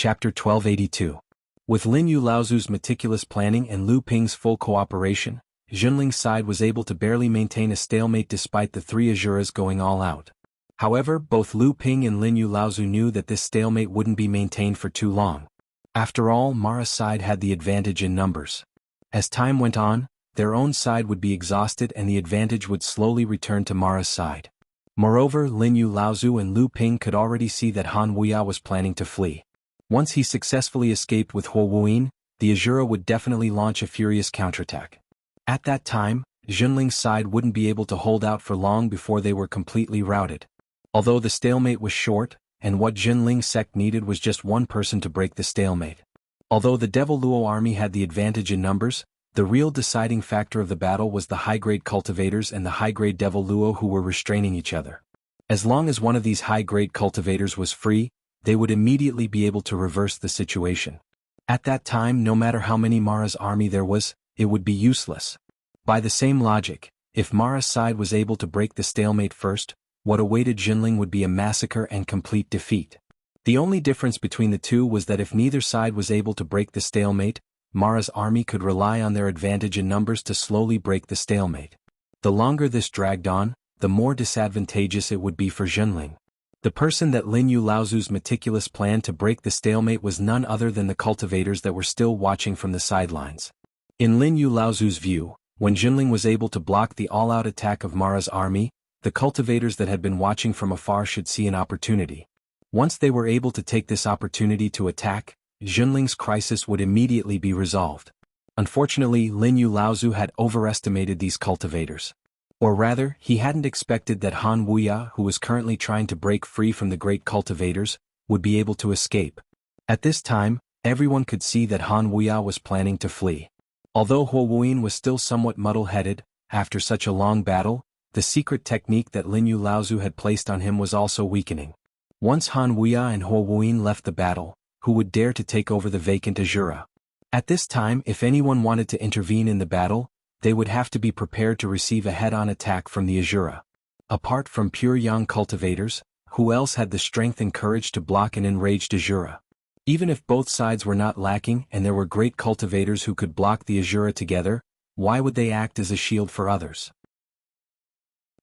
Chapter 1282. With Lin Yu Laozu's meticulous planning and Lu Ping's full cooperation, Junling's side was able to barely maintain a stalemate despite the three Asuras going all out. However, both Lu Ping and Lin Yu Laozu knew that this stalemate wouldn't be maintained for too long. After all, Mara's side had the advantage in numbers. As time went on, their own side would be exhausted and the advantage would slowly return to Mara's side. Moreover, Lin Yu Laozu and Lu Ping could already see that Han Wuya was planning to flee. Once he successfully escaped with Huo Wuyin, the Asura would definitely launch a furious counterattack. At that time, Junling's side wouldn't be able to hold out for long before they were completely routed. Although the stalemate was short, and what Junling's sect needed was just one person to break the stalemate. Although the Devil Luo army had the advantage in numbers, the real deciding factor of the battle was the high-grade cultivators and the high-grade Devil Luo who were restraining each other. As long as one of these high-grade cultivators was free, they would immediately be able to reverse the situation. At that time, no matter how many Mara's army there was, it would be useless. By the same logic, if Mara's side was able to break the stalemate first, what awaited Junling would be a massacre and complete defeat. The only difference between the two was that if neither side was able to break the stalemate, Mara's army could rely on their advantage in numbers to slowly break the stalemate. The longer this dragged on, the more disadvantageous it would be for Junling. The person that Lin Yu Laozu's meticulous plan to break the stalemate was none other than the cultivators that were still watching from the sidelines. In Lin Yu Laozu's view, when Junling was able to block the all-out attack of Mara's army, the cultivators that had been watching from afar should see an opportunity. Once they were able to take this opportunity to attack, Junling's crisis would immediately be resolved. Unfortunately, Lin Yu Laozu had overestimated these cultivators. Or rather, he hadn't expected that Han Wuya, who was currently trying to break free from the great cultivators, would be able to escape. At this time, everyone could see that Han Wuya was planning to flee. Although Huo Wuyin was still somewhat muddle-headed, after such a long battle, the secret technique that Lin Yu Laozu had placed on him was also weakening. Once Han Wuya and Huo Wuyin left the battle, who would dare to take over the vacant Asura? At this time, if anyone wanted to intervene in the battle, they would have to be prepared to receive a head-on attack from the Asura. Apart from pure young cultivators, who else had the strength and courage to block an enraged Asura? Even if both sides were not lacking and there were great cultivators who could block the Asura together, why would they act as a shield for others?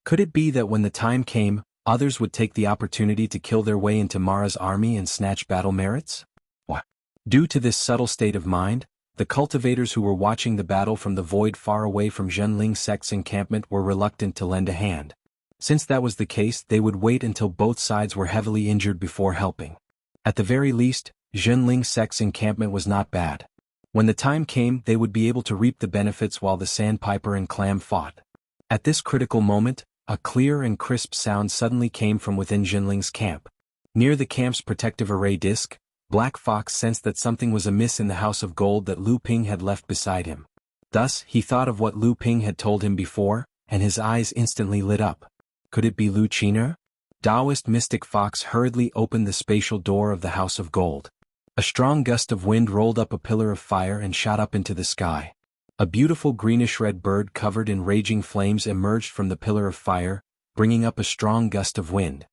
Could it be that when the time came, others would take the opportunity to kill their way into Mara's army and snatch battle merits? Due to this subtle state of mind, the cultivators who were watching the battle from the void far away from Junling's sect's encampment were reluctant to lend a hand. Since that was the case, they would wait until both sides were heavily injured before helping. At the very least, Junling's sect's encampment was not bad. When the time came, they would be able to reap the benefits while the Sandpiper and Clam fought. At this critical moment, a clear and crisp sound suddenly came from within Junling's camp. Near the camp's protective array disc, Black Fox sensed that something was amiss in the house of gold that Lu Ping had left beside him. Thus, he thought of what Lu Ping had told him before, and his eyes instantly lit up. Could it be Lu Qiner? Taoist mystic Fox hurriedly opened the spatial door of the house of gold. A strong gust of wind rolled up a pillar of fire and shot up into the sky. A beautiful greenish-red bird covered in raging flames emerged from the pillar of fire, bringing up a strong gust of wind.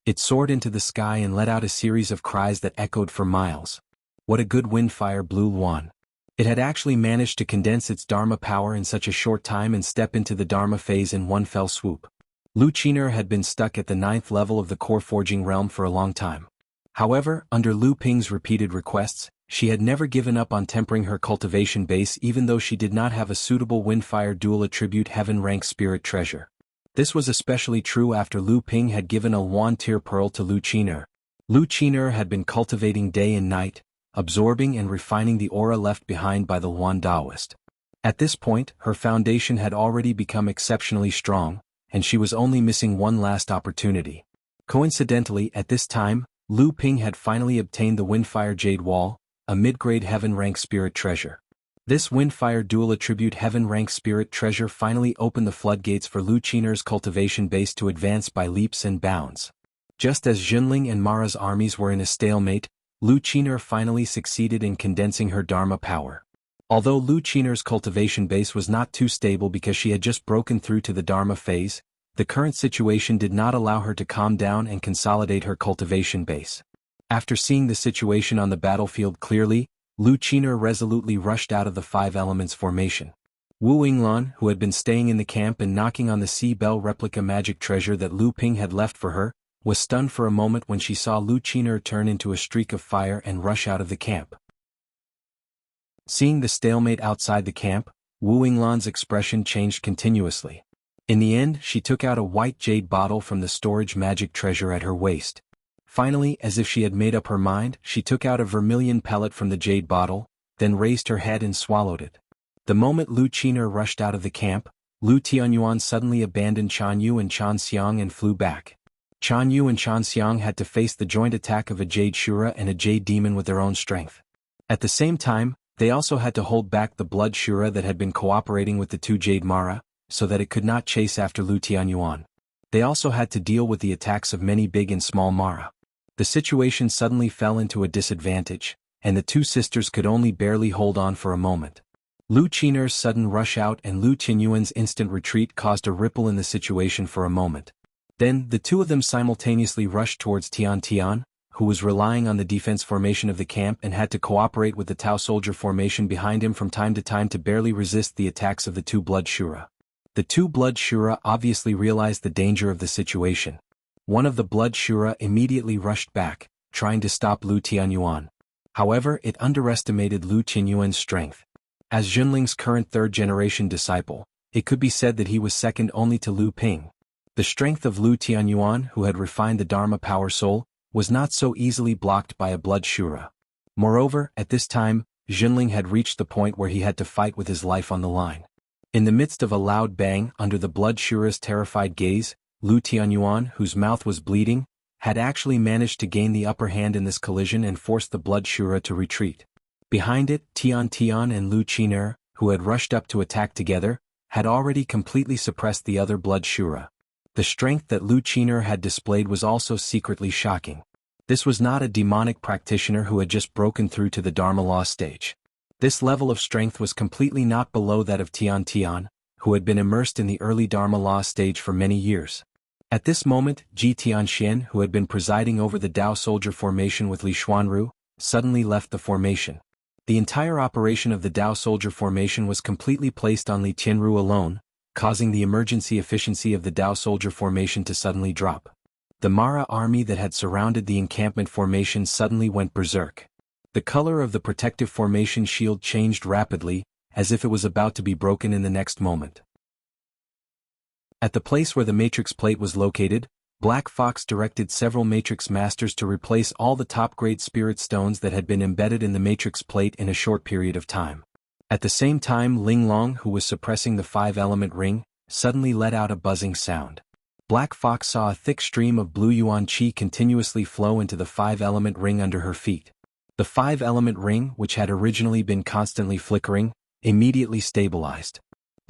It soared into the sky and let out a series of cries that echoed for miles. What a good windfire blew Luan. It had actually managed to condense its Dharma power in such a short time and step into the Dharma phase in one fell swoop. Lu Qiner had been stuck at the 9th level of the core forging realm for a long time. However, under Lu Ping's repeated requests, she had never given up on tempering her cultivation base even though she did not have a suitable windfire dual attribute heaven rank spirit treasure. This was especially true after Lu Ping had given a Yuan Tier Pearl to Lu Qiner. Lu Qiner had been cultivating day and night, absorbing and refining the aura left behind by the Yuan Taoist. At this point, her foundation had already become exceptionally strong, and she was only missing one last opportunity. Coincidentally, at this time, Lu Ping had finally obtained the Windfire Jade Wall, a mid-grade heaven rank spirit treasure. This Windfire dual attribute heaven rank spirit treasure finally opened the floodgates for Lu Qiner's cultivation base to advance by leaps and bounds. Just as Junling and Mara's armies were in a stalemate, Lu Qiner finally succeeded in condensing her Dharma power. Although Lu Qiner's cultivation base was not too stable because she had just broken through to the Dharma phase, the current situation did not allow her to calm down and consolidate her cultivation base. After seeing the situation on the battlefield clearly, Lu Qin'er resolutely rushed out of the Five Elements formation. Wu Yinglan, who had been staying in the camp and knocking on the sea bell replica magic treasure that Lu Ping had left for her, was stunned for a moment when she saw Lu Qin'er turn into a streak of fire and rush out of the camp. Seeing the stalemate outside the camp, Wu Yinglan's expression changed continuously. In the end, she took out a white jade bottle from the storage magic treasure at her waist. Finally, as if she had made up her mind, she took out a vermilion pellet from the jade bottle, then raised her head and swallowed it. The moment Lu Qin'er rushed out of the camp, Lu Tianyuan suddenly abandoned Chan Yu and Chan Xiang and flew back. Chan Yu and Chan Xiang had to face the joint attack of a jade Shura and a jade demon with their own strength. At the same time, they also had to hold back the blood Shura that had been cooperating with the two jade Mara, so that it could not chase after Lu Tianyuan. They also had to deal with the attacks of many big and small Mara. The situation suddenly fell into a disadvantage, and the two sisters could only barely hold on for a moment. Lu Qin'er's sudden rush out and Lu Tianyuan's instant retreat caused a ripple in the situation for a moment. Then, the two of them simultaneously rushed towards Tian Tian, who was relying on the defense formation of the camp and had to cooperate with the Tao soldier formation behind him from time to time to barely resist the attacks of the two blood Shura. The two blood Shura obviously realized the danger of the situation. One of the blood Shura immediately rushed back, trying to stop Lu Tianyuan. However, it underestimated Lu Tianyuan's strength. As Junling's current third-generation disciple, it could be said that he was second only to Lu Ping. The strength of Lu Tianyuan, who had refined the Dharma Power Soul, was not so easily blocked by a blood Shura. Moreover, at this time, Junling had reached the point where he had to fight with his life on the line. In the midst of a loud bang, under the blood Shura's terrified gaze, Lu Tianyuan, whose mouth was bleeding, had actually managed to gain the upper hand in this collision and forced the blood Shura to retreat. Behind it, Tian Tian and Lu Qin'er, who had rushed up to attack together, had already completely suppressed the other blood Shura. The strength that Lu Qin'er had displayed was also secretly shocking. This was not a demonic practitioner who had just broken through to the Dharma Law stage. This level of strength was completely not below that of Tian Tian, who had been immersed in the early Dharma Law stage for many years. At this moment, Ji Tianxian, who had been presiding over the Dao soldier formation with Li Xuanru, suddenly left the formation. The entire operation of the Dao soldier formation was completely placed on Li Tianru alone, causing the emergency efficiency of the Dao soldier formation to suddenly drop. The Mara army that had surrounded the encampment formation suddenly went berserk. The color of the protective formation shield changed rapidly, as if it was about to be broken in the next moment. At the place where the matrix plate was located, Black Fox directed several matrix masters to replace all the top-grade spirit stones that had been embedded in the matrix plate in a short period of time. At the same time, Ling Long, who was suppressing the five-element ring, suddenly let out a buzzing sound. Black Fox saw a thick stream of blue yuan qi continuously flow into the five-element ring under her feet. The five-element ring, which had originally been constantly flickering, immediately stabilized.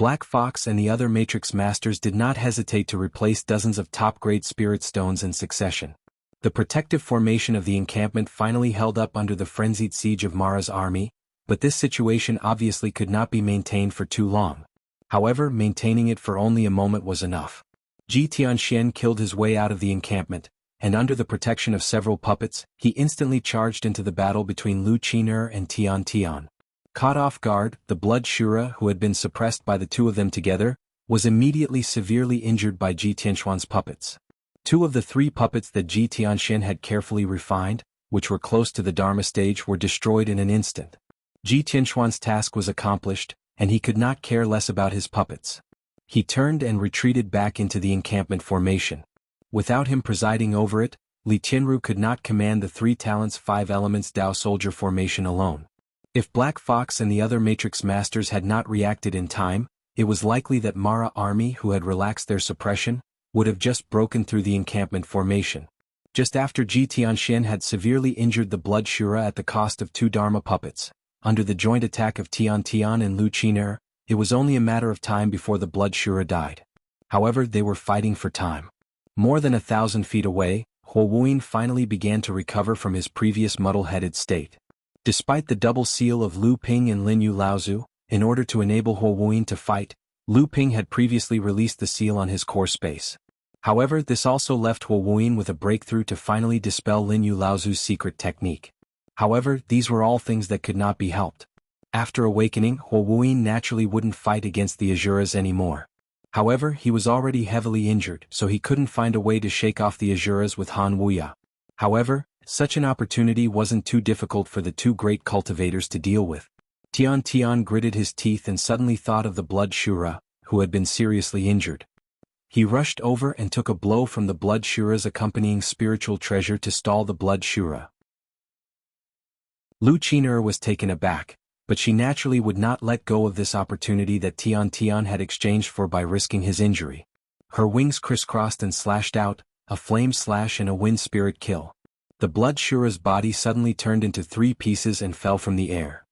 Black Fox and the other Matrix Masters did not hesitate to replace dozens of top-grade spirit stones in succession. The protective formation of the encampment finally held up under the frenzied siege of Mara's army, but this situation obviously could not be maintained for too long. However, maintaining it for only a moment was enough. Ji Tianxian killed his way out of the encampment, and under the protection of several puppets, he instantly charged into the battle between Lu Qin'er and Tian Tian. Caught off guard, the blood Shura, who had been suppressed by the two of them together, was immediately severely injured by Ji Tianxuan's puppets. Two of the three puppets that Ji Tianxian had carefully refined, which were close to the Dharma stage, were destroyed in an instant. Ji Tianxuan's task was accomplished, and he could not care less about his puppets. He turned and retreated back into the encampment formation. Without him presiding over it, Li Tianru could not command the three talents five elements Dao soldier formation alone. If Black Fox and the other Matrix Masters had not reacted in time, it was likely that Mara army, who had relaxed their suppression, would have just broken through the encampment formation. Just after Ji Tianxian had severely injured the blood Shura at the cost of two Dharma puppets, under the joint attack of Tian Tian and Lu Qin'er, it was only a matter of time before the blood Shura died. However, they were fighting for time. More than 1,000 feet away, Huo Wuyin finally began to recover from his previous muddle-headed state. Despite the double seal of Lu Ping and Lin Yu Laozu, in order to enable Huo Wuyin to fight, Lu Ping had previously released the seal on his core space. However, this also left Huo Wuyin with a breakthrough to finally dispel Lin Yu Laozu's secret technique. However, these were all things that could not be helped. After awakening, Huo Wuyin naturally wouldn't fight against the Asuras anymore. However, he was already heavily injured, so he couldn't find a way to shake off the Asuras with Han Wuya. However, such an opportunity wasn't too difficult for the two great cultivators to deal with. Tian Tian gritted his teeth and suddenly thought of the Blood Shura, who had been seriously injured. He rushed over and took a blow from the Blood Shura's accompanying spiritual treasure to stall the Blood Shura. Lu Qin'er was taken aback, but she naturally would not let go of this opportunity that Tian Tian had exchanged for by risking his injury. Her wings crisscrossed and slashed out, a flame slash and a wind spirit kill. The Blood Shura's body suddenly turned into 3 pieces and fell from the air.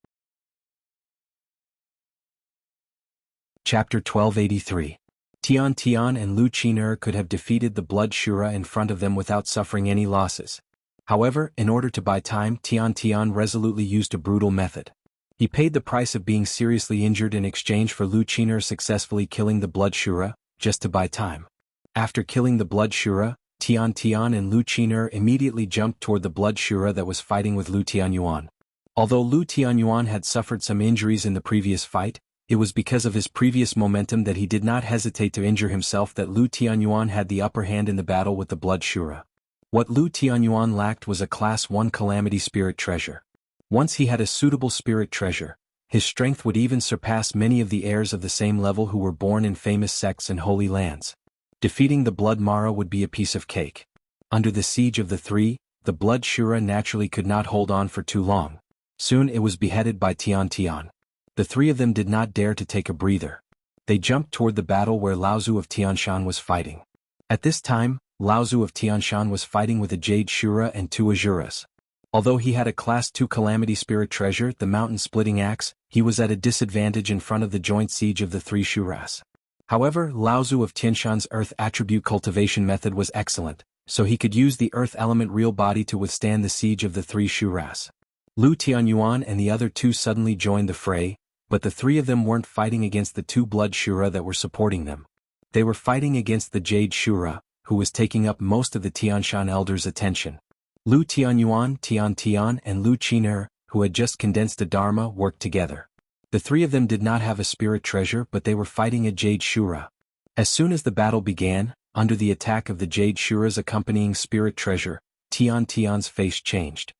Chapter 1283. Tian Tian and Lu Qin'er could have defeated the Blood Shura in front of them without suffering any losses. However, in order to buy time, Tian Tian resolutely used a brutal method. He paid the price of being seriously injured in exchange for Lu Qin'er successfully killing the Blood Shura, just to buy time. After killing the Blood Shura, Tian Tian and Lu Qin'er immediately jumped toward the Blood Shura that was fighting with Lu Tianyuan. Although Lu Tianyuan had suffered some injuries in the previous fight, it was because of his previous momentum that he did not hesitate to injure himself that Lu Tianyuan had the upper hand in the battle with the Blood Shura. What Lu Tianyuan lacked was a Class 1 Calamity Spirit treasure. Once he had a suitable spirit treasure, his strength would even surpass many of the heirs of the same level who were born in famous sects and holy lands. Defeating the Blood Mara would be a piece of cake. Under the siege of the 3, the Blood Shura naturally could not hold on for too long. Soon it was beheaded by Tian Tian. The 3 of them did not dare to take a breather. They jumped toward the battle where Laozu of Tianshan was fighting. At this time, Laozu of Tianshan was fighting with a Jade Shura and 2 Asuras. Although he had a Class 2 Calamity Spirit treasure, the mountain-splitting axe, he was at a disadvantage in front of the joint siege of the 3 Shuras. However, Laozu of Tianshan's Earth Attribute Cultivation method was excellent, so he could use the Earth Element Real Body to withstand the siege of the 3 Shuras. Lu Tianyuan and the other 2 suddenly joined the fray, but the 3 of them weren't fighting against the 2 Blood Shura that were supporting them. They were fighting against the Jade Shura, who was taking up most of the Tianshan elders' attention. Lu Tianyuan, Tian Tian and Lu Qin'er, who had just condensed a Dharma, worked together. The 3 of them did not have a spirit treasure, but they were fighting a Jade Shura. As soon as the battle began, under the attack of the Jade Shura's accompanying spirit treasure, Tian Tian's face changed.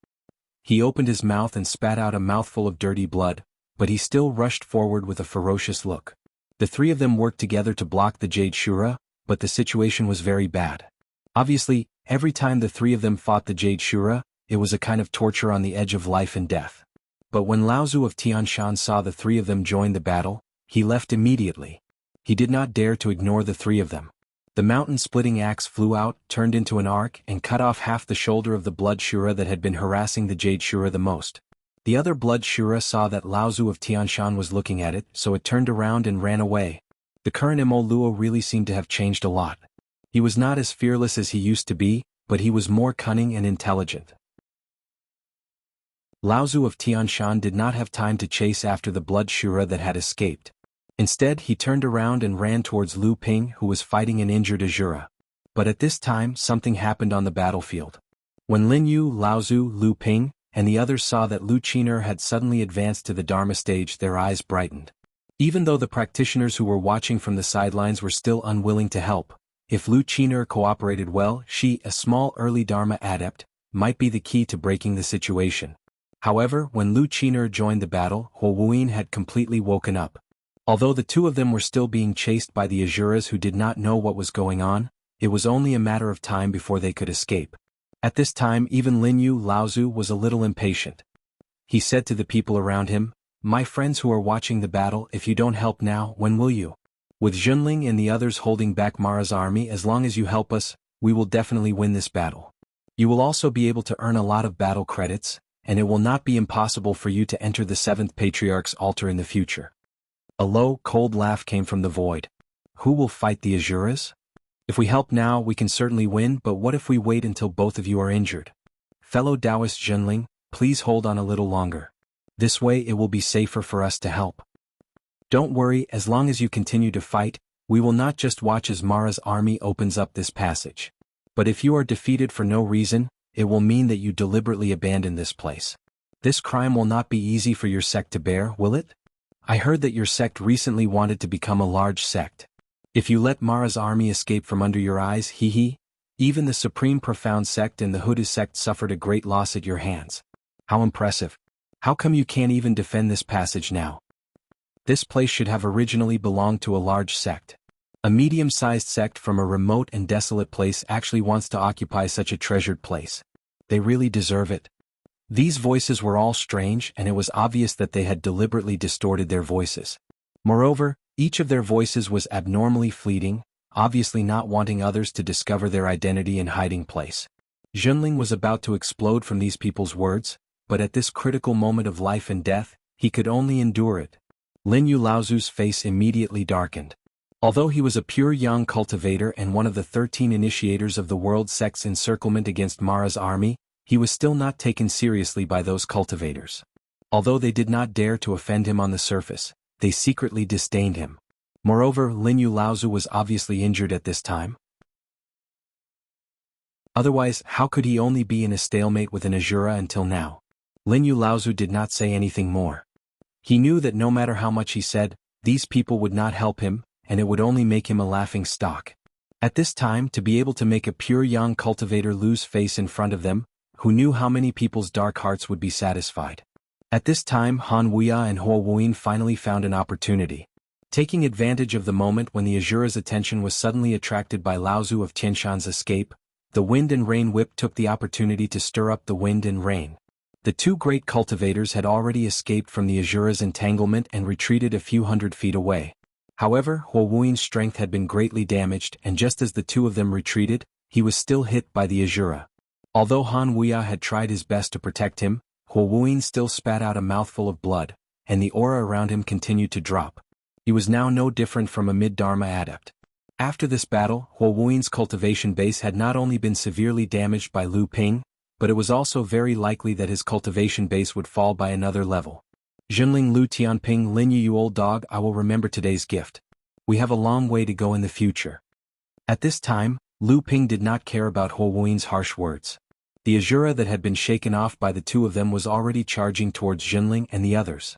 He opened his mouth and spat out a mouthful of dirty blood, but he still rushed forward with a ferocious look. The 3 of them worked together to block the Jade Shura, but the situation was very bad. Obviously, every time the 3 of them fought the Jade Shura, it was a kind of torture on the edge of life and death. But when Laozu of Tianshan saw the 3 of them join the battle, he left immediately. He did not dare to ignore the 3 of them. The mountain-splitting axe flew out, turned into an arc and cut off half the shoulder of the Blood Shura that had been harassing the Jade Shura the most. The other Blood Shura saw that Laozu of Tianshan was looking at it, so it turned around and ran away. The current Mo Luo really seemed to have changed a lot. He was not as fearless as he used to be, but he was more cunning and intelligent. Laozu of Tianshan did not have time to chase after the Blood Shura that had escaped. Instead, he turned around and ran towards Lu Ping, who was fighting an injured Asura. But at this time, something happened on the battlefield. When Lin Yu, Laozu, Lu Ping, and the others saw that Lu Qin'er had suddenly advanced to the Dharma stage, their eyes brightened. Even though the practitioners who were watching from the sidelines were still unwilling to help, if Lu Qin'er cooperated well, she, a small early Dharma adept, might be the key to breaking the situation. However, when Lu Qin'er joined the battle, Huo Wuyin had completely woken up. Although the 2 of them were still being chased by the Asuras who did not know what was going on, it was only a matter of time before they could escape. At this time even Lin Yu Laozu was a little impatient. He said to the people around him, "My friends who are watching the battle, if you don't help now, when will you? With Junling and the others holding back Mara's army, as long as you help us, we will definitely win this battle. You will also be able to earn a lot of battle credits, and it will not be impossible for you to enter the 7th Patriarch's altar in the future." A low, cold laugh came from the void. Who will fight the Asuras? If we help now, we can certainly win, but what if we wait until both of you are injured? Fellow Taoist Junling, please hold on a little longer. This way it will be safer for us to help. Don't worry, as long as you continue to fight, We will not just watch as Mara's army opens up this passage. But if you are defeated for no reason, it will mean that you deliberately abandon this place. This crime will not be easy for your sect to bear, will it? I heard that your sect recently wanted to become a large sect. If you let Mara's army escape from under your eyes, even the Supreme Profound sect and the Huda sect suffered a great loss at your hands. How impressive. How come you can't even defend this passage now? This place should have originally belonged to a large sect. A medium-sized sect from a remote and desolate place actually wants to occupy such a treasured place. They really deserve it. These voices were all strange, and it was obvious that they had deliberately distorted their voices. Moreover, each of their voices was abnormally fleeting, obviously not wanting others to discover their identity and hiding place. Junling was about to explode from these people's words, but at this critical moment of life and death, he could only endure it. Lin Yu Laozu's face immediately darkened. Although he was a pure young cultivator and one of the 13 initiators of the world sect's encirclement against Mara's army, he was still not taken seriously by those cultivators. Although they did not dare to offend him on the surface, they secretly disdained him. Moreover, Lin Yu Laozu was obviously injured at this time. Otherwise, how could he only be in a stalemate with an Azura until now? Lin Yu Laozu did not say anything more. He knew that no matter how much he said, these people would not help him, and it would only make him a laughing stock. At this time, to be able to make a pure young cultivator lose face in front of them, who knew how many people's dark hearts would be satisfied. At this time, Han Wuya and Huo Wuyin finally found an opportunity. Taking advantage of the moment when the Azura's attention was suddenly attracted by Laozu of Tianshan's escape, the Wind and Rain Whip took the opportunity to stir up the wind and rain. The two great cultivators had already escaped from the Azura's entanglement and retreated a few hundred feet away. However, Huo Wuyin's strength had been greatly damaged, and just as the two of them retreated, he was still hit by the Azura. Although Han Wuya had tried his best to protect him, Huo Wuyin still spat out a mouthful of blood, and the aura around him continued to drop. He was now no different from a mid-Dharma adept. After this battle, Huo Wuyin's cultivation base had not only been severely damaged by Lu Ping, but it was also very likely that his cultivation base would fall by another level. Junling Lu Tianping, Lin Yu, you old dog, I will remember today's gift. We have a long way to go in the future. At this time, Lu Ping did not care about Huo Wuyin's harsh words. The Azura that had been shaken off by the two of them was already charging towards Junling and the others.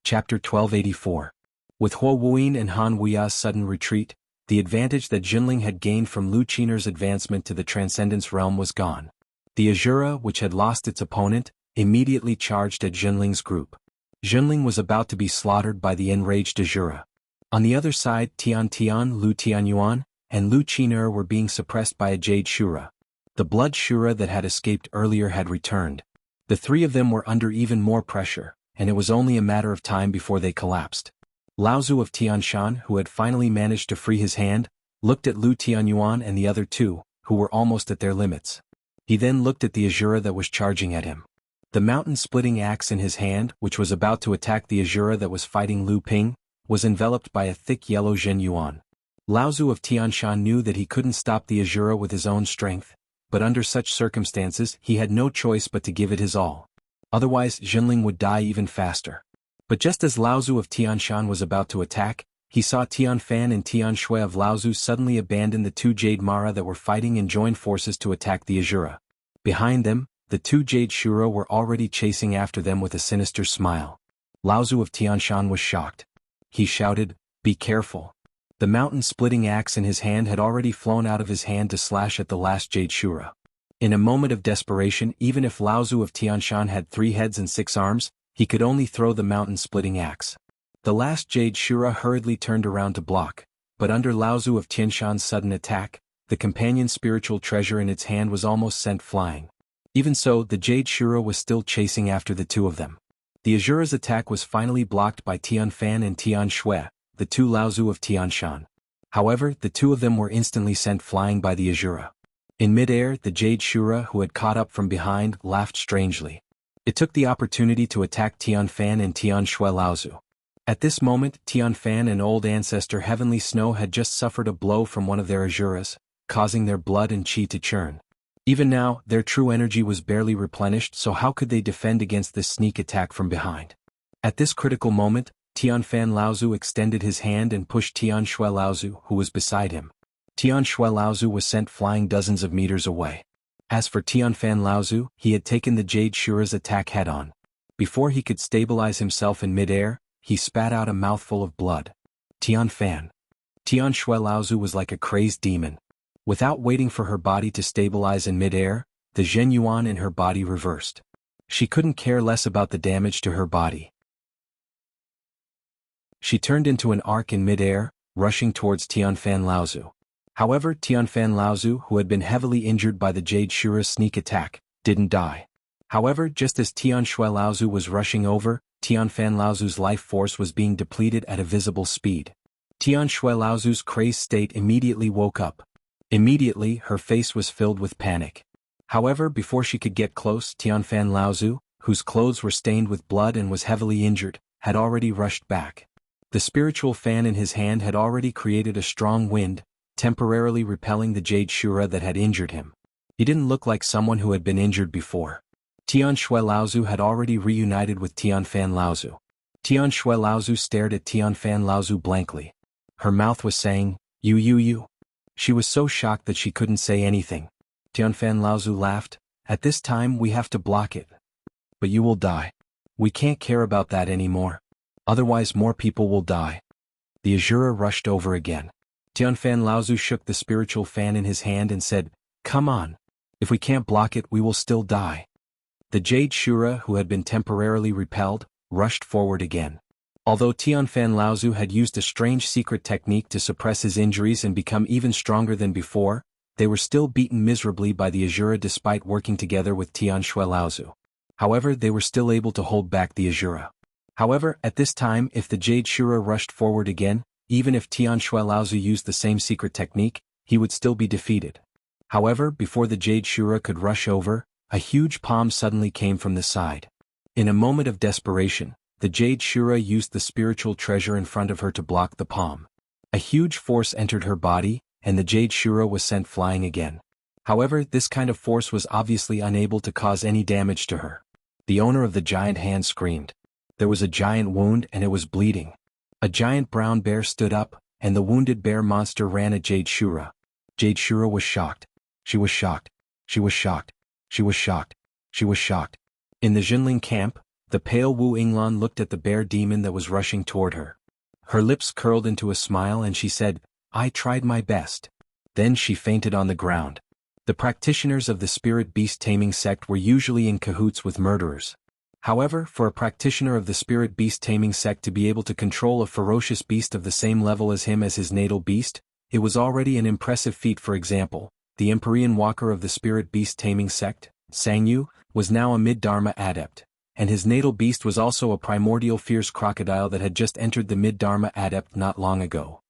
Chapter 1284. With Huo Wuyin and Han Wuya's sudden retreat, the advantage that Junling had gained from Lu Qiner's advancement to the Transcendence Realm was gone. The Azura, which had lost its opponent, immediately charged at Junling's group. Junling was about to be slaughtered by the enraged Azura. On the other side, Tian Tian, Lu Tianyuan, and Lu Qiner were being suppressed by a Jade Shura. The Blood Shura that had escaped earlier had returned. The three of them were under even more pressure, and it was only a matter of time before they collapsed. Laozu of Tianshan, who had finally managed to free his hand, looked at Lu Tianyuan and the other two, who were almost at their limits. He then looked at the Azura that was charging at him. The mountain-splitting axe in his hand, which was about to attack the Azura that was fighting Lu Ping, was enveloped by a thick yellow Zhen Yuan. Laozu of Tianshan knew that he couldn't stop the Azura with his own strength, but under such circumstances he had no choice but to give it his all. Otherwise Junling would die even faster. But just as Laozu of Tianshan was about to attack, he saw Tian Fan and Tian Shui of Laozu suddenly abandon the two Jade Mara that were fighting and join forces to attack the Azura. Behind them, the two Jade Shura were already chasing after them with a sinister smile. Laozu of Tianshan was shocked. He shouted, "Be careful." The mountain-splitting axe in his hand had already flown out of his hand to slash at the last Jade Shura. In a moment of desperation, even if Laozu of Tianshan had 3 heads and 6 arms, he could only throw the mountain-splitting axe. The last Jade Shura hurriedly turned around to block, but under Laozu of Tianshan's sudden attack, the companion spiritual treasure in its hand was almost sent flying. Even so, the Jade Shura was still chasing after the two of them. The Azura's attack was finally blocked by Tian Fan and Tian Shui, the two Laozu of Tianshan. However, the two of them were instantly sent flying by the Azura. In midair, the Jade Shura, who had caught up from behind, laughed strangely. It took the opportunity to attack Tian Fan and Tian Shui Laozu. At this moment, Tian Fan and old ancestor Heavenly Snow had just suffered a blow from one of their Azuras, causing their blood and chi to churn. Even now, their true energy was barely replenished, so how could they defend against this sneak attack from behind? At this critical moment, Tianfan Laozu extended his hand and pushed Tianshui Laozu, who was beside him. Tianshui Laozu was sent flying dozens of meters away. As for Tianfan Laozu, he had taken the Jade Shura's attack head-on. Before he could stabilize himself in mid-air, he spat out a mouthful of blood. Tianfan. Tianshui Laozu was like a crazed demon. Without waiting for her body to stabilize in mid-air, the Zhen Yuan in her body reversed. She couldn't care less about the damage to her body. She turned into an arc in mid-air, rushing towards Tianfan Laozu. However, Tianfan Laozu, who had been heavily injured by the Jade Shura's sneak attack, didn't die. However, just as Tianshui Laozu was rushing over, Tianfan Laozu's life force was being depleted at a visible speed. Tianshui Laozu's crazed state immediately woke up. Immediately, her face was filled with panic. However, before she could get close, Tianfan Laozu, whose clothes were stained with blood and was heavily injured, had already rushed back. The spiritual fan in his hand had already created a strong wind, temporarily repelling the Jade Shura that had injured him. He didn't look like someone who had been injured before. Tianshui Laozu had already reunited with Tianfan Laozu. Tianshui Laozu stared at Tianfan Laozu blankly. Her mouth was saying, you. She was so shocked that she couldn't say anything. Tianfan Laozu laughed. At this time we have to block it. But you will die. We can't care about that anymore. Otherwise more people will die. The Azura rushed over again. Tianfan Laozu shook the spiritual fan in his hand and said, "Come on. If we can't block it we will still die." The Jade Shura, who had been temporarily repelled, rushed forward again. Although Tianfan Laozu had used a strange secret technique to suppress his injuries and become even stronger than before, they were still beaten miserably by the Azura despite working together with Tianshui Laozu. However, they were still able to hold back the Azura. However, at this time, if the Jade Shura rushed forward again, even if Tianshui Laozu used the same secret technique, he would still be defeated. However, before the Jade Shura could rush over, a huge palm suddenly came from the side. In a moment of desperation, the Jade Shura used the spiritual treasure in front of her to block the palm. A huge force entered her body, and the Jade Shura was sent flying again. However, this kind of force was obviously unable to cause any damage to her. The owner of the giant hand screamed. There was a giant wound and it was bleeding. A giant brown bear stood up, and the wounded bear monster ran at Jade Shura. Jade Shura was shocked. She was shocked. She was shocked. She was shocked. She was shocked. In the Jinling camp, the pale Wu Yinglan looked at the bear demon that was rushing toward her. Her lips curled into a smile and she said, "I tried my best." Then she fainted on the ground. The practitioners of the spirit beast taming sect were usually in cahoots with murderers. However, for a practitioner of the spirit beast taming sect to be able to control a ferocious beast of the same level as him as his natal beast, it was already an impressive feat. For example, the Empyrean walker of the spirit beast taming sect, Sangyu, was now a mid-dharma adept, and his natal beast was also a primordial fierce crocodile that had just entered the mid-dharma adept not long ago.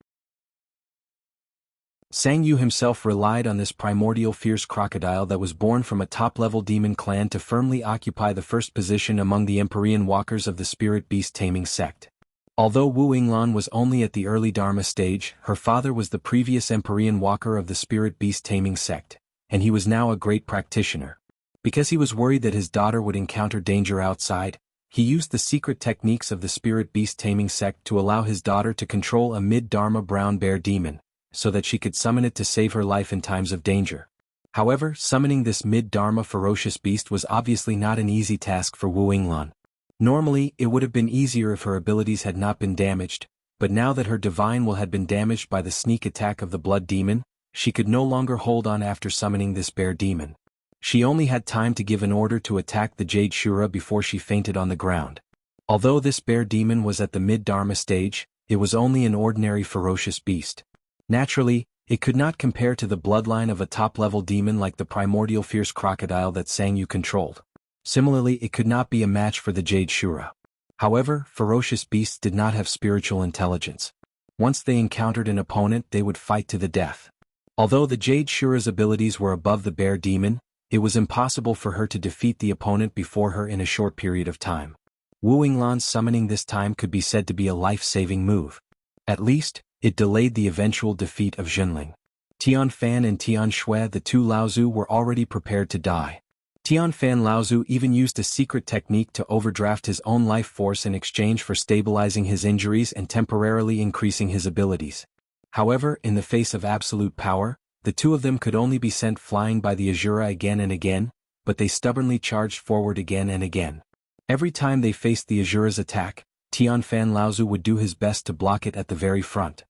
Sangyu himself relied on this primordial fierce crocodile that was born from a top-level demon clan to firmly occupy the first position among the Empyrean walkers of the spirit beast taming sect. Although Wu Yinglan was only at the early Dharma stage, her father was the previous Empyrean walker of the spirit beast taming sect, and he was now a great practitioner. Because he was worried that his daughter would encounter danger outside, he used the secret techniques of the spirit beast taming sect to allow his daughter to control a mid-dharma brown bear demon, so that she could summon it to save her life in times of danger. However, summoning this mid-dharma ferocious beast was obviously not an easy task for Wu Yinglan. Normally, it would have been easier if her abilities had not been damaged, but now that her divine will had been damaged by the sneak attack of the blood demon, she could no longer hold on after summoning this bear demon. She only had time to give an order to attack the Jade Shura before she fainted on the ground. Although this bear demon was at the mid-dharma stage, it was only an ordinary ferocious beast. Naturally, it could not compare to the bloodline of a top-level demon like the primordial fierce crocodile that Sangyu controlled. Similarly, it could not be a match for the Jade Shura. However, ferocious beasts did not have spiritual intelligence. Once they encountered an opponent, they would fight to the death. Although the Jade Shura's abilities were above the bear demon, it was impossible for her to defeat the opponent before her in a short period of time. Wu Yinglan's summoning this time could be said to be a life-saving move. At least, it delayed the eventual defeat of Jinling. Tianfan and Tianshui, the two Laozu, were already prepared to die. Tian Fan Laozu even used a secret technique to overdraft his own life force in exchange for stabilizing his injuries and temporarily increasing his abilities. However, in the face of absolute power, the two of them could only be sent flying by the Azura again and again, but they stubbornly charged forward again and again. Every time they faced the Azura's attack, Tian Fan Laozu would do his best to block it at the very front.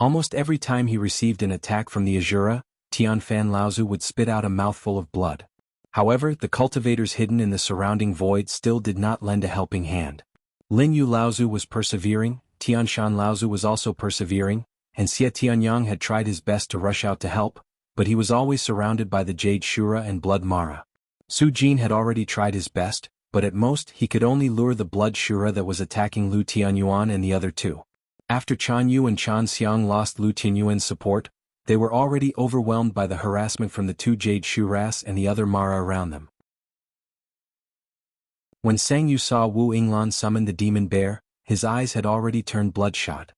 Almost every time he received an attack from the Azura, Tian Fan Laozu would spit out a mouthful of blood. However, the cultivators hidden in the surrounding void still did not lend a helping hand. Lin Yu Laozu was persevering, Tian Shan Laozu was also persevering, and Xie Tianyang had tried his best to rush out to help, but he was always surrounded by the Jade Shura and Blood Mara. Su Jin had already tried his best, but at most he could only lure the Blood Shura that was attacking Lu Tianyuan and the other two. After Chan Yu and Chan Xiang lost Lu Tianyuan's support, they were already overwhelmed by the harassment from the two Jade Shuras and the other Mara around them. When Sang Yu saw Wu Yinglan summon the demon bear, his eyes had already turned bloodshot.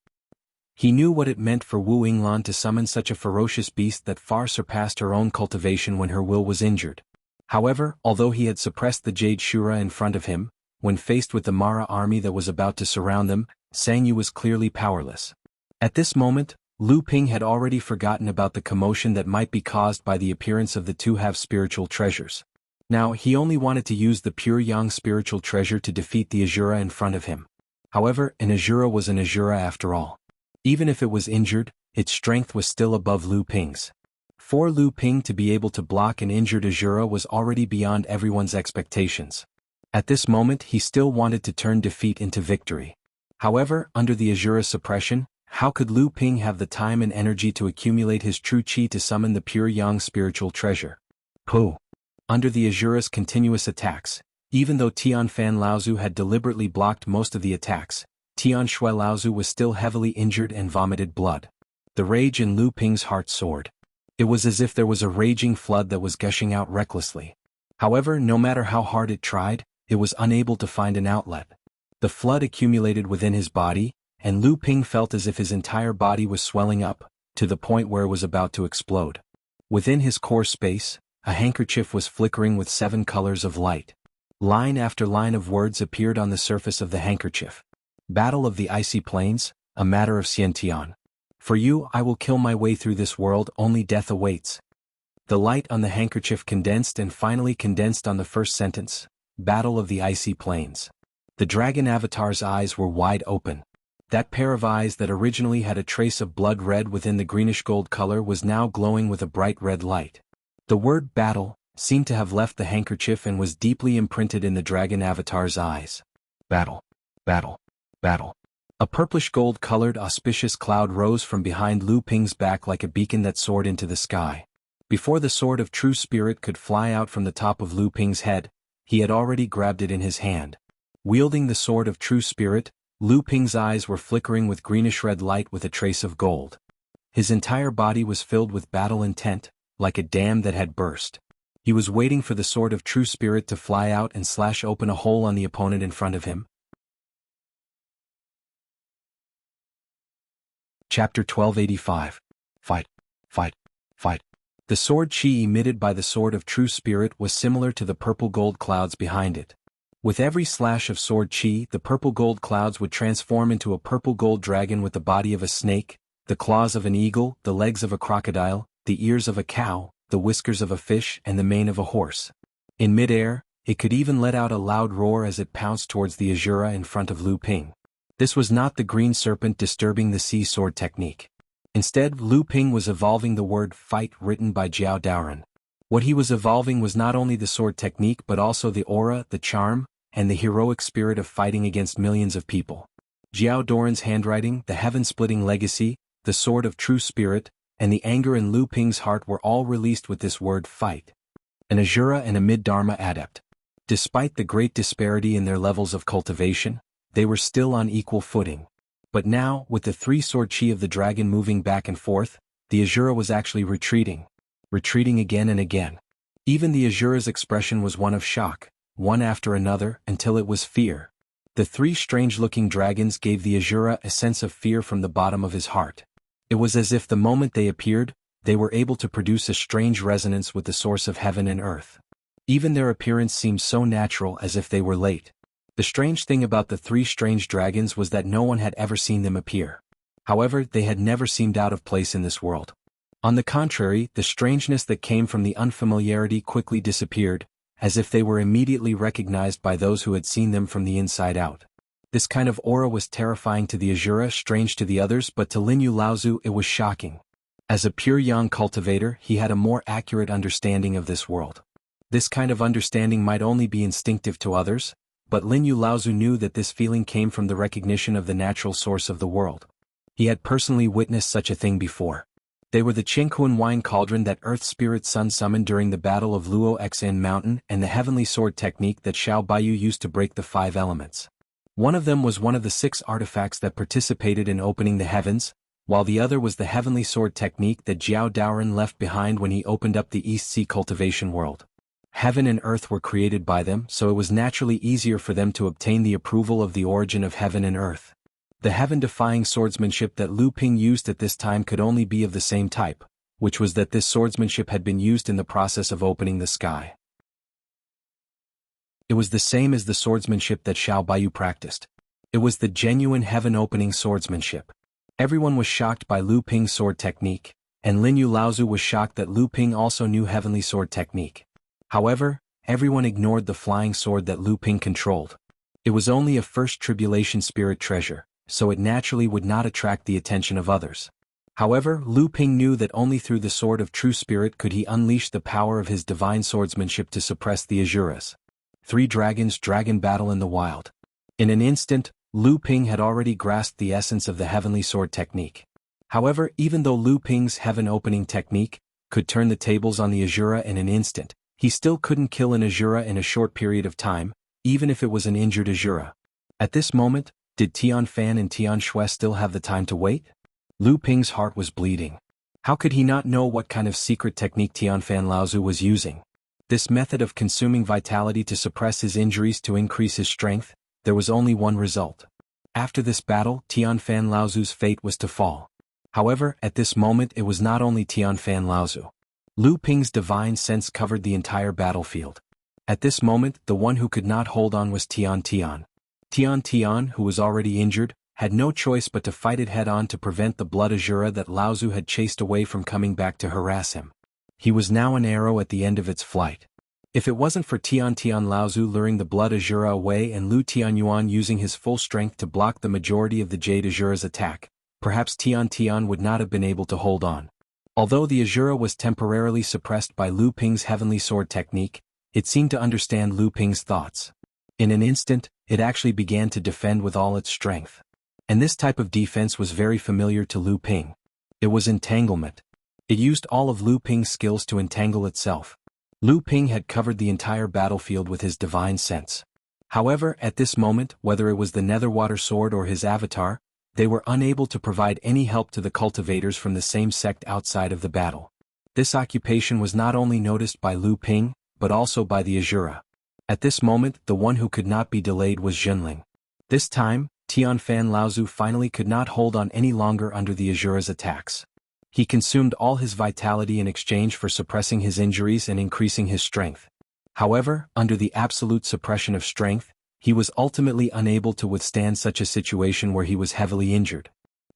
He knew what it meant for Wu Yinglan to summon such a ferocious beast that far surpassed her own cultivation when her will was injured. However, although he had suppressed the Jade Shura in front of him, when faced with the Mara army that was about to surround them, Sang Yu was clearly powerless. At this moment, Lu Ping had already forgotten about the commotion that might be caused by the appearance of the two half-spiritual treasures. Now he only wanted to use the pure Yang spiritual treasure to defeat the Azura in front of him. However, an Azura was an Azura after all. Even if it was injured, its strength was still above Lu Ping's. For Lu Ping to be able to block an injured Azura was already beyond everyone's expectations. At this moment he still wanted to turn defeat into victory. However, under the Azura's suppression, how could Lu Ping have the time and energy to accumulate his true qi to summon the pure Yang spiritual treasure? Pooh! Under the Azura's continuous attacks, even though Tian Fan Laozu had deliberately blocked most of the attacks, Tian Shui Laozu was still heavily injured and vomited blood. The rage in Lu Ping's heart soared. It was as if there was a raging flood that was gushing out recklessly. However, no matter how hard it tried, it was unable to find an outlet. The flood accumulated within his body, and Lu Ping felt as if his entire body was swelling up, to the point where it was about to explode. Within his core space, a handkerchief was flickering with 7 colors of light. Line after line of words appeared on the surface of the handkerchief. Battle of the Icy Plains, a matter of Xiantian. For you I will kill my way through this world, only death awaits. The light on the handkerchief condensed and finally condensed on the first sentence, Battle of the Icy Plains. The dragon avatar's eyes were wide open. That pair of eyes that originally had a trace of blood red within the greenish-gold color was now glowing with a bright red light. The word battle seemed to have left the handkerchief and was deeply imprinted in the dragon avatar's eyes. Battle. Battle. Battle. A purplish-gold-colored auspicious cloud rose from behind Lu Ping's back like a beacon that soared into the sky. Before the sword of true spirit could fly out from the top of Lu Ping's head, he had already grabbed it in his hand. Wielding the sword of true spirit, Lu Ping's eyes were flickering with greenish-red light with a trace of gold. His entire body was filled with battle intent, like a dam that had burst. He was waiting for the sword of true spirit to fly out and slash open a hole on the opponent in front of him. Chapter 1285. Fight. Fight. Fight. The sword qi emitted by the sword of true spirit was similar to the purple gold clouds behind it. With every slash of sword qi, the purple gold clouds would transform into a purple gold dragon with the body of a snake, the claws of an eagle, the legs of a crocodile, the ears of a cow, the whiskers of a fish and the mane of a horse. In mid-air, it could even let out a loud roar as it pounced towards the Azura in front of Lu Ping. This was not the green serpent disturbing the sea sword technique. Instead, Lu Ping was evolving the word fight written by Jiao Daoren. What he was evolving was not only the sword technique but also the aura, the charm, and the heroic spirit of fighting against millions of people. Jiao Doran's handwriting, the heaven-splitting legacy, the sword of true spirit, and the anger in Lu Ping's heart were all released with this word fight. An Azura and a mid-Dharma adept. Despite the great disparity in their levels of cultivation, they were still on equal footing. But now, with the 3-sword qi of the dragon moving back and forth, the Azura was actually retreating again and again. Even the Azura's expression was one of shock, one after another, until it was fear. The 3 strange-looking dragons gave the Azura a sense of fear from the bottom of his heart. It was as if the moment they appeared, they were able to produce a strange resonance with the source of heaven and earth. Even their appearance seemed so natural, as if they were late. The strange thing about the three strange dragons was that no one had ever seen them appear. However, they had never seemed out of place in this world. On the contrary, the strangeness that came from the unfamiliarity quickly disappeared, as if they were immediately recognized by those who had seen them from the inside out. This kind of aura was terrifying to the Azura, strange to the others, but to Lin Yu Laozu it was shocking. As a pure Yang cultivator, he had a more accurate understanding of this world. This kind of understanding might only be instinctive to others, but Lin Yu Laozu knew that this feeling came from the recognition of the natural source of the world. He had personally witnessed such a thing before. They were the Qinghuan wine cauldron that Earth Spirit Sun summoned during the Battle of Luo Xin Mountain and the heavenly sword technique that Xiao Baiyu used to break the 5 elements. One of them was one of the 6 artifacts that participated in opening the heavens, while the other was the heavenly sword technique that Jiao Daoren left behind when he opened up the East Sea cultivation world. Heaven and earth were created by them, so it was naturally easier for them to obtain the approval of the origin of heaven and earth. The heaven-defying swordsmanship that Lu Ping used at this time could only be of the same type, which was that this swordsmanship had been used in the process of opening the sky. It was the same as the swordsmanship that Xiao Baiyu practiced. It was the genuine heaven-opening swordsmanship. Everyone was shocked by Lu Ping's sword technique, and Lin Yu Laozu was shocked that Lu Ping also knew heavenly sword technique. However, everyone ignored the flying sword that Lu Ping controlled. It was only a first tribulation spirit treasure, so it naturally would not attract the attention of others. However, Lu Ping knew that only through the sword of true spirit could he unleash the power of his divine swordsmanship to suppress the Azuras. 3 dragons dragon battle in the wild. In an instant, Lu Ping had already grasped the essence of the heavenly sword technique. However, even though Lu Ping's heaven-opening technique could turn the tables on the Azura in an instant, he still couldn't kill an Azura in a short period of time, even if it was an injured Azura. At this moment, did Tian Fan and Tian Shui still have the time to wait? Lu Ping's heart was bleeding. How could he not know what kind of secret technique Tian Fan Laozu was using? This method of consuming vitality to suppress his injuries to increase his strength, there was only one result. After this battle, Tian Fan Laozu's fate was to fall. However, at this moment it was not only Tian Fan Laozu. Lu Ping's divine sense covered the entire battlefield. At this moment, the one who could not hold on was Tian Tian. Tian Tian, who was already injured, had no choice but to fight it head-on to prevent the blood Azura that Laozu had chased away from coming back to harass him. He was now an arrow at the end of its flight. If it wasn't for Tian Tian Laozu luring the blood Azura away and Lu Tianyuan using his full strength to block the majority of the Jade Azura's attack, perhaps Tian Tian would not have been able to hold on. Although the Azura was temporarily suppressed by Lu Ping's heavenly sword technique, it seemed to understand Lu Ping's thoughts. In an instant, it actually began to defend with all its strength. And this type of defense was very familiar to Lu Ping. It was entanglement. It used all of Lu Ping's skills to entangle itself. Lu Ping had covered the entire battlefield with his divine sense. However, at this moment, whether it was the Netherwater Sword or his avatar, they were unable to provide any help to the cultivators from the same sect outside of the battle. This occupation was not only noticed by Lu Ping, but also by the Azura. At this moment, the one who could not be delayed was Zhenling. This time, Tian Fan Laozu finally could not hold on any longer under the Azura's attacks. He consumed all his vitality in exchange for suppressing his injuries and increasing his strength. However, under the absolute suppression of strength, he was ultimately unable to withstand such a situation where he was heavily injured.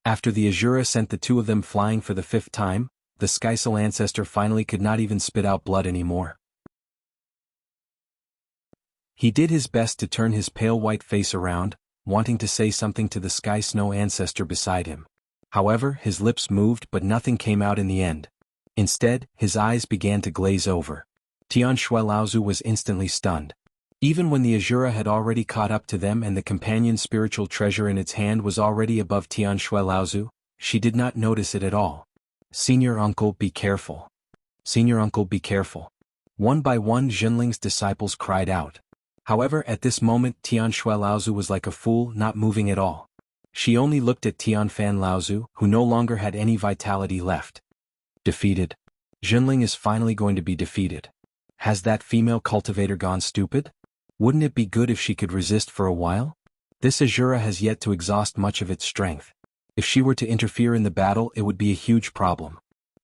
After the Azura sent the 2 of them flying for the 5th time, the Skysol ancestor finally could not even spit out blood anymore. He did his best to turn his pale white face around, wanting to say something to the Sky Snow ancestor beside him. However, his lips moved but nothing came out in the end. Instead, his eyes began to glaze over. Tian Shui Laozu was instantly stunned. Even when the Azura had already caught up to them and the companion spiritual treasure in its hand was already above Tian Shui Laozu, she did not notice it at all. "Senior uncle, be careful. Senior uncle, be careful." One by one Zhenling's disciples cried out. However, at this moment Tian Shui Laozu was like a fool, not moving at all. She only looked at Tian Fan Laozu, who no longer had any vitality left. Defeated. Zhenling is finally going to be defeated. Has that female cultivator gone stupid? Wouldn't it be good if she could resist for a while? This Azura has yet to exhaust much of its strength. If she were to interfere in the battle, it would be a huge problem.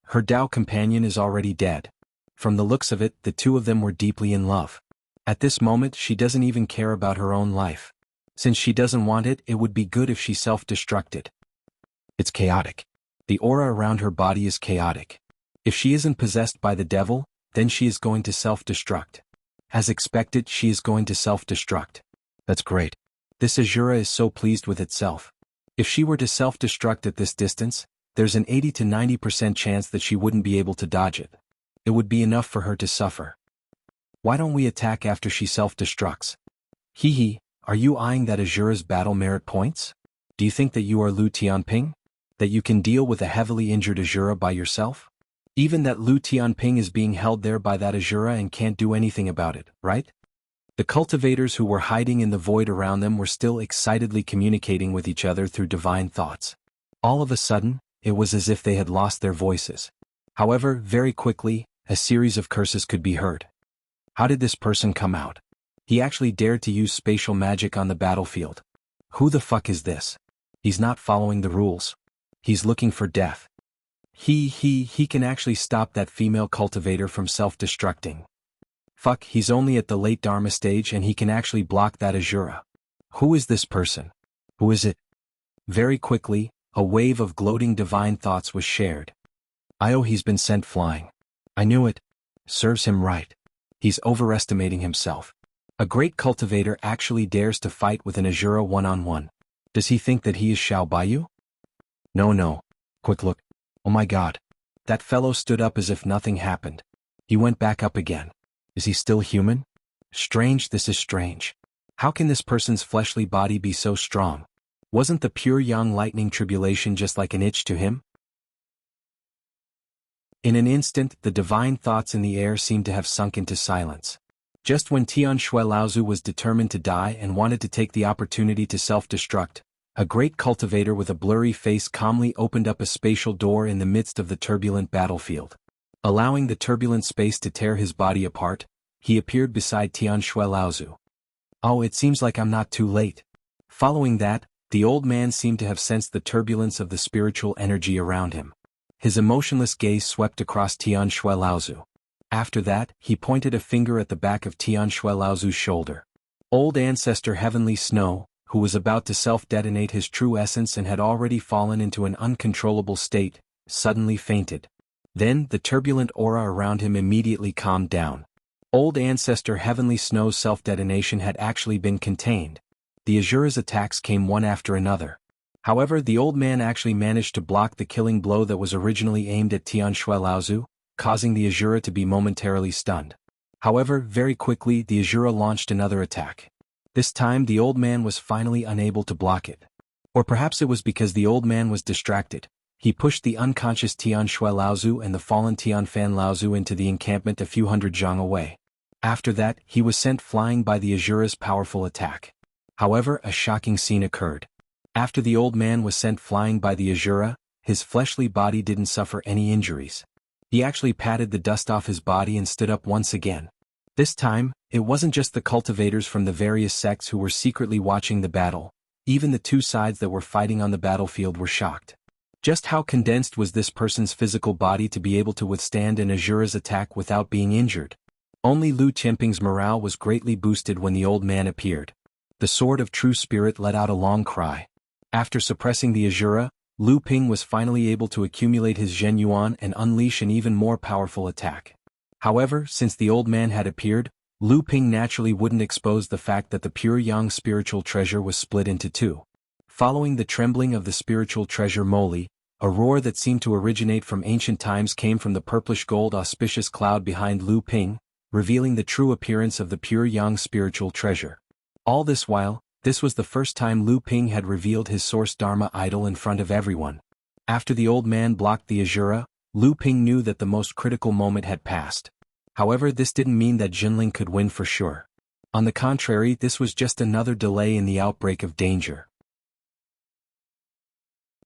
Her Dao companion is already dead. From the looks of it, the two of them were deeply in love. At this moment she doesn't even care about her own life. Since she doesn't want it, it would be good if she self-destructed. It's chaotic. The aura around her body is chaotic. If she isn't possessed by the devil, then she is going to self-destruct. As expected, she is going to self-destruct. That's great. This Azura is so pleased with itself. If she were to self-destruct at this distance, there's an 80 to 90% chance that she wouldn't be able to dodge it. It would be enough for her to suffer. Why don't we attack after she self-destructs? Hee, are you eyeing that Azura's battle merit points? Do you think that you are Lu Tianping? That you can deal with a heavily injured Azura by yourself? Even that Lu Tianping is being held there by that Azura and can't do anything about it, right? The cultivators who were hiding in the void around them were still excitedly communicating with each other through divine thoughts. All of a sudden, it was as if they had lost their voices. However, very quickly, a series of curses could be heard. How did this person come out? He actually dared to use spatial magic on the battlefield. Who the fuck is this? He's not following the rules. He's looking for death. He can actually stop that female cultivator from self-destructing. Fuck, he's only at the late Dharma stage and he can actually block that Azura. Who is this person? Who is it? Very quickly, a wave of gloating divine thoughts was shared. He's been sent flying. I knew it. Serves him right. He's overestimating himself. A great cultivator actually dares to fight with an Azura one-on-one. Does he think that he is Xiao Baiyu? No. Quick look. Oh my god. That fellow stood up as if nothing happened. He went back up again. Is he still human? Strange, this is strange. How can this person's fleshly body be so strong? Wasn't the pure yang lightning tribulation just like an itch to him? In an instant, the divine thoughts in the air seemed to have sunk into silence. Just when Tian Shui Laozu was determined to die and wanted to take the opportunity to self-destruct, a great cultivator with a blurry face calmly opened up a spatial door in the midst of the turbulent battlefield. Allowing the turbulent space to tear his body apart, he appeared beside Tian Shui Laozu. Oh, it seems like I'm not too late. Following that, the old man seemed to have sensed the turbulence of the spiritual energy around him. His emotionless gaze swept across Tian Shui Laozu. After that, he pointed a finger at the back of Tian Shui Laozu's shoulder. Old ancestor Heavenly Snow, who was about to self-detonate his true essence and had already fallen into an uncontrollable state, suddenly fainted. Then, the turbulent aura around him immediately calmed down. Old ancestor Heavenly Snow's self-detonation had actually been contained. The Azura's attacks came one after another. However, the old man actually managed to block the killing blow that was originally aimed at Tian Shui Laozu, causing the Azura to be momentarily stunned. However, very quickly the Azura launched another attack. This time the old man was finally unable to block it. Or perhaps it was because the old man was distracted. He pushed the unconscious Tian Shui Laozu and the fallen Tian Fan Laozu into the encampment a few hundred zhang away. After that, he was sent flying by the Azura's powerful attack. However, a shocking scene occurred. After the old man was sent flying by the Azura, his fleshly body didn't suffer any injuries. He actually patted the dust off his body and stood up once again. This time, it wasn't just the cultivators from the various sects who were secretly watching the battle. Even the two sides that were fighting on the battlefield were shocked. Just how condensed was this person's physical body to be able to withstand an Azura's attack without being injured? Only Lu Tianping's morale was greatly boosted when the old man appeared. The sword of true spirit let out a long cry. After suppressing the Azura, Lu Ping was finally able to accumulate his Zhen Yuan and unleash an even more powerful attack. However, since the old man had appeared, Lu Ping naturally wouldn't expose the fact that the pure yang spiritual treasure was split into two. Following the trembling of the spiritual treasure moly, a roar that seemed to originate from ancient times came from the purplish gold auspicious cloud behind Lu Ping, revealing the true appearance of the pure yang spiritual treasure. All this while, this was the first time Lu Ping had revealed his source Dharma idol in front of everyone. After the old man blocked the Azura, Lu Ping knew that the most critical moment had passed. However, this didn't mean that Jinling could win for sure. On the contrary, this was just another delay in the outbreak of danger.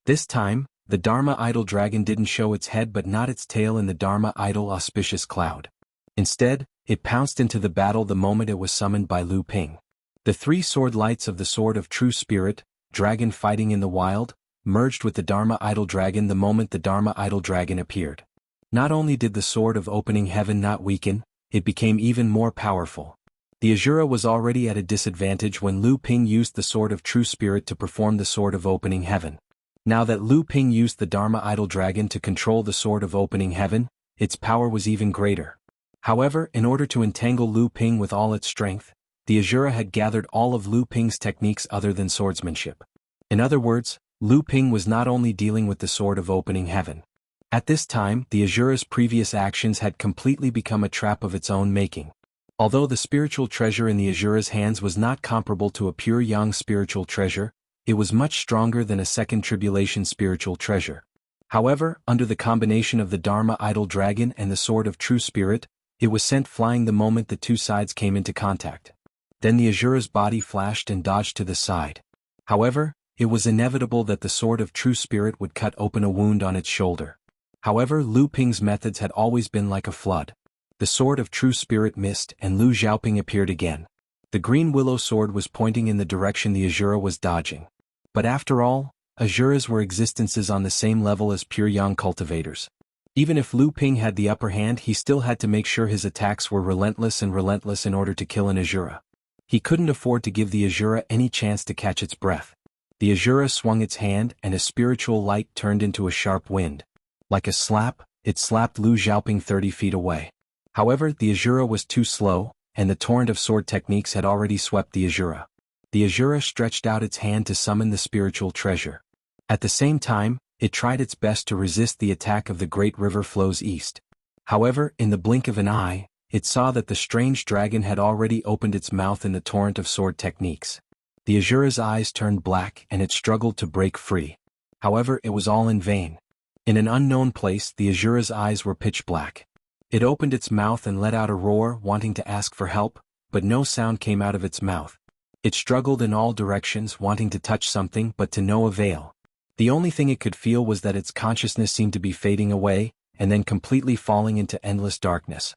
This time, the Dharma idol dragon didn't show its head but not its tail in the Dharma idol auspicious cloud. Instead, it pounced into the battle the moment it was summoned by Lu Ping. The three sword lights of the Sword of True Spirit, dragon fighting in the wild, merged with the Dharma idol dragon the moment the Dharma idol dragon appeared. Not only did the sword of opening heaven not weaken, it became even more powerful. The Asura was already at a disadvantage when Lu Ping used the sword of true spirit to perform the sword of opening heaven. Now that Lu Ping used the Dharma idol dragon to control the sword of opening heaven, its power was even greater. However, in order to entangle Lu Ping with all its strength, the Asura had gathered all of Lu Ping's techniques other than swordsmanship. In other words, Lu Ping was not only dealing with the sword of opening heaven. At this time, the Asura's previous actions had completely become a trap of its own making. Although the spiritual treasure in the Asura's hands was not comparable to a pure yang spiritual treasure, it was much stronger than a second tribulation spiritual treasure. However, under the combination of the Dharma idol dragon and the sword of true spirit, it was sent flying the moment the two sides came into contact. Then the Asura's body flashed and dodged to the side. However, it was inevitable that the sword of true spirit would cut open a wound on its shoulder. However, Lu Ping's methods had always been like a flood. The sword of true spirit missed and Lu Xiaoping appeared again. The green willow sword was pointing in the direction the Asura was dodging. But after all, Asuras were existences on the same level as pure yang cultivators. Even if Lu Ping had the upper hand, he still had to make sure his attacks were relentless in order to kill an Asura. He couldn't afford to give the Asura any chance to catch its breath. The Asura swung its hand and a spiritual light turned into a sharp wind. Like a slap, it slapped Lu Xiaoping 30 feet away. However, the Asura was too slow, and the torrent of sword techniques had already swept the Asura. The Asura stretched out its hand to summon the spiritual treasure. At the same time, it tried its best to resist the attack of the great river flows east. However, in the blink of an eye, it saw that the strange dragon had already opened its mouth in the torrent of sword techniques. The Asura's eyes turned black and it struggled to break free. However, it was all in vain. In an unknown place, the Asura's eyes were pitch black. It opened its mouth and let out a roar, wanting to ask for help, but no sound came out of its mouth. It struggled in all directions, wanting to touch something, but to no avail. The only thing it could feel was that its consciousness seemed to be fading away, and then completely falling into endless darkness.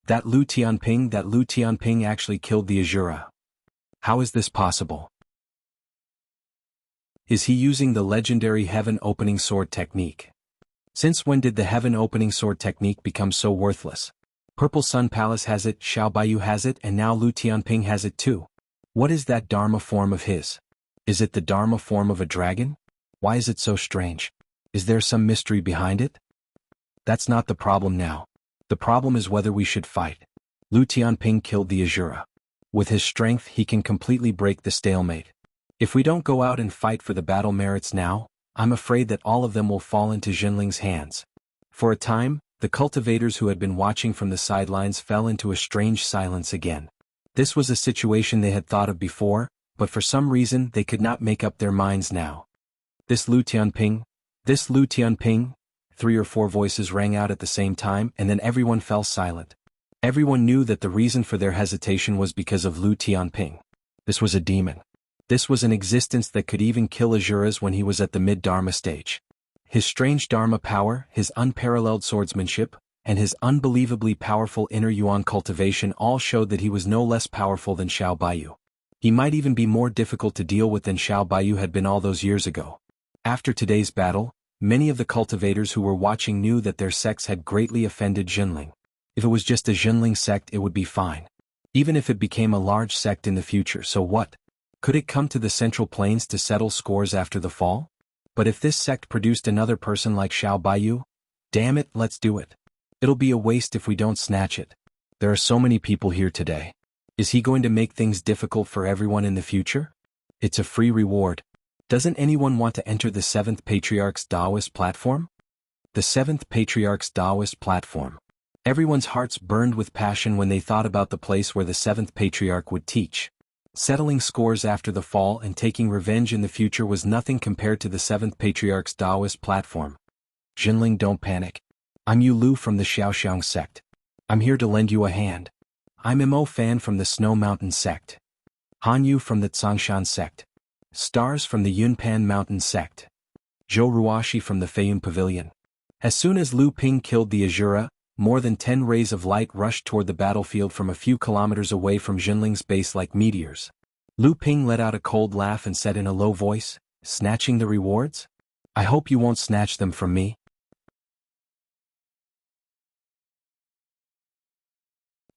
That Lu Tianping actually killed the Asura. How is this possible? Is he using the legendary Heaven Opening Sword technique? Since when did the Heaven Opening Sword technique become so worthless? Purple Sun Palace has it, Xiao Baiyu has it, and now Lu Tianping has it too. What is that Dharma form of his? Is it the Dharma form of a dragon? Why is it so strange? Is there some mystery behind it? That's not the problem now. The problem is whether we should fight. Lu Tianping killed the Asura. With his strength he can completely break the stalemate. If we don't go out and fight for the battle merits now, I'm afraid that all of them will fall into Jinling's hands. For a time, the cultivators who had been watching from the sidelines fell into a strange silence again. This was a situation they had thought of before, but for some reason they could not make up their minds now. This Lu Tianping. 3 or 4 voices rang out at the same time and then everyone fell silent. Everyone knew that the reason for their hesitation was because of Lu Tianping. This was a demon. This was an existence that could even kill Asuras when he was at the mid-Dharma stage. His strange Dharma power, his unparalleled swordsmanship, and his unbelievably powerful inner yuan cultivation all showed that he was no less powerful than Xiao Baiyu. He might even be more difficult to deal with than Xiao Baiyu had been all those years ago. After today's battle, many of the cultivators who were watching knew that their sects had greatly offended Jinling. If it was just a Jinling sect, it would be fine. Even if it became a large sect in the future, so what? Could it come to the Central Plains to settle scores after the fall? But if this sect produced another person like Xiao Baiyu, damn it, let's do it. It'll be a waste if we don't snatch it. There are so many people here today. Is he going to make things difficult for everyone in the future? It's a free reward. Doesn't anyone want to enter the 7th Patriarch's Taoist platform? The 7th Patriarch's Taoist platform. Everyone's hearts burned with passion when they thought about the place where the 7th Patriarch would teach. Settling scores after the fall and taking revenge in the future was nothing compared to the 7th Patriarch's Taoist platform. Jinling, don't panic. I'm Yu Lu from the Xiaoxiang sect. I'm here to lend you a hand. I'm Mo Fan from the Snow Mountain sect. Han Yu from the Tsongshan sect. Stars from the Yunpan Mountain sect. Zhou Ruashi from the Feiyun Pavilion. As soon as Lu Ping killed the Asura, more than 10 rays of light rushed toward the battlefield from a few kilometers away from Jinling's base like meteors. Lu Ping let out a cold laugh and said in a low voice, "Snatching the rewards? I hope you won't snatch them from me."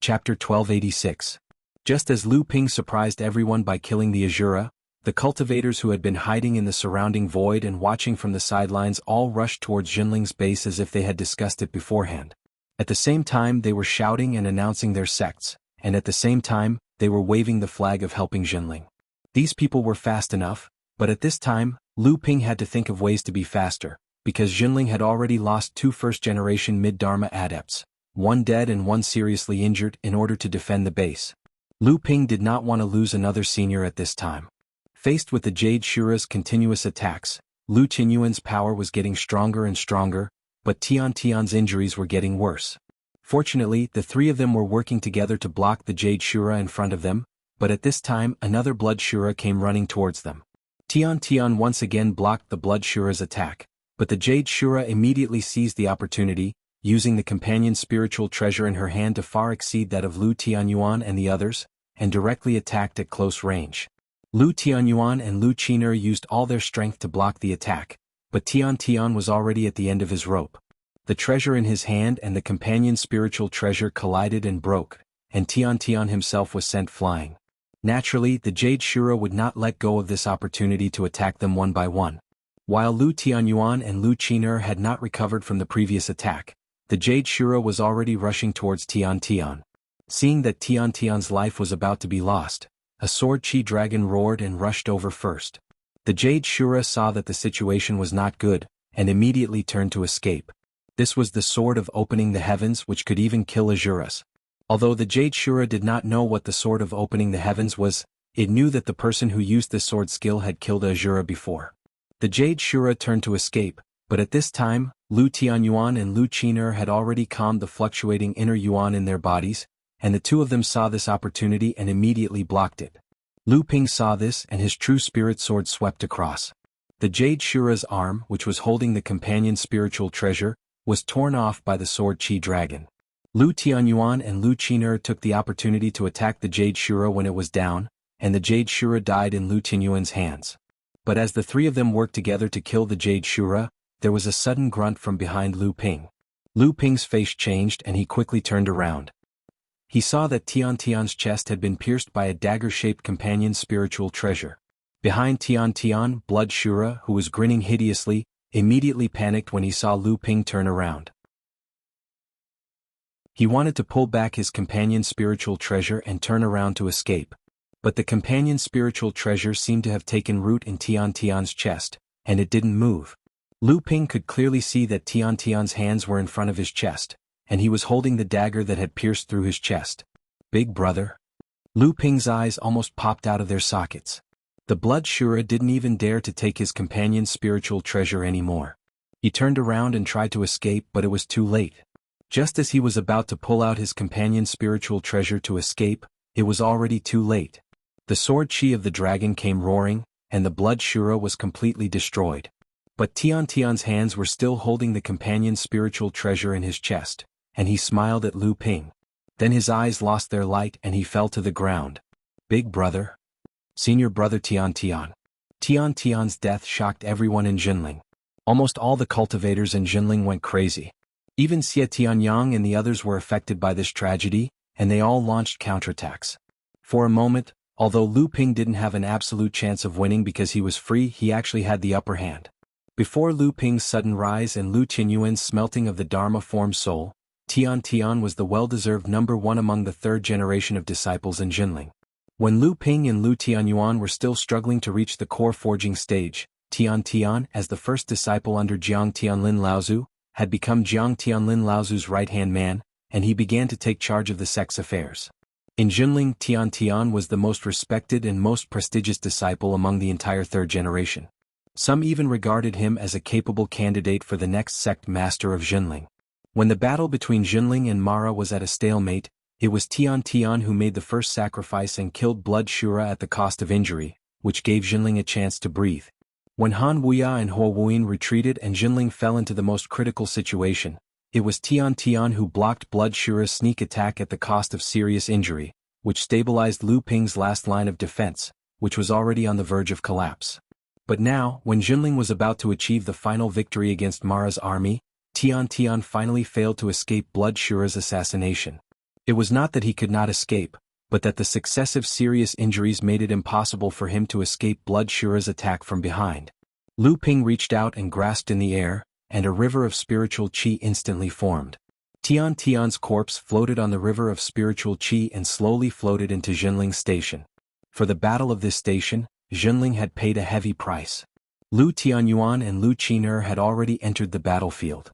Chapter 1286. Just as Lu Ping surprised everyone by killing the Azura, the cultivators who had been hiding in the surrounding void and watching from the sidelines all rushed towards Jinling's base as if they had discussed it beforehand. At the same time they were shouting and announcing their sects, and at the same time, they were waving the flag of helping Jinling. These people were fast enough, but at this time, Lu Ping had to think of ways to be faster, because Jinling had already lost 2 first-generation mid-Dharma adepts, one dead and one seriously injured, in order to defend the base. Lu Ping did not want to lose another senior at this time. Faced with the Jade Shura's continuous attacks, Lu Qinyuan's power was getting stronger and stronger, but Tian Tian's injuries were getting worse. Fortunately, the 3 of them were working together to block the Jade Shura in front of them, but at this time another Blood Shura came running towards them. Tian Tian once again blocked the Blood Shura's attack, but the Jade Shura immediately seized the opportunity, using the companion spiritual treasure in her hand to far exceed that of Lu Tianyuan and the others, and directly attacked at close range. Lu Tianyuan and Lu Qiner used all their strength to block the attack, but Tian Tian was already at the end of his rope. The treasure in his hand and the companion spiritual treasure collided and broke, and Tian Tian himself was sent flying. Naturally, the Jade Shura would not let go of this opportunity to attack them one by one. While Lu Tianyuan and Lu Qiner had not recovered from the previous attack, the Jade Shura was already rushing towards Tian Tian. Seeing that Tian Tian's life was about to be lost, a sword chi dragon roared and rushed over first. The Jade Shura saw that the situation was not good, and immediately turned to escape. This was the sword of opening the heavens which could even kill Azuras. Although the Jade Shura did not know what the sword of opening the heavens was, it knew that the person who used this sword skill had killed a Azura before. The Jade Shura turned to escape, but at this time, Lu Tianyuan and Lu Qiner had already calmed the fluctuating inner yuan in their bodies, and the 2 of them saw this opportunity and immediately blocked it. Lu Ping saw this and his true spirit sword swept across. The Jade Shura's arm, which was holding the companion spiritual treasure, was torn off by the sword chi dragon. Lu Tianyuan and Lu Qiner took the opportunity to attack the Jade Shura when it was down, and the Jade Shura died in Lu Tianyuan's hands. But as the 3 of them worked together to kill the Jade Shura, there was a sudden grunt from behind Lu Ping. Lu Ping's face changed and he quickly turned around. He saw that Tian Tian's chest had been pierced by a dagger-shaped companion spiritual treasure. Behind Tian Tian, Blood Shura, who was grinning hideously, immediately panicked when he saw Lu Ping turn around. He wanted to pull back his companion spiritual treasure and turn around to escape. But the companion spiritual treasure seemed to have taken root in Tian Tian's chest, and it didn't move. Lu Ping could clearly see that Tian Tian's hands were in front of his chest, and he was holding the dagger that had pierced through his chest. Big brother. Lu Ping's eyes almost popped out of their sockets. The Blood Shura didn't even dare to take his companion's spiritual treasure anymore. He turned around and tried to escape, but it was too late. Just as he was about to pull out his companion's spiritual treasure to escape, it was already too late. The sword chi of the dragon came roaring, and the Blood Shura was completely destroyed. But Tian Tian's hands were still holding the companion's spiritual treasure in his chest, and he smiled at Lu Ping. Then his eyes lost their light and he fell to the ground. Big brother. Senior brother Tian Tian. Tian Tian's death shocked everyone in Jinling. Almost all the cultivators in Jinling went crazy. Even Xie Tianyang and the others were affected by this tragedy, and they all launched counterattacks. For a moment, although Lu Ping didn't have an absolute chance of winning because he was free, he actually had the upper hand. Before Lu Ping's sudden rise and Lu Qinyuan's smelting of the Dharma form soul, Tian Tian was the well-deserved number 1 among the 3rd generation of disciples in Jinling. When Lu Ping and Lu Tianyuan were still struggling to reach the core forging stage, Tian Tian, as the first disciple under Jiang Tianlin Laozu, had become Jiang Tianlin Laozu's right-hand man, and he began to take charge of the sect's affairs. In Jinling, Tian Tian was the most respected and most prestigious disciple among the entire 3rd generation. Some even regarded him as a capable candidate for the next sect master of Jinling. When the battle between Jinling and Mara was at a stalemate, it was Tian Tian who made the first sacrifice and killed Blood Shura at the cost of injury, which gave Jinling a chance to breathe. When Han Wuya and Huo Wuyin retreated and Jinling fell into the most critical situation, it was Tian Tian who blocked Blood Shura's sneak attack at the cost of serious injury, which stabilized Lu Ping's last line of defense, which was already on the verge of collapse. But now, when Jinling was about to achieve the final victory against Mara's army, Tian Tian finally failed to escape Blood Shura's assassination. It was not that he could not escape, but that the successive serious injuries made it impossible for him to escape Blood Shura's attack from behind. Lu Ping reached out and grasped in the air, and a river of spiritual qi instantly formed. Tian's corpse floated on the river of spiritual qi and slowly floated into Jinling's station. For the battle of this station, Jinling had paid a heavy price. Lu Tianyuan and Lu Qiner had already entered the battlefield.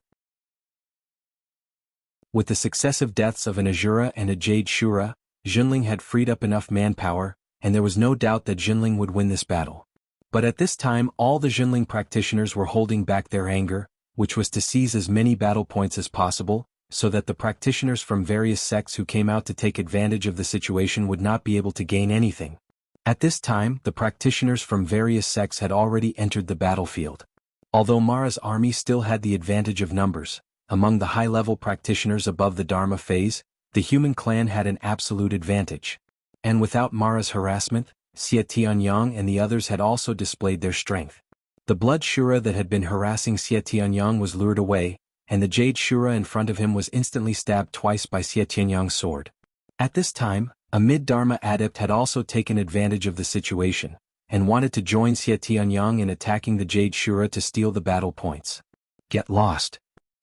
With the successive deaths of an Azura and a Jade Shura, Jinling had freed up enough manpower, and there was no doubt that Jinling would win this battle. But at this time all the Jinling practitioners were holding back their anger, which was to seize as many battle points as possible, so that the practitioners from various sects who came out to take advantage of the situation would not be able to gain anything. At this time, the practitioners from various sects had already entered the battlefield. Although Mara's army still had the advantage of numbers, among the high-level practitioners above the Dharma phase, the human clan had an absolute advantage. And without Mara's harassment, Xie Tianyang and the others had also displayed their strength. The Blood Shura that had been harassing Xie Tianyang was lured away, and the Jade Shura in front of him was instantly stabbed twice by Xie Tianyang's sword. At this time, a mid-Dharma adept had also taken advantage of the situation, and wanted to join Xie Tianyang in attacking the Jade Shura to steal the battle points. Get lost!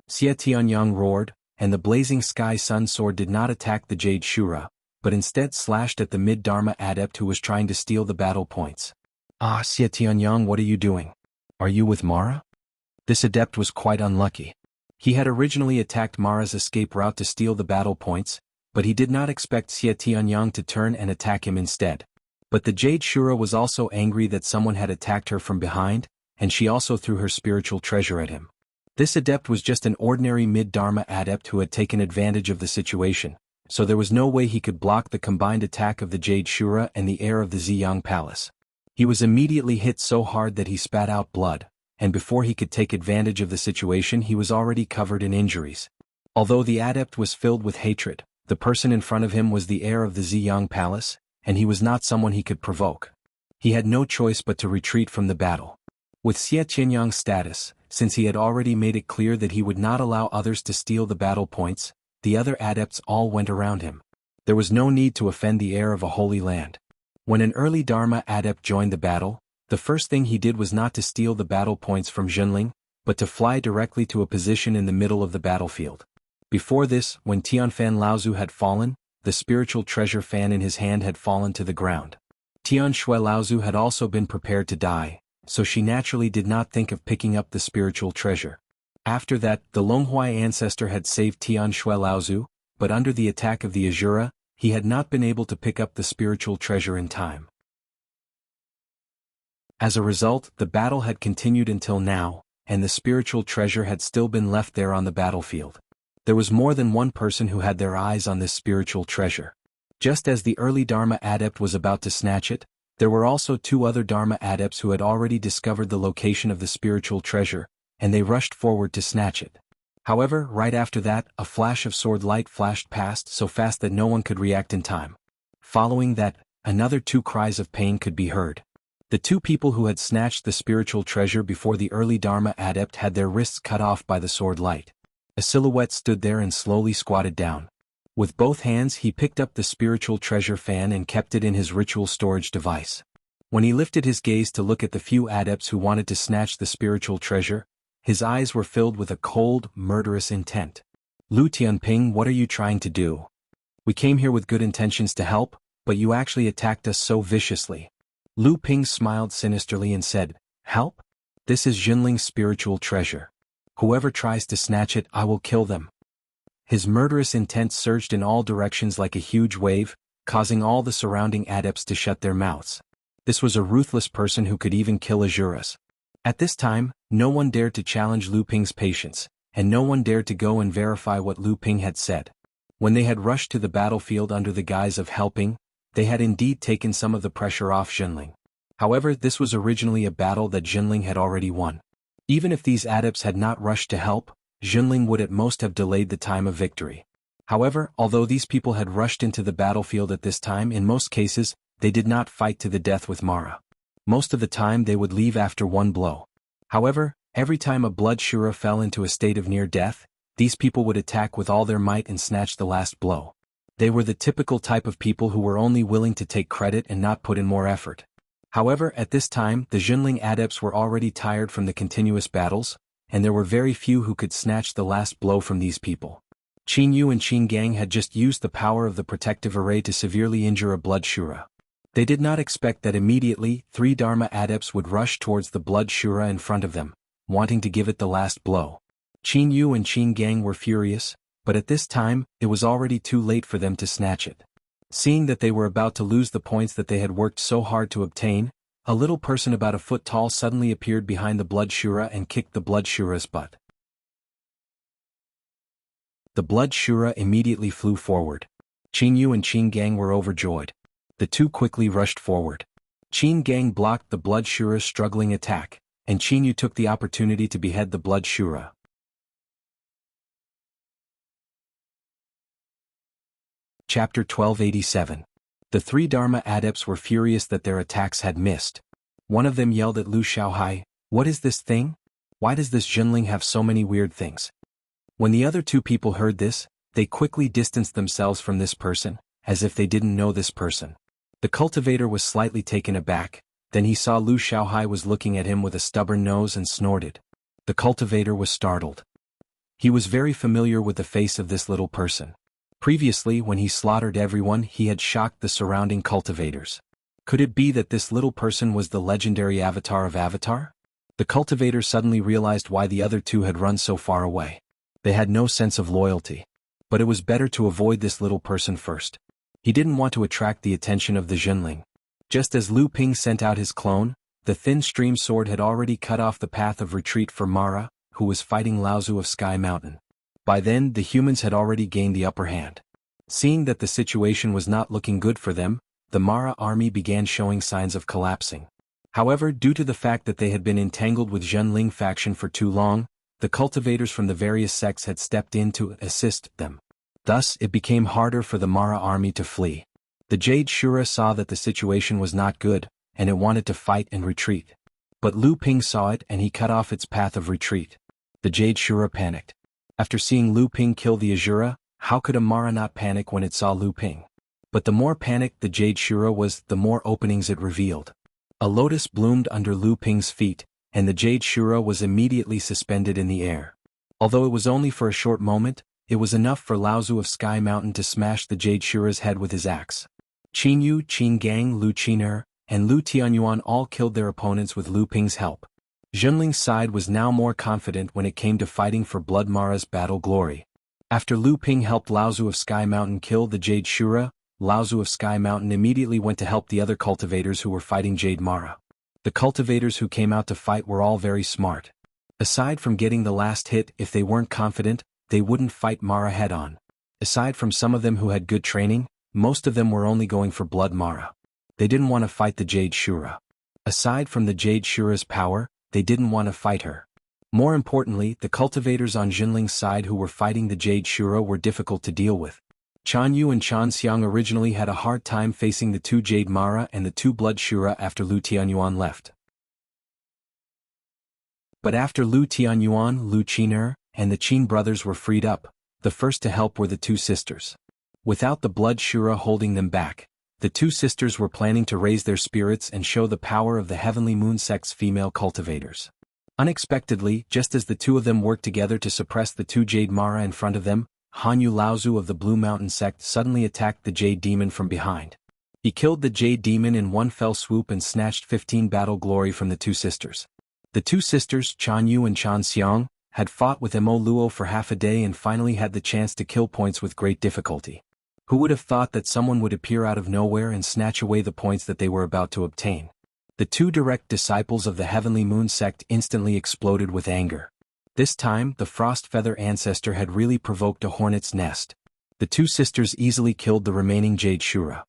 Xie Tianyang roared, and the blazing sky sun sword did not attack the Jade Shura, but instead slashed at the mid-Dharma adept who was trying to steal the battle points. Ah, Xie Tianyang, what are you doing? Are you with Mara? This adept was quite unlucky. He had originally attacked Mara's escape route to steal the battle points, but he did not expect Xie Tianyang to turn and attack him instead. But the Jade Shura was also angry that someone had attacked her from behind, and she also threw her spiritual treasure at him. This adept was just an ordinary mid-Dharma adept who had taken advantage of the situation, so there was no way he could block the combined attack of the Jade Shura and the heir of the Ziyang Palace. He was immediately hit so hard that he spat out blood, and before he could take advantage of the situation he was already covered in injuries. Although the adept was filled with hatred, the person in front of him was the heir of the Ziyang Palace, and he was not someone he could provoke. He had no choice but to retreat from the battle. With Xie Tianyang's status, since he had already made it clear that he would not allow others to steal the battle points, the other adepts all went around him. There was no need to offend the heir of a holy land. When an early Dharma adept joined the battle, the first thing he did was not to steal the battle points from Jinling, but to fly directly to a position in the middle of the battlefield. Before this, when Tianfan Laozu had fallen, the spiritual treasure fan in his hand had fallen to the ground. Tian Shui Laozu had also been prepared to die, so she naturally did not think of picking up the spiritual treasure. After that, the Longhuai ancestor had saved Tian Shui Laozu, but under the attack of the Azura, he had not been able to pick up the spiritual treasure in time. As a result, the battle had continued until now, and the spiritual treasure had still been left there on the battlefield. There was more than one person who had their eyes on this spiritual treasure. Just as the early Dharma adept was about to snatch it, there were also two other Dharma adepts who had already discovered the location of the spiritual treasure, and they rushed forward to snatch it. However, right after that, a flash of sword light flashed past so fast that no one could react in time. Following that, another two cries of pain could be heard. The two people who had snatched the spiritual treasure before the early Dharma adept had their wrists cut off by the sword light. A silhouette stood there and slowly squatted down. With both hands he picked up the spiritual treasure fan and kept it in his ritual storage device. When he lifted his gaze to look at the few adepts who wanted to snatch the spiritual treasure, his eyes were filled with a cold, murderous intent. Lu Tianping, what are you trying to do? We came here with good intentions to help, but you actually attacked us so viciously. Lu Ping smiled sinisterly and said, Help? This is Jinling's spiritual treasure. Whoever tries to snatch it, I will kill them. His murderous intent surged in all directions like a huge wave, causing all the surrounding adepts to shut their mouths. This was a ruthless person who could even kill Azuras. At this time, no one dared to challenge Lu Ping's patience, and no one dared to go and verify what Lu Ping had said. When they had rushed to the battlefield under the guise of helping, they had indeed taken some of the pressure off Jinling. However, this was originally a battle that Jinling had already won. Even if these adepts had not rushed to help, Jinling would at most have delayed the time of victory. However, although these people had rushed into the battlefield at this time, in most cases, they did not fight to the death with Mara. Most of the time they would leave after one blow. However, every time a Blood Shura fell into a state of near death, these people would attack with all their might and snatch the last blow. They were the typical type of people who were only willing to take credit and not put in more effort. However, at this time, the Jinling adepts were already tired from the continuous battles, and there were very few who could snatch the last blow from these people. Qin Yu and Qin Gang had just used the power of the protective array to severely injure a blood Shura. They did not expect that immediately 3 Dharma adepts would rush towards the blood Shura in front of them, wanting to give it the last blow. Qin Yu and Qin Gang were furious, but at this time, it was already too late for them to snatch it. Seeing that they were about to lose the points that they had worked so hard to obtain, a little person about a foot tall suddenly appeared behind the blood Shura and kicked the blood Shura's butt. The blood Shura immediately flew forward. Qin Yu and Qin Gang were overjoyed. The two quickly rushed forward. Qin Gang blocked the blood Shura's struggling attack, and Qin Yu took the opportunity to behead the blood Shura. Chapter 1287. The 3 Dharma adepts were furious that their attacks had missed. One of them yelled at Lu Xiaohai, "What is this thing? Why does this Jinling have so many weird things?" When the other 2 people heard this, they quickly distanced themselves from this person, as if they didn't know this person. The cultivator was slightly taken aback, then he saw Lu Xiaohai was looking at him with a stubborn nose and snorted. The cultivator was startled. He was very familiar with the face of this little person. Previously, when he slaughtered everyone, he had shocked the surrounding cultivators. Could it be that this little person was the legendary avatar of Avatar? The cultivator suddenly realized why the other 2 had run so far away. They had no sense of loyalty. But it was better to avoid this little person first. He didn't want to attract the attention of the Jinling. Just as Lu Ping sent out his clone, the thin stream sword had already cut off the path of retreat for Mara, who was fighting Laozu of Sky Mountain. By then, the humans had already gained the upper hand. Seeing that the situation was not looking good for them, the Mara army began showing signs of collapsing. However, due to the fact that they had been entangled with Zhenling faction for too long, the cultivators from the various sects had stepped in to assist them. Thus, it became harder for the Mara army to flee. The Jade Shura saw that the situation was not good, and it wanted to fight and retreat. But Lu Ping saw it and he cut off its path of retreat. The Jade Shura panicked. After seeing Lu Ping kill the Azura, how could a Mara not panic when it saw Lu Ping? But the more panicked the Jade Shura was, the more openings it revealed. A lotus bloomed under Lu Ping's feet, and the Jade Shura was immediately suspended in the air. Although it was only for a short moment, it was enough for Laozu of Sky Mountain to smash the Jade Shura's head with his axe. Qin Yu, Qin Gang, Lu Qiner, and Lu Tianyuan all killed their opponents with Lu Ping's help. Zhenling's side was now more confident when it came to fighting for Blood Mara's battle glory. After Lu Ping helped Laozu of Sky Mountain kill the Jade Shura, Laozu of Sky Mountain immediately went to help the other cultivators who were fighting Jade Mara. The cultivators who came out to fight were all very smart. Aside from getting the last hit, if they weren't confident, they wouldn't fight Mara head-on. Aside from some of them who had good training, most of them were only going for Blood Mara. They didn't want to fight the Jade Shura. Aside from the Jade Shura's power, they didn't want to fight her. More importantly, the cultivators on Jinling's side who were fighting the Jade Shura were difficult to deal with. Chan Yu and Chan Xiang originally had a hard time facing the 2 Jade Mara and the 2 Blood Shura after Lu Tianyuan left. But after Lu Tianyuan, Lu Qiner, and the Qin brothers were freed up, the first to help were the 2 sisters. Without the Blood Shura holding them back, the 2 sisters were planning to raise their spirits and show the power of the Heavenly Moon sect's female cultivators. Unexpectedly, just as the 2 of them worked together to suppress the 2 Jade Mara in front of them, Hanyu Laozu of the Blue Mountain sect suddenly attacked the Jade Demon from behind. He killed the Jade Demon in one fell swoop and snatched 15 battle glory from the 2 sisters. The 2 sisters, Chan Yu and Chan Xiang, had fought with Mo Luo for half a day and finally had the chance to kill points with great difficulty. Who would have thought that someone would appear out of nowhere and snatch away the points that they were about to obtain? The 2 direct disciples of the Heavenly Moon sect instantly exploded with anger. This time, the Frost Feather ancestor had really provoked a hornet's nest. The 2 sisters easily killed the remaining Jade Shura.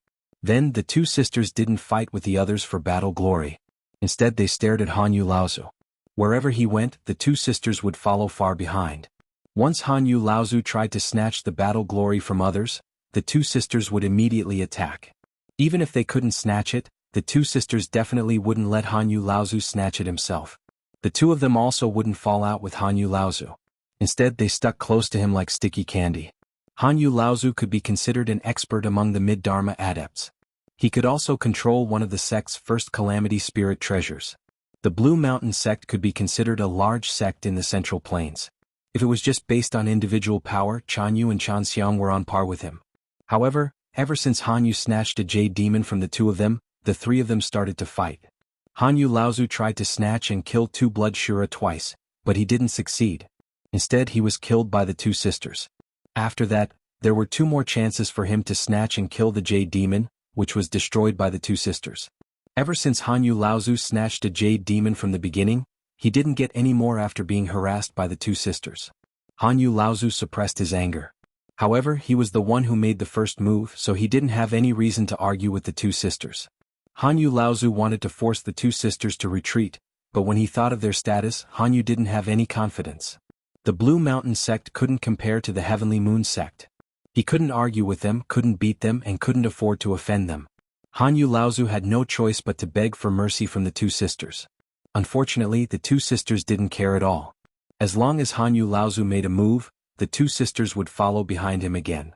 Then, the 2 sisters didn't fight with the others for battle glory. Instead they stared at Hanyu Laozu. Wherever he went, the 2 sisters would follow far behind. Once Hanyu Laozu tried to snatch the battle glory from others, the 2 sisters would immediately attack. Even if they couldn't snatch it, the 2 sisters definitely wouldn't let Hanyu Laozu snatch it himself. The 2 of them also wouldn't fall out with Hanyu Laozu. Instead they stuck close to him like sticky candy. Hanyu Laozu could be considered an expert among the mid-Dharma adepts. He could also control one of the sect's first calamity spirit treasures. The Blue Mountain sect could be considered a large sect in the Central Plains. If it was just based on individual power, Chanyu and Chanxiang were on par with him. However, ever since Hanyu snatched a jade demon from the two of them, the three of them started to fight. Hanyu Laozu tried to snatch and kill two Blood Shura twice, but he didn't succeed. Instead, he was killed by the two sisters. After that, there were two more chances for him to snatch and kill the jade demon, which was destroyed by the two sisters. Ever since Hanyu Laozu snatched a jade demon from the beginning, he didn't get any more after being harassed by the two sisters. Hanyu Laozu suppressed his anger. However, he was the one who made the first move, so he didn't have any reason to argue with the two sisters. Hanyu Laozu wanted to force the two sisters to retreat, but when he thought of their status, Hanyu didn't have any confidence. The Blue Mountain sect couldn't compare to the Heavenly Moon sect. He couldn't argue with them, couldn't beat them, and couldn't afford to offend them. Hanyu Laozu had no choice but to beg for mercy from the two sisters. Unfortunately, the two sisters didn't care at all. As long as Hanyu Laozu made a move, the two sisters would follow behind him again.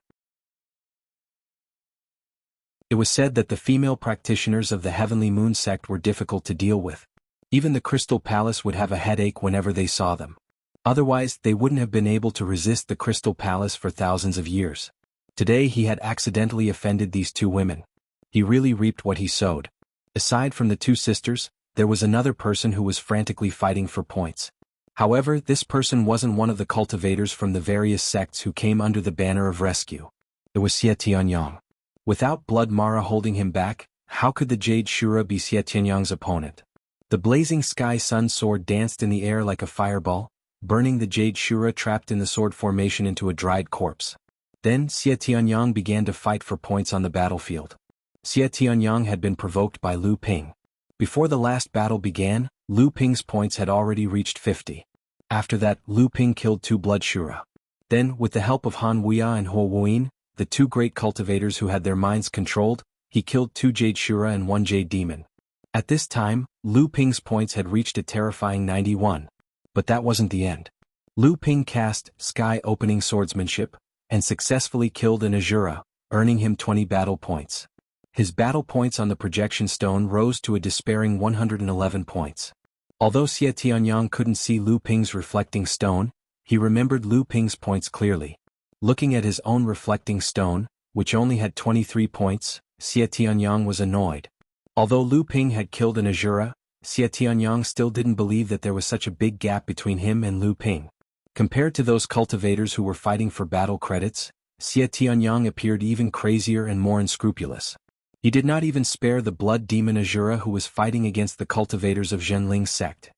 It was said that the female practitioners of the Heavenly Moon sect were difficult to deal with. Even the Crystal Palace would have a headache whenever they saw them. Otherwise, they wouldn't have been able to resist the Crystal Palace for thousands of years. Today he had accidentally offended these two women. He really reaped what he sowed. Aside from the two sisters, there was another person who was frantically fighting for points. However, this person wasn't one of the cultivators from the various sects who came under the banner of rescue. It was Xie Tianyang. Without Blood Mara holding him back, how could the Jade Shura be Xie Tianyang's opponent? The blazing sky sun sword danced in the air like a fireball, burning the Jade Shura trapped in the sword formation into a dried corpse. Then Xie Tianyang began to fight for points on the battlefield. Xie Tianyang had been provoked by Lu Ping. Before the last battle began, Lu Ping's points had already reached 50. After that, Lu Ping killed two Blood Shura. Then, with the help of Han Wuya and Huo Wuyin, the two great cultivators who had their minds controlled, he killed two Jade Shura and one Jade Demon. At this time, Lu Ping's points had reached a terrifying 91. But that wasn't the end. Lu Ping cast Sky-Opening Swordsmanship, and successfully killed an Azura, earning him 20 battle points. His battle points on the projection stone rose to a despairing 111 points. Although Xie Tianyang couldn't see Lu Ping's reflecting stone, he remembered Lu Ping's points clearly. Looking at his own reflecting stone, which only had 23 points, Xie Tianyang was annoyed. Although Lu Ping had killed an Azura, Xie Tianyang still didn't believe that there was such a big gap between him and Lu Ping. Compared to those cultivators who were fighting for battle credits, Xie Tianyang appeared even crazier and more unscrupulous. He did not even spare the blood demon Azura who was fighting against the cultivators of Zhenling's sect.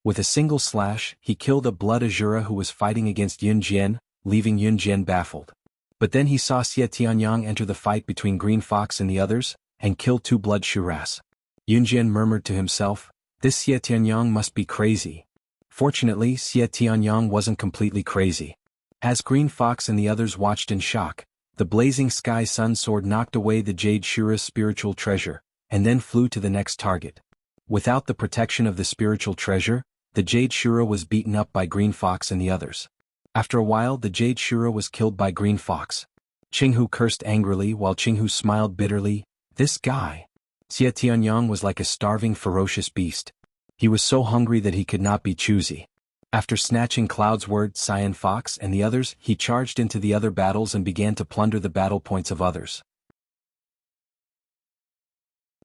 With a single slash, he killed a blood Azura who was fighting against Yun Jian, leaving Yun Jian baffled. But then he saw Xie Tianyang enter the fight between Green Fox and the others, and kill two Blood Shuras. Yun Jian murmured to himself, "This Xie Tianyang must be crazy." Fortunately, Xie Tianyang wasn't completely crazy. As Green Fox and the others watched in shock, the blazing sky sun sword knocked away the Jade Shura's spiritual treasure, and then flew to the next target. Without the protection of the spiritual treasure, the Jade Shura was beaten up by Green Fox and the others. After a while, the Jade Shura was killed by Green Fox. Jianghu cursed angrily while Jianghu smiled bitterly. This guy. Xie Tianyang was like a starving ferocious beast. He was so hungry that he could not be choosy. After snatching Cloud's Word, Cyan Fox, and the others, he charged into the other battles and began to plunder the battle points of others.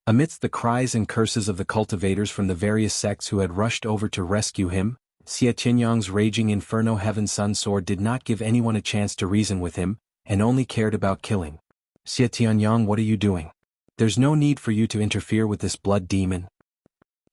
Amidst the cries and curses of the cultivators from the various sects who had rushed over to rescue him, Xie Tianyang's raging Inferno Heaven Sun Sword did not give anyone a chance to reason with him, and only cared about killing. Xie Tianyang, what are you doing? There's no need for you to interfere with this blood demon.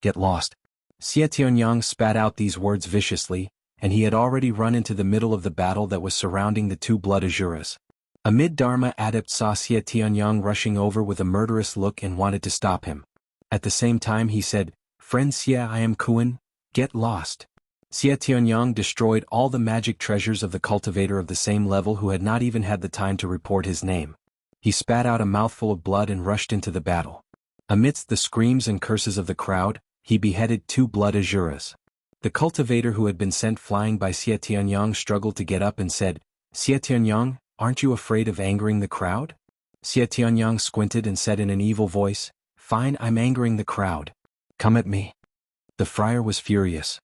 Get lost. Xie Tianyang spat out these words viciously, and he had already run into the middle of the battle that was surrounding the two blood Azuras. A mid-Dharma adept saw Xie Tianyang rushing over with a murderous look and wanted to stop him. At the same time he said, "Friend Xie, I am Kuan, get lost." Xie Tianyang destroyed all the magic treasures of the cultivator of the same level who had not even had the time to report his name. He spat out a mouthful of blood and rushed into the battle. Amidst the screams and curses of the crowd, he beheaded two blood Azuras. The cultivator who had been sent flying by Xie Tianyang struggled to get up and said, "Xie Tianyang, aren't you afraid of angering the crowd? Xie Tianyang squinted and said in an evil voice, "Fine, I'm angering the crowd. Come at me." The friar was furious.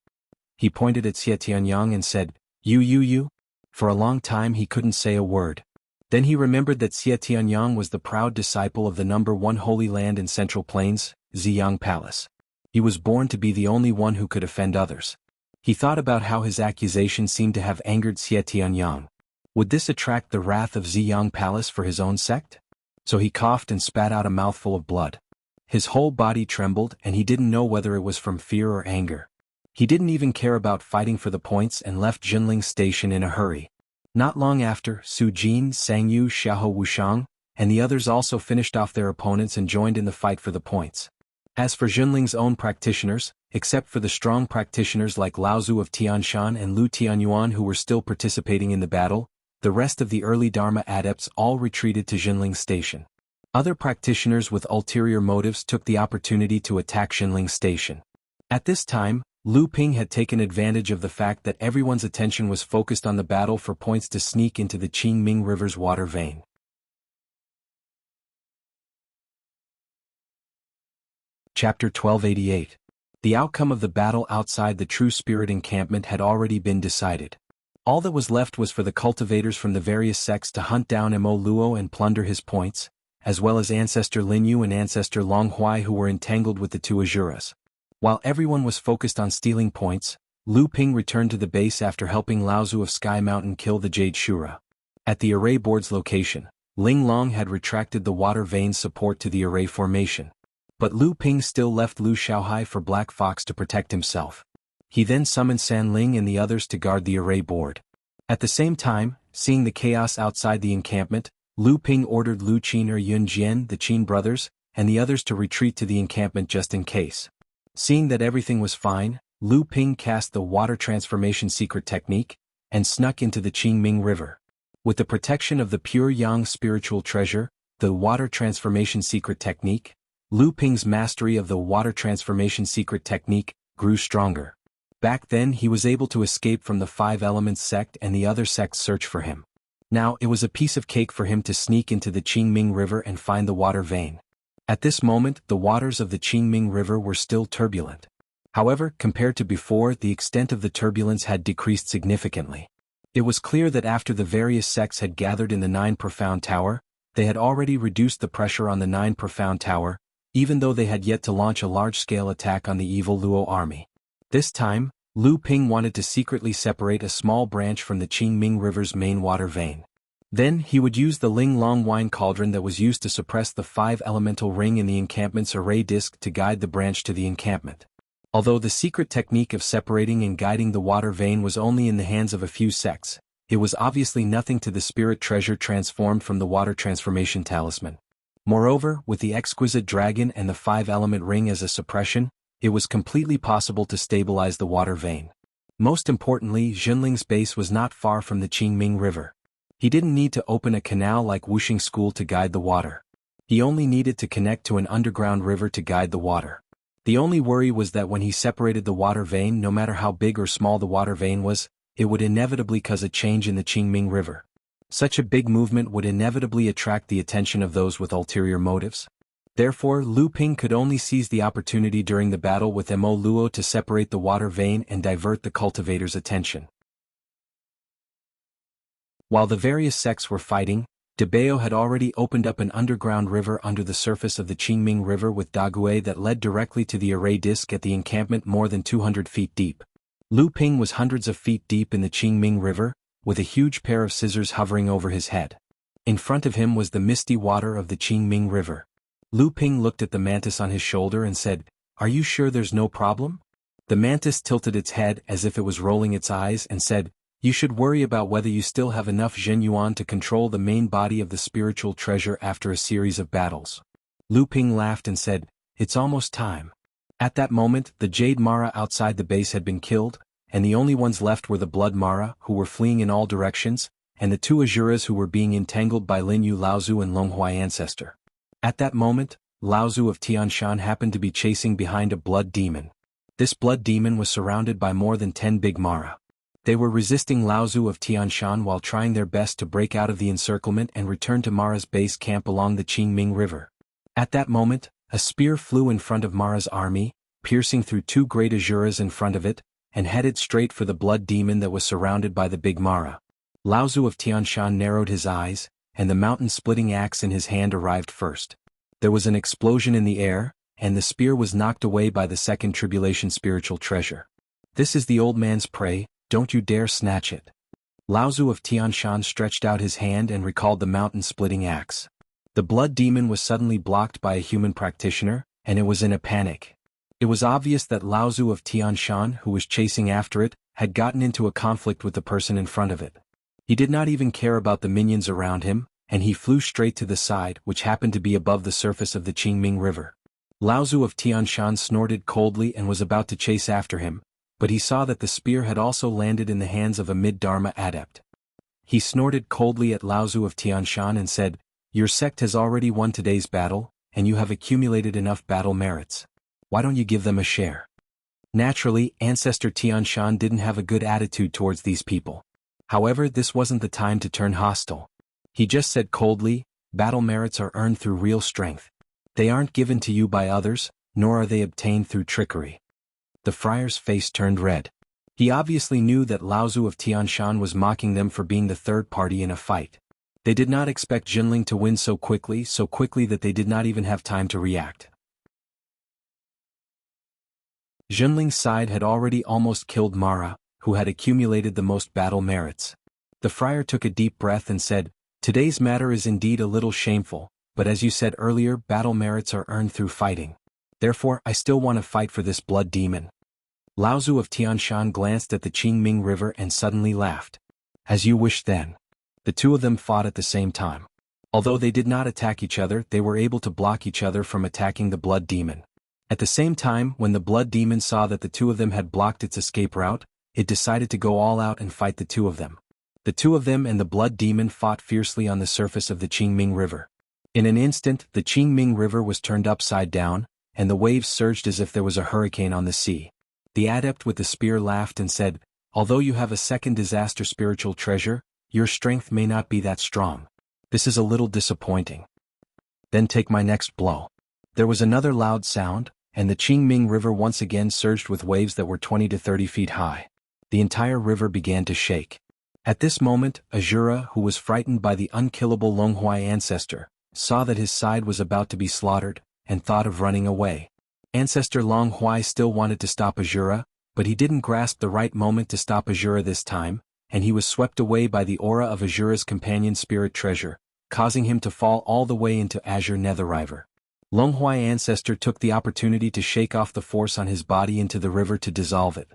He pointed at Xie Tianyang and said, You. For a long time he couldn't say a word. Then he remembered that Xie Tianyang was the proud disciple of the #1 Holy Land in Central Plains, Ziyang Palace. He was born to be the only one who could offend others. He thought about how his accusation seemed to have angered Xie Tianyang. Would this attract the wrath of Ziyang Palace for his own sect? So he coughed and spat out a mouthful of blood. His whole body trembled and he didn't know whether it was from fear or anger. He didn't even care about fighting for the points and left Jinling Station in a hurry. Not long after, Su Jin, Sangyu, Xiahou Wushang, and the others also finished off their opponents and joined in the fight for the points. As for Jinling's own practitioners, except for the strong practitioners like Laozu of Tianshan and Lu Tianyuan who were still participating in the battle, the rest of the early Dharma adepts all retreated to Jinling Station. Other practitioners with ulterior motives took the opportunity to attack Jinling Station. At this time, Lu Ping had taken advantage of the fact that everyone's attention was focused on the battle for points to sneak into the Qingming River's water vein. Chapter 1288. The outcome of the battle outside the True Spirit encampment had already been decided. All that was left was for the cultivators from the various sects to hunt down Mo Luo and plunder his points, as well as Ancestor Linyu and Ancestor Longhuai who were entangled with the two Azuras. While everyone was focused on stealing points, Lu Ping returned to the base after helping Laozu of Sky Mountain kill the Jade Shura. At the array board's location, Ling Long had retracted the water vein's support to the array formation. But Lu Ping still left Lu Xiaohai for Black Fox to protect himself. He then summoned San Ling and the others to guard the array board. At the same time, seeing the chaos outside the encampment, Lu Ping ordered Lu Qin or Yun Jian, the Qin brothers, and the others to retreat to the encampment just in case. Seeing that everything was fine, Lu Ping cast the water transformation secret technique, and snuck into the Qingming River. With the protection of the pure Yang spiritual treasure, the water transformation secret technique, Lu Ping's mastery of the water transformation secret technique grew stronger. Back then he was able to escape from the Five Elements sect and the other sects' search for him. Now it was a piece of cake for him to sneak into the Qingming River and find the water vein. At this moment, the waters of the Qingming River were still turbulent. However, compared to before, the extent of the turbulence had decreased significantly. It was clear that after the various sects had gathered in the Nine Profound Tower, they had already reduced the pressure on the Nine Profound Tower, even though they had yet to launch a large-scale attack on the evil Luo army. This time, Lu Ping wanted to secretly separate a small branch from the Qingming River's main water vein. Then he would use the Ling Long wine cauldron that was used to suppress the 5-elemental ring in the encampment's array disk to guide the branch to the encampment. Although the secret technique of separating and guiding the water vein was only in the hands of a few sects, it was obviously nothing to the spirit treasure transformed from the water transformation talisman. Moreover, with the exquisite dragon and the 5-element ring as a suppression, it was completely possible to stabilize the water vein. Most importantly, Jinling's base was not far from the Qingming River. He didn't need to open a canal like Wuxing School to guide the water. He only needed to connect to an underground river to guide the water. The only worry was that when he separated the water vein, no matter how big or small the water vein was, it would inevitably cause a change in the Qingming River. Such a big movement would inevitably attract the attention of those with ulterior motives. Therefore, Lu Ping could only seize the opportunity during the battle with Mo Luo to separate the water vein and divert the cultivator's attention. While the various sects were fighting, Debao had already opened up an underground river under the surface of the Qingming River with Daguay that led directly to the array disk at the encampment more than 200 feet deep. Lu Ping was hundreds of feet deep in the Qingming River, with a huge pair of scissors hovering over his head. In front of him was the misty water of the Qingming River. Lu Ping looked at the mantis on his shoulder and said, "Are you sure there's no problem?" The mantis tilted its head as if it was rolling its eyes and said, "You should worry about whether you still have enough Zhenyuan to control the main body of the spiritual treasure after a series of battles." Lu Ping laughed and said, "It's almost time." At that moment, the Jade Mara outside the base had been killed, and the only ones left were the Blood Mara, who were fleeing in all directions, and the two Azuras who were being entangled by Linyu Laozu and Longhuai Ancestor. At that moment, Laozu of Tianshan happened to be chasing behind a blood demon. This blood demon was surrounded by more than 10 big Mara. They were resisting Lao Tzu of Tianshan while trying their best to break out of the encirclement and return to Mara's base camp along the Qingming River. At that moment, a spear flew in front of Mara's army, piercing through two great Asuras in front of it, and headed straight for the blood demon that was surrounded by the big Mara. Lao Tzu of Tianshan narrowed his eyes, and the mountain-splitting axe in his hand arrived first. There was an explosion in the air, and the spear was knocked away by the second tribulation spiritual treasure. "This is the old man's prey, don't you dare snatch it." Lao Tzu of Tianshan stretched out his hand and recalled the mountain-splitting axe. The blood demon was suddenly blocked by a human practitioner, and it was in a panic. It was obvious that Lao Tzu of Tianshan, who was chasing after it, had gotten into a conflict with the person in front of it. He did not even care about the minions around him, and he flew straight to the side, which happened to be above the surface of the Qingming River. Lao Tzu of Tianshan snorted coldly and was about to chase after him, but he saw that the spear had also landed in the hands of a mid-Dharma adept. He snorted coldly at Lao Tzu of Tianshan and said, "Your sect has already won today's battle, and you have accumulated enough battle merits. Why don't you give them a share?" Naturally, Ancestor Tianshan didn't have a good attitude towards these people. However, this wasn't the time to turn hostile. He just said coldly, "Battle merits are earned through real strength. They aren't given to you by others, nor are they obtained through trickery." The friar's face turned red. He obviously knew that Lao Tzu of Tianshan was mocking them for being the third party in a fight. They did not expect Jinling to win so quickly that they did not even have time to react. Jinling's side had already almost killed Mara, who had accumulated the most battle merits. The friar took a deep breath and said, "Today's matter is indeed a little shameful, but as you said earlier, battle merits are earned through fighting. Therefore, I still want to fight for this blood demon." Lao Tzu of Tianshan glanced at the Qingming River and suddenly laughed. "As you wish then." The two of them fought at the same time. Although they did not attack each other, they were able to block each other from attacking the blood demon. At the same time, when the blood demon saw that the two of them had blocked its escape route, it decided to go all out and fight the two of them. The two of them and the blood demon fought fiercely on the surface of the Qingming River. In an instant, the Qingming River was turned upside down, and the waves surged as if there was a hurricane on the sea. The adept with the spear laughed and said, "Although you have a second disaster spiritual treasure, your strength may not be that strong. This is a little disappointing. Then take my next blow." There was another loud sound, and the Qingming River once again surged with waves that were 20 to 30 feet high. The entire river began to shake. At this moment, Azura, who was frightened by the unkillable Longhuai ancestor, saw that his side was about to be slaughtered, and thought of running away. Ancestor Longhuai still wanted to stop Azura, but he didn't grasp the right moment to stop Azura this time, and he was swept away by the aura of Azura's companion spirit treasure, causing him to fall all the way into Azure Netherriver. Longhuai ancestor took the opportunity to shake off the force on his body into the river to dissolve it.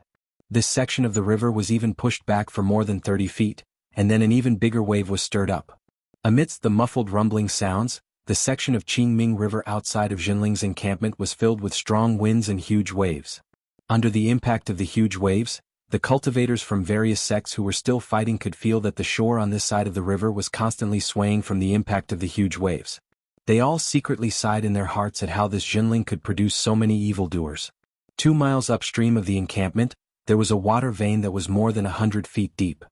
This section of the river was even pushed back for more than 30 feet, and then an even bigger wave was stirred up. Amidst the muffled rumbling sounds, the section of Qingming River outside of Jinling's encampment was filled with strong winds and huge waves. Under the impact of the huge waves, the cultivators from various sects who were still fighting could feel that the shore on this side of the river was constantly swaying from the impact of the huge waves. They all secretly sighed in their hearts at how this Jinling could produce so many evildoers. 2 miles upstream of the encampment, there was a water vein that was more than 100 feet deep.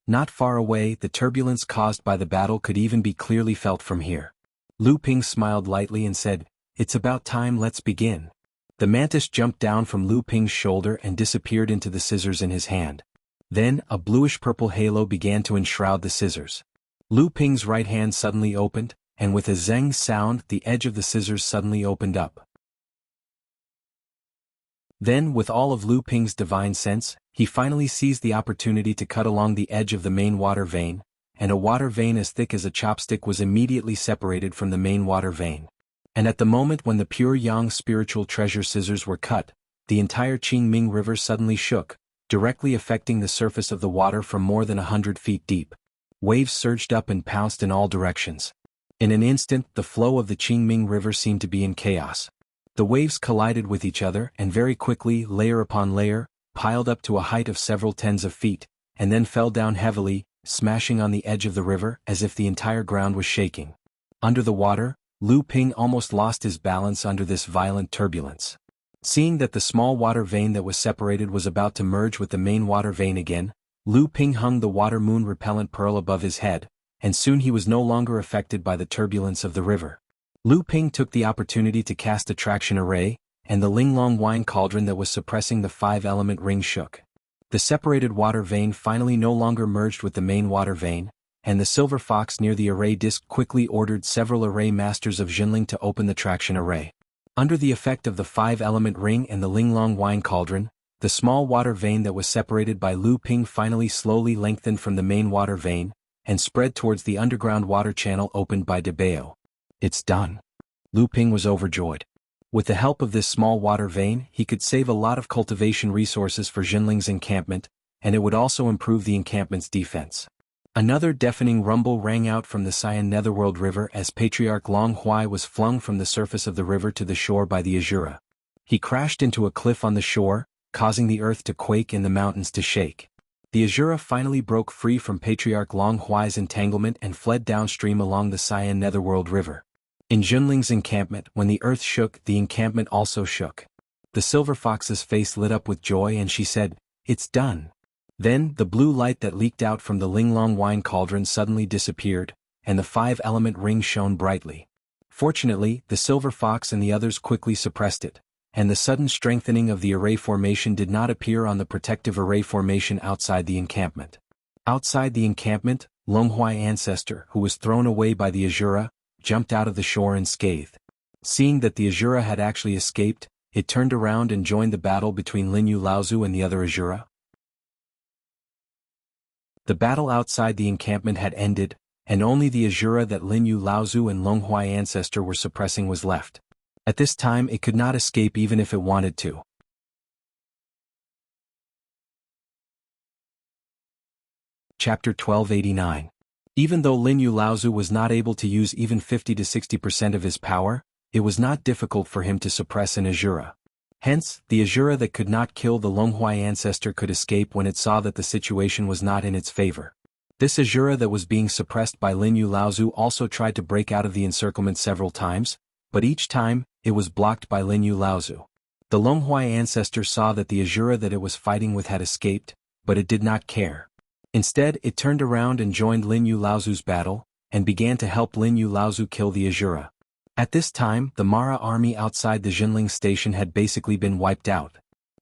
Not far away, the turbulence caused by the battle could even be clearly felt from here. Lu Ping smiled lightly and said, "It's about time, let's begin." The mantis jumped down from Lu Ping's shoulder and disappeared into the scissors in his hand. Then, a bluish-purple halo began to enshroud the scissors. Lu Ping's right hand suddenly opened, and with a zeng sound, the edge of the scissors suddenly opened up. Then, with all of Lu Ping's divine sense, he finally seized the opportunity to cut along the edge of the main water vein, and a water vein as thick as a chopstick was immediately separated from the main water vein. And at the moment when the pure yang spiritual treasure scissors were cut, the entire Qingming River suddenly shook, directly affecting the surface of the water from more than 100 feet deep. Waves surged up and pounced in all directions. In an instant, the flow of the Qingming River seemed to be in chaos. The waves collided with each other and very quickly, layer upon layer, piled up to a height of several tens of feet, and then fell down heavily, smashing on the edge of the river as if the entire ground was shaking. Under the water, Lu Ping almost lost his balance under this violent turbulence. Seeing that the small water vein that was separated was about to merge with the main water vein again, Lu Ping hung the water moon repellent pearl above his head, and soon he was no longer affected by the turbulence of the river. Lu Ping took the opportunity to cast Attraction Array, and the Linglong wine cauldron that was suppressing the 5-element ring shook. The separated water vein finally no longer merged with the main water vein, and the silver fox near the array disc quickly ordered several array masters of Jinling to open the traction array. Under the effect of the 5-element ring and the Linglong wine cauldron, the small water vein that was separated by Lu Ping finally slowly lengthened from the main water vein, and spread towards the underground water channel opened by De Bao. It's done. Lu Ping was overjoyed. With the help of this small water vein, he could save a lot of cultivation resources for Jinling's encampment, and it would also improve the encampment's defense. Another deafening rumble rang out from the Xian Netherworld River as Patriarch Long Huai was flung from the surface of the river to the shore by the Azura. He crashed into a cliff on the shore, causing the earth to quake and the mountains to shake. The Azura finally broke free from Patriarch Long Huai's entanglement and fled downstream along the Xian Netherworld River. In Jinling's encampment, when the earth shook, the encampment also shook. The silver fox's face lit up with joy and she said, "It's done." Then, the blue light that leaked out from the Linglong wine cauldron suddenly disappeared, and the 5-element ring shone brightly. Fortunately, the silver fox and the others quickly suppressed it, and the sudden strengthening of the array formation did not appear on the protective array formation outside the encampment. Outside the encampment, Longhuai Ancestor, who was thrown away by the Azura, jumped out of the shore unscathed. Seeing that the Azura had actually escaped, it turned around and joined the battle between Linyu Laozu and the other Azura. The battle outside the encampment had ended, and only the Azura that Linyu Laozu and Longhuai Ancestor were suppressing was left. At this time it could not escape even if it wanted to. Chapter 1289. Even though Linyu Laozu was not able to use even 50 to 60% of his power, it was not difficult for him to suppress an Azura. Hence, the Azura that could not kill the Longhuai Ancestor could escape when it saw that the situation was not in its favor. This Azura that was being suppressed by Linyu Laozu also tried to break out of the encirclement several times, but each time, it was blocked by Linyu Laozu. The Longhuai Ancestor saw that the Azura that it was fighting with had escaped, but it did not care. Instead, it turned around and joined Linyu Laozu's battle, and began to help Linyu Laozu kill the Azura. At this time, the Mara army outside the Jinling station had basically been wiped out.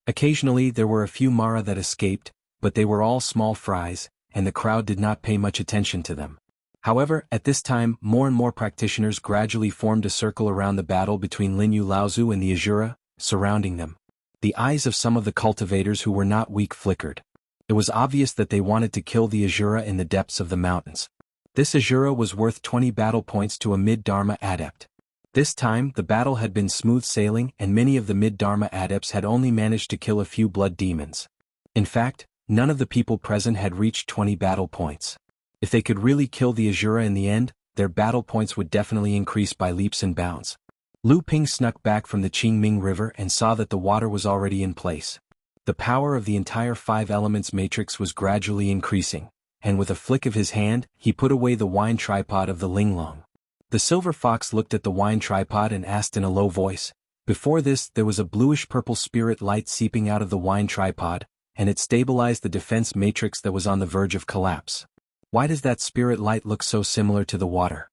Occasionally there were a few Mara that escaped, but they were all small fries, and the crowd did not pay much attention to them. However, at this time, more and more practitioners gradually formed a circle around the battle between Linyu Laozu and the Azura, surrounding them. The eyes of some of the cultivators who were not weak flickered. It was obvious that they wanted to kill the Azura in the depths of the mountains. This Azura was worth 20 battle points to a mid-Dharma adept. This time, the battle had been smooth sailing and many of the mid-Dharma adepts had only managed to kill a few blood demons. In fact, none of the people present had reached 20 battle points. If they could really kill the Azura in the end, their battle points would definitely increase by leaps and bounds. Lu Ping snuck back from the Qingming River and saw that the water was already in place. The power of the entire 5 elements matrix was gradually increasing, and with a flick of his hand, he put away the wine tripod of the Linglong. The silver fox looked at the wine tripod and asked in a low voice. Before this, there was a bluish-purple spirit light seeping out of the wine tripod, and it stabilized the defense matrix that was on the verge of collapse. Why does that spirit light look so similar to the water?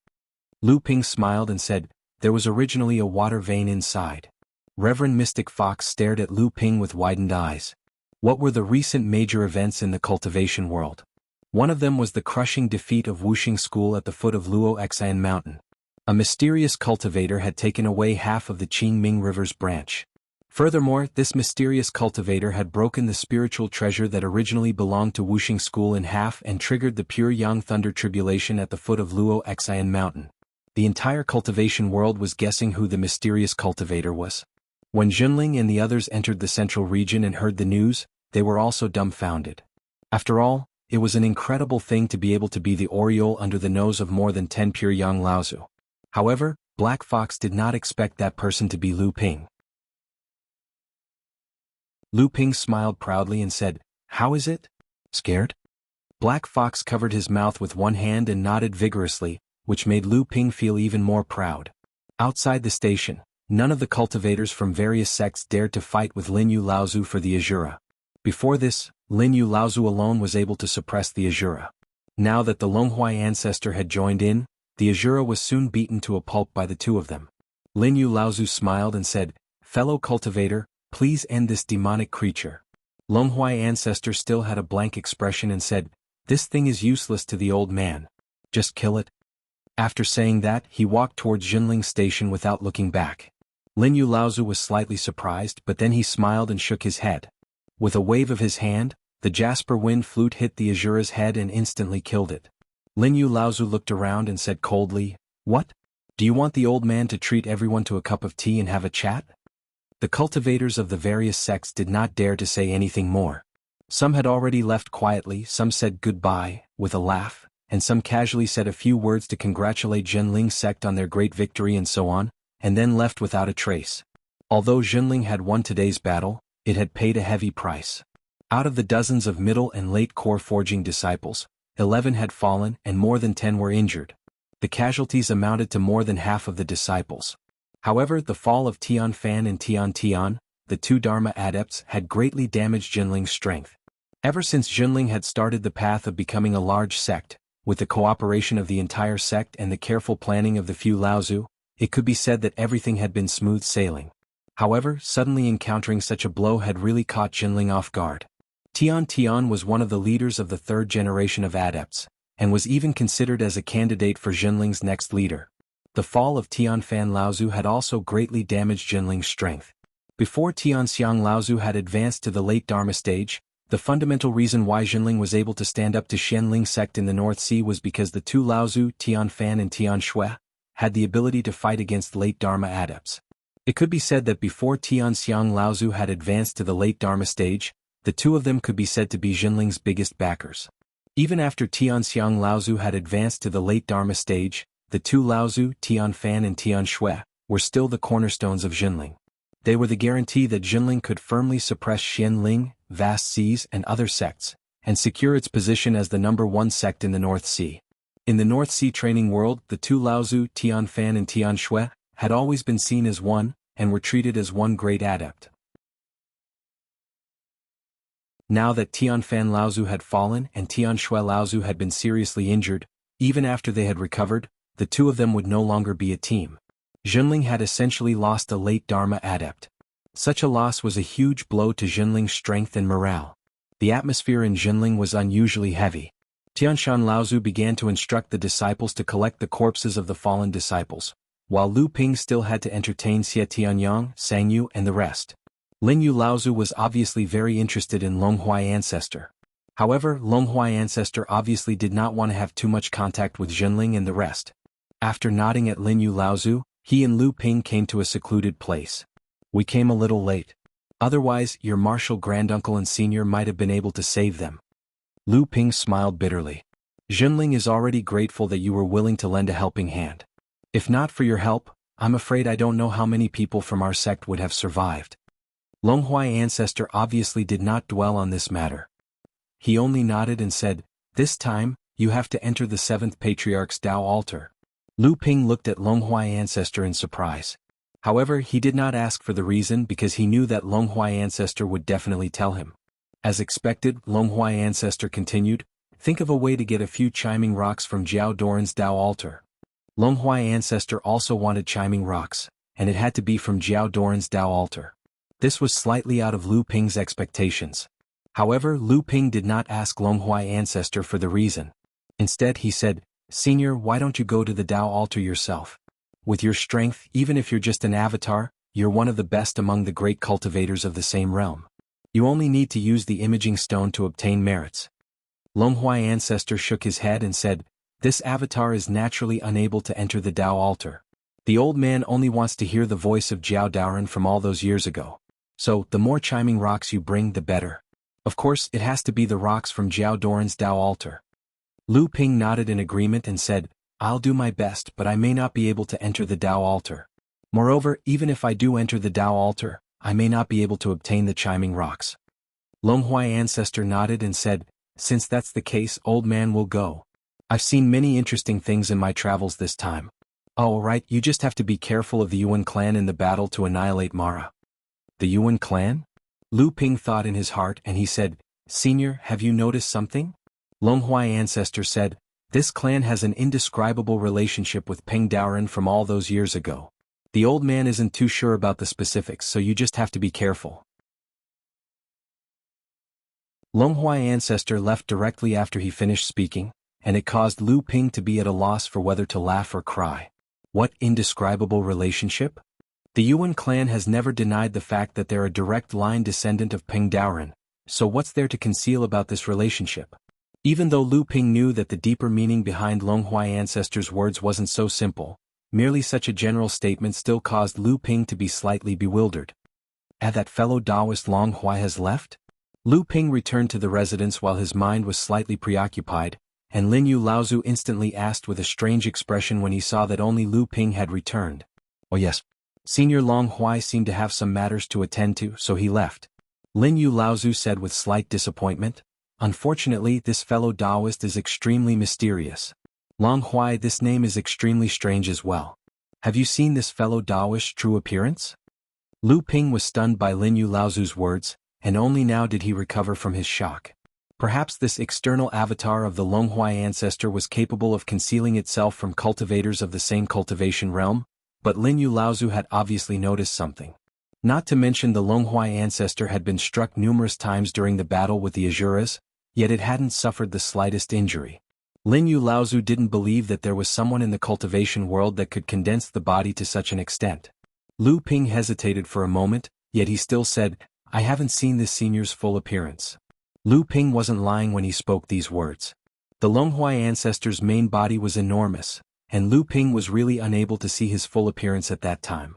Lu Ping smiled and said, there was originally a water vein inside. Reverend Mystic Fox stared at Lu Ping with widened eyes. What were the recent major events in the cultivation world? One of them was the crushing defeat of Wuxia School at the foot of Luo Xian Mountain. A mysterious cultivator had taken away half of the Qingming River's branch. Furthermore, this mysterious cultivator had broken the spiritual treasure that originally belonged to Wuxia School in half and triggered the pure Yang Thunder Tribulation at the foot of Luo Xian Mountain. The entire cultivation world was guessing who the mysterious cultivator was. When Jinling and the others entered the central region and heard the news, they were also dumbfounded. After all, it was an incredible thing to be able to be the aureole under the nose of more than 10 pure Yang Laozu. However, Black Fox did not expect that person to be Lu Ping. Lu Ping smiled proudly and said, "How is it? Scared?" Black Fox covered his mouth with one hand and nodded vigorously, which made Lu Ping feel even more proud. Outside the station, none of the cultivators from various sects dared to fight with Linyu Laozu for the Azura. Before this, Lin Yu Laozu alone was able to suppress the Azura. Now that the Longhuai ancestor had joined in, the Azura was soon beaten to a pulp by the two of them. Lin Yu Laozu smiled and said, "Fellow cultivator, please end this demonic creature." Longhuai ancestor still had a blank expression and said, "This thing is useless to the old man. Just kill it." After saying that, he walked towards Jinling's station without looking back. Lin Yu Laozu was slightly surprised, but then he smiled and shook his head. With a wave of his hand, the jasper wind flute hit the Azura's head and instantly killed it. Lin Yu Laozu looked around and said coldly, "What? Do you want the old man to treat everyone to a cup of tea and have a chat?" The cultivators of the various sects did not dare to say anything more. Some had already left quietly, some said goodbye, with a laugh, and some casually said a few words to congratulate Jinling's sect on their great victory and so on, and then left without a trace. Although Jinling had won today's battle, it had paid a heavy price. Out of the dozens of middle and late core forging disciples, 11 had fallen and more than 10 were injured. The casualties amounted to more than half of the disciples. However, the fall of Tian Fan and Tian Tian, the two Dharma adepts, had greatly damaged Jinling's strength. Ever since Jinling had started the path of becoming a large sect, with the cooperation of the entire sect and the careful planning of the few Laozu, it could be said that everything had been smooth sailing. However, suddenly encountering such a blow had really caught Jinling off guard. Tian Tian was one of the leaders of the third generation of adepts, and was even considered as a candidate for Jinling's next leader. The fall of Tian Fan Laozu had also greatly damaged Jinling's strength. Before Tian Xiang Laozu had advanced to the late Dharma stage, the fundamental reason why Jinling was able to stand up to Xianling sect in the North Sea was because the two Laozu, Tian Fan and Tian Shui, had the ability to fight against late Dharma adepts. It could be said that before Tian Xiang Laozu had advanced to the late Dharma stage, the two of them could be said to be Jinling's biggest backers. Even after Tian Xiang Laozu had advanced to the late Dharma stage, the two Laozu, Tian Fan and Tian Shui, were still the cornerstones of Jinling. They were the guarantee that Jinling could firmly suppress Xianling, vast seas and other sects, and secure its position as the #1 sect in the North Sea. In the North Sea training world, the two Laozu, Tian Fan and Tian Shui, had always been seen as one, and were treated as one great adept. Now that Tian Fan Laozu had fallen and Tian Shui Laozu had been seriously injured, even after they had recovered, the two of them would no longer be a team. Jinling had essentially lost a late Dharma adept. Such a loss was a huge blow to Jinling's strength and morale. The atmosphere in Jinling was unusually heavy. Tianshan Laozu began to instruct the disciples to collect the corpses of the fallen disciples, while Lu Ping still had to entertain Xie Tianyang, Sangyu and the rest. Lin Yu Laozu was obviously very interested in Longhuai ancestor. However, Longhuai ancestor obviously did not want to have too much contact with Jinling and the rest. After nodding at Lin Yu Laozu, he and Lu Ping came to a secluded place. "We came a little late. Otherwise, your martial granduncle and senior might have been able to save them." Lu Ping smiled bitterly. "Jinling is already grateful that you were willing to lend a helping hand. If not for your help, I'm afraid I don't know how many people from our sect would have survived." Longhuai ancestor obviously did not dwell on this matter. He only nodded and said, "This time, you have to enter the 7th Patriarch's Tao altar." Lu Ping looked at Longhuai ancestor in surprise. However, he did not ask for the reason because he knew that Longhuai ancestor would definitely tell him. As expected, Longhuai ancestor continued, "Think of a way to get a few chiming rocks from Jiao Doran's Tao altar." Longhuai ancestor also wanted chiming rocks, and it had to be from Jiao Doran's Tao altar. This was slightly out of Lu Ping's expectations. However, Lu Ping did not ask Longhuai ancestor for the reason. Instead he said, "Senior, why don't you go to the Tao altar yourself? With your strength, even if you're just an avatar, you're one of the best among the great cultivators of the same realm. You only need to use the imaging stone to obtain merits." Longhuai ancestor shook his head and said, "This avatar is naturally unable to enter the Tao altar. The old man only wants to hear the voice of Jiao Daoran from all those years ago. So, the more chiming rocks you bring, the better. Of course, it has to be the rocks from Jiao Doran's Tao altar." Lu Ping nodded in agreement and said, "I'll do my best, but I may not be able to enter the Tao altar. Moreover, even if I do enter the Tao altar, I may not be able to obtain the chiming rocks." Longhuai ancestor nodded and said, "Since that's the case, old man will go. I've seen many interesting things in my travels this time. Oh, right, you just have to be careful of the Yuan clan in the battle to annihilate Mara." "The Yuan clan?" Lu Ping thought in his heart and he said, "Senior, have you noticed something?" Longhua ancestor said, "This clan has an indescribable relationship with Peng Daoren from all those years ago. The old man isn't too sure about the specifics, so you just have to be careful." Longhua ancestor left directly after he finished speaking, and it caused Lu Ping to be at a loss for whether to laugh or cry. What indescribable relationship? The Yuan clan has never denied the fact that they're a direct line descendant of Peng Daoren, so what's there to conceal about this relationship? Even though Lu Ping knew that the deeper meaning behind Longhua ancestor's words wasn't so simple, merely such a general statement still caused Lu Ping to be slightly bewildered. "And that fellow Taoist Longhua has left?" Lu Ping returned to the residence while his mind was slightly preoccupied, and Lin Yu Laozu instantly asked with a strange expression when he saw that only Lu Ping had returned. "Oh yes. Senior Longhua seemed to have some matters to attend to, so he left." Lin Yu Laozu said with slight disappointment. "Unfortunately, this fellow Taoist is extremely mysterious. Longhua, this name is extremely strange as well. Have you seen this fellow Taoist's true appearance?" Lu Ping was stunned by Lin Yu Laozu's words, and only now did he recover from his shock. Perhaps this external avatar of the Longhua ancestor was capable of concealing itself from cultivators of the same cultivation realm, but Lin Yu Laozu had obviously noticed something. Not to mention the Longhua ancestor had been struck numerous times during the battle with the Azuras, yet it hadn't suffered the slightest injury. Lin Yu Laozu didn't believe that there was someone in the cultivation world that could condense the body to such an extent. Lu Ping hesitated for a moment, yet he still said, "I haven't seen this senior's full appearance." Lu Ping wasn't lying when he spoke these words. The Longhua ancestor's main body was enormous, and Lu Ping was really unable to see his full appearance at that time.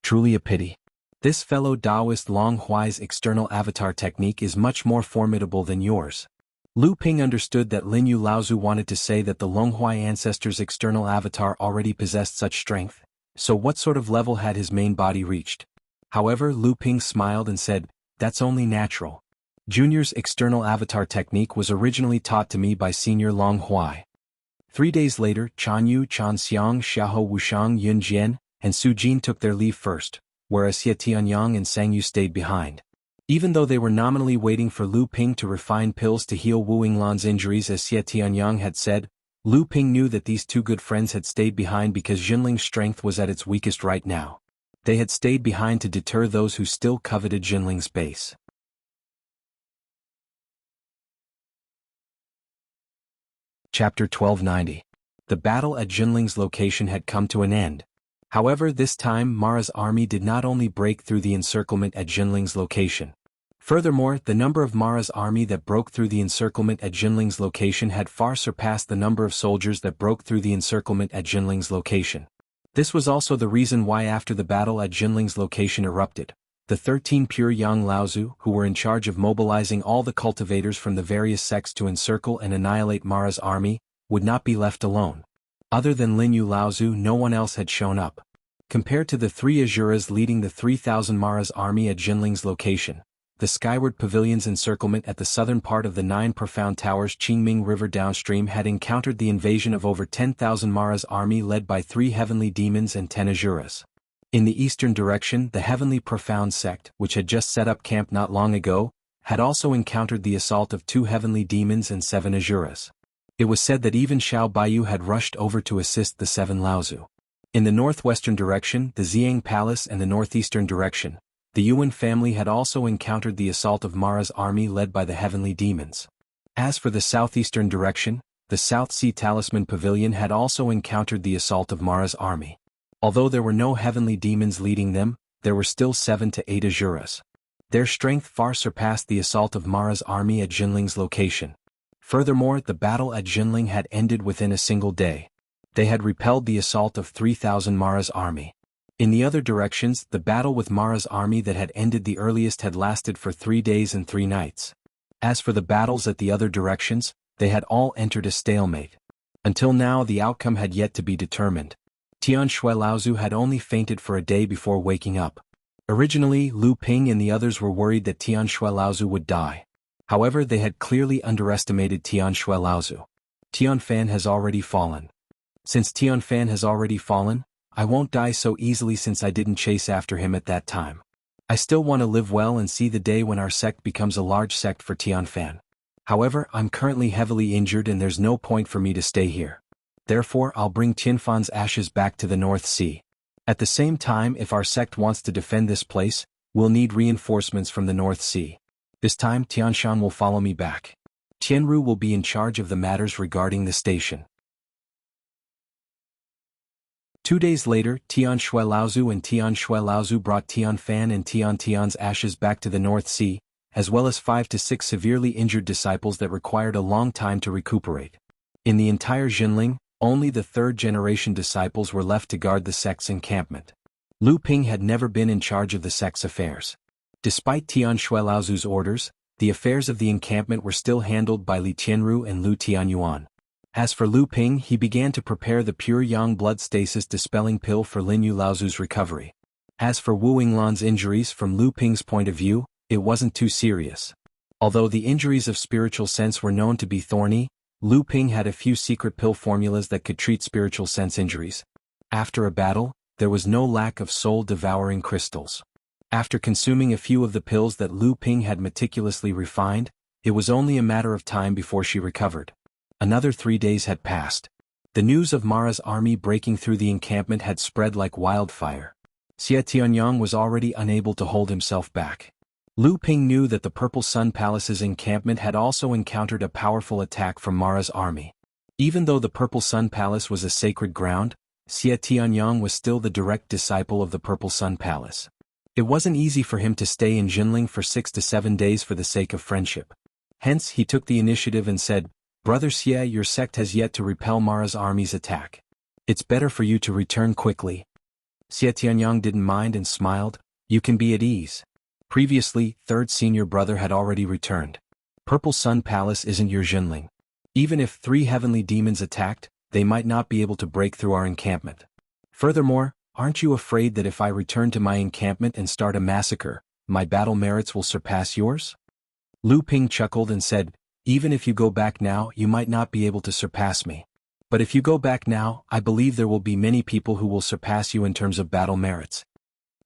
Truly a pity. This fellow Taoist Longhuai's external avatar technique is much more formidable than yours. Lu Ping understood that Lin Yu Laozu wanted to say that the Longhua ancestor's external avatar already possessed such strength, so what sort of level had his main body reached? However, Lu Ping smiled and said, "That's only natural. Junior's external avatar technique was originally taught to me by Senior Longhua." 3 days later, Chan Yu, Chan Xiang, Xiahou Wushang, Yun Jian, and Su Jin took their leave first, whereas Xie Tianyang and Sang Yu stayed behind. Even though they were nominally waiting for Lu Ping to refine pills to heal Wu Yinglan's injuries as Xie Tianyang had said, Lu Ping knew that these two good friends had stayed behind because Jinling's strength was at its weakest right now. They had stayed behind to deter those who still coveted Jinling's base. Chapter 1290. The battle at Jinling's location had come to an end. However, this time Mara's army did not only break through the encirclement at Jinling's location. Furthermore, the number of Mara's army that broke through the encirclement at Jinling's location had far surpassed the number of soldiers that broke through the encirclement at Jinling's location. This was also the reason why after the battle at Jinling's location erupted, the 13 pure Yang Laozu, who were in charge of mobilizing all the cultivators from the various sects to encircle and annihilate Mara's army, would not be left alone. Other than Lin Yu Laozu, no one else had shown up. Compared to the 3 Azuras leading the 3,000 Mara's army at Jinling's location, the skyward pavilion's encirclement at the southern part of the 9 profound towers Qingming River downstream had encountered the invasion of over 10,000 Mara's army led by 3 heavenly demons and 10 Azuras. In the eastern direction, the heavenly profound sect, which had just set up camp not long ago, had also encountered the assault of 2 heavenly demons and 7 Azuras. It was said that even Xiao Baiyu had rushed over to assist the 7 Laozu. In the northwestern direction, the Xiang Palace, and the northeastern direction, the Yuan family had also encountered the assault of Mara's army led by the heavenly demons. As for the southeastern direction, the South Sea Talisman Pavilion had also encountered the assault of Mara's army. Although there were no heavenly demons leading them, there were still 7 to 8 Azuras. Their strength far surpassed the assault of Mara's army at Jinling's location. Furthermore, the battle at Jinling had ended within a single day. They had repelled the assault of 3,000 Mara's army. In the other directions, the battle with Mara's army that had ended the earliest had lasted for 3 days and 3 nights. As for the battles at the other directions, they had all entered a stalemate. Until now, the outcome had yet to be determined. Tian Shui Laozu had only fainted for a day before waking up. Originally, Lu Ping and the others were worried that Tian Shui Laozu would die. However, they had clearly underestimated Tian Shui Laozu. Tian Fan has already fallen. Since Tian Fan has already fallen, I won't die so easily since I didn't chase after him at that time. I still want to live well and see the day when our sect becomes a large sect for Tianfan. However, I'm currently heavily injured and there's no point for me to stay here. Therefore, I'll bring Tianfan's ashes back to the North Sea. At the same time, if our sect wants to defend this place, we'll need reinforcements from the North Sea. This time Tianshan will follow me back. Tianru will be in charge of the matters regarding the station. 2 days later, Tian Shui Laozu and Tian Shui Laozu brought Tianfan and Tian's ashes back to the North Sea, as well as 5 to 6 severely injured disciples that required a long time to recuperate. In the entire Jinling, only the third-generation disciples were left to guard the sect's encampment. Lu Ping had never been in charge of the sect's affairs. Despite Tian Shui Laozu's orders, the affairs of the encampment were still handled by Li Tianru and Lu Tianyuan. As for Lu Ping, he began to prepare the pure yang blood stasis dispelling pill for Lin Yu Laozu's recovery. As for Wu Yinglan's injuries, from Lu Ping's point of view, it wasn't too serious. Although the injuries of spiritual sense were known to be thorny, Lu Ping had a few secret pill formulas that could treat spiritual sense injuries. After a battle, there was no lack of soul-devouring crystals. After consuming a few of the pills that Lu Ping had meticulously refined, it was only a matter of time before she recovered. Another 3 days had passed. The news of Mara's army breaking through the encampment had spread like wildfire. Xie Tianyang was already unable to hold himself back. Lu Ping knew that the Purple Sun Palace's encampment had also encountered a powerful attack from Mara's army. Even though the Purple Sun Palace was a sacred ground, Xie Tianyang was still the direct disciple of the Purple Sun Palace. It wasn't easy for him to stay in Jinling for 6 to 7 days for the sake of friendship. Hence, he took the initiative and said, "Brother Xie, your sect has yet to repel Mara's army's attack. It's better for you to return quickly." Xie Tianyang didn't mind and smiled, "You can be at ease." Previously, third senior brother had already returned. Purple Sun Palace isn't your Jinling. Even if 3 heavenly demons attacked, they might not be able to break through our encampment. Furthermore, aren't you afraid that if I return to my encampment and start a massacre, my battle merits will surpass yours? Lu Ping chuckled and said, "Even if you go back now, you might not be able to surpass me. But if you go back now, I believe there will be many people who will surpass you in terms of battle merits."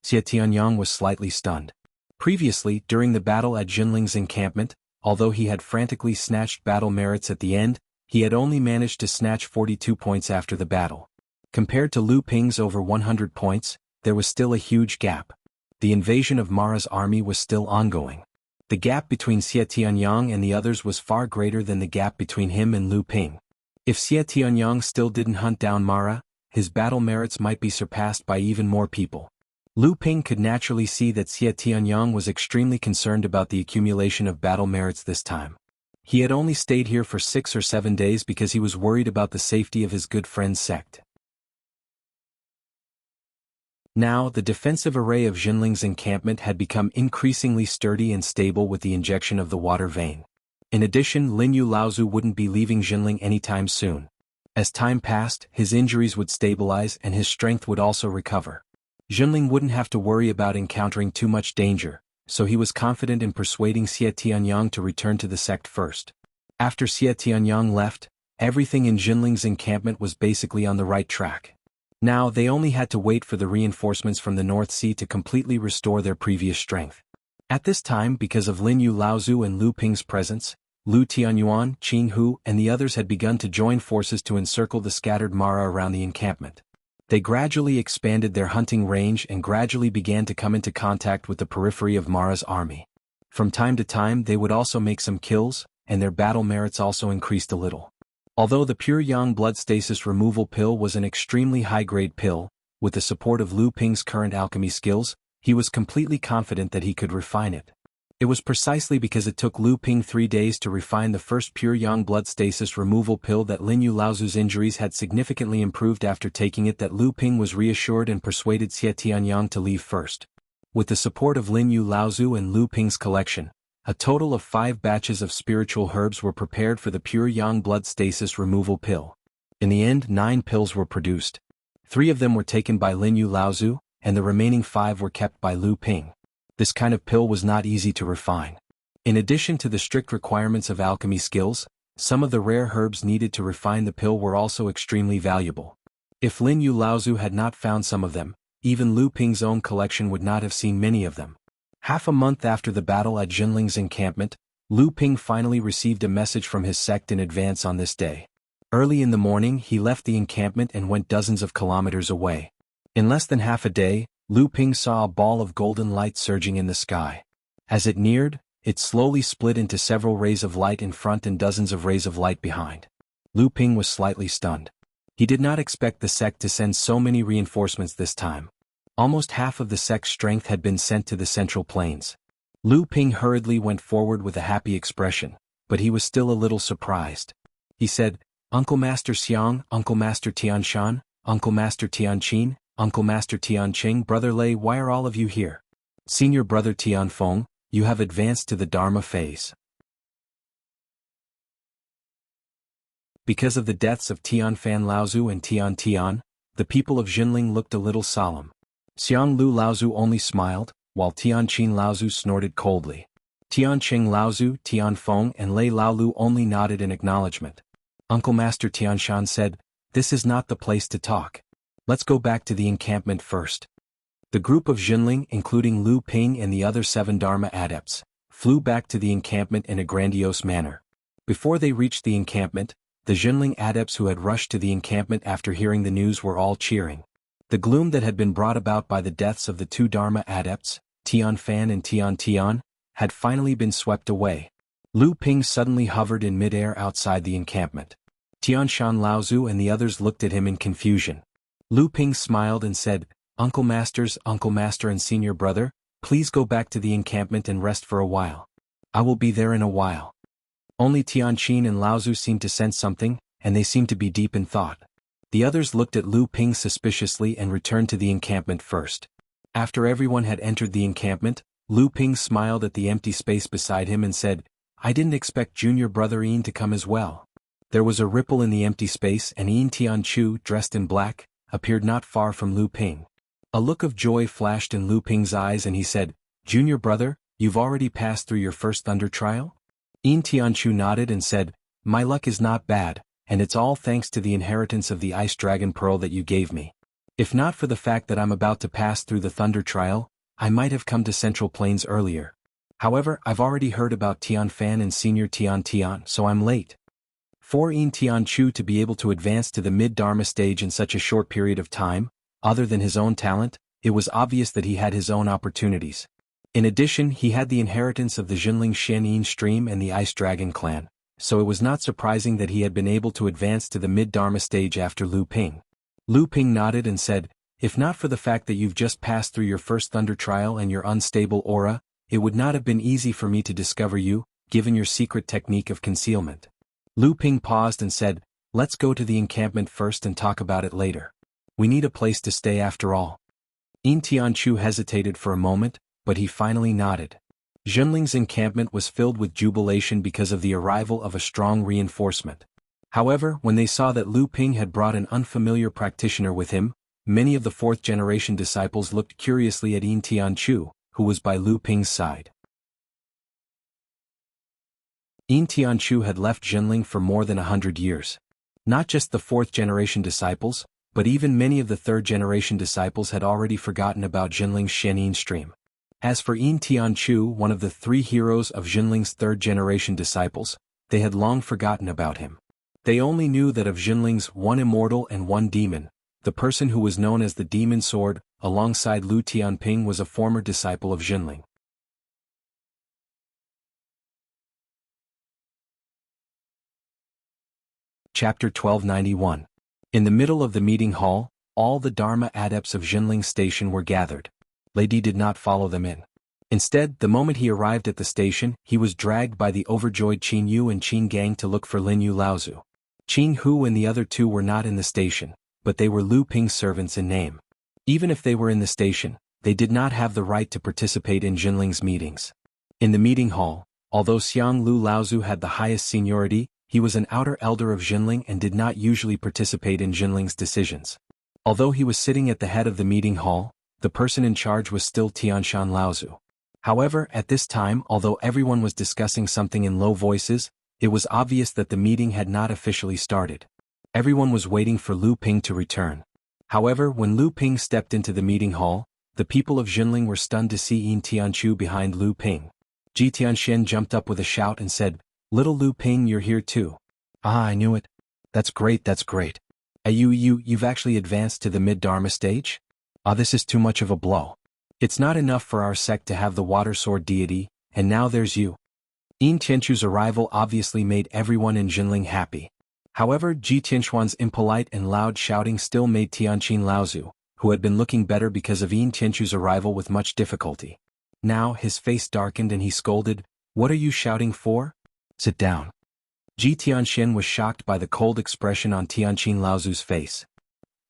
Xie Tianyang was slightly stunned. Previously, during the battle at Jinling's encampment, although he had frantically snatched battle merits at the end, he had only managed to snatch 42 points after the battle. Compared to Lu Ping's over 100 points, there was still a huge gap. The invasion of Mara's army was still ongoing. The gap between Xie Tianyang and the others was far greater than the gap between him and Lu Ping. If Xie Tianyang still didn't hunt down Mara, his battle merits might be surpassed by even more people. Lu Ping could naturally see that Xie Tianyang was extremely concerned about the accumulation of battle merits this time. He had only stayed here for 6 or 7 days because he was worried about the safety of his good friend's sect. Now, the defensive array of Jinling's encampment had become increasingly sturdy and stable with the injection of the water vein. In addition, Lin Yu Laozu wouldn't be leaving Jinling anytime soon. As time passed, his injuries would stabilize and his strength would also recover. Jinling wouldn't have to worry about encountering too much danger, so he was confident in persuading Xie Tianyang to return to the sect first. After Xie Tianyang left, everything in Jinling's encampment was basically on the right track. Now they only had to wait for the reinforcements from the North Sea to completely restore their previous strength. At this time, because of Lin Yu Laozu and Lu Ping's presence, Lu Tianyuan, Jianghu, and the others had begun to join forces to encircle the scattered Mara around the encampment. They gradually expanded their hunting range and gradually began to come into contact with the periphery of Mara's army. From time to time they would also make some kills, and their battle merits also increased a little. Although the pure yang blood stasis removal pill was an extremely high-grade pill, with the support of Lu Ping's current alchemy skills, he was completely confident that he could refine it. It was precisely because it took Lu Ping 3 days to refine the first pure yang blood stasis removal pill that Lin Yu Laozu's injuries had significantly improved after taking it that Lu Ping was reassured and persuaded Xie Tianyang to leave first. With the support of Lin Yu Laozu and Lu Ping's collection, a total of 5 batches of spiritual herbs were prepared for the pure yang blood stasis removal pill. In the end, 9 pills were produced. 3 of them were taken by Lin Yu Laozu, and the remaining 5 were kept by Lu Ping. This kind of pill was not easy to refine. In addition to the strict requirements of alchemy skills, some of the rare herbs needed to refine the pill were also extremely valuable. If Lin Yu Laozu had not found some of them, even Lu Ping's own collection would not have seen many of them. Half a month after the battle at Jinling's encampment, Lu Ping finally received a message from his sect in advance on this day. Early in the morning he left the encampment and went dozens of kilometers away. In less than half a day, Lu Ping saw a ball of golden light surging in the sky. As it neared, it slowly split into several rays of light in front and dozens of rays of light behind. Lu Ping was slightly stunned. He did not expect the sect to send so many reinforcements this time. Almost half of the sect's strength had been sent to the central plains. Lu Ping hurriedly went forward with a happy expression, but he was still a little surprised. He said, "Uncle Master Xiang, Uncle Master Tianshan, Uncle Master Tianqin, Uncle Master Tianqing, Brother Lei, why are all of you here? Senior Brother Tianfeng, you have advanced to the Dharma phase." Because of the deaths of Tianfan Laozu and Tian Tian, the people of Jinling looked a little solemn. Xiang Lu Laozu only smiled, while Tianqin Laozu snorted coldly. Tianqing Laozu, Tianfeng and Lei Laolu only nodded in acknowledgement. Uncle Master Tianshan said, "This is not the place to talk. Let's go back to the encampment first." The group of Jinling, including Lu Ping and the other 7 Dharma adepts, flew back to the encampment in a grandiose manner. Before they reached the encampment, the Jinling adepts who had rushed to the encampment after hearing the news were all cheering. The gloom that had been brought about by the deaths of the 2 Dharma adepts, Tianfan and Tian Tian, had finally been swept away. Lu Ping suddenly hovered in midair outside the encampment. Tianshan Laozu and the others looked at him in confusion. Lu Ping smiled and said, Uncle Master and Senior Brother, please go back to the encampment and rest for a while. I will be there in a while." Only Tianqin and Laozu seemed to sense something, and they seemed to be deep in thought. The others looked at Lu Ping suspiciously and returned to the encampment first. After everyone had entered the encampment, Lu Ping smiled at the empty space beside him and said, "I didn't expect Junior Brother Yin to come as well." There was a ripple in the empty space and Yin Tianchu, dressed in black, appeared not far from Lu Ping. A look of joy flashed in Lu Ping's eyes and he said, "Junior Brother, you've already passed through your first thunder trial?" Yin Tianchu nodded and said, "My luck is not bad, and it's all thanks to the inheritance of the Ice Dragon Pearl that you gave me. If not for the fact that I'm about to pass through the Thunder Trial, I might have come to Central Plains earlier. However, I've already heard about Tianfan and Senior Tian Tian, so I'm late." For Yin Tianchu to be able to advance to the mid-Dharma stage in such a short period of time, other than his own talent, it was obvious that he had his own opportunities. In addition, he had the inheritance of the Jinling Shen Yin stream and the Ice Dragon clan, so it was not surprising that he had been able to advance to the mid-Dharma stage after Lu Ping. Lu Ping nodded and said, "If not for the fact that you've just passed through your first thunder trial and your unstable aura, it would not have been easy for me to discover you, given your secret technique of concealment." Lu Ping paused and said, "Let's go to the encampment first and talk about it later. We need a place to stay after all." Yin Tianchu hesitated for a moment, but he finally nodded. Jinling's encampment was filled with jubilation because of the arrival of a strong reinforcement. However, when they saw that Lu Ping had brought an unfamiliar practitioner with him, many of the 4th-generation disciples looked curiously at Yin Tianchu, who was by Lu Ping's side. Yin Tianchu had left Jinling for more than 100 years. Not just the 4th-generation disciples, but even many of the 3rd-generation disciples had already forgotten about Jinling's Shen Yin stream. As for Yin Tianchu, one of the 3 heroes of Jinling's 3rd-generation disciples, they had long forgotten about him. They only knew that of Jinling's 1 immortal and 1 demon, the person who was known as the Demon Sword, alongside Lu Tianping, was a former disciple of Jinling. Chapter 1291. In the middle of the meeting hall, all the Dharma adepts of Jinling Station were gathered. Lady did not follow them in. Instead, the moment he arrived at the station, he was dragged by the overjoyed Qin Yu and Qin Gang to look for Lin Yu Laozu. Qin Hu and the other 2 were not in the station, but they were Lu Ping's servants in name. Even if they were in the station, they did not have the right to participate in Jinling's meetings. In the meeting hall, although Xiang Lu Laozu had the highest seniority, he was an outer elder of Jinling and did not usually participate in Jinling's decisions. Although he was sitting at the head of the meeting hall, the person in charge was still Tianshan Laozu. However, at this time, although everyone was discussing something in low voices, it was obvious that the meeting had not officially started. Everyone was waiting for Lu Ping to return. However, when Lu Ping stepped into the meeting hall, The people of Jinling were stunned to see Yin Tianchu behind Lu Ping. Ji Tianxian jumped up with a shout and said, "Little Lu Ping, you're here too." "Ah, I knew it. That's great, that's great. You've actually advanced to the mid-Dharma stage? Ah, this is too much of a blow. It's not enough for our sect to have the water sword deity, and now there's you." Yin Tianchu's arrival obviously made everyone in Jinling happy. However, Ji Tianxuan's impolite and loud shouting still made Tianqin Laozu, who had been looking better because of Yin Tianchu's arrival, with much difficulty. Now his face darkened and he scolded, "What are you shouting for? Sit down." Ji Tianxian was shocked by the cold expression on Tianqin Laozu's face.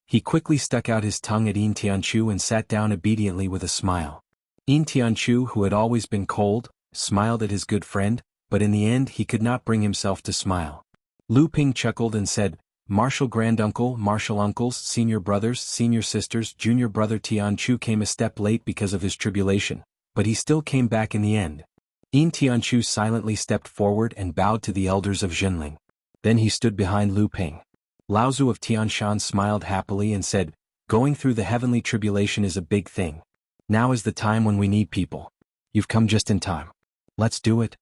He quickly stuck out his tongue at Yin Tianchu and sat down obediently with a smile. Yin Tianchu, who had always been cold, smiled at his good friend, but in the end he could not bring himself to smile. Lu Ping chuckled and said, "Martial granduncle, martial uncles, senior brothers, senior sisters, junior brother Tianchu came a step late because of his tribulation, but he still came back in the end." Yin Tianchu silently stepped forward and bowed to the elders of Jinling. Then he stood behind Lu Ping. Laozu of Tianshan smiled happily and said, "Going through the heavenly tribulation is a big thing. Now is the time when we need people. You've come just in time. Let's do it."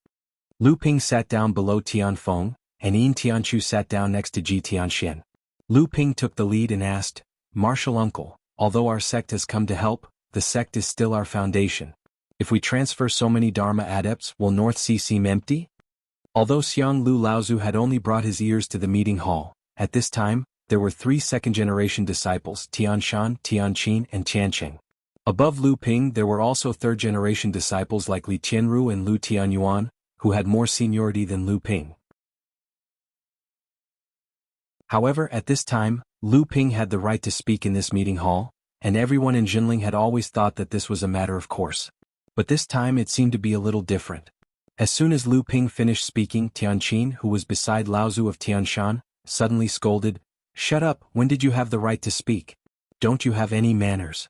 Lu Ping sat down below Tianfeng, and Yin Tianchu sat down next to Ji Tianxian. Lu Ping took the lead and asked, "Martial uncle, although our sect has come to help, the sect is still our foundation. If we transfer so many Dharma adepts, will North Sea seem empty?" Although Xiang Lu Laozu had only brought his ears to the meeting hall, at this time, there were 3 second-generation disciples, Tianshan, Tianqin, and Tianqing. Above Lu Ping there were also third-generation disciples like Li Tianru and Lu Tianyuan, who had more seniority than Lu Ping. However, at this time, Lu Ping had the right to speak in this meeting hall, and everyone in Jinling had always thought that this was a matter of course. But this time it seemed to be a little different. As soon as Lu Ping finished speaking, Tianqin, who was beside Laozu of Tianshan, suddenly scolded, "Shut up, when did you have the right to speak? Don't you have any manners?"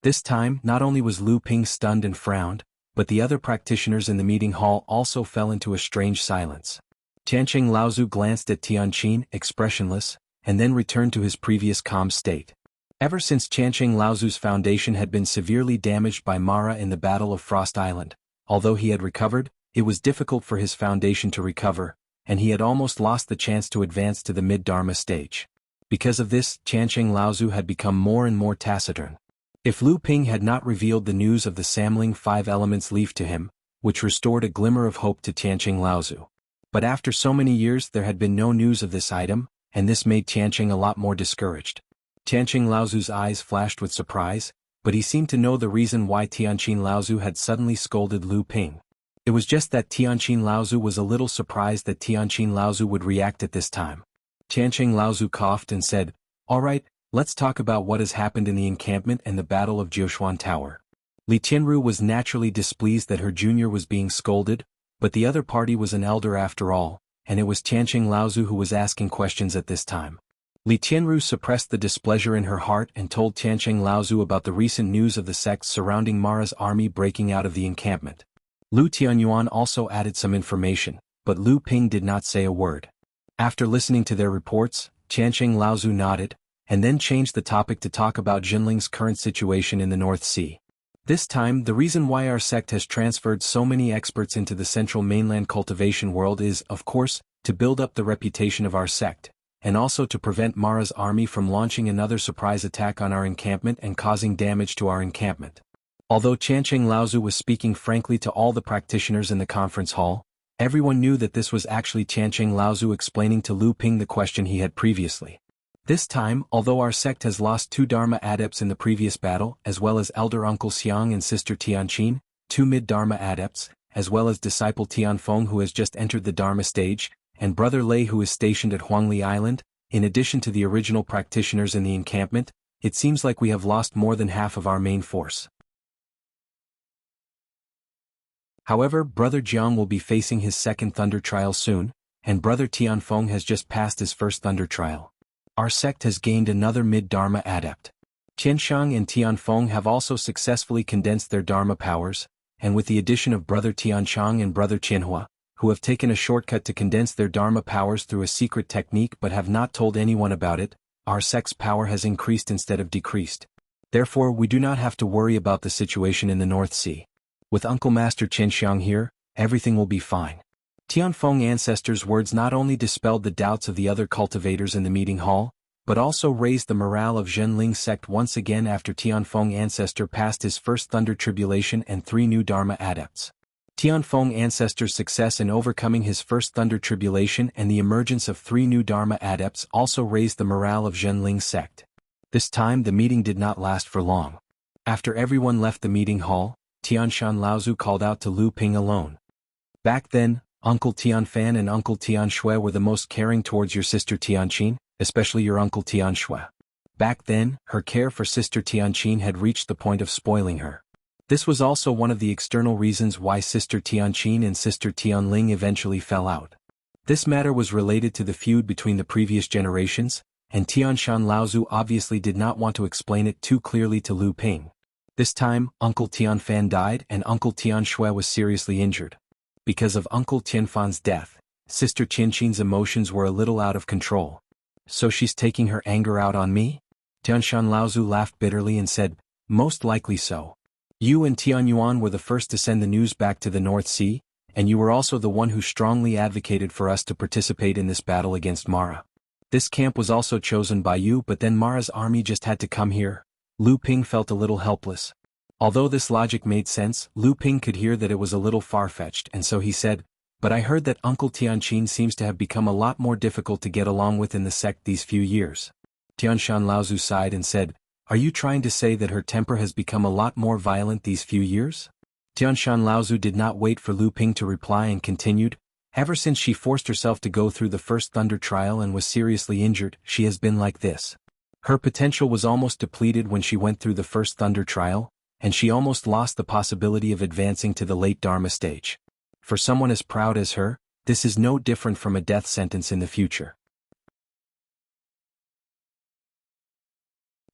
This time, not only was Lu Ping stunned and frowned, but the other practitioners in the meeting hall also fell into a strange silence. Tianqing Laozu glanced at Tianqin, expressionless, and then returned to his previous calm state. Ever since Tianqing Laozu's foundation had been severely damaged by Mara in the Battle of Frost Island, although he had recovered, it was difficult for his foundation to recover, and he had almost lost the chance to advance to the mid-Dharma stage. Because of this, Tianqing Laozu had become more and more taciturn. If Lu Ping had not revealed the news of the Samling 5 Elements leaf to him, which restored a glimmer of hope to Tianqing Laozu. But after so many years there had been no news of this item, and this made Tianqing a lot more discouraged. Tianqing Laozu's eyes flashed with surprise, but he seemed to know the reason why Tianqin Laozu had suddenly scolded Lu Ping. It was just that Tianqin Laozu was a little surprised that Tianqin Laozu would react at this time. Tianqing Laozu coughed and said, "All right, let's talk about what has happened in the encampment and the Battle of Jioshuan Tower." Li Tianru was naturally displeased that her junior was being scolded, but the other party was an elder after all, and it was Tianqing Laozu who was asking questions at this time. Li Tianru suppressed the displeasure in her heart and told Tianqing Laozu about the recent news of the sects surrounding Mara's army breaking out of the encampment. Lu Tianyuan also added some information, but Lu Ping did not say a word. After listening to their reports, Tianqing Laozu nodded, and then changed the topic to talk about Jinling's current situation in the North Sea. This time, the reason why our sect has transferred so many experts into the central mainland cultivation world is, of course, to build up the reputation of our sect, and also to prevent Mara's army from launching another surprise attack on our encampment and causing damage to our encampment. Although Tianqing Laozu was speaking frankly to all the practitioners in the conference hall, everyone knew that this was actually Tianqing Laozu explaining to Lu Ping the question he had previously. This time, although our sect has lost 2 Dharma adepts in the previous battle, as well as elder uncle Xiang and sister Tianqin, 2 mid-Dharma adepts, as well as disciple Tianfeng who has just entered the Dharma stage, and brother Lei who is stationed at Huangli Island, in addition to the original practitioners in the encampment, it seems like we have lost more than half of our main force. However, brother Jiang will be facing his second Thunder trial soon, and brother Tianfeng has just passed his first Thunder trial. Our sect has gained another mid-Dharma adept. Tianshang and Tianfeng have also successfully condensed their Dharma powers, and with the addition of brother Tianshang and brother Qianhua, who have taken a shortcut to condense their Dharma powers through a secret technique but have not told anyone about it, our sect's power has increased instead of decreased. Therefore we do not have to worry about the situation in the North Sea. With Uncle Master Qianxiang here, everything will be fine. Tianfeng ancestors' words not only dispelled the doubts of the other cultivators in the meeting hall, but also raised the morale of Zhenling sect once again after Tianfeng ancestor passed his first thunder tribulation and 3 new Dharma adepts. Tianfeng ancestor's success in overcoming his first thunder tribulation and the emergence of 3 new Dharma adepts also raised the morale of Zhenling sect. This time the meeting did not last for long. After everyone left the meeting hall, Tianshan Laozu called out to Lu Ping alone. Back then, Uncle Tianfan and Uncle Tianshui were the most caring towards your sister Tianqin, especially your Uncle Tianshui. Back then, her care for Sister Tianqin had reached the point of spoiling her. This was also one of the external reasons why Sister Tianqin and Sister Tianling eventually fell out. This matter was related to the feud between the previous generations, and Tianshan Laozu obviously did not want to explain it too clearly to Lu Ping. This time, Uncle Tianfan died and Uncle Tianshui was seriously injured. Because of Uncle Tianfan's death, Sister Tianqin's emotions were a little out of control. So she's taking her anger out on me? Tianshan Laozu laughed bitterly and said, most likely so. You and Tianyuan were the first to send the news back to the North Sea, and you were also the one who strongly advocated for us to participate in this battle against Mara. This camp was also chosen by you, but then Mara's army just had to come here. Lu Ping felt a little helpless. Although this logic made sense, Lu Ping could hear that it was a little far-fetched, and so he said, but I heard that Uncle Tianqin seems to have become a lot more difficult to get along with in the sect these few years. Tianshan Laozu sighed and said, are you trying to say that her temper has become a lot more violent these few years? Tianshan Laozu did not wait for Lu Ping to reply and continued, ever since she forced herself to go through the first thunder trial and was seriously injured, she has been like this. Her potential was almost depleted when she went through the first thunder trial, and she almost lost the possibility of advancing to the late Dharma stage. For someone as proud as her, this is no different from a death sentence in the future.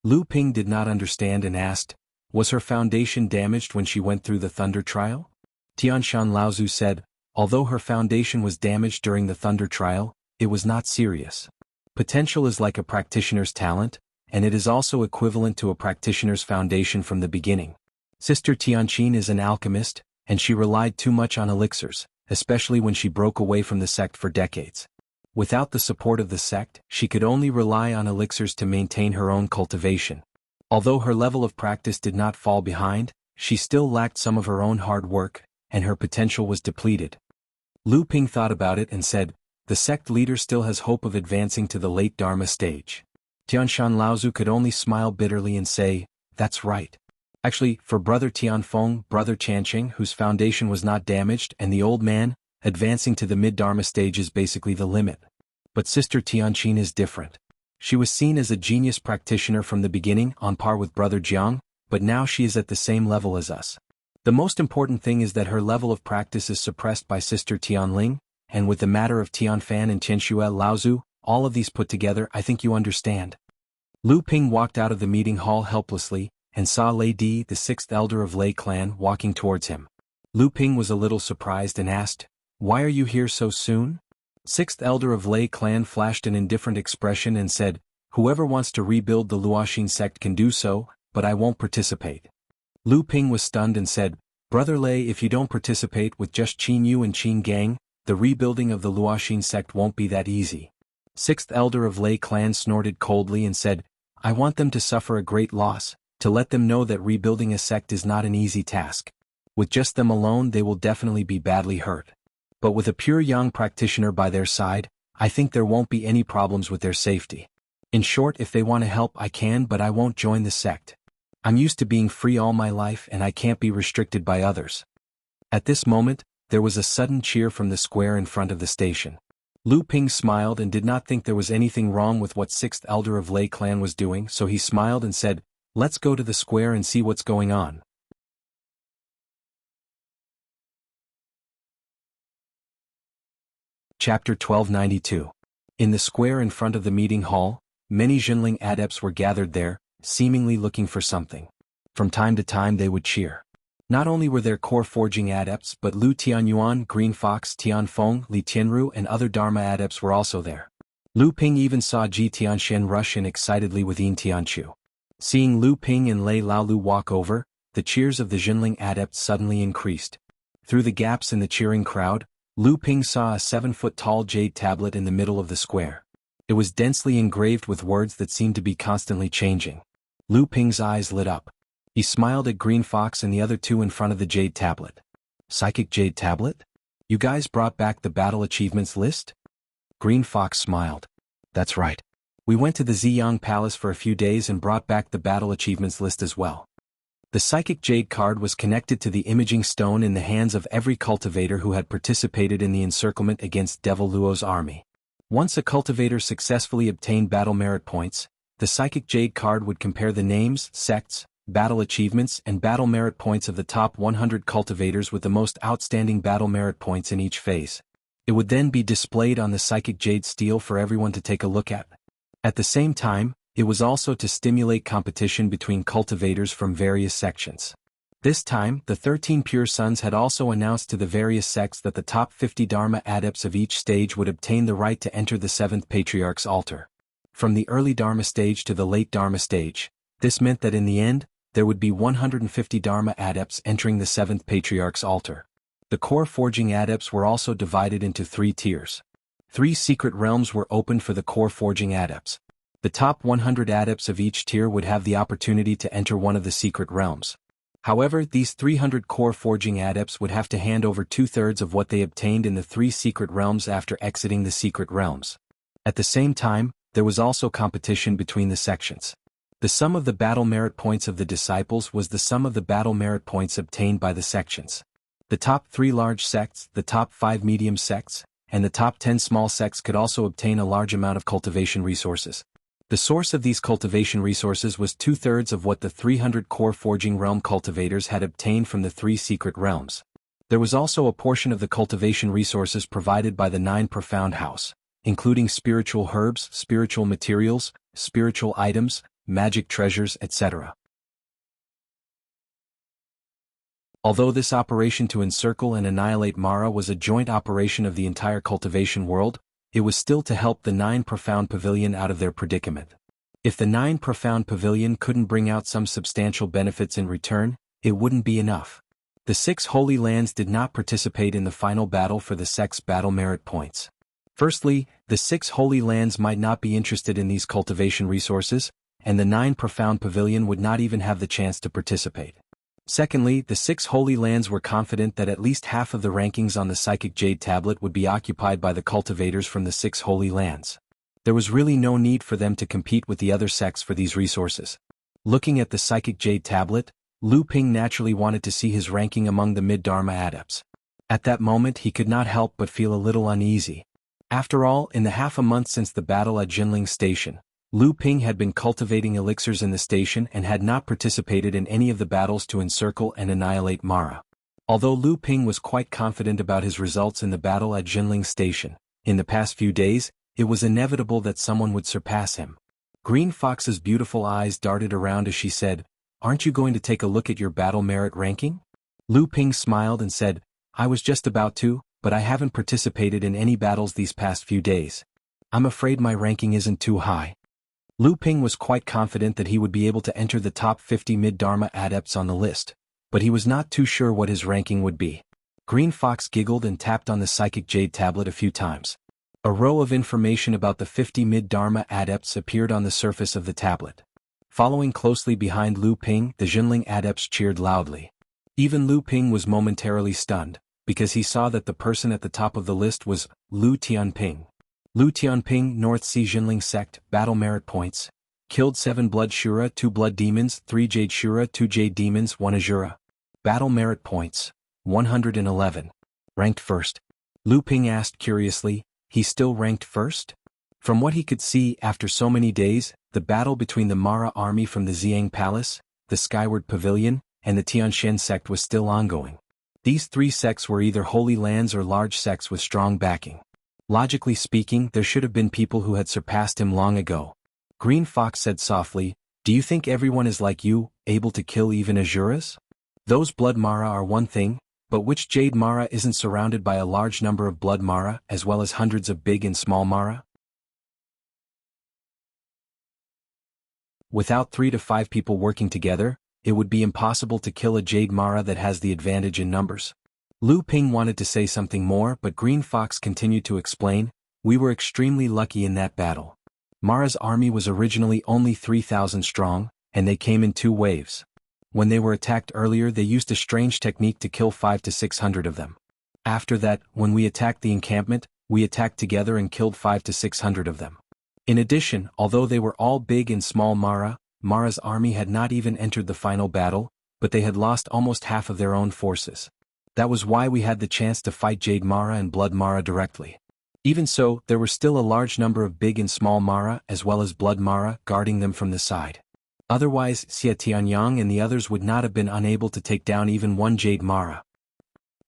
Lu Ping did not understand and asked, was her foundation damaged when she went through the thunder trial? Tianshan Laozu said, although her foundation was damaged during the thunder trial, it was not serious. Potential is like a practitioner's talent, and it is also equivalent to a practitioner's foundation from the beginning. Sister Tianqin is an alchemist, and she relied too much on elixirs, especially when she broke away from the sect for decades. Without the support of the sect, she could only rely on elixirs to maintain her own cultivation. Although her level of practice did not fall behind, she still lacked some of her own hard work, and her potential was depleted. Lu Ping thought about it and said, the sect leader still has hope of advancing to the late Dharma stage. Tianshan Laozu could only smile bitterly and say, that's right. Actually, for Brother Tianfeng, Brother Chanqing, whose foundation was not damaged, and the old man, advancing to the mid-Dharma stage is basically the limit. But Sister Tianqin is different. She was seen as a genius practitioner from the beginning, on par with Brother Jiang, but now she is at the same level as us. The most important thing is that her level of practice is suppressed by Sister Tianling, and with the matter of Tianfan and Tianxue Laozu, all of these put together, I think you understand. Lu Ping walked out of the meeting hall helplessly, and saw Lei Di, the 6th elder of Lei clan, walking towards him. Lu Ping was a little surprised and asked, why are you here so soon? 6th elder of Lei clan flashed an indifferent expression and said, whoever wants to rebuild the Luoxin sect can do so, but I won't participate. Lu Ping was stunned and said, Brother Lei, if you don't participate with just Qin Yu and Qin Gang, the rebuilding of the Luoxin sect won't be that easy. 6th elder of Lei clan snorted coldly and said, I want them to suffer a great loss, to let them know that rebuilding a sect is not an easy task. With just them alone they will definitely be badly hurt. But with a pure Yang practitioner by their side, I think there won't be any problems with their safety. In short, if they want to help I can, but I won't join the sect. I'm used to being free all my life and I can't be restricted by others. At this moment, there was a sudden cheer from the square in front of the station. Lu Ping smiled and did not think there was anything wrong with what 6th elder of Lei clan was doing, so he smiled and said, let's go to the square and see what's going on. Chapter 1292. In the square in front of the meeting hall, many Zhenling adepts were gathered there, seemingly looking for something. From time to time they would cheer. Not only were there core forging adepts, but Lu Tianyuan, Green Fox, Tianfeng, Li Tianru and other Dharma adepts were also there. Lu Ping even saw Ji Tianxian rush in excitedly with Yin Tianchu. Seeing Lu Ping and Lei Laolu walk over, the cheers of the Jinling adepts suddenly increased. Through the gaps in the cheering crowd, Lu Ping saw a 7-foot-tall jade tablet in the middle of the square. It was densely engraved with words that seemed to be constantly changing. Lu Ping's eyes lit up. He smiled at Green Fox and the other two in front of the jade tablet. Psychic jade tablet? You guys brought back the battle achievements list? Green Fox smiled. That's right. We went to the Jianghu Palace for a few days and brought back the battle achievements list as well. The psychic jade card was connected to the imaging stone in the hands of every cultivator who had participated in the encirclement against Devil Luo's army. Once a cultivator successfully obtained battle merit points, the psychic jade card would compare the names, sects, battle achievements and battle merit points of the top 100 cultivators with the most outstanding battle merit points in each phase. It would then be displayed on the psychic jade stele for everyone to take a look at. At the same time, it was also to stimulate competition between cultivators from various sections. This time, the 13 Pure Sons had also announced to the various sects that the top 50 Dharma adepts of each stage would obtain the right to enter the 7th Patriarch's altar. From the early Dharma stage to the late Dharma stage, this meant that in the end, there would be 150 Dharma adepts entering the 7th Patriarch's altar. The core forging adepts were also divided into 3 tiers. 3 secret realms were opened for the core forging adepts. The top 100 adepts of each tier would have the opportunity to enter one of the secret realms. However, these 300 core forging adepts would have to hand over 2/3 of what they obtained in the 3 secret realms after exiting the secret realms. At the same time, there was also competition between the sections. The sum of the battle merit points of the disciples was the sum of the battle merit points obtained by the sections. The top 3 large sects, the top 5 medium sects, and the top 10 small sects could also obtain a large amount of cultivation resources. The source of these cultivation resources was 2/3 of what the 300 core forging realm cultivators had obtained from the 3 secret realms. There was also a portion of the cultivation resources provided by the 9 profound house, including spiritual herbs, spiritual materials, spiritual items, magic treasures, etc. Although this operation to encircle and annihilate Mara was a joint operation of the entire cultivation world, it was still to help the 9 Profound Pavilion out of their predicament. If the 9 Profound Pavilion couldn't bring out some substantial benefits in return, it wouldn't be enough. The 6 Holy Lands did not participate in the final battle for the sect's battle merit points. Firstly, the 6 Holy Lands might not be interested in these cultivation resources, and the 9 Profound Pavilion would not even have the chance to participate. Secondly, the 6 Holy Lands were confident that at least half of the rankings on the Psychic Jade Tablet would be occupied by the cultivators from the 6 Holy Lands. There was really no need for them to compete with the other sects for these resources. Looking at the Psychic Jade Tablet, Lu Ping naturally wanted to see his ranking among the mid-Dharma adepts. At that moment he could not help but feel a little uneasy. After all, in the half a month since the battle at Jinling Station, Lu Ping had been cultivating elixirs in the station and had not participated in any of the battles to encircle and annihilate Mara. Although Lu Ping was quite confident about his results in the battle at Jinling Station, in the past few days, it was inevitable that someone would surpass him. Green Fox's beautiful eyes darted around as she said, "Aren't you going to take a look at your battle merit ranking?" Lu Ping smiled and said, "I was just about to, but I haven't participated in any battles these past few days. I'm afraid my ranking isn't too high." Lu Ping was quite confident that he would be able to enter the top 50 mid-Dharma adepts on the list, but he was not too sure what his ranking would be. Green Fox giggled and tapped on the Psychic Jade Tablet a few times. A row of information about the 50 mid-Dharma adepts appeared on the surface of the tablet. Following closely behind Lu Ping, the Jinling adepts cheered loudly. Even Lu Ping was momentarily stunned, because he saw that the person at the top of the list was Lu Tianping. Lu Tianping, North Sea Jinling Sect, Battle Merit Points. Killed 7 Blood Shura, 2 Blood Demons, 3 Jade Shura, 2 Jade Demons, 1 Azura. Battle Merit Points, 111. Ranked first. Lu Ping asked curiously, he still ranked first? From what he could see after so many days, the battle between the Mara army from the Jianghu Palace, the Skyward Pavilion, and the Tianshan sect was still ongoing. These 3 sects were either holy lands or large sects with strong backing. Logically speaking, there should have been people who had surpassed him long ago. Green Fox said softly, "Do you think everyone is like you, able to kill even Azuras? Those Blood Mara are one thing, but which Jade Mara isn't surrounded by a large number of Blood Mara as well as hundreds of big and small Mara?" Without 3 to 5 people working together, it would be impossible to kill a Jade Mara that has the advantage in numbers. Lu Ping wanted to say something more, but Green Fox continued to explain, "We were extremely lucky in that battle. Mara's army was originally only 3,000 strong, and they came in 2 waves. When they were attacked earlier, they used a strange technique to kill 500 to 600 of them. After that, when we attacked the encampment, we attacked together and killed 500 to 600 of them. In addition, although they were all big and small Mara's army had not even entered the final battle, but they had lost almost half of their own forces. That was why we had the chance to fight Jade Mara and Blood Mara directly. Even so, there were still a large number of big and small Mara as well as Blood Mara guarding them from the side. Otherwise, Xie Tianyang and the others would not have been unable to take down even one Jade Mara.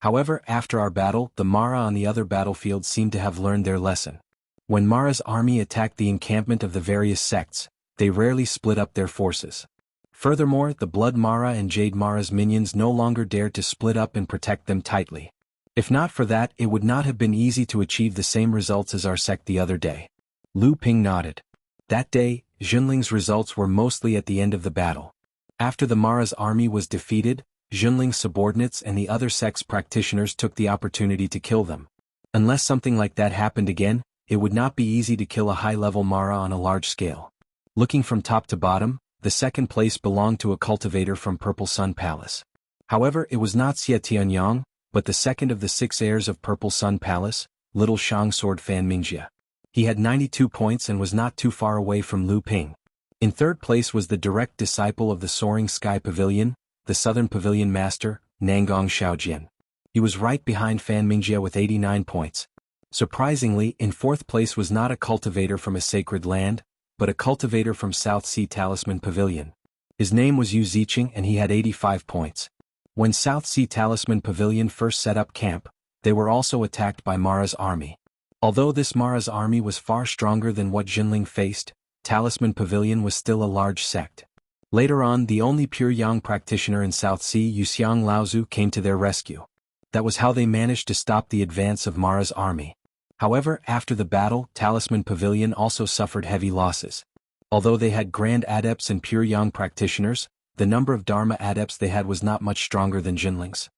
However, after our battle, the Mara on the other battlefields seemed to have learned their lesson. When Mara's army attacked the encampment of the various sects, they rarely split up their forces. Furthermore, the Blood Mara and Jade Mara's minions no longer dared to split up and protect them tightly. If not for that, it would not have been easy to achieve the same results as our sect the other day." Lu Ping nodded. That day, Junling's results were mostly at the end of the battle. After the Mara's army was defeated, Junling's subordinates and the other sect's practitioners took the opportunity to kill them. Unless something like that happened again, it would not be easy to kill a high-level Mara on a large scale. Looking from top to bottom, the second place belonged to a cultivator from Purple Sun Palace. However, it was not Xie Tianyang, but the second of the 6 heirs of Purple Sun Palace, Little Shang Sword Fan Mingjie. He had 92 points and was not too far away from Lu Ping. In third place was the direct disciple of the Soaring Sky Pavilion, the Southern Pavilion Master, Nangong Xiaojian. He was right behind Fan Mingjie with 89 points. Surprisingly, in fourth place was not a cultivator from a sacred land, but a cultivator from South Sea Talisman Pavilion. His name was Yu Ziqing and he had 85 points. When South Sea Talisman Pavilion first set up camp, they were also attacked by Mara's army. Although this Mara's army was far stronger than what Junling faced, Talisman Pavilion was still a large sect. Later on, the only pure Yang practitioner in South Sea, Yuxiang Laozu, came to their rescue. That was how they managed to stop the advance of Mara's army. However, after the battle, Talisman Pavilion also suffered heavy losses. Although they had Grand Adepts and pure Yang practitioners, the number of Dharma Adepts they had was not much stronger than Junling's.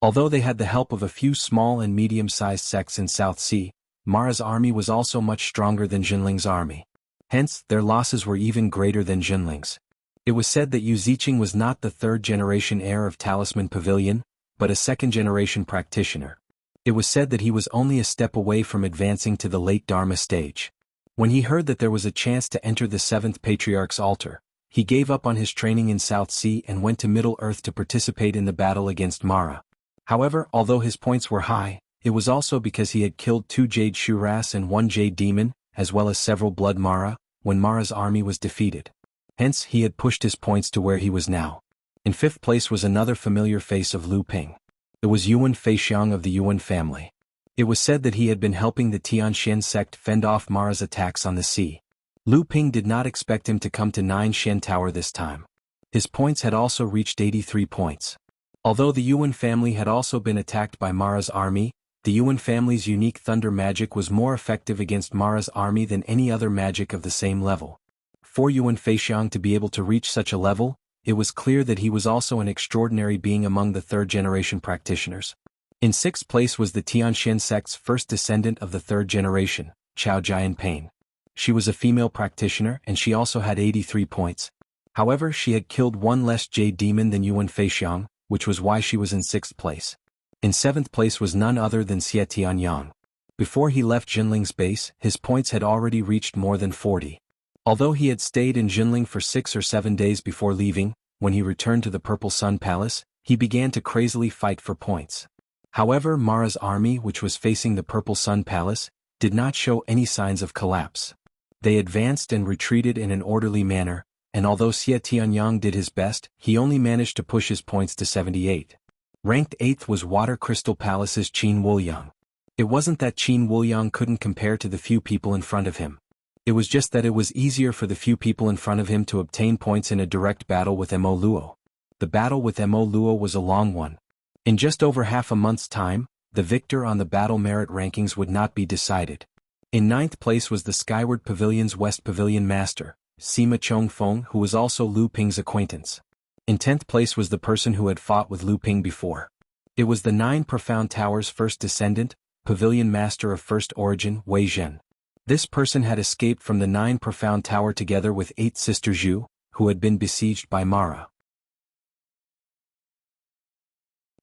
Although they had the help of a few small and medium-sized sects in South Sea, Mara's army was also much stronger than Junling's army. Hence, their losses were even greater than Junling's. It was said that Yu Ziqing was not the 3rd-generation heir of Talisman Pavilion, but a 2nd-generation practitioner. It was said that he was only a step away from advancing to the late Dharma stage. When he heard that there was a chance to enter the 7th Patriarch's altar, he gave up on his training in South Sea and went to Middle-earth to participate in the battle against Mara. However, although his points were high, it was also because he had killed 2 Jade Shuras and 1 Jade Demon, as well as several Blood Mara, when Mara's army was defeated. Hence, he had pushed his points to where he was now. In 5th place was another familiar face of Lu Ping. It was Yuan Feixiang of the Yuan family. It was said that he had been helping the Tianxian sect fend off Mara's attacks on the sea. Lu Ping did not expect him to come to 9 Shen Tower this time. His points had also reached 83 points. Although the Yuan family had also been attacked by Mara's army, the Yuan family's unique thunder magic was more effective against Mara's army than any other magic of the same level. For Yuan Feixiang to be able to reach such a level, it was clear that he was also an extraordinary being among the 3rd-generation practitioners. In 6th place was the Tianxian sect's first descendant of the 3rd generation, Chao Jianpain. She was a female practitioner and she also had 83 points. However, she had killed 1 less Jade Demon than Yuan Feixiang, which was why she was in 6th place. In 7th place was none other than Xie Tianyang. Before he left Junling's base, his points had already reached more than 40. Although he had stayed in Junling for 6 or 7 days before leaving, when he returned to the Purple Sun Palace, he began to crazily fight for points. However, Mara's army, which was facing the Purple Sun Palace, did not show any signs of collapse. They advanced and retreated in an orderly manner, and although Xie Tianyang did his best, he only managed to push his points to 78. Ranked 8th was Water Crystal Palace's Qin Wuliang. It wasn't that Qin Wuliang couldn't compare to the few people in front of him. It was just that it was easier for the few people in front of him to obtain points in a direct battle with Mo Luo. The battle with Mo Luo was a long one. In just over half a month's time, the victor on the battle merit rankings would not be decided. In ninth place was the Skyward Pavilion's West Pavilion Master, Sima Chongfeng, who was also Lu Ping's acquaintance. In 10th place was the person who had fought with Lu Ping before. It was the Nine Profound Towers' first descendant, Pavilion Master of First Origin, Wei Zhen. This person had escaped from the Nine Profound Tower together with 8th Sister Zhu, who had been besieged by Mara.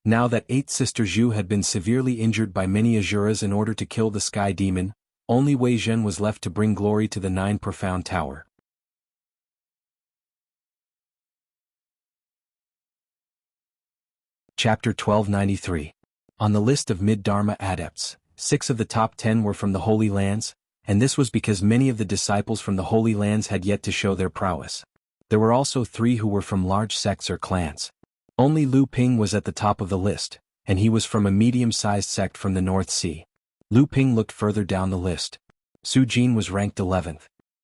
Now that 8th Sister Zhu had been severely injured by many Asuras in order to kill the Sky Demon, only Wei Zhen was left to bring glory to the Nine Profound Tower. Chapter 1293. On the list of mid-Dharma adepts, 6 of the top 10 were from the Holy Lands, and this was because many of the disciples from the Holy Lands had yet to show their prowess. There were also 3 who were from large sects or clans. Only Lu Ping was at the top of the list, and he was from a medium-sized sect from the North Sea. Lu Ping looked further down the list. Su Jin was ranked 11th.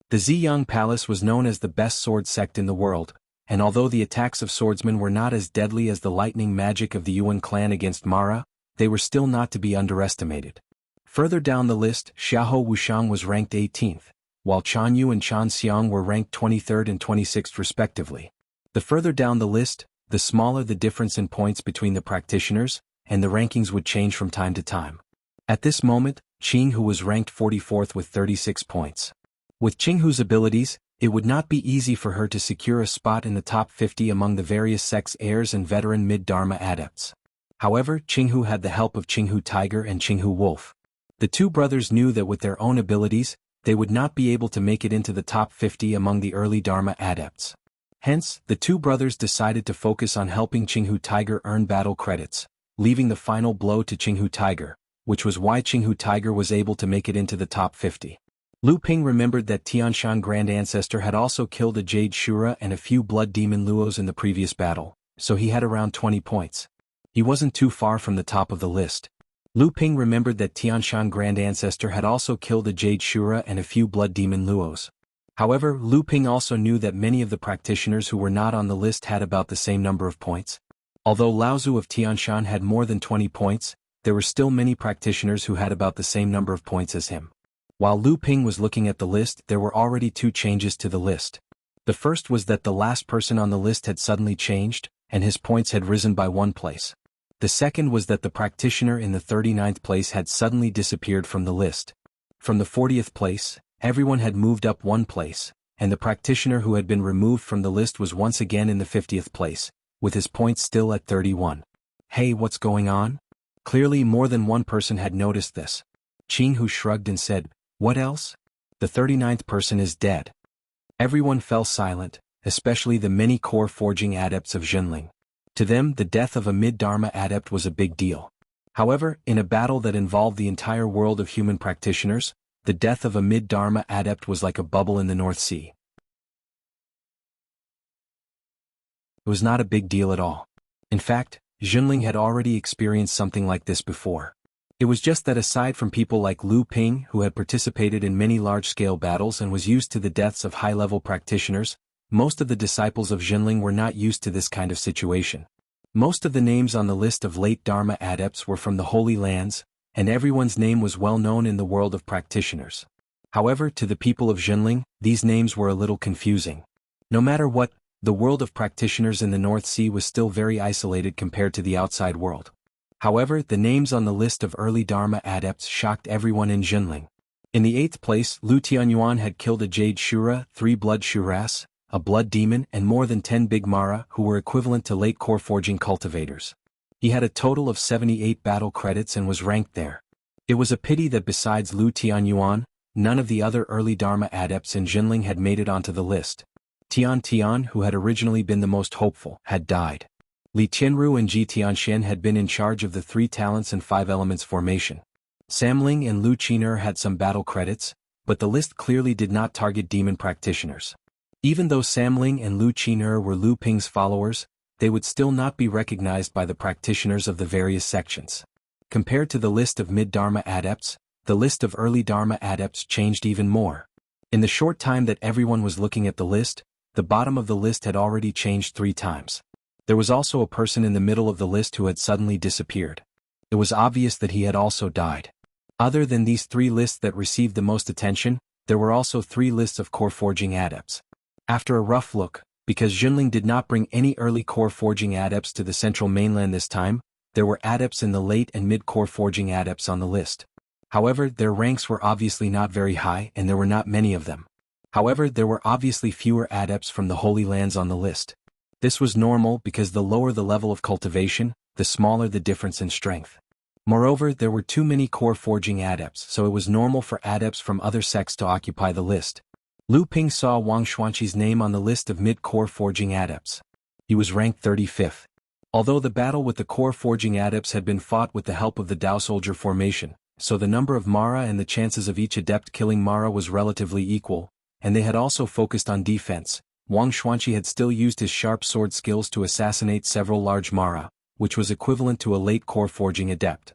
The Ziyang Palace was known as the best sword sect in the world, and although the attacks of swordsmen were not as deadly as the lightning magic of the Yuan clan against Mara, they were still not to be underestimated. Further down the list, Xiahou Wuxiang was ranked 18th, while Chan Yu and Chan Xiang were ranked 23rd and 26th respectively. The further down the list, the smaller the difference in points between the practitioners, and the rankings would change from time to time. At this moment, Qinghu was ranked 44th with 36 points. With Qinghu's abilities, it would not be easy for her to secure a spot in the top 50 among the various sects' heirs and veteran mid-Dharma adepts. However, Qinghu had the help of Qinghu Tiger and Qinghu Wolf. The 2 brothers knew that with their own abilities, they would not be able to make it into the top 50 among the early Dharma adepts. Hence, the 2 brothers decided to focus on helping Qinghu Tiger earn battle credits, leaving the final blow to Qinghu Tiger, which was why Qinghu Tiger was able to make it into the top 50. Lu Ping remembered that Tianshan Grand Ancestor had also killed a Jade Shura and a few Blood Demon Luos in the previous battle, so he had around 20 points. He wasn't too far from the top of the list. Lu Ping remembered that Tianshan Grand Ancestor had also killed a Jade Shura and a few Blood Demon Luos. However, Lu Ping also knew that many of the practitioners who were not on the list had about the same number of points. Although Lao Zu of Tianshan had more than 20 points, there were still many practitioners who had about the same number of points as him. While Lu Ping was looking at the list, there were already 2 changes to the list. The first was that the last person on the list had suddenly changed, and his points had risen by 1 place. The second was that the practitioner in the 39th place had suddenly disappeared from the list. From the 40th place, everyone had moved up 1 place, and the practitioner who had been removed from the list was once again in the 50th place, with his points still at 31. Hey, what's going on? Clearly more than one person had noticed this. Qinghu shrugged and said, "What else? The 39th person is dead." Everyone fell silent, especially the many core forging adepts of Zhenling. To them, the death of a mid-Dharma adept was a big deal. However, in a battle that involved the entire world of human practitioners, the death of a mid-Dharma adept was like a bubble in the North Sea. It was not a big deal at all. In fact, Zhenling had already experienced something like this before. It was just that aside from people like Lu Ping, who had participated in many large-scale battles and was used to the deaths of high-level practitioners, most of the disciples of Zhenling were not used to this kind of situation. Most of the names on the list of late Dharma adepts were from the Holy Lands, and everyone's name was well known in the world of practitioners. However, to the people of Zhenling, these names were a little confusing. No matter what, the world of practitioners in the North Sea was still very isolated compared to the outside world. However, the names on the list of early Dharma adepts shocked everyone in Zhenling. In the 8th place, Lu Tianyuan had killed a Jade Shura, 3 Blood Shuras, a Blood Demon, and more than 10 Big Mara, who were equivalent to late core forging cultivators. He had a total of 78 battle credits and was ranked there. It was a pity that besides Lu Tianyuan, none of the other early Dharma adepts in Zhenling had made it onto the list. Tian Tian, who had originally been the most hopeful, had died. Li Tianru and Ji Tianxian had been in charge of the 3 talents and 5 elements formation. Samling and Lu Qiner had some battle credits, but the list clearly did not target demon practitioners. Even though Samling and Lu Qiner were Lu Ping's followers, they would still not be recognized by the practitioners of the various sections. Compared to the list of mid-Dharma adepts, the list of early Dharma adepts changed even more. In the short time that everyone was looking at the list, the bottom of the list had already changed 3 times. There was also a person in the middle of the list who had suddenly disappeared. It was obvious that he had also died. Other than these 3 lists that received the most attention, there were also 3 lists of core forging adepts. After a rough look, because Junling did not bring any early core forging adepts to the central mainland this time, there were adepts in the late and mid-core forging adepts on the list. However, their ranks were obviously not very high and there were not many of them. However, there were obviously fewer adepts from the Holy Lands on the list. This was normal because the lower the level of cultivation, the smaller the difference in strength. Moreover, there were too many core forging adepts, so it was normal for adepts from other sects to occupy the list. Lu Ping saw Wang Xuanqi's name on the list of mid-core forging adepts. He was ranked 35th. Although the battle with the core forging adepts had been fought with the help of the Dao Soldier formation, so the number of Mara and the chances of each adept killing Mara was relatively equal, and they had also focused on defense, Wang Xuanqi had still used his sharp sword skills to assassinate several large Mara, which was equivalent to a late core forging adept.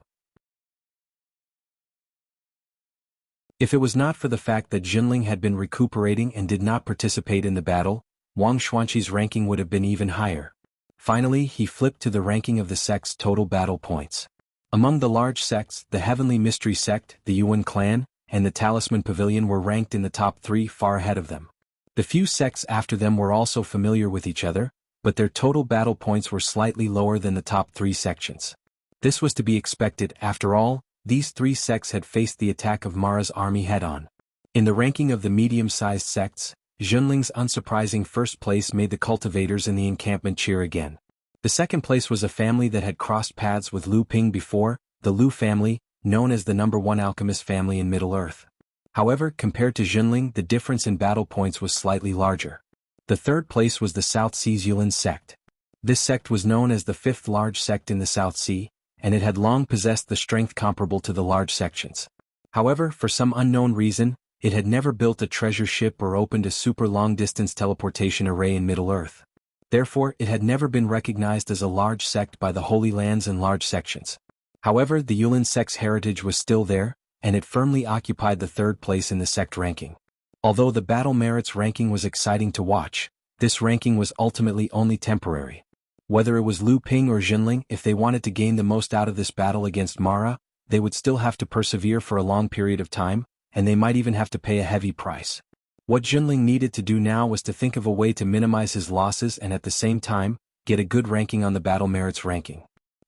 If it was not for the fact that Junling had been recuperating and did not participate in the battle, Wang Xuanqi's ranking would have been even higher. Finally, he flipped to the ranking of the sect's total battle points. Among the large sects, the Heavenly Mystery Sect, the Yuan Clan, and the Talisman Pavilion were ranked in the top 3 far ahead of them. The few sects after them were also familiar with each other, but their total battle points were slightly lower than the top 3 sections. This was to be expected. After all, these 3 sects had faced the attack of Mara's army head-on. In the ranking of the medium-sized sects, Junling's unsurprising first place made the cultivators in the encampment cheer again. The second place was a family that had crossed paths with Lu Ping before, the Lu family, known as the #1 alchemist family in Middle-earth. However, compared to Junling, the difference in battle points was slightly larger. The third place was the South Sea's Yulin sect. This sect was known as the 5th large sect in the South Sea, and it had long possessed the strength comparable to the large sections. However, for some unknown reason, it had never built a treasure ship or opened a super long-distance teleportation array in Middle-earth. Therefore, it had never been recognized as a large sect by the Holy Lands and large sections. However, the Yulin sect's heritage was still there, and it firmly occupied the 3rd place in the sect ranking. Although the battle merits ranking was exciting to watch, this ranking was ultimately only temporary. Whether it was Lu Ping or Junling, if they wanted to gain the most out of this battle against Mara, they would still have to persevere for a long period of time, and they might even have to pay a heavy price. What Junling needed to do now was to think of a way to minimize his losses and at the same time, get a good ranking on the battle merits ranking.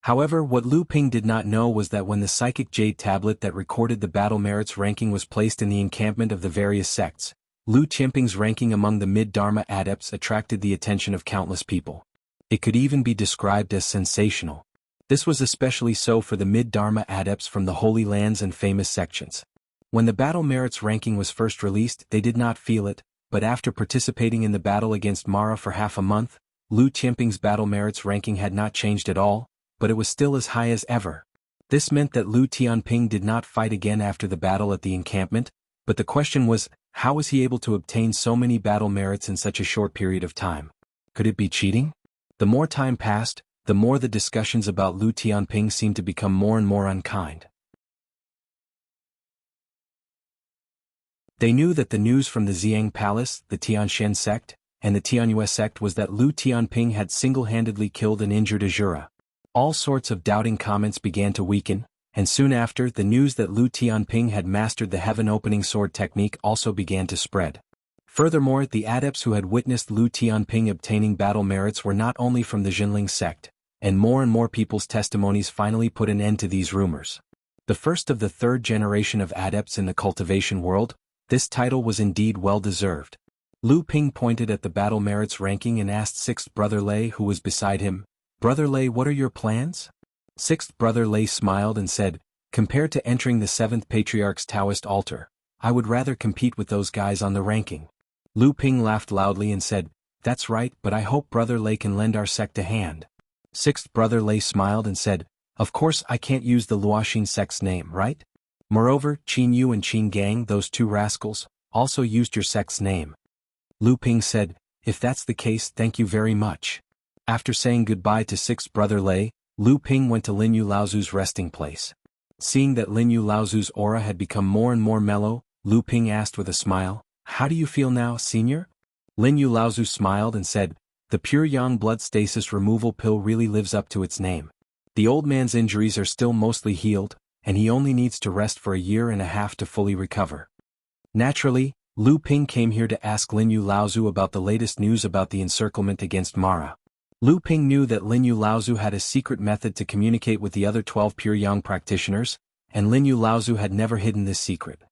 However, what Lu Ping did not know was that when the psychic jade tablet that recorded the battle merits ranking was placed in the encampment of the various sects, Lu Qianping's ranking among the mid-Dharma adepts attracted the attention of countless people. It could even be described as sensational. This was especially so for the mid-Dharma adepts from the Holy Lands and famous sections. When the battle merits ranking was first released, they did not feel it, but after participating in the battle against Mara for half a month, Lu Qianping's battle merits ranking had not changed at all, but it was still as high as ever. This meant that Lu Tianping did not fight again after the battle at the encampment, but the question was, how was he able to obtain so many battle merits in such a short period of time? Could it be cheating? The more time passed, the more the discussions about Lu Tianping seemed to become more and more unkind. They knew that the news from the Xiang Palace, the Tianshan sect, and the Tianyue sect was that Lu Tianping had single-handedly killed and injured Azura. All sorts of doubting comments began to weaken, and soon after, the news that Lu Tianping had mastered the heaven-opening sword technique also began to spread. Furthermore, the adepts who had witnessed Lu Tianping obtaining battle merits were not only from the Junling sect, and more people's testimonies finally put an end to these rumors. The first of the 3rd generation of adepts in the cultivation world, this title was indeed well-deserved. Lu Ping pointed at the battle merits ranking and asked 6th Brother Lei who was beside him, "Brother Lei, what are your plans?" 6th Brother Lei smiled and said, "Compared to entering the 7th Patriarch's Taoist altar, I would rather compete with those guys on the ranking." Lu Ping laughed loudly and said, "That's right, but I hope Brother Lei can lend our sect a hand." 6th Brother Lei smiled and said, "Of course I can't use the Luoxin sect's name, right? Moreover, Qin Yu and Qin Gang, those 2 rascals, also used your sect's name." Lu Ping said, "If that's the case, thank you very much." After saying goodbye to 6th Brother Lei, Lu Ping went to Lin Yu Laozu's resting place. Seeing that Lin Yu Laozu's aura had become more and more mellow, Lu Ping asked with a smile, "How do you feel now, senior?" Lin Yu Laozu smiled and said, "The pure yang blood stasis removal pill really lives up to its name. The old man's injuries are still mostly healed, and he only needs to rest for a year and a half to fully recover. Naturally, Lu Ping came here to ask Linyu Laozu about the latest news about the encirclement against Mara. Lu Ping knew that Linyu Laozu had a secret method to communicate with the other 12 pure yang practitioners, and Linyu Laozu had never hidden this secret.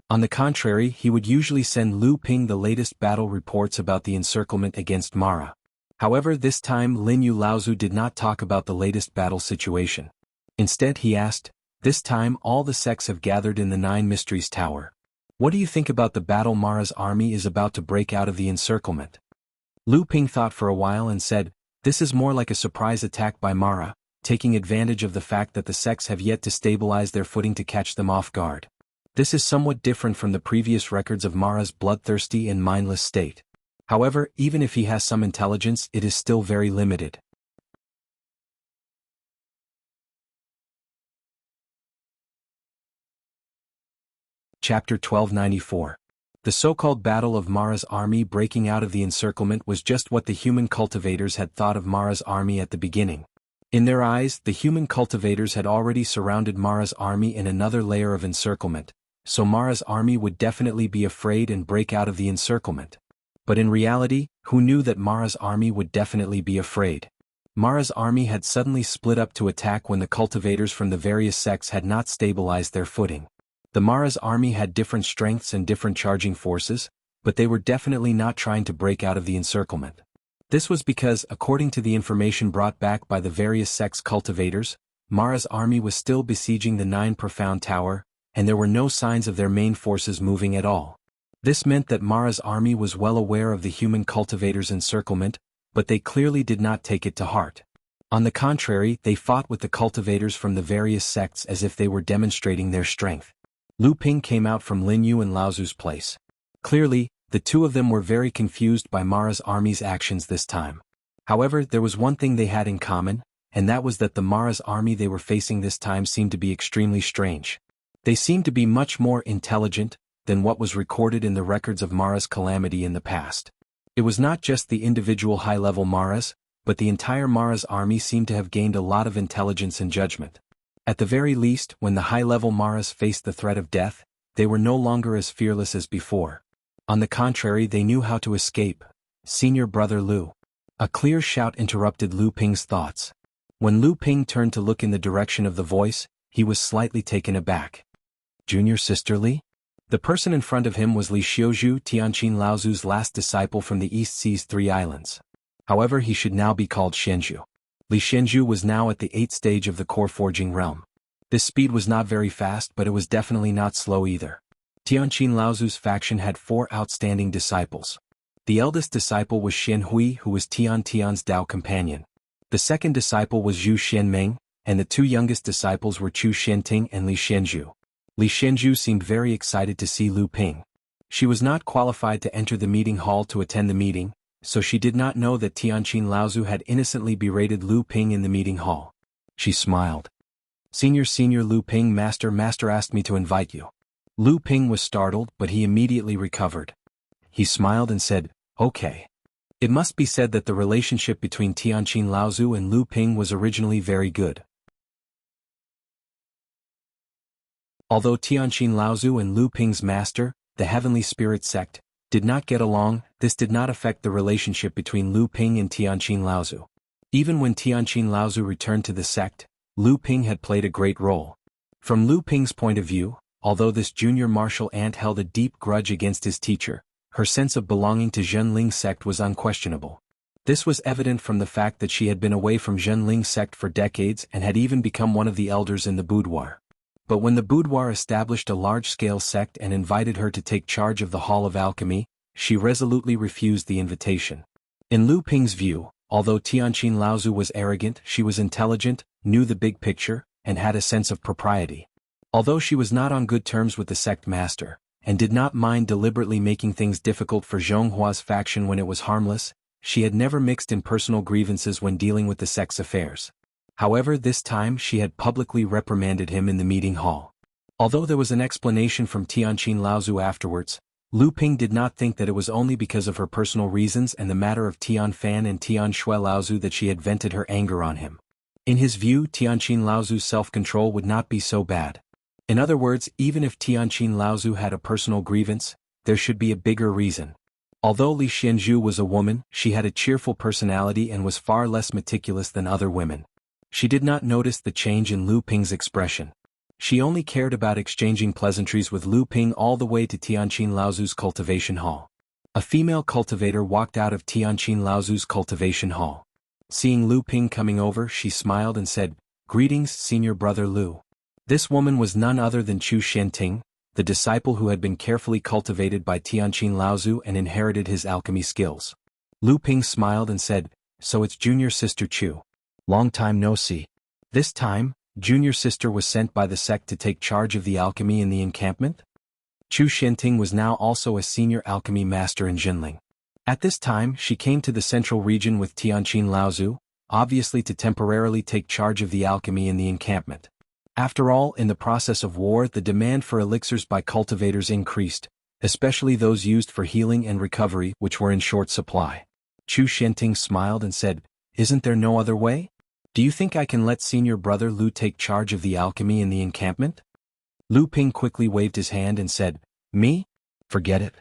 On the contrary, he would usually send Lu Ping the latest battle reports about the encirclement against Mara. However, this time Linyu Laozu did not talk about the latest battle situation. Instead he asked, "This time all the sects have gathered in the Nine Mysteries Tower. What do you think about the battle Mara's army is about to break out of the encirclement?" Lu Ping thought for a while and said, "This is more like a surprise attack by Mara, taking advantage of the fact that the sects have yet to stabilize their footing to catch them off guard. This is somewhat different from the previous records of Mara's bloodthirsty and mindless state. However, even if he has some intelligence, it is still very limited." Chapter 1294. The so-called Battle of Mara's army breaking out of the encirclement was just what the human cultivators had thought of Mara's army at the beginning. In their eyes, the human cultivators had already surrounded Mara's army in another layer of encirclement, so Mara's army would definitely be afraid and break out of the encirclement. But in reality, who knew that Mara's army would definitely be afraid? Mara's army had suddenly split up to attack when the cultivators from the various sects had not stabilized their footing. The Mara's army had different strengths and different charging forces, but they were definitely not trying to break out of the encirclement. This was because, according to the information brought back by the various sects' cultivators, Mara's army was still besieging the Nine Profound Tower, and there were no signs of their main forces moving at all. This meant that Mara's army was well aware of the human cultivators' encirclement, but they clearly did not take it to heart. On the contrary, they fought with the cultivators from the various sects as if they were demonstrating their strength. Lu Ping came out from Linyu and Laozu's place. Clearly, the two of them were very confused by Mara's army's actions this time. However, there was one thing they had in common, and that was that the Mara's army they were facing this time seemed to be extremely strange. They seemed to be much more intelligent than what was recorded in the records of Mara's calamity in the past. It was not just the individual high-level Maras, but the entire Mara's army seemed to have gained a lot of intelligence and judgment. At the very least, when the high-level Maras faced the threat of death, they were no longer as fearless as before. On the contrary, they knew how to escape. "Senior brother Lu." A clear shout interrupted Lu Ping's thoughts. When Lu Ping turned to look in the direction of the voice, he was slightly taken aback. "Junior sister Li?" The person in front of him was Li Xiuzhu, Tianqin Laozu's last disciple from the East Sea's 3 islands. However, he should now be called Xianzhu. Li Xianzhu was now at the 8th stage of the core forging realm. This speed was not very fast, but it was definitely not slow either. Tianqin Laozu's faction had 4 outstanding disciples. The eldest disciple was Xian Hui, who was Tian's Dao companion. The second disciple was Zhu Xianmeng, and the 2 youngest disciples were Chu Xianting and Li Xianzhu. Li Xianzhu seemed very excited to see Lu Ping. She was not qualified to enter the meeting hall to attend the meeting, so she did not know that Tianqin Laozu had innocently berated Lu Ping in the meeting hall. She smiled. Senior Lu Ping, Master asked me to invite you." Lu Ping was startled, but he immediately recovered. He smiled and said, "Okay." It must be said that the relationship between Tianqin Laozu and Lu Ping was originally very good. Although Tianqin Laozu and Lu Ping's master, the Heavenly Spirit sect, did not get along, this did not affect the relationship between Lu Ping and Tianqin Laozu. Even when Tianqin Laozu returned to the sect, Lu Ping had played a great role. From Lu Ping's point of view, although this junior martial ant held a deep grudge against his teacher, her sense of belonging to Zhenling's sect was unquestionable. This was evident from the fact that she had been away from Zhenling's sect for decades and had even become one of the elders in the boudoir. But when the boudoir established a large-scale sect and invited her to take charge of the Hall of Alchemy, she resolutely refused the invitation. In Lu Ping's view, although Tianqin Laozu was arrogant, she was intelligent, knew the big picture, and had a sense of propriety. Although she was not on good terms with the sect master, and did not mind deliberately making things difficult for Zhonghua's faction when it was harmless, she had never mixed in personal grievances when dealing with the sect's affairs. However, this time she had publicly reprimanded him in the meeting hall. Although there was an explanation from Tianqin Laozu afterwards, Lu Ping did not think that it was only because of her personal reasons and the matter of Tian Fan and Tian Shui Laozu that she had vented her anger on him. In his view, Tianqin Laozu's self-control would not be so bad. In other words, even if Tianqin Laozu had a personal grievance, there should be a bigger reason. Although Li Xianzhu was a woman, she had a cheerful personality and was far less meticulous than other women. She did not notice the change in Lu Ping's expression. She only cared about exchanging pleasantries with Lu Ping all the way to Tianqin Laozu's cultivation hall. A female cultivator walked out of Tianqin Laozu's cultivation hall. Seeing Lu Ping coming over, she smiled and said, "Greetings, senior brother Lu." This woman was none other than Chu Xianting, the disciple who had been carefully cultivated by Tianqin Laozu and inherited his alchemy skills. Lu Ping smiled and said, "So it's junior sister Chu. Long time no see." This time, junior sister was sent by the sect to take charge of the alchemy in the encampment? Chu Xianting was now also a senior alchemy master in Jinling. At this time, she came to the central region with Tianqin Laozu, obviously to temporarily take charge of the alchemy in the encampment. After all, in the process of war, the demand for elixirs by cultivators increased, especially those used for healing and recovery, which were in short supply. Chu Xianting smiled and said, "Isn't there no other way? Do you think I can let senior brother Lu take charge of the alchemy in the encampment?" Lu Ping quickly waved his hand and said, "Me? Forget it."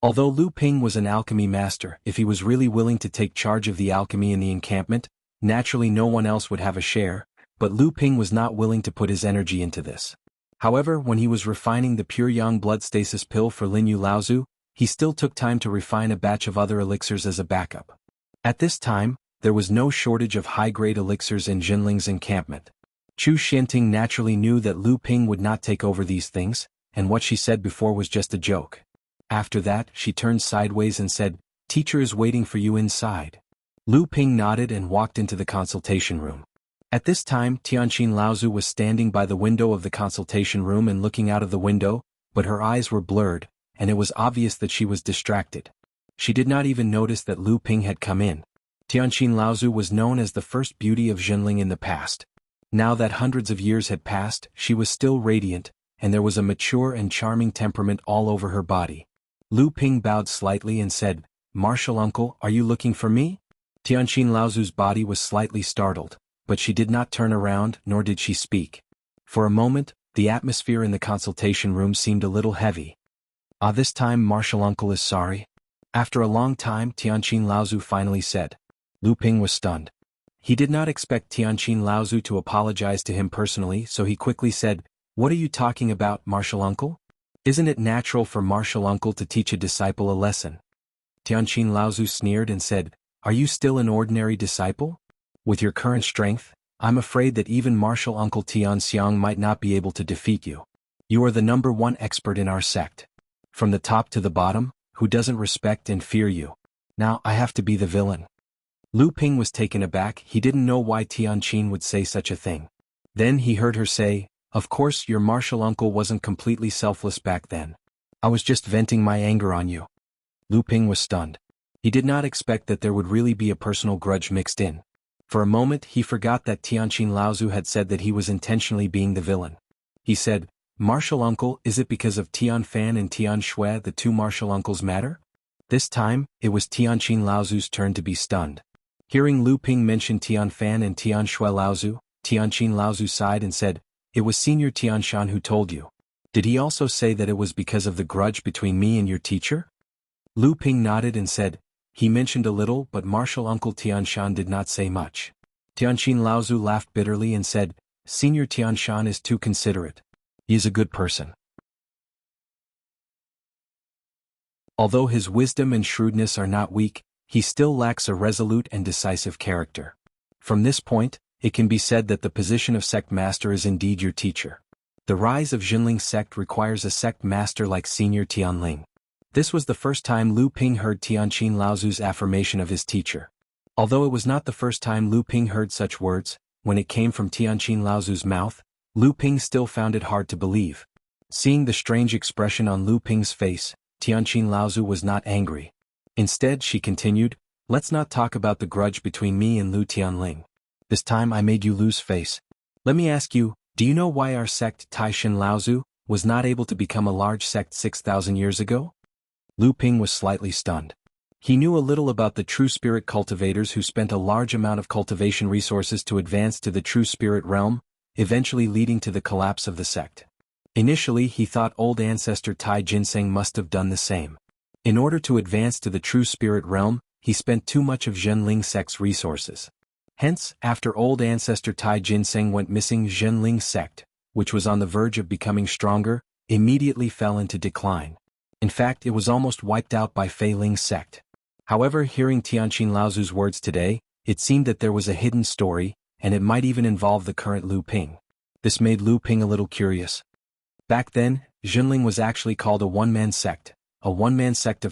Although Lu Ping was an alchemy master, if he was really willing to take charge of the alchemy in the encampment, naturally no one else would have a share, but Lu Ping was not willing to put his energy into this. However, when he was refining the pure yang blood stasis pill for Linyu Laozu, he still took time to refine a batch of other elixirs as a backup. At this time, there was no shortage of high-grade elixirs in Jinling's encampment. Chu Xianting naturally knew that Lu Ping would not take over these things, and what she said before was just a joke. After that, she turned sideways and said, "Teacher is waiting for you inside." Lu Ping nodded and walked into the consultation room. At this time, Tianqin Laozu was standing by the window of the consultation room and looking out of the window, but her eyes were blurred, and it was obvious that she was distracted. She did not even notice that Lu Ping had come in. Tianqin Laozu was known as the first beauty of Jinling in the past. Now that hundreds of years had passed, she was still radiant, and there was a mature and charming temperament all over her body. Lu Ping bowed slightly and said, "Martial uncle, are you looking for me?" Tianqin Laozu's body was slightly startled, but she did not turn around nor did she speak. For a moment, the atmosphere in the consultation room seemed a little heavy. This time Martial uncle is sorry." After a long time, Tianqin Laozu finally said. Lu Ping was stunned. He did not expect Tianqin Laozu to apologize to him personally, so he quickly said, "What are you talking about, Martial uncle? Isn't it natural for Martial uncle to teach a disciple a lesson?" Tianqin Laozu sneered and said, "Are you still an ordinary disciple? With your current strength, I'm afraid that even Martial uncle Tian Xiang might not be able to defeat you. You are the #1 expert in our sect. From the top to the bottom, who doesn't respect and fear you? Now I have to be the villain." Lu Ping was taken aback. He didn't know why Tianqin would say such a thing. Then he heard her say, "Of course your martial uncle wasn't completely selfless back then. I was just venting my anger on you." Lu Ping was stunned. He did not expect that there would really be a personal grudge mixed in. For a moment he forgot that Tianqin Laozu had said that he was intentionally being the villain. He said, "Martial uncle, is it because of Tian Fan and Tian Shui the two martial uncles matter?" This time, it was Tianqin Laozu's turn to be stunned. Hearing Lu Ping mention Tian Fan and Tian Shui Laozu, Tianqin Laozu sighed and said, "It was Senior Tianshan who told you. Did he also say that it was because of the grudge between me and your teacher?" Lu Ping nodded and said, "He mentioned a little, but martial uncle Tianshan did not say much." Tianqin Laozu laughed bitterly and said, "Senior Tianshan is too considerate. He is a good person. Although his wisdom and shrewdness are not weak, he still lacks a resolute and decisive character. From this point, it can be said that the position of sect master is indeed your teacher. The rise of Jinling sect requires a sect master like Senior Tianling." This was the first time Lu Ping heard Tianqin Laozu's affirmation of his teacher. Although it was not the first time Lu Ping heard such words, when it came from Tianqin Laozu's mouth, Lu Ping still found it hard to believe. Seeing the strange expression on Lu Ping's face, Tianqin Laozu was not angry. Instead, she continued, "Let's not talk about the grudge between me and Lu Tianling. This time I made you lose face. Let me ask you, do you know why our sect Taishan Laozu was not able to become a large sect 6,000 years ago?" Lu Ping was slightly stunned. He knew a little about the true spirit cultivators who spent a large amount of cultivation resources to advance to the true spirit realm, eventually leading to the collapse of the sect. Initially he thought old ancestor Tai Ginseng must have done the same. In order to advance to the true spirit realm, he spent too much of Zhenling sect's resources. Hence, after old ancestor Tai Ginseng went missing, Zhenling sect, which was on the verge of becoming stronger, immediately fell into decline. In fact, it was almost wiped out by Fei Ling's sect. However, hearing Tianqin Laozu's words today, it seemed that there was a hidden story, and it might even involve the current Lu Ping. This made Lu Ping a little curious. Back then, Zhenling was actually called a one-man sect of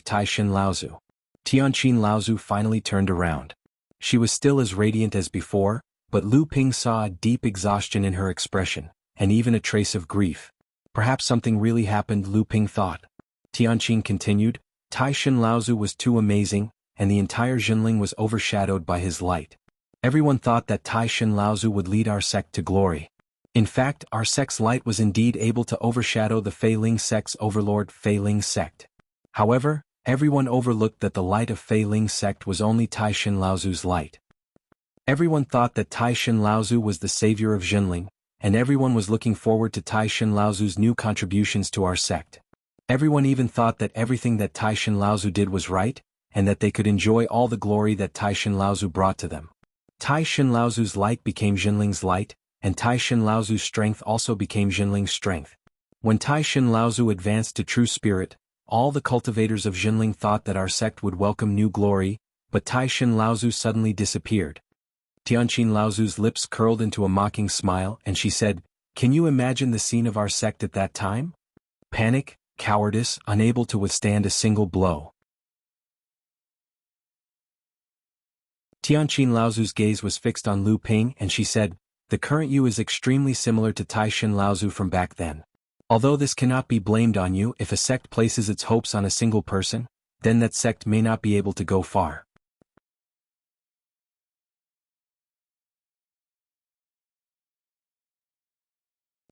Taishin Laozu. Tianqin Laozu finally turned around. She was still as radiant as before, but Lu Ping saw a deep exhaustion in her expression, and even a trace of grief. Perhaps something really happened, Lu Ping thought. Tianqin continued, Taishin Laozu was too amazing, and the entire Zhenling was overshadowed by his light. Everyone thought that Taishin Laozu would lead our sect to glory. In fact, our sect's light was indeed able to overshadow the Fei Ling sect's overlord Fei Ling sect. However, everyone overlooked that the light of Fei Ling sect was only Taishin Laozu's light. Everyone thought that Taishin Laozu was the savior of Zhenling, and everyone was looking forward to Taishin Laozu's new contributions to our sect. Everyone even thought that everything that Taishin Laozu did was right, and that they could enjoy all the glory that Taishin Laozu brought to them. Taishin Laozu's light became Zhenling's light, and Taishin Laozu's strength also became Zhenling's strength. When Taishin Laozu advanced to true spirit, all the cultivators of Zhenling thought that our sect would welcome new glory, but Taishin Laozu suddenly disappeared. Tianqin Laozu's lips curled into a mocking smile, and she said, "Can you imagine the scene of our sect at that time? Panic, cowardice, unable to withstand a single blow." Tianqin Laozu's gaze was fixed on Lu Ping, and she said, "The current you is extremely similar to Taishin Laozu from back then. Although this cannot be blamed on you, if a sect places its hopes on a single person, then that sect may not be able to go far."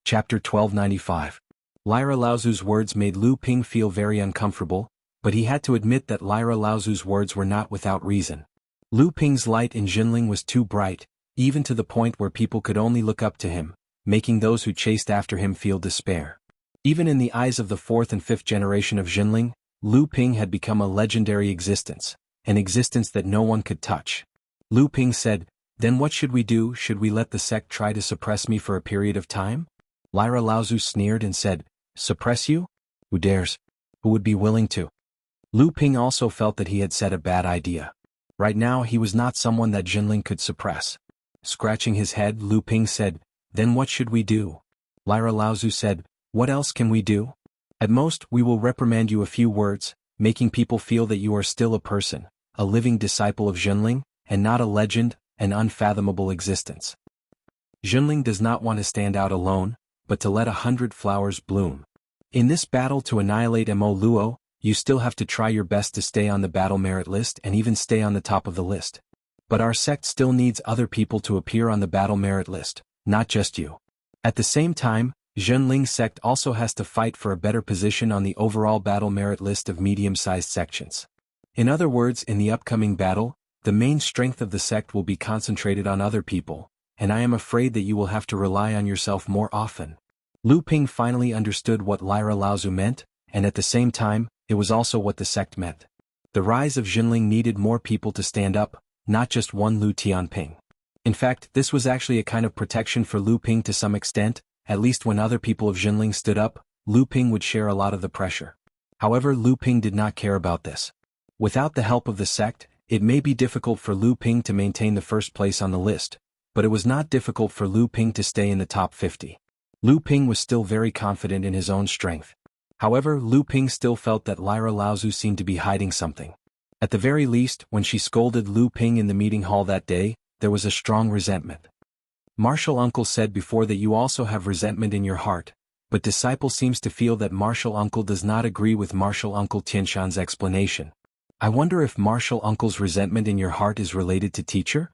Chapter 1295. Lyra Laozu's words made Lu Ping feel very uncomfortable, but he had to admit that Lyra Laozu's words were not without reason. Lu Ping's light in Zhenling was too bright, even to the point where people could only look up to him, making those who chased after him feel despair. Even in the eyes of the fourth and fifth generation of Zhenling, Lu Ping had become a legendary existence, an existence that no one could touch. Lu Ping said, "Then what should we do? Should we let the sect try to suppress me for a period of time?" Lyra Laozu sneered and said, "Suppress you? Who dares? Who would be willing to?" Lu Ping also felt that he had said a bad idea. Right now he was not someone that Zhenling could suppress. Scratching his head, Lu Ping said, "Then what should we do?" Lyra Laozu said, "What else can we do? At most, we will reprimand you a few words, making people feel that you are still a person, a living disciple of Zhenling, and not a legend, an unfathomable existence. Zhenling does not want to stand out alone, but to let 100 flowers bloom. In this battle to annihilate Mo Luo, you still have to try your best to stay on the battle merit list and even stay on the top of the list. But our sect still needs other people to appear on the battle merit list, not just you. At the same time, Zhenling's sect also has to fight for a better position on the overall battle merit list of medium-sized sections. In other words, in the upcoming battle, the main strength of the sect will be concentrated on other people, and I am afraid that you will have to rely on yourself more often." Lu Ping finally understood what Lyra Laozu meant, and at the same time, it was also what the sect meant. The rise of Zhenling needed more people to stand up, not just one Lu Tianping. In fact, this was actually a kind of protection for Lu Ping to some extent. At least when other people of Zhenling stood up, Lu Ping would share a lot of the pressure. However, Lu Ping did not care about this. Without the help of the sect, it may be difficult for Lu Ping to maintain the first place on the list, but it was not difficult for Lu Ping to stay in the top 50. Lu Ping was still very confident in his own strength. However, Lu Ping still felt that Lyra Laozu seemed to be hiding something. At the very least, when she scolded Lu Ping in the meeting hall that day, there was a strong resentment. "Martial Uncle said before that you also have resentment in your heart, but Disciple seems to feel that Martial Uncle does not agree with Martial Uncle Tianshan's explanation. I wonder if Martial Uncle's resentment in your heart is related to Teacher?"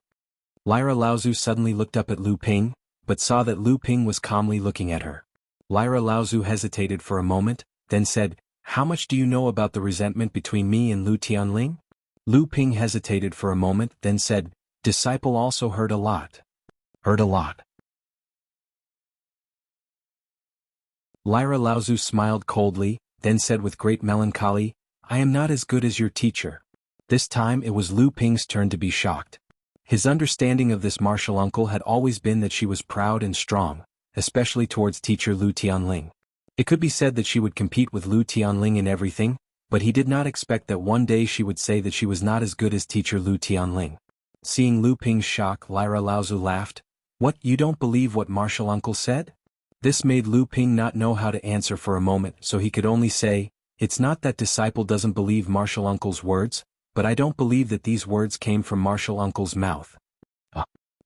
Lyra Laozu suddenly looked up at Lu Ping, but saw that Lu Ping was calmly looking at her. Lyra Laozu hesitated for a moment, then said, "How much do you know about the resentment between me and Lu Tianling?" Lu Ping hesitated for a moment, then said, "Disciple also heard a lot." Heard a lot. Lyra Laozu smiled coldly, then said with great melancholy, "I am not as good as your teacher." This time it was Lu Ping's turn to be shocked. His understanding of this martial uncle had always been that she was proud and strong, especially towards teacher Lu Tianling. It could be said that she would compete with Lu Tianling in everything, but he did not expect that one day she would say that she was not as good as teacher Lu Tianling. Seeing Lu Ping's shock, Lyra Laozu laughed. "What, you don't believe what martial uncle said?" This made Lu Ping not know how to answer for a moment, so he could only say, "It's not that disciple doesn't believe martial uncle's words, but I don't believe that these words came from martial uncle's mouth."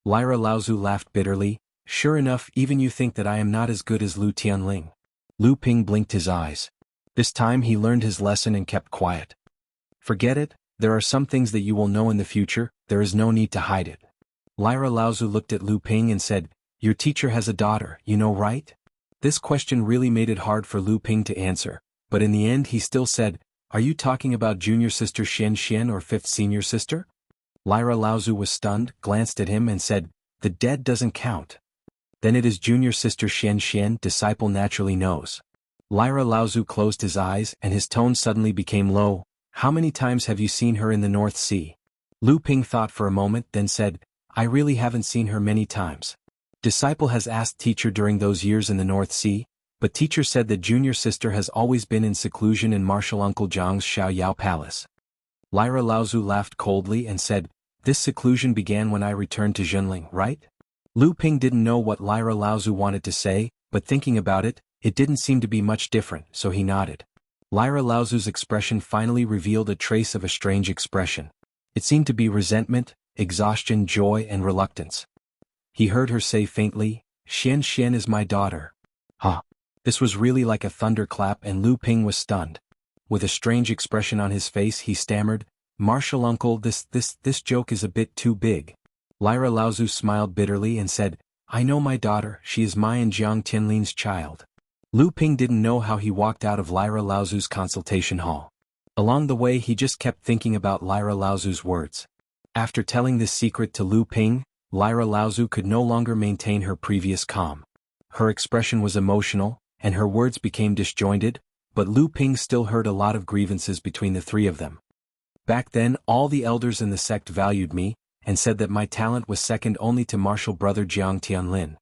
Lyra Laozu laughed bitterly. "Sure enough, even you think that I am not as good as Lu Tianling." Lu Ping blinked his eyes. This time he learned his lesson and kept quiet. "Forget it, there are some things that you will know in the future, there is no need to hide it." Lyra Laozu looked at Lu Ping and said, "Your teacher has a daughter, you know, right?" This question really made it hard for Lu Ping to answer, but in the end he still said, "Are you talking about junior sister Xian Xian or fifth senior sister?" Lyra Laozu was stunned, glanced at him and said, "The dead doesn't count." "Then it is junior sister Xian Xian, disciple naturally knows." Lyra Laozu closed his eyes and his tone suddenly became low. "How many times have you seen her in the North Sea?" Lu Ping thought for a moment, then said, "I really haven't seen her many times." Disciple has asked teacher during those years in the North Sea, but teacher said that junior sister has always been in seclusion in martial uncle Jiang's Xiaoyao palace. Lyra Laozu laughed coldly and said, "This seclusion began when I returned to Zhenling, right?" Lu Ping didn't know what Lyra Laozu wanted to say, but thinking about it, it didn't seem to be much different, so he nodded. Lyra Laozu's expression finally revealed a trace of a strange expression. It seemed to be resentment, exhaustion, joy, and reluctance. He heard her say faintly, "Xian Xian is my daughter." Huh. This was really like a thunderclap and Lu Ping was stunned. With a strange expression on his face he stammered, "Martial uncle, this joke is a bit too big." Lyra Laozu smiled bitterly and said, "I know my daughter, she is my and Jiang Tianlin's child." Lu Ping didn't know how he walked out of Lyra Laozu's consultation hall. Along the way he just kept thinking about Lyra Laozu's words. After telling this secret to Lu Ping, Lyra Laozu could no longer maintain her previous calm. Her expression was emotional, and her words became disjointed, but Lu Ping still heard a lot of grievances between the three of them. "Back then, all the elders in the sect valued me, and said that my talent was second only to martial brother Jiang Tianlin.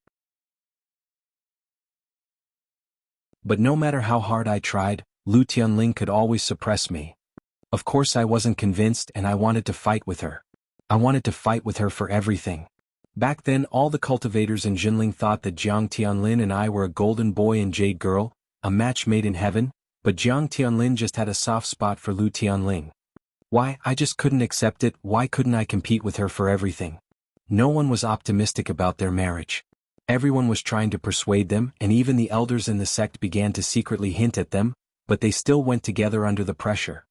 But no matter how hard I tried, Lu Tianling could always suppress me. Of course I wasn't convinced and I wanted to fight with her. I wanted to fight with her for everything. Back then all the cultivators in Jinling thought that Jiang Tianlin and I were a golden boy and jade girl, a match made in heaven, but Jiang Tianlin just had a soft spot for Lu Tianling. Why, I just couldn't accept it. Why couldn't I compete with her for everything? No one was optimistic about their marriage. Everyone was trying to persuade them, and even the elders in the sect began to secretly hint at them, but they still went together under the pressure.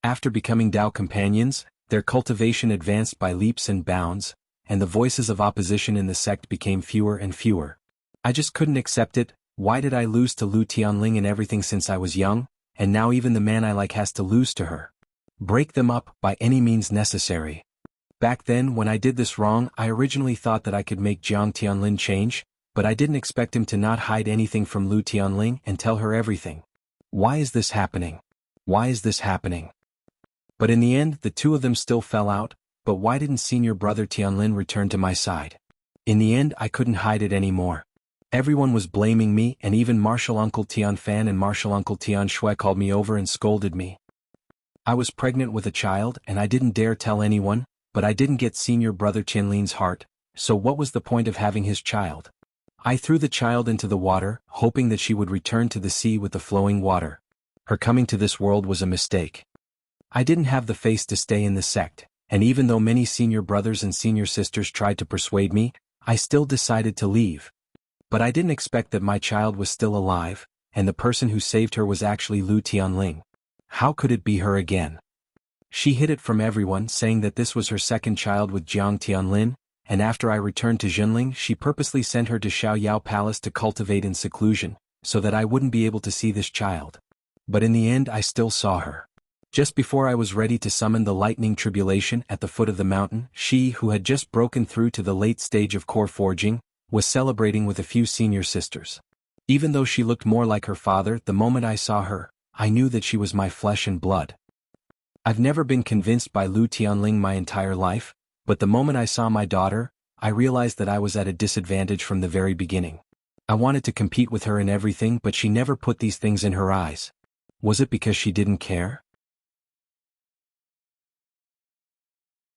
After becoming Tao companions, their cultivation advanced by leaps and bounds, and the voices of opposition in the sect became fewer and fewer. I just couldn't accept it. Why did I lose to Lu Tianling in everything since I was young, and now even the man I like has to lose to her? Break them up by any means necessary. Back then when I did this wrong, I originally thought that I could make Jiang Tianlin change, but I didn't expect him to not hide anything from Lu Tianling and tell her everything. Why is this happening? Why is this happening? But in the end the two of them still fell out, but why didn't senior brother Tianlin return to my side? In the end I couldn't hide it anymore. Everyone was blaming me, and even martial uncle Tianfan and martial uncle Tian Shui called me over and scolded me. I was pregnant with a child and I didn't dare tell anyone, but I didn't get senior brother Tianlin's heart, so what was the point of having his child? I threw the child into the water, hoping that she would return to the sea with the flowing water. Her coming to this world was a mistake. I didn't have the face to stay in the sect, and even though many senior brothers and senior sisters tried to persuade me, I still decided to leave. But I didn't expect that my child was still alive, and the person who saved her was actually Lu Tianling. How could it be her again? She hid it from everyone, saying that this was her second child with Jiang Tianlin, and after I returned to Jinling she purposely sent her to Xiaoyao Palace to cultivate in seclusion, so that I wouldn't be able to see this child. But in the end I still saw her. Just before I was ready to summon the lightning tribulation at the foot of the mountain, she, who had just broken through to the late stage of core forging, was celebrating with a few senior sisters. Even though she looked more like her father, the moment I saw her, I knew that she was my flesh and blood. I've never been convinced by Lu Tianling my entire life, but the moment I saw my daughter, I realized that I was at a disadvantage from the very beginning. I wanted to compete with her in everything, but she never put these things in her eyes. Was it because she didn't care?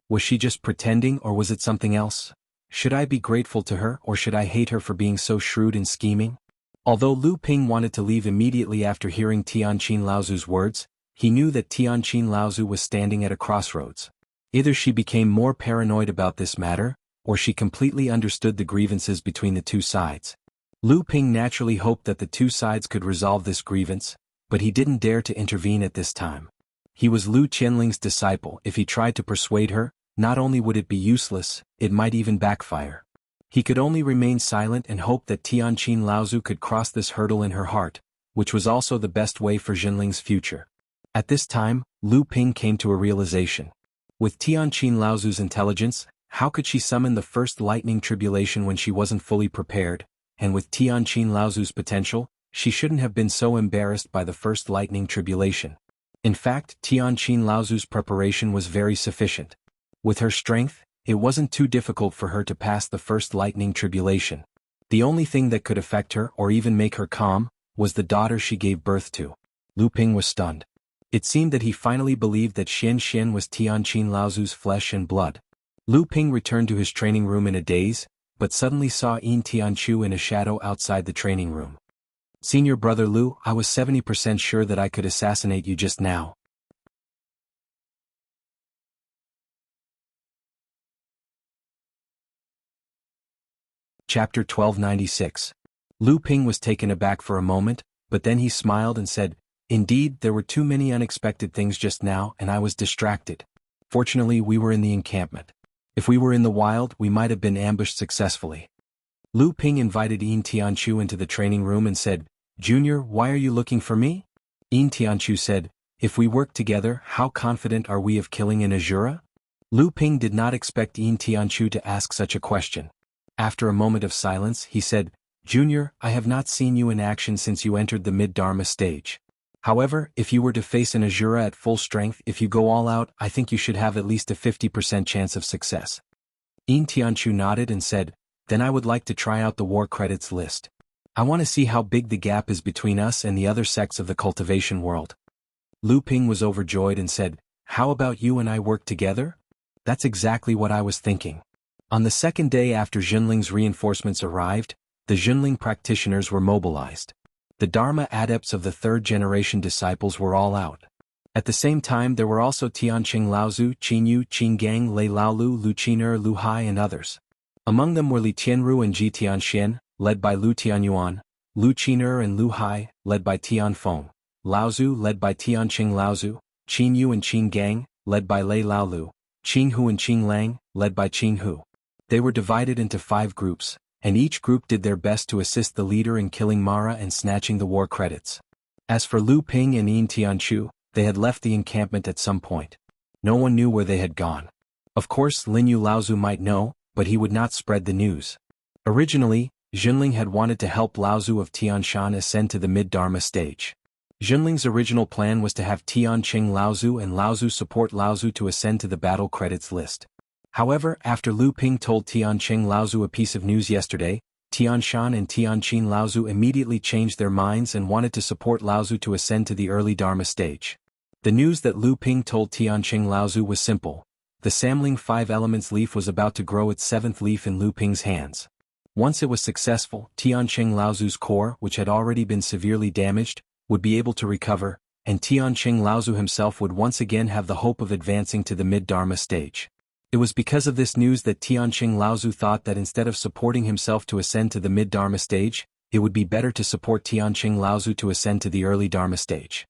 Was she just pretending, or was it something else? Should I be grateful to her, or should I hate her for being so shrewd and scheming? Although Lu Ping wanted to leave immediately after hearing Tianqin Laozu's words, he knew that Tianqin Laozu was standing at a crossroads. Either she became more paranoid about this matter, or she completely understood the grievances between the two sides. Lu Ping naturally hoped that the two sides could resolve this grievance, but he didn't dare to intervene at this time. He was Lu Qianling's disciple. If he tried to persuade her, not only would it be useless, it might even backfire. He could only remain silent and hope that Tianqin Laozu could cross this hurdle in her heart, which was also the best way for Jinling's future. At this time, Lu Ping came to a realization. With Tianqin Laozu's intelligence, how could she summon the first lightning tribulation when she wasn't fully prepared? And with Tianqin Laozu's potential, she shouldn't have been so embarrassed by the first lightning tribulation. In fact, Tianqin Laozu's preparation was very sufficient. With her strength, it wasn't too difficult for her to pass the first lightning tribulation. The only thing that could affect her or even make her calm was the daughter she gave birth to. Lu Ping was stunned. It seemed that he finally believed that Xian was Tianqin Laozu's flesh and blood. Lu Ping returned to his training room in a daze, but suddenly saw Yin Tianchu in a shadow outside the training room. "Senior brother Lu, I was 70% sure that I could assassinate you just now." Chapter 1296. Lu Ping was taken aback for a moment, but then he smiled and said, "Indeed, there were too many unexpected things just now and I was distracted. Fortunately, we were in the encampment. If we were in the wild, we might have been ambushed successfully." Lu Ping invited Yin Tianchu into the training room and said, "Junior, why are you looking for me?" Yin Tianchu said, "If we work together, how confident are we of killing an Azura?" Lu Ping did not expect Yin Tianchu to ask such a question. After a moment of silence, he said, "Junior, I have not seen you in action since you entered the mid-Dharma stage. However, if you were to face an Azura at full strength, if you go all out, I think you should have at least a 50% chance of success." Yin Tianchu nodded and said, "Then I would like to try out the war credits list. I want to see how big the gap is between us and the other sects of the cultivation world." Lu Ping was overjoyed and said, "How about you and I work together?" "That's exactly what I was thinking." On the second day after Jinling's reinforcements arrived, the Jinling practitioners were mobilized. The Dharma adepts of the third-generation disciples were all out. At the same time there were also Tianqing Laozu, Qinyu, Qingang, Lei Laolu, Lu Qin'er, Lu Hai and others. Among them were Li Tianru and Ji Tianxian, led by Lu Tianyuan, Lu Qin'er and Lu Hai, led by Tianfeng, Laozu led by Tianqing Laozu, Qinyu and Qingang, led by Lei Laolu, Qinghu and Qinglang, led by Qinghu. They were divided into 5 groups, and each group did their best to assist the leader in killing Mara and snatching the war credits. As for Lu Ping and Yin Tianchu, they had left the encampment at some point. No one knew where they had gone. Of course Linyu Laozu might know, but he would not spread the news. Originally, Jinling had wanted to help Laozu of Tianshan ascend to the mid-Dharma stage. Jinling's original plan was to have Tianqing Laozu and Laozu support Laozu to ascend to the battle credits list. However, after Lu Ping told Tianqing Laozu a piece of news yesterday, Tianshan and Tianqin Laozu immediately changed their minds and wanted to support Laozu to ascend to the early Dharma stage. The news that Lu Ping told Tianqing Laozu was simple. The Samling 5 Elements leaf was about to grow its 7th leaf in Lu Ping's hands. Once it was successful, Tianqing Laozu's core, which had already been severely damaged, would be able to recover, and Tianqing Laozu himself would once again have the hope of advancing to the mid-Dharma stage. It was because of this news that Tianqing Laozu thought that instead of supporting himself to ascend to the mid-Dharma stage, it would be better to support Tianqing Laozu to ascend to the early Dharma stage.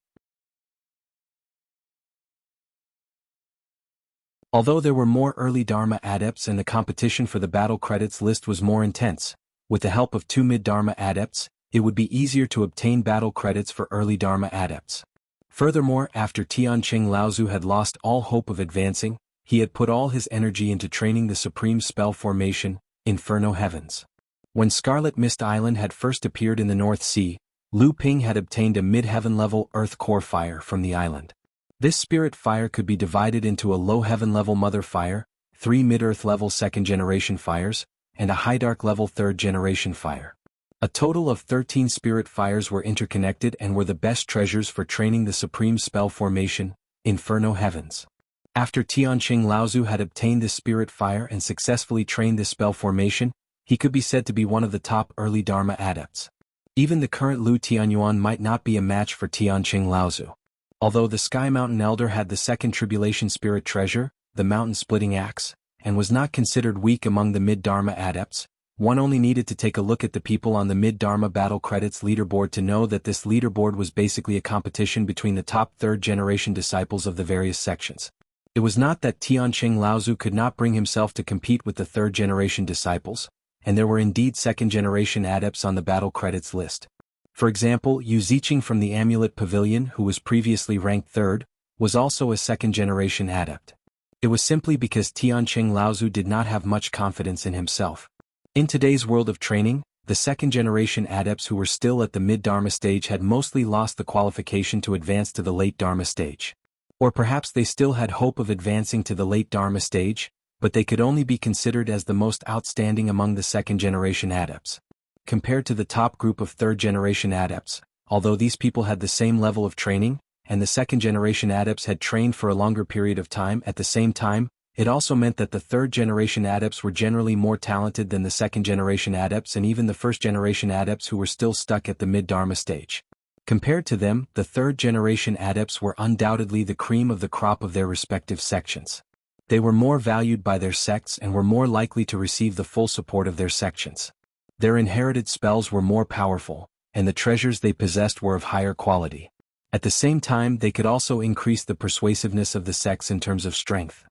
Although there were more early Dharma adepts and the competition for the battle credits list was more intense, with the help of 2 mid-Dharma adepts, it would be easier to obtain battle credits for early Dharma adepts. Furthermore, after Tianqing Laozu had lost all hope of advancing, he had put all his energy into training the supreme spell formation, Inferno Heavens. When Scarlet Mist Island had first appeared in the North Sea, Lu Ping had obtained a mid-heaven level earth core fire from the island. This spirit fire could be divided into a low heaven level mother fire, 3 mid-earth level second generation fires, and a high dark level third generation fire. A total of 13 spirit fires were interconnected and were the best treasures for training the supreme spell formation, Inferno Heavens. After Tianqing Laozu had obtained this spirit fire and successfully trained this spell formation, he could be said to be one of the top early Dharma adepts. Even the current Lu Tianyuan might not be a match for Tianqing Laozu. Although the Sky Mountain Elder had the second Tribulation Spirit treasure, the Mountain-Splitting Axe, and was not considered weak among the mid-Dharma adepts, one only needed to take a look at the people on the mid-Dharma Battle Credits leaderboard to know that this leaderboard was basically a competition between the top third-generation disciples of the various sections. It was not that Tianqing Laozu could not bring himself to compete with the third-generation disciples, and there were indeed second-generation adepts on the battle credits list. For example, Yu Ziqing from the Amulet Pavilion, who was previously ranked third, was also a second-generation adept. It was simply because Tianqing Laozu did not have much confidence in himself. In today's world of training, the second-generation adepts who were still at the mid-Dharma stage had mostly lost the qualification to advance to the late Dharma stage. Or perhaps they still had hope of advancing to the late Dharma stage, but they could only be considered as the most outstanding among the second-generation adepts. Compared to the top group of third-generation adepts, although these people had the same level of training, and the second-generation adepts had trained for a longer period of time at the same time, it also meant that the third-generation adepts were generally more talented than the second-generation adepts and even the first-generation adepts who were still stuck at the mid-Dharma stage. Compared to them, the third-generation adepts were undoubtedly the cream of the crop of their respective sections. They were more valued by their sects and were more likely to receive the full support of their sections. Their inherited spells were more powerful, and the treasures they possessed were of higher quality. At the same time, they could also increase the persuasiveness of the sects in terms of strength.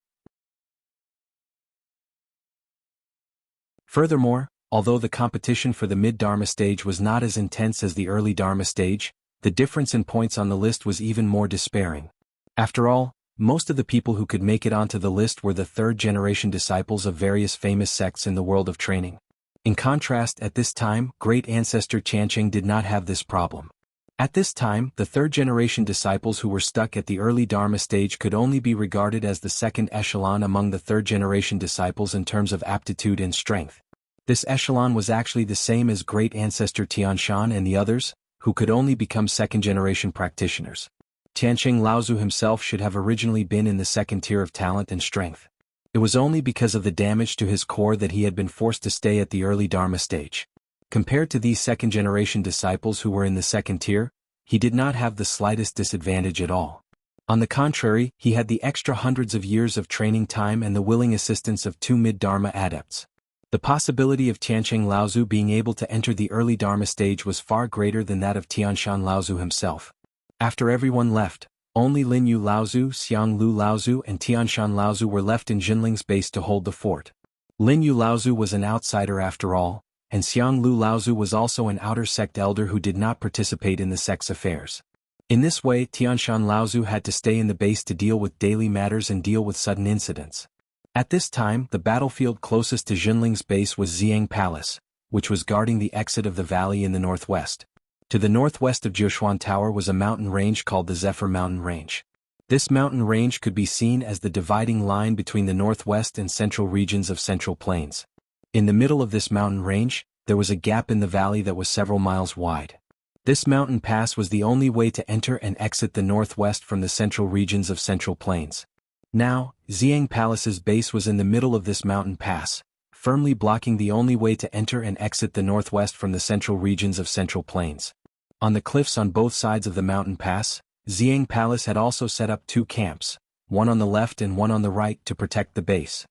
Furthermore, although the competition for the mid-Dharma stage was not as intense as the early Dharma stage, the difference in points on the list was even more despairing. After all, most of the people who could make it onto the list were the third-generation disciples of various famous sects in the world of training. In contrast, at this time, great ancestor Tianqing did not have this problem. At this time, the third-generation disciples who were stuck at the early Dharma stage could only be regarded as the second echelon among the third-generation disciples in terms of aptitude and strength. This echelon was actually the same as great ancestor Tianshan and the others, who could only become second-generation practitioners. Tianqing Laozu himself should have originally been in the second tier of talent and strength. It was only because of the damage to his core that he had been forced to stay at the early Dharma stage. Compared to these second-generation disciples who were in the second tier, he did not have the slightest disadvantage at all. On the contrary, he had the extra hundreds of years of training time and the willing assistance of 2 mid-Dharma adepts. The possibility of Tianqing Laozu being able to enter the early Dharma stage was far greater than that of Tianshan Laozu himself. After everyone left, only Linyu Laozu, Xianglu Laozu and Tianshan Laozu were left in Jinling's base to hold the fort. Linyu Laozu was an outsider after all, and Xianglu Laozu was also an outer sect elder who did not participate in the sect's affairs. In this way, Tianshan Laozu had to stay in the base to deal with daily matters and deal with sudden incidents. At this time, the battlefield closest to Jinling's base was Xiang Palace, which was guarding the exit of the valley in the northwest. To the northwest of Jiushuan Tower was a mountain range called the Zephyr Mountain Range. This mountain range could be seen as the dividing line between the northwest and central regions of Central Plains. In the middle of this mountain range, there was a gap in the valley that was several miles wide. This mountain pass was the only way to enter and exit the northwest from the central regions of Central Plains. Now, Xiang Palace's base was in the middle of this mountain pass, firmly blocking the only way to enter and exit the northwest from the central regions of Central Plains. On the cliffs on both sides of the mountain pass, Xiang Palace had also set up 2 camps, one on the left and one on the right to protect the base.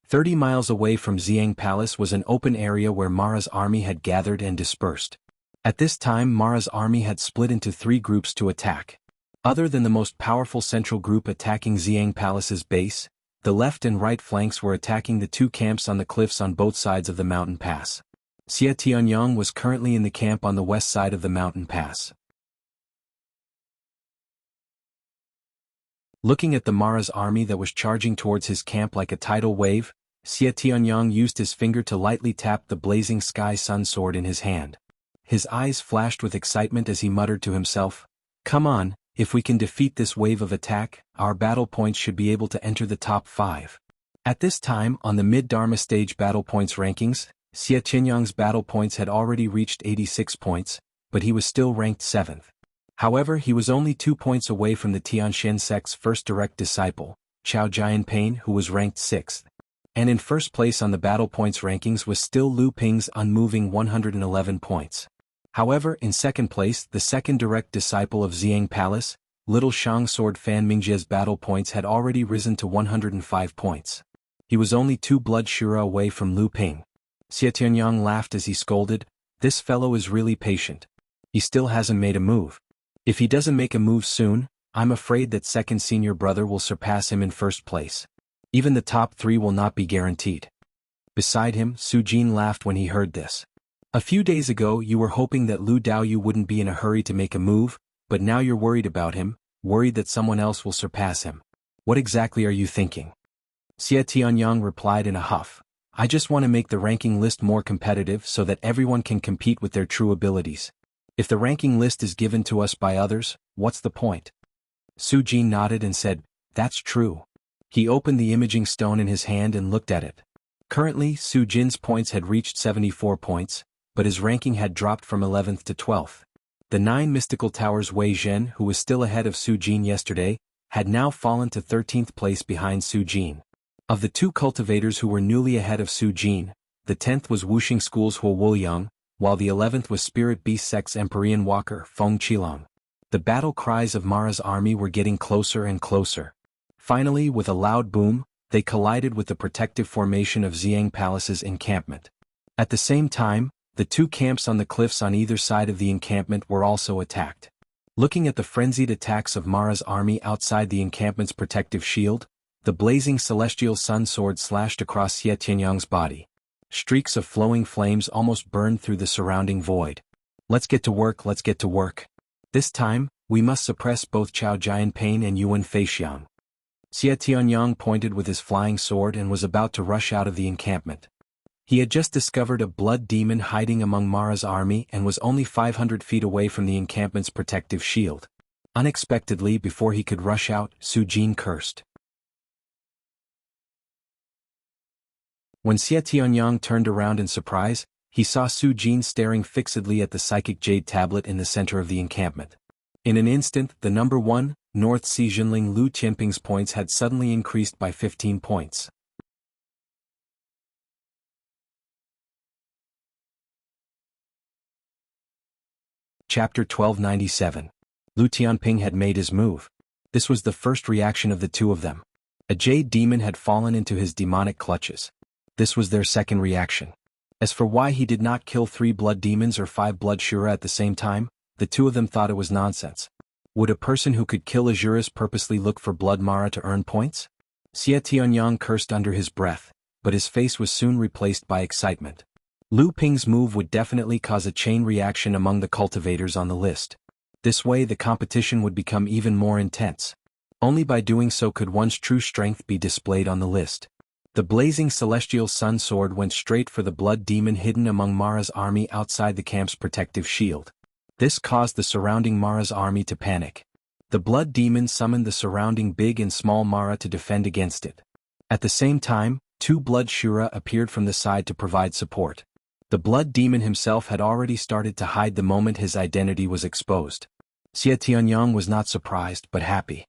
30 miles away from Xiang Palace was an open area where Mara's army had gathered and dispersed. At this time, Mara's army had split into 3 groups to attack. Other than the most powerful central group attacking Xiang Palace's base, the left and right flanks were attacking the 2 camps on the cliffs on both sides of the mountain pass. Xia Tianyang was currently in the camp on the west side of the mountain pass. Looking at the Mara's army that was charging towards his camp like a tidal wave, Xie Tianyang used his finger to lightly tap the blazing sky sun sword in his hand. His eyes flashed with excitement as he muttered to himself, "Come on, if we can defeat this wave of attack, our battle points should be able to enter the top 5. At this time, on the mid-Dharma stage battle points rankings, Xie Tianyang's battle points had already reached 86 points, but he was still ranked 7th. However, he was only 2 points away from the Tianxian sect's first direct disciple, Chao Jianpain, who was ranked 6th. And in first place on the battle points rankings was still Lu Ping's unmoving 111 points. However, in second place, the second direct disciple of Xiang Palace, Little Shang Sword Fan Mingjie's battle points had already risen to 105 points. He was only 2 blood shura away from Lu Ping. Xie Tianyang laughed as he scolded, "This fellow is really patient. He still hasn't made a move. If he doesn't make a move soon, I'm afraid that second senior brother will surpass him in first place. Even the top 3 will not be guaranteed." Beside him, Su Jin laughed when he heard this. "A few days ago you were hoping that Lu Daoyu wouldn't be in a hurry to make a move, but now you're worried about him, worried that someone else will surpass him. What exactly are you thinking?" Xie Tianyang replied in a huff, "I just want to make the ranking list more competitive so that everyone can compete with their true abilities. If the ranking list is given to us by others, what's the point?" Su Jin nodded and said, "That's true." He opened the imaging stone in his hand and looked at it. Currently, Su Jin's points had reached 74 points, but his ranking had dropped from 11th to 12th. The 9 mystical towers Wei Zhen, who was still ahead of Su Jin yesterday, had now fallen to 13th place behind Su Jin. Of the 2 cultivators who were newly ahead of Su Jin, the 10th was Wuxing School's Huo Wuyang, while the 11th was Spirit Beast Sect's Empyrean Walker Feng Qilong. The battle cries of Mara's army were getting closer and closer. Finally, with a loud boom, they collided with the protective formation of Xiang Palace's encampment. At the same time, the 2 camps on the cliffs on either side of the encampment were also attacked. Looking at the frenzied attacks of Mara's army outside the encampment's protective shield, the blazing celestial sun sword slashed across Xie Tianyang's body. Streaks of flowing flames almost burned through the surrounding void. "Let's get to work, let's get to work. This time, we must suppress both Chao Jianpain and Yuan Feixiang." Xie Tianyang pointed with his flying sword and was about to rush out of the encampment. He had just discovered a blood demon hiding among Mara's army and was only 500 feet away from the encampment's protective shield. Unexpectedly, before he could rush out, Su Jin cursed. When Xie Tianyang turned around in surprise, he saw Su Jin staring fixedly at the psychic jade tablet in the center of the encampment. In an instant, the number 1, North Sea Jinling Lu Tianping's points had suddenly increased by 15 points. Chapter 1297. Lu Tianping had made his move. This was the first reaction of the 2 of them. A jade demon had fallen into his demonic clutches. This was their second reaction. As for why he did not kill 3 blood demons or 5 blood shura at the same time, the 2 of them thought it was nonsense. Would a person who could kill Azuras purposely look for blood Mara to earn points? Xie Tianyang cursed under his breath, but his face was soon replaced by excitement. Lu Ping's move would definitely cause a chain reaction among the cultivators on the list. This way the competition would become even more intense. Only by doing so could one's true strength be displayed on the list. The blazing celestial sun sword went straight for the blood demon hidden among Mara's army outside the camp's protective shield. This caused the surrounding Mara's army to panic. The blood demon summoned the surrounding big and small Mara to defend against it. At the same time, 2 blood shura appeared from the side to provide support. The blood demon himself had already started to hide the moment his identity was exposed. Xie Tianyang was not surprised but happy.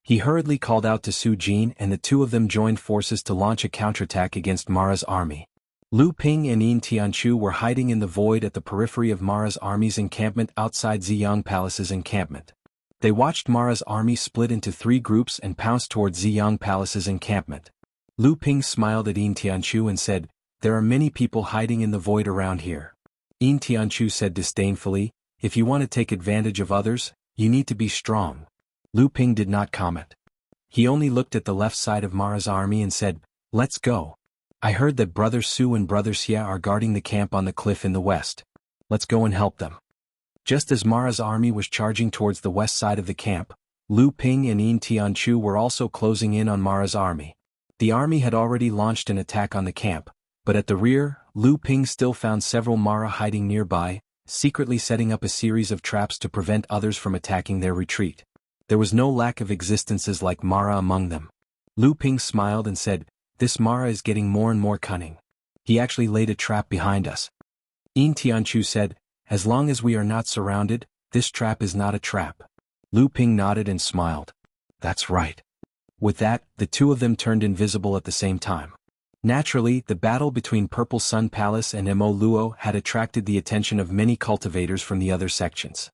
He hurriedly called out to Su Jin and the 2 of them joined forces to launch a counterattack against Mara's army. Lu Ping and Yin Tianchu were hiding in the void at the periphery of Mara's army's encampment outside Ziyang Palace's encampment. They watched Mara's army split into 3 groups and pounced towards Ziyang Palace's encampment. Lu Ping smiled at Yin Tianchu and said, "There are many people hiding in the void around here." Yin Tianchu said disdainfully, "If you want to take advantage of others, you need to be strong." Lu Ping did not comment. He only looked at the left side of Mara's army and said, "Let's go. I heard that Brother Su and Brother Xia are guarding the camp on the cliff in the west. Let's go and help them." Just as Mara's army was charging towards the west side of the camp, Lu Ping and Yin Tianchu were also closing in on Mara's army. The army had already launched an attack on the camp, but at the rear, Lu Ping still found several Mara hiding nearby, secretly setting up a series of traps to prevent others from attacking their retreat. There was no lack of existences like Mara among them. Lu Ping smiled and said, "This Mara is getting more and more cunning. He actually laid a trap behind us." Yin Tianchu said, "As long as we are not surrounded, this trap is not a trap." Lu Ping nodded and smiled. "That's right." With that, the two of them turned invisible at the same time. Naturally, the battle between Purple Sun Palace and Mo Luo had attracted the attention of many cultivators from the other sections.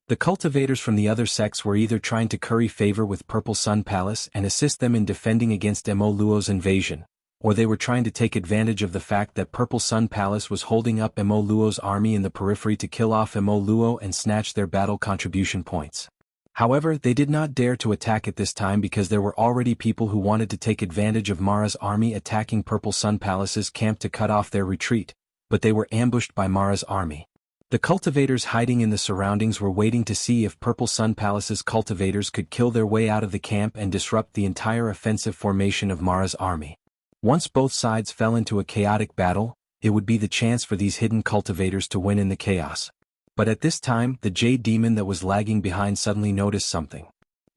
The cultivators from the other sects were either trying to curry favor with Purple Sun Palace and assist them in defending against Mo Luo's invasion, or they were trying to take advantage of the fact that Purple Sun Palace was holding up Mo Luo's army in the periphery to kill off Mo Luo and snatch their battle contribution points. However, they did not dare to attack at this time because there were already people who wanted to take advantage of Mara's army attacking Purple Sun Palace's camp to cut off their retreat, but they were ambushed by Mara's army. The cultivators hiding in the surroundings were waiting to see if Purple Sun Palace's cultivators could kill their way out of the camp and disrupt the entire offensive formation of Mara's army. Once both sides fell into a chaotic battle, it would be the chance for these hidden cultivators to win in the chaos. But at this time, the Jade Demon that was lagging behind suddenly noticed something.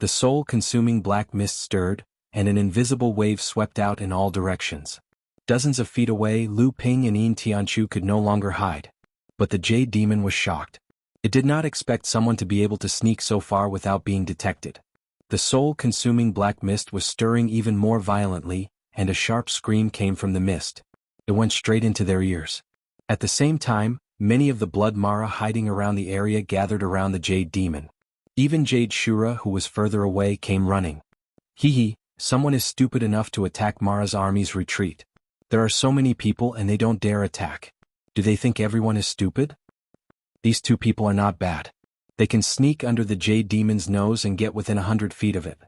The soul-consuming black mist stirred, and an invisible wave swept out in all directions. Dozens of feet away, Lu Ping and Yin Tianchu could no longer hide. But the Jade Demon was shocked. It did not expect someone to be able to sneak so far without being detected. The soul-consuming black mist was stirring even more violently, and a sharp scream came from the mist. It went straight into their ears. At the same time, many of the blood Mara hiding around the area gathered around the Jade Demon. Even Jade Shura, who was further away, came running. Hee, someone is stupid enough to attack Mara's army's retreat. There are so many people and they don't dare attack. Do they think everyone is stupid? These two people are not bad. They can sneak under the Jade Demon's nose and get within 100 feet of it.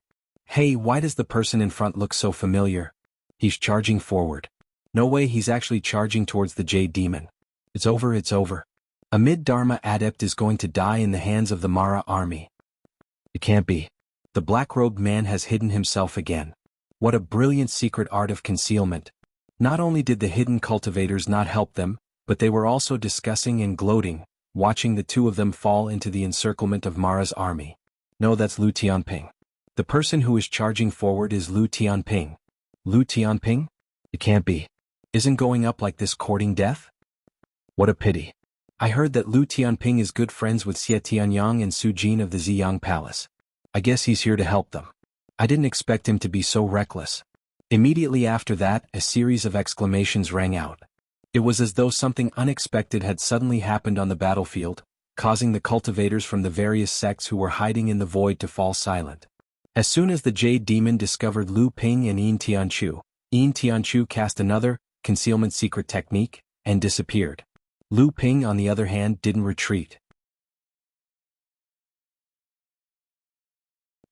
Hey, why does the person in front look so familiar? He's charging forward. No way, he's actually charging towards the Jade Demon. It's over, it's over. A mid-Dharma adept is going to die in the hands of the Mara army. It can't be. The black-robed man has hidden himself again. What a brilliant secret art of concealment. Not only did the hidden cultivators not help them, but they were also discussing and gloating, watching the two of them fall into the encirclement of Mara's army. No, that's Lu Tianping. The person who is charging forward is Lu Tianping. Lu Tianping? It can't be. Isn't going up like this courting death? What a pity. I heard that Lu Tianping is good friends with Xie Tianyang and Su Jin of the Ziyang Palace. I guess he's here to help them. I didn't expect him to be so reckless. Immediately after that, a series of exclamations rang out. It was as though something unexpected had suddenly happened on the battlefield, causing the cultivators from the various sects who were hiding in the void to fall silent. As soon as the Jade Demon discovered Lu Ping and Yin Tianchu cast another, concealment secret technique, and disappeared. Lu Ping, on the other hand, didn't retreat.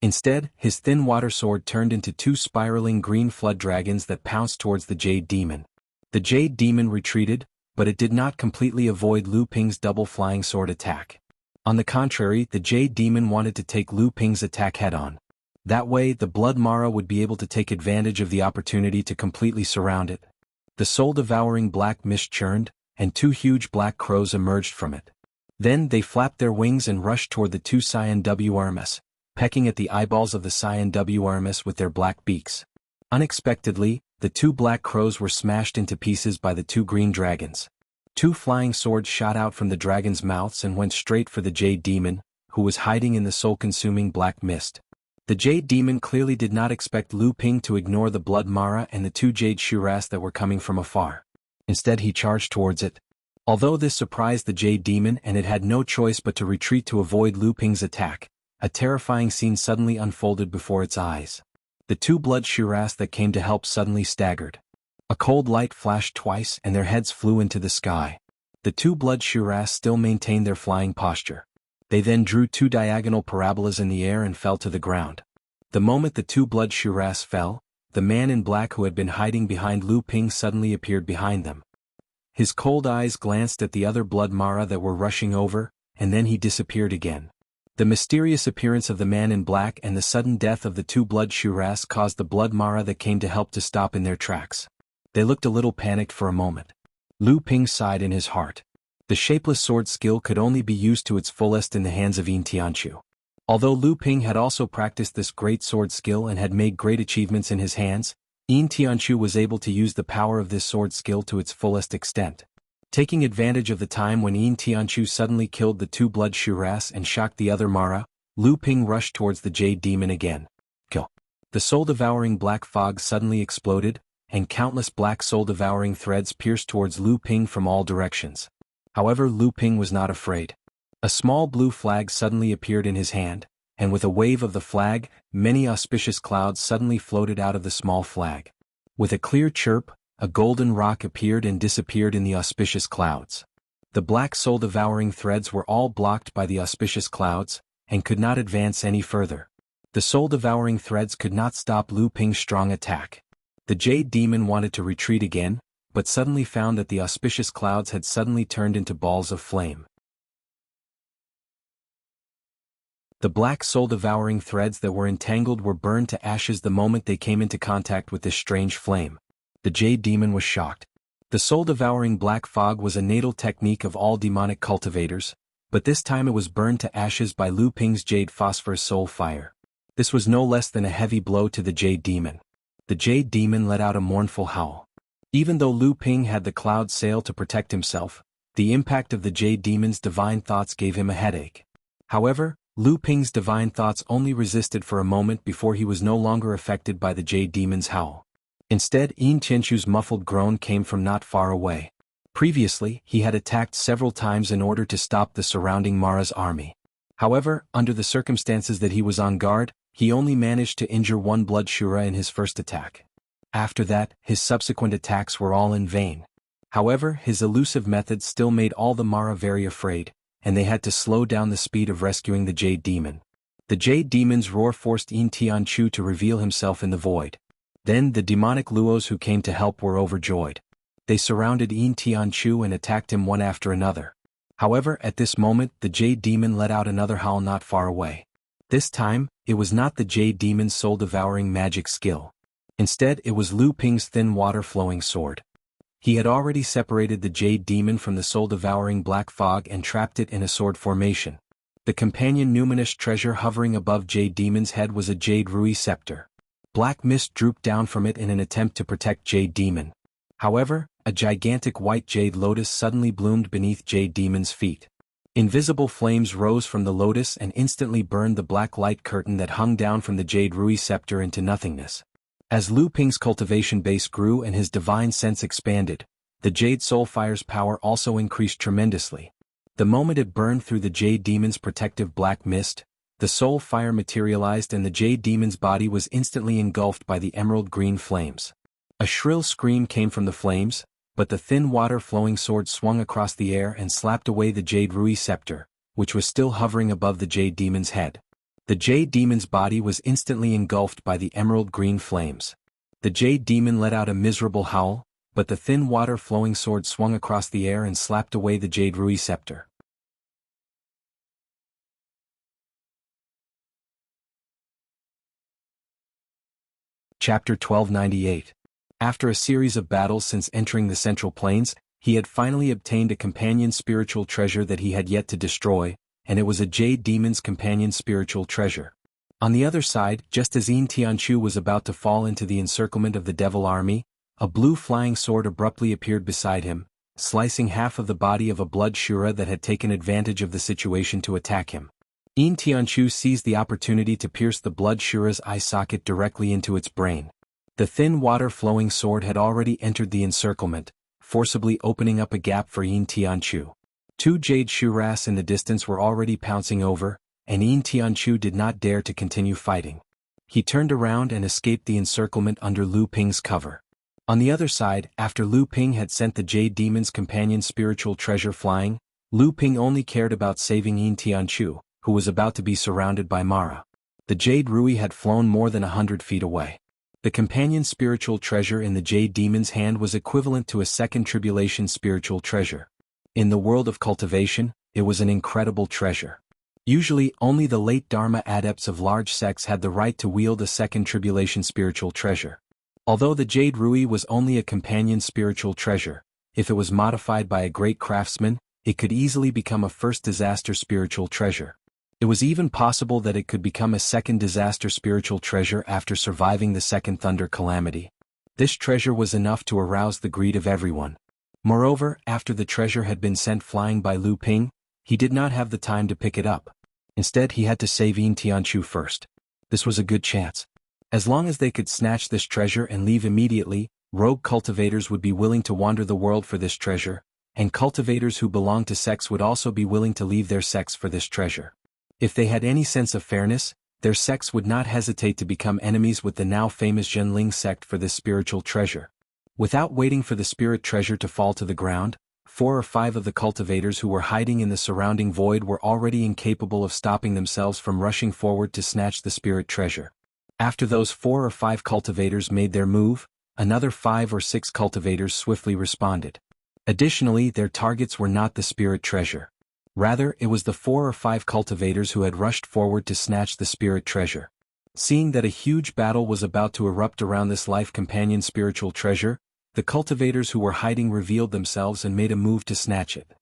Instead, his thin water sword turned into two spiraling green flood dragons that pounced towards the Jade Demon. The Jade Demon retreated, but it did not completely avoid Lu Ping's double flying sword attack. On the contrary, the Jade Demon wanted to take Lu Ping's attack head-on. That way, the Blood Mara would be able to take advantage of the opportunity to completely surround it. The soul-devouring black mist churned, and two huge black crows emerged from it. Then they flapped their wings and rushed toward the two Cyan WRMS, pecking at the eyeballs of the Cyan WRMS with their black beaks. Unexpectedly, the two black crows were smashed into pieces by the two green dragons. Two flying swords shot out from the dragons' mouths and went straight for the Jade Demon, who was hiding in the soul-consuming black mist. The Jade Demon clearly did not expect Lu Ping to ignore the Blood Mara and the two Jade Shuras that were coming from afar. Instead, he charged towards it. Although this surprised the Jade Demon and it had no choice but to retreat to avoid Lu Ping's attack, a terrifying scene suddenly unfolded before its eyes. The two blood Shuras that came to help suddenly staggered. A cold light flashed twice and their heads flew into the sky. The two blood Shuras still maintained their flying posture. They then drew two diagonal parabolas in the air and fell to the ground. The moment the two blood Shuras fell, the man in black who had been hiding behind Lu Ping suddenly appeared behind them. His cold eyes glanced at the other blood Mara that were rushing over, and then he disappeared again. The mysterious appearance of the man in black and the sudden death of the two blood Shuras caused the blood Mara that came to help to stop in their tracks. They looked a little panicked for a moment. Lu Ping sighed in his heart. The shapeless sword skill could only be used to its fullest in the hands of Yin Tianchu. Although Lu Ping had also practiced this great sword skill and had made great achievements in his hands, Yin Tianchu was able to use the power of this sword skill to its fullest extent. Taking advantage of the time when Yin Tianchu suddenly killed the two blood Shuras and shocked the other Mara, Lu Ping rushed towards the Jade Demon again. Kill. The soul-devouring black fog suddenly exploded, and countless black soul-devouring threads pierced towards Lu Ping from all directions. However, Lu Ping was not afraid. A small blue flag suddenly appeared in his hand, and with a wave of the flag, many auspicious clouds suddenly floated out of the small flag. With a clear chirp, a golden rock appeared and disappeared in the auspicious clouds. The black soul-devouring threads were all blocked by the auspicious clouds, and could not advance any further. The soul-devouring threads could not stop Lu Ping's strong attack. The Jade Demon wanted to retreat again, but suddenly found that the auspicious clouds had suddenly turned into balls of flame. The black soul-devouring threads that were entangled were burned to ashes the moment they came into contact with this strange flame. The Jade Demon was shocked. The soul-devouring black fog was a natal technique of all demonic cultivators, but this time it was burned to ashes by Lu Ping's Jade Phosphorus Soul Fire. This was no less than a heavy blow to the Jade Demon. The Jade Demon let out a mournful howl. Even though Lu Ping had the cloud sail to protect himself, the impact of the Jade Demon's divine thoughts gave him a headache. However, Lu Ping's divine thoughts only resisted for a moment before he was no longer affected by the Jade Demon's howl. Instead, Yin Tianchu's muffled groan came from not far away. Previously, he had attacked several times in order to stop the surrounding Mara's army. However, under the circumstances that he was on guard, he only managed to injure one blood Shura in his first attack. After that, his subsequent attacks were all in vain. However, his elusive methods still made all the Mara very afraid, and they had to slow down the speed of rescuing the Jade Demon. The Jade Demon's roar forced Yin Tianchu to reveal himself in the void. Then the demonic Luos who came to help were overjoyed. They surrounded Yin Tianchu and attacked him one after another. However, at this moment the Jade Demon let out another howl not far away. This time, it was not the Jade Demon's soul-devouring magic skill. Instead, it was Lu Ping's thin water-flowing sword. He had already separated the Jade Demon from the soul-devouring black fog and trapped it in a sword formation. The companion numinous treasure hovering above Jade Demon's head was a Jade Rui scepter. Black mist drooped down from it in an attempt to protect Jade Demon. However, a gigantic white jade lotus suddenly bloomed beneath Jade Demon's feet. Invisible flames rose from the lotus and instantly burned the black light curtain that hung down from the Jade Rui scepter into nothingness. As Lu Ping's cultivation base grew and his divine sense expanded, the Jade Soul Fire's power also increased tremendously. The moment it burned through the Jade Demon's protective black mist, the soul fire materialized and the Jade Demon's body was instantly engulfed by the emerald green flames. A shrill scream came from the flames, but the thin water-flowing sword swung across the air and slapped away the Jade Rui scepter, which was still hovering above the Jade Demon's head. The Jade Demon's body was instantly engulfed by the emerald green flames. The Jade Demon let out a miserable howl, but the thin water-flowing sword swung across the air and slapped away the Jade Rui scepter. Chapter 1298. After a series of battles since entering the Central Plains, he had finally obtained a companion spiritual treasure that he had yet to destroy, and it was a Jade Demon's companion spiritual treasure. On the other side, just as Yin Tianchu was about to fall into the encirclement of the Devil Army, a blue flying sword abruptly appeared beside him, slicing half of the body of a blood Shura that had taken advantage of the situation to attack him. Yin Tianchu seized the opportunity to pierce the blood Shura's eye socket directly into its brain. The thin water-flowing sword had already entered the encirclement, forcibly opening up a gap for Yin Tianchu. Two Jade Shuras in the distance were already pouncing over, and Yin Tianchu did not dare to continue fighting. He turned around and escaped the encirclement under Lu Ping's cover. On the other side, after Lu Ping had sent the Jade Demon's companion spiritual treasure flying, Lu Ping only cared about saving Yin Tianchu, who was about to be surrounded by Mara. The Jade Rui had flown more than 100 feet away. The companion spiritual treasure in the Jade Demon's hand was equivalent to a second tribulation spiritual treasure. In the world of cultivation, it was an incredible treasure. Usually, only the late Dharma adepts of large sects had the right to wield a second tribulation spiritual treasure. Although the Jade Rui was only a companion spiritual treasure, if it was modified by a great craftsman, it could easily become a first disaster spiritual treasure. It was even possible that it could become a second disaster spiritual treasure after surviving the second thunder calamity. This treasure was enough to arouse the greed of everyone. Moreover, after the treasure had been sent flying by Lu Ping, he did not have the time to pick it up. Instead, he had to save Yin Tianchu first. This was a good chance. As long as they could snatch this treasure and leave immediately, rogue cultivators would be willing to wander the world for this treasure, and cultivators who belonged to sects would also be willing to leave their sects for this treasure. If they had any sense of fairness, their sects would not hesitate to become enemies with the now famous Zhenling sect for this spiritual treasure. Without waiting for the spirit treasure to fall to the ground, 4 or 5 of the cultivators who were hiding in the surrounding void were already incapable of stopping themselves from rushing forward to snatch the spirit treasure. After those 4 or 5 cultivators made their move, another 5 or 6 cultivators swiftly responded. Additionally, their targets were not the spirit treasure. Rather, it was the 4 or 5 cultivators who had rushed forward to snatch the spirit treasure. Seeing that a huge battle was about to erupt around this life companion spiritual treasure, the cultivators who were hiding revealed themselves and made a move to snatch it.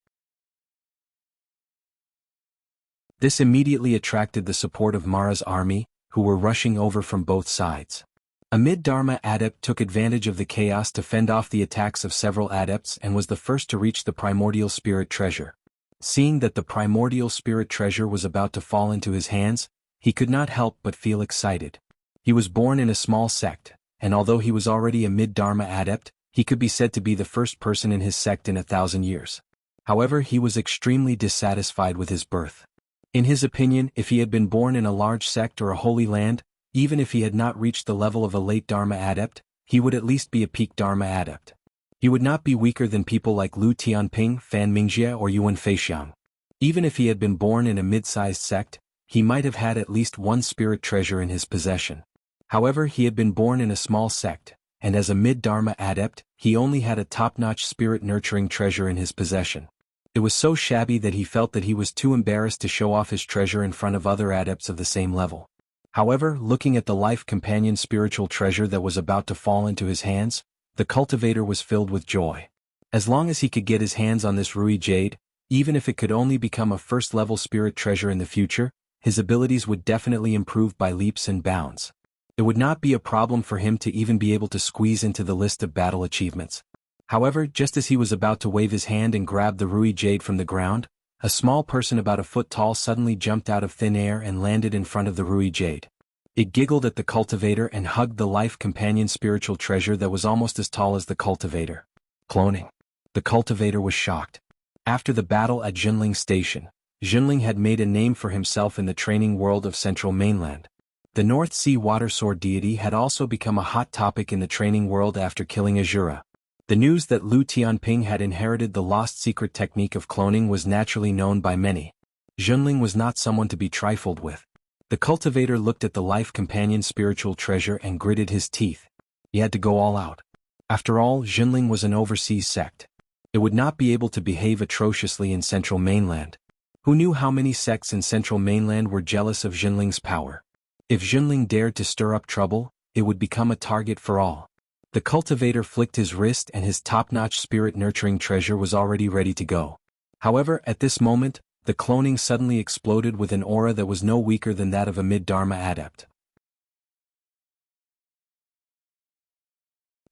This immediately attracted the support of Mara's army, who were rushing over from both sides. A mid-Dharma adept took advantage of the chaos to fend off the attacks of several adepts and was the first to reach the primordial spirit treasure. Seeing that the primordial spirit treasure was about to fall into his hands, he could not help but feel excited. He was born in a small sect, and although he was already a mid-Dharma adept, he could be said to be the first person in his sect in 1,000 years. However, he was extremely dissatisfied with his birth. In his opinion, if he had been born in a large sect or a holy land, even if he had not reached the level of a late Dharma adept, he would at least be a peak Dharma adept. He would not be weaker than people like Lu Tianping, Fan Mingjie or Yuan Feixiang. Even if he had been born in a mid-sized sect, he might have had at least one spirit treasure in his possession. However, he had been born in a small sect, and as a mid-Dharma adept, he only had a top-notch spirit-nurturing treasure in his possession. It was so shabby that he felt that he was too embarrassed to show off his treasure in front of other adepts of the same level. However, looking at the life companion spiritual treasure that was about to fall into his hands, the cultivator was filled with joy. As long as he could get his hands on this Rui Jade, even if it could only become a first-level spirit treasure in the future, his abilities would definitely improve by leaps and bounds. It would not be a problem for him to even be able to squeeze into the list of battle achievements. However, just as he was about to wave his hand and grab the Rui Jade from the ground, a small person about a foot tall suddenly jumped out of thin air and landed in front of the Rui Jade. It giggled at the cultivator and hugged the life companion spiritual treasure that was almost as tall as the cultivator. Cloning. The cultivator was shocked. After the battle at Zhenling Station, Zhenling had made a name for himself in the training world of Central Mainland. The North Sea Water Sword deity had also become a hot topic in the training world after killing Azura. The news that Lu Tianping had inherited the lost secret technique of cloning was naturally known by many. Zhenling was not someone to be trifled with. The cultivator looked at the life companion spiritual treasure and gritted his teeth. He had to go all out. After all, Zhenling was an overseas sect. It would not be able to behave atrociously in Central Mainland. Who knew how many sects in Central Mainland were jealous of Zhenling's power? If Zhenling dared to stir up trouble, it would become a target for all. The cultivator flicked his wrist and his top-notch spirit-nurturing treasure was already ready to go. However, at this moment, the cloning suddenly exploded with an aura that was no weaker than that of a mid-Dharma adept.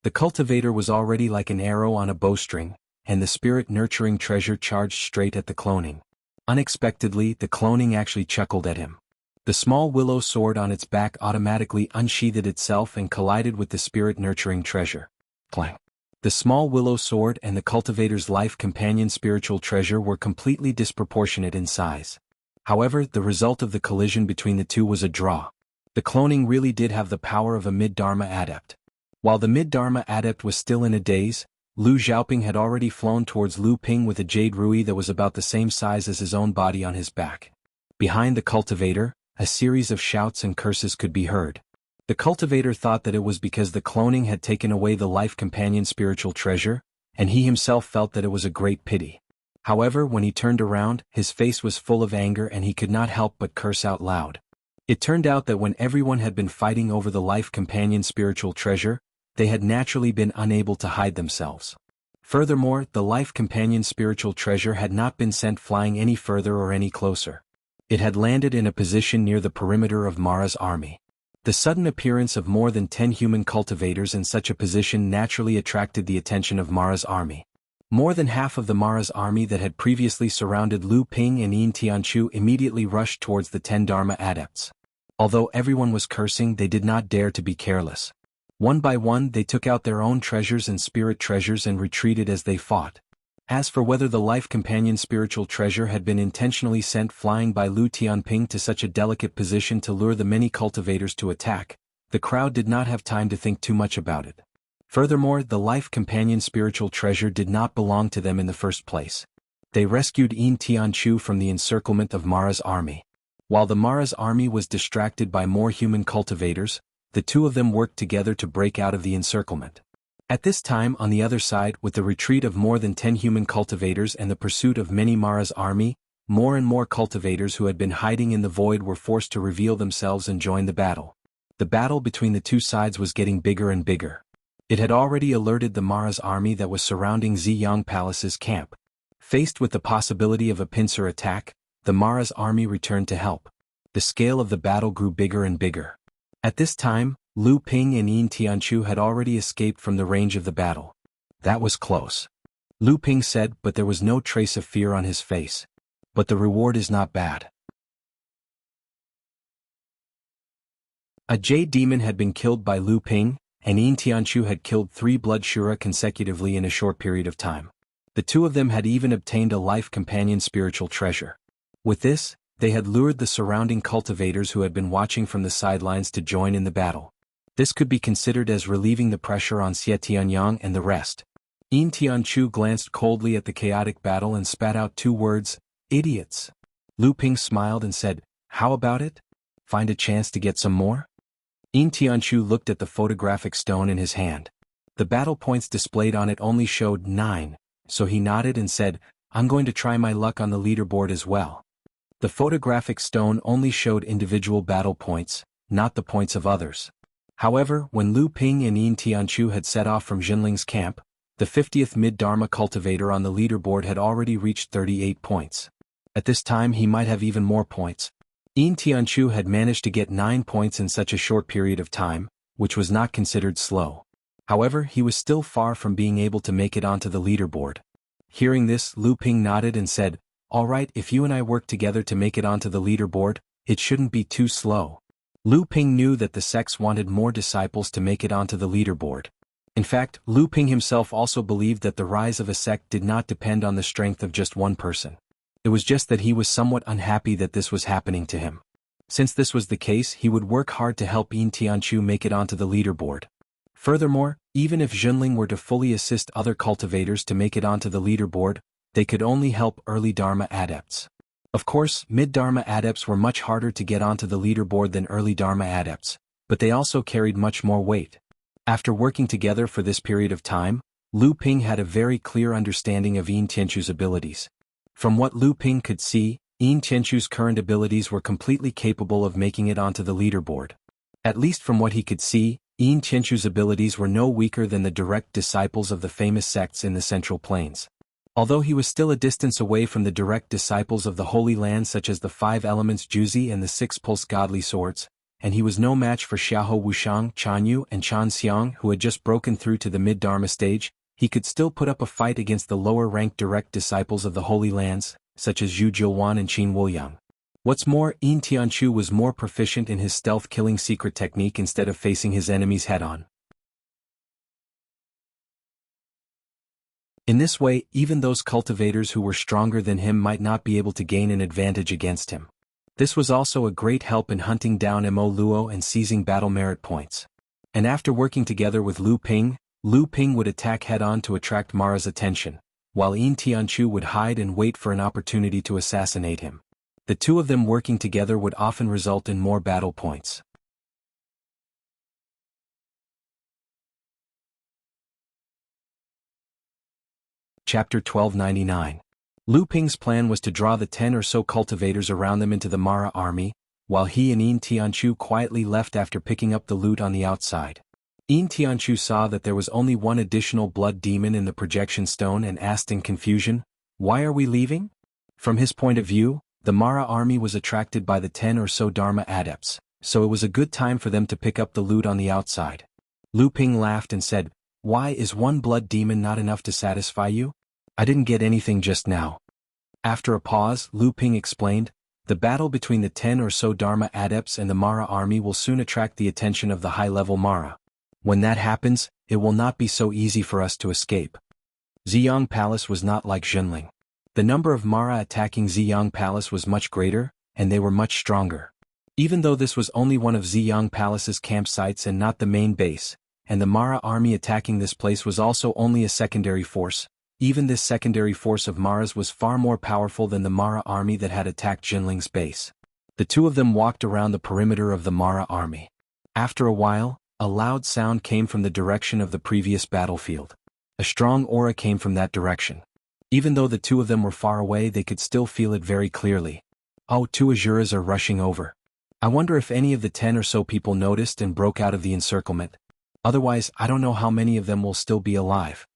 The cultivator was already like an arrow on a bowstring, and the spirit-nurturing treasure charged straight at the cloning. Unexpectedly, the cloning actually chuckled at him. The small willow sword on its back automatically unsheathed itself and collided with the spirit-nurturing treasure. Clang. The small willow sword and the cultivator's life companion spiritual treasure were completely disproportionate in size. However, the result of the collision between the two was a draw. The cloning really did have the power of a mid-Dharma adept. While the mid-Dharma adept was still in a daze, Lu Xiaoping had already flown towards Lu Ping with a jade rui that was about the same size as his own body on his back. Behind the cultivator, a series of shouts and curses could be heard. The cultivator thought that it was because the cloning had taken away the life companion spiritual treasure, and he himself felt that it was a great pity. However, when he turned around, his face was full of anger and he could not help but curse out loud. It turned out that when everyone had been fighting over the life companion spiritual treasure, they had naturally been unable to hide themselves. Furthermore, the life companion spiritual treasure had not been sent flying any further or any closer. It had landed in a position near the perimeter of Mara's army. The sudden appearance of more than 10 human cultivators in such a position naturally attracted the attention of Mara's army. More than half of the Mara's army that had previously surrounded Lu Ping and Yin Tianchu immediately rushed towards the 10 Dharma adepts. Although everyone was cursing, they did not dare to be careless. One by one they took out their own treasures and spirit treasures and retreated as they fought. As for whether the life companion spiritual treasure had been intentionally sent flying by Lu Tianping to such a delicate position to lure the many cultivators to attack, the crowd did not have time to think too much about it. Furthermore, the life companion spiritual treasure did not belong to them in the first place. They rescued Yin Tianchu from the encirclement of Mara's army. While the Mara's army was distracted by more human cultivators, the two of them worked together to break out of the encirclement. At this time, on the other side, with the retreat of more than 10 human cultivators and the pursuit of many Mara's army, more and more cultivators who had been hiding in the void were forced to reveal themselves and join the battle. The battle between the two sides was getting bigger and bigger. It had already alerted the Mara's army that was surrounding Ziyang Palace's camp. Faced with the possibility of a pincer attack, the Mara's army returned to help. The scale of the battle grew bigger and bigger. At this time, Lu Ping and Yin Tianchu had already escaped from the range of the battle. That was close. Lu Ping said, but there was no trace of fear on his face. But the reward is not bad. A jade demon had been killed by Lu Ping, and Yin Tianchu had killed 3 blood Shura consecutively in a short period of time. The two of them had even obtained a life companion spiritual treasure. With this, they had lured the surrounding cultivators who had been watching from the sidelines to join in the battle. This could be considered as relieving the pressure on Xie Tianyang and the rest. Yin Tianchu glanced coldly at the chaotic battle and spat out 2 words, "Idiots." Lu Ping smiled and said, "How about it? Find a chance to get some more?" Yin Tianchu looked at the photographic stone in his hand. The battle points displayed on it only showed 9, so he nodded and said, "I'm going to try my luck on the leaderboard as well." The photographic stone only showed individual battle points, not the points of others. However, when Lu Ping and Yin Tianchu had set off from Jinling's camp, the 50th mid-Dharma cultivator on the leaderboard had already reached 38 points. At this time he might have even more points. Yin Tianchu had managed to get 9 points in such a short period of time, which was not considered slow. However, he was still far from being able to make it onto the leaderboard. Hearing this, Lu Ping nodded and said, "All right, if you and I work together to make it onto the leaderboard, it shouldn't be too slow." Lu Ping knew that the sects wanted more disciples to make it onto the leaderboard. In fact, Lu Ping himself also believed that the rise of a sect did not depend on the strength of just one person. It was just that he was somewhat unhappy that this was happening to him. Since this was the case, he would work hard to help Yin Tianchu make it onto the leaderboard. Furthermore, even if Jinling were to fully assist other cultivators to make it onto the leaderboard, they could only help early Dharma adepts. Of course, mid-Dharma adepts were much harder to get onto the leaderboard than early Dharma adepts, but they also carried much more weight. After working together for this period of time, Lu Ping had a very clear understanding of Yin Tianchu's abilities. From what Lu Ping could see, Yin Tianchu's current abilities were completely capable of making it onto the leaderboard. At least from what he could see, Yin Tianchu's abilities were no weaker than the direct disciples of the famous sects in the Central Plains. Although he was still a distance away from the direct disciples of the Holy Land such as the 5 Elements Juzi and the 6 Pulse Godly Swords, and he was no match for Xiahou Wushang, Chanyu and Chan Xiang who had just broken through to the mid-Dharma stage, he could still put up a fight against the lower-ranked direct disciples of the Holy Lands, such as Zhu Jiuwan and Qin Wuliang. What's more, Yin Tianchu was more proficient in his stealth-killing secret technique instead of facing his enemies head-on. In this way, even those cultivators who were stronger than him might not be able to gain an advantage against him. This was also a great help in hunting down Mo Luo and seizing battle merit points. And after working together with Lu Ping would attack head-on to attract Mara's attention, while Yin Tianchu would hide and wait for an opportunity to assassinate him. The two of them working together would often result in more battle points. Chapter 1299. Lu Ping's plan was to draw the 10 or so cultivators around them into the Mara army, while he and Yin Tianchu quietly left after picking up the loot on the outside. Yin Tianchu saw that there was only one additional blood demon in the projection stone and asked in confusion, "Why are we leaving?" From his point of view, the Mara army was attracted by the 10 or so Dharma adepts, so it was a good time for them to pick up the loot on the outside. Lu Ping laughed and said, "Why is one blood demon not enough to satisfy you? I didn't get anything just now." After a pause, Lu Ping explained, "The battle between the 10 or so Dharma adepts and the Mara army will soon attract the attention of the high-level Mara. When that happens, it will not be so easy for us to escape." Ziyang Palace was not like Jinling. The number of Mara attacking Ziyang Palace was much greater, and they were much stronger. Even though this was only one of Ziyang Palace's campsites and not the main base, and the Mara army attacking this place was also only a secondary force, even this secondary force of Mara's was far more powerful than the Mara army that had attacked Jinling's base. The two of them walked around the perimeter of the Mara army. After a while, a loud sound came from the direction of the previous battlefield. A strong aura came from that direction. Even though the two of them were far away, they could still feel it very clearly. "Oh, two Asuras are rushing over. I wonder if any of the 10 or so people noticed and broke out of the encirclement. Otherwise, I don't know how many of them will still be alive."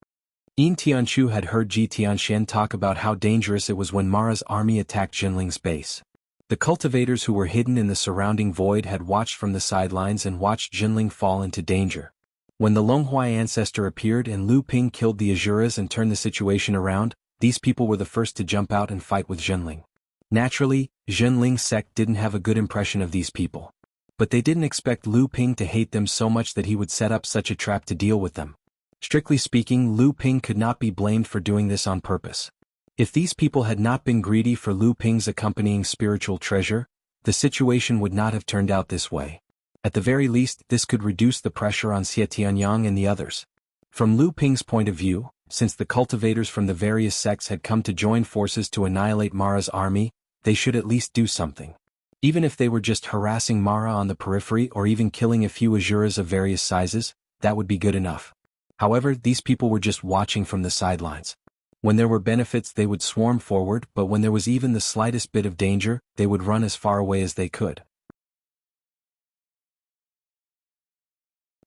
Yin Tianchu had heard Ji Tianxian talk about how dangerous it was when Mara's army attacked Jinling's base. The cultivators who were hidden in the surrounding void had watched from the sidelines and watched Jinling fall into danger. When the Longhuai ancestor appeared and Lu Ping killed the Asuras and turned the situation around, these people were the first to jump out and fight with Jinling. Naturally, Jinling's sect didn't have a good impression of these people. But they didn't expect Lu Ping to hate them so much that he would set up such a trap to deal with them. Strictly speaking, Lu Ping could not be blamed for doing this on purpose. If these people had not been greedy for Lu Ping's accompanying spiritual treasure, the situation would not have turned out this way. At the very least, this could reduce the pressure on Xie Tianyang and the others. From Lu Ping's point of view, since the cultivators from the various sects had come to join forces to annihilate Mara's army, they should at least do something. Even if they were just harassing Mara on the periphery or even killing a few Asuras of various sizes, that would be good enough. However, these people were just watching from the sidelines. When there were benefits they would swarm forward, but when there was even the slightest bit of danger, they would run as far away as they could.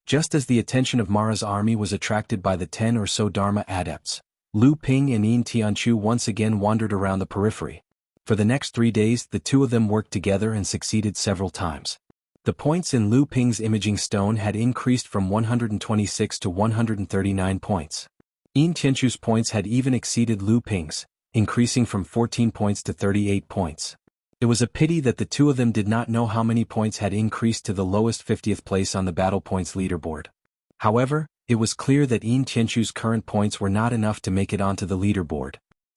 Just as the attention of Mara's army was attracted by the 10 or so Dharma adepts, Lu Ping and Yin Tianchu once again wandered around the periphery. For the next 3 days, the two of them worked together and succeeded several times. The points in Lu Ping's imaging stone had increased from 126 to 139 points. Yin Tianchu's points had even exceeded Lu Ping's, increasing from 14 points to 38 points. It was a pity that the two of them did not know how many points had increased to the lowest 50th place on the battle points leaderboard. However, it was clear that Yin Tianchu's current points were not enough to make it onto the leaderboard.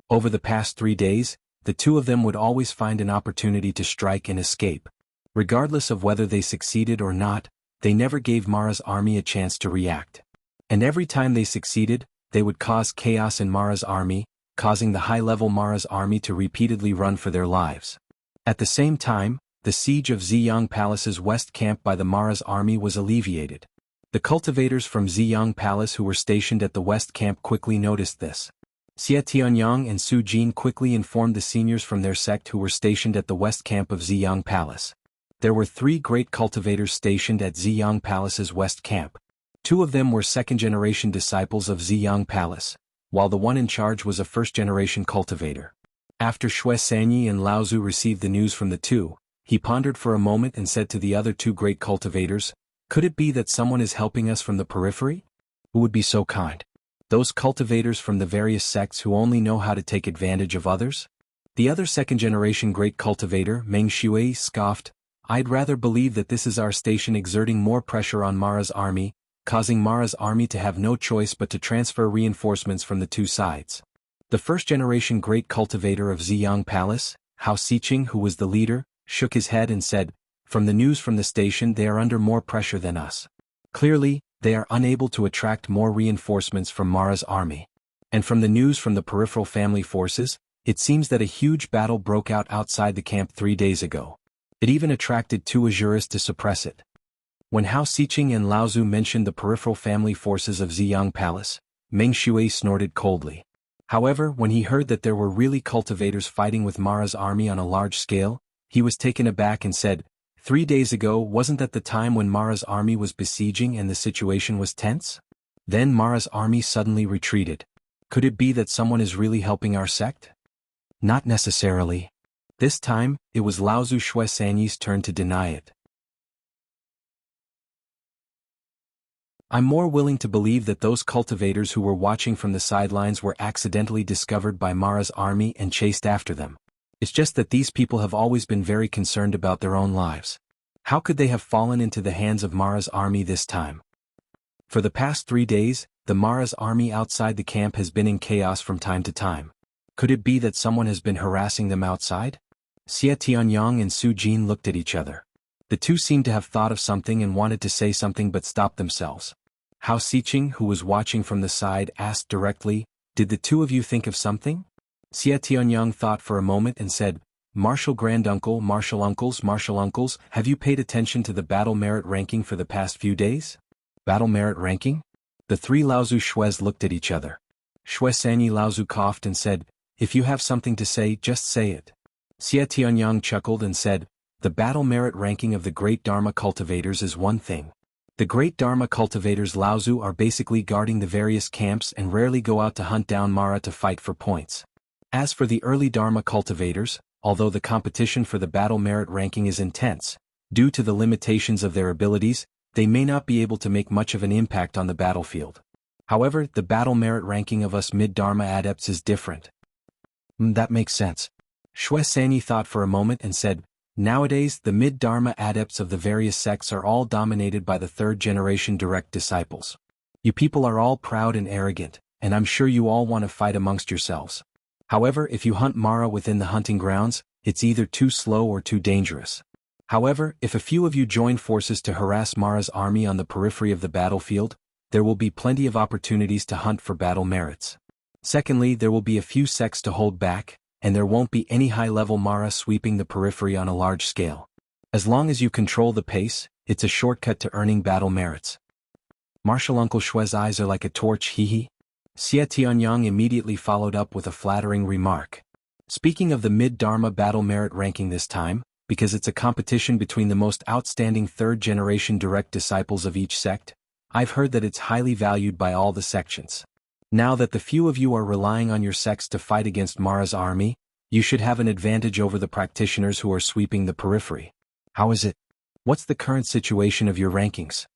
Over the past 3 days, the two of them would always find an opportunity to strike and escape. Regardless of whether they succeeded or not, they never gave Mara's army a chance to react. And every time they succeeded, they would cause chaos in Mara's army, causing the high-level Mara's army to repeatedly run for their lives. At the same time, the siege of Ziyang Palace's west camp by the Mara's army was alleviated. The cultivators from Ziyang Palace who were stationed at the west camp quickly noticed this. Xie Tianyang and Su Jin quickly informed the seniors from their sect who were stationed at the west camp of Ziyang Palace. There were 3 great cultivators stationed at Ziyang Palace's west camp. 2 of them were second-generation disciples of Ziyang Palace, while the one in charge was a first-generation cultivator. After Shui Sanyi and Lao Zu received the news from the two, he pondered for a moment and said to the other 2 great cultivators, "Could it be that someone is helping us from the periphery? Who would be so kind? Those cultivators from the various sects who only know how to take advantage of others?" The other second-generation great cultivator, Meng Shui, scoffed, "I'd rather believe that this is our station exerting more pressure on Mara's army, causing Mara's army to have no choice but to transfer reinforcements from the 2 sides." The first-generation great cultivator of Ziyang Palace, Hao Xiqing, who was the leader, shook his head and said, "From the news from the station they are under more pressure than us. Clearly, they are unable to attract more reinforcements from Mara's army. And from the news from the peripheral family forces, it seems that a huge battle broke out outside the camp 3 days ago. It even attracted 2 Asuras to suppress it." When Hao Xiqing and Lao Zu mentioned the peripheral family forces of Ziyang Palace, Meng Shui snorted coldly. However, when he heard that there were really cultivators fighting with Mara's army on a large scale, he was taken aback and said, 3 days ago wasn't that the time when Mara's army was besieging and the situation was tense? Then Mara's army suddenly retreated. Could it be that someone is really helping our sect? Not necessarily. This time, it was Laozu Shui Sanyi's turn to deny it. I'm more willing to believe that those cultivators who were watching from the sidelines were accidentally discovered by Mara's army and chased after them. It's just that these people have always been very concerned about their own lives. How could they have fallen into the hands of Mara's army this time? For the past 3 days, the Mara's army outside the camp has been in chaos from time to time. Could it be that someone has been harassing them outside? Xie Tianyang and Su Jin looked at each other. The two seemed to have thought of something and wanted to say something but stopped themselves. Hao Xiqing, who was watching from the side, asked directly, "Did the two of you think of something?" Xie Tianyang thought for a moment and said, "Martial granduncle, martial uncles, have you paid attention to the battle merit ranking for the past few days?" Battle merit ranking? The 3 Laozu Shues looked at each other. Shui Sanyi Laozu coughed and said, "If you have something to say, just say it." Xie Tianyang chuckled and said, "The battle merit ranking of the Great Dharma cultivators is one thing. The Great Dharma cultivators Laozu are basically guarding the various camps and rarely go out to hunt down Mara to fight for points. As for the early Dharma cultivators, although the competition for the battle merit ranking is intense, due to the limitations of their abilities, they may not be able to make much of an impact on the battlefield. However, the battle merit ranking of us mid-Dharma adepts is different." That makes sense. Shui Sanyi thought for a moment and said, "Nowadays the mid-Dharma adepts of the various sects are all dominated by the 3rd-generation direct disciples. You people are all proud and arrogant, and I'm sure you all want to fight amongst yourselves. However, if you hunt Mara within the hunting grounds, it's either too slow or too dangerous. However, if a few of you join forces to harass Mara's army on the periphery of the battlefield, there will be plenty of opportunities to hunt for battle merits. Secondly, there will be a few sects to hold back, and there won't be any high-level Mara sweeping the periphery on a large scale. As long as you control the pace, it's a shortcut to earning battle merits." Martial Uncle Shue's eyes are like a torch, hee. Xie Tianyang immediately followed up with a flattering remark. "Speaking of the mid-Dharma battle merit ranking this time, because it's a competition between the most outstanding 3rd-generation direct disciples of each sect, I've heard that it's highly valued by all the sections. Now that the few of you are relying on your sects to fight against Mara's army, you should have an advantage over the practitioners who are sweeping the periphery. How is it? What's the current situation of your rankings?"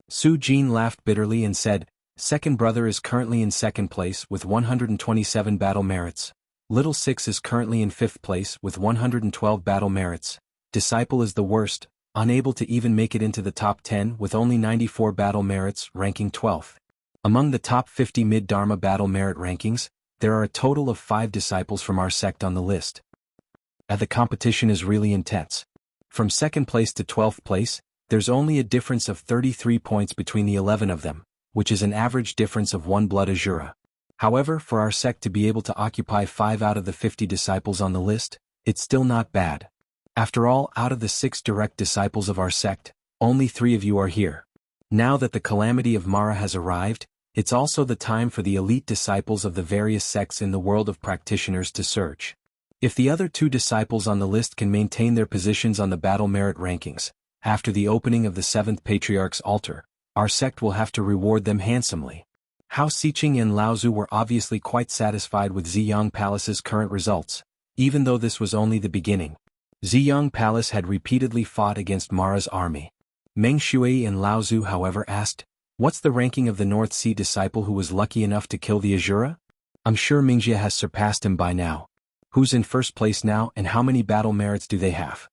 Su Jin laughed bitterly and said, "Second brother is currently in 2nd place with 127 battle merits. Little Six is currently in 5th place with 112 battle merits. Disciple is the worst, unable to even make it into the top 10 with only 94 battle merits, ranking 12th. Among the top 50 mid-Dharma battle merit rankings, there are a total of 5 disciples from our sect on the list. And the competition is really intense. From 2nd place to 12th place, there's only a difference of 33 points between the 11 of them, which is an average difference of 1 blood azura. However, for our sect to be able to occupy 5 out of the 50 disciples on the list, it's still not bad. After all, out of the 6 direct disciples of our sect, only 3 of you are here. Now that the calamity of Mara has arrived, it's also the time for the elite disciples of the various sects in the world of practitioners to surge. If the other 2 disciples on the list can maintain their positions on the battle merit rankings, after the opening of the 7th Patriarch's altar, our sect will have to reward them handsomely." Hao Xiqing and Laozu were obviously quite satisfied with Ziyang Palace's current results, even though this was only the beginning. Ziyang Palace had repeatedly fought against Mara's army. Meng Shui and Laozu however asked, "What's the ranking of the North Sea disciple who was lucky enough to kill the Azura? I'm sure Mingjie has surpassed him by now. Who's in 1st place now and how many battle merits do they have?"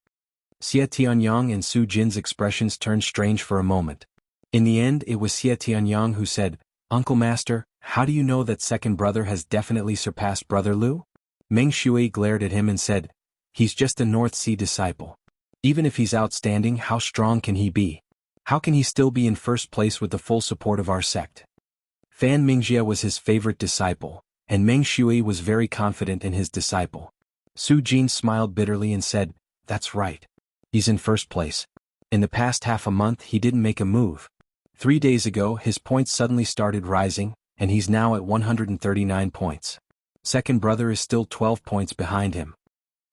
Xie Tianyang and Su Jin's expressions turned strange for a moment. In the end, it was Xie Tianyang who said, "Uncle Master, how do you know that second brother has definitely surpassed Brother Lu?" Meng Shui glared at him and said, "He's just a North Sea disciple. Even if he's outstanding, how strong can he be? How can he still be in 1st place with the full support of our sect?" Fan Mingjie was his favorite disciple, and Meng Shui was very confident in his disciple. Su Jin smiled bitterly and said, "That's right. He's in 1st place. In the past half a month he didn't make a move. 3 days ago his points suddenly started rising, and he's now at 139 points. Second brother is still 12 points behind him.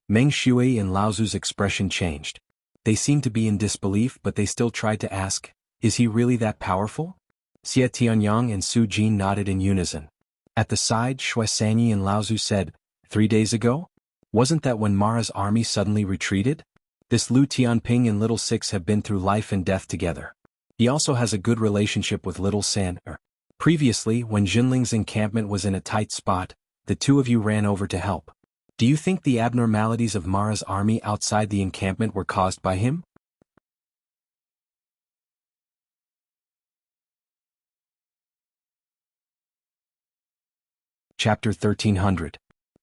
Meng Shui and Lao Zu's expression changed. They seemed to be in disbelief, but they still tried to ask, is he really that powerful? Xie Tianyang and Su Jin nodded in unison. At the side, Shui Sanyi and Lao Zu said, 3 days ago? Wasn't that when Mara's army suddenly retreated? This Lu Tianping and Little Six have been through life and death together. He also has a good relationship with Little San. Previously, when Jinling's encampment was in a tight spot, the two of you ran over to help. Do you think the abnormalities of Mara's army outside the encampment were caused by him? Chapter 1300.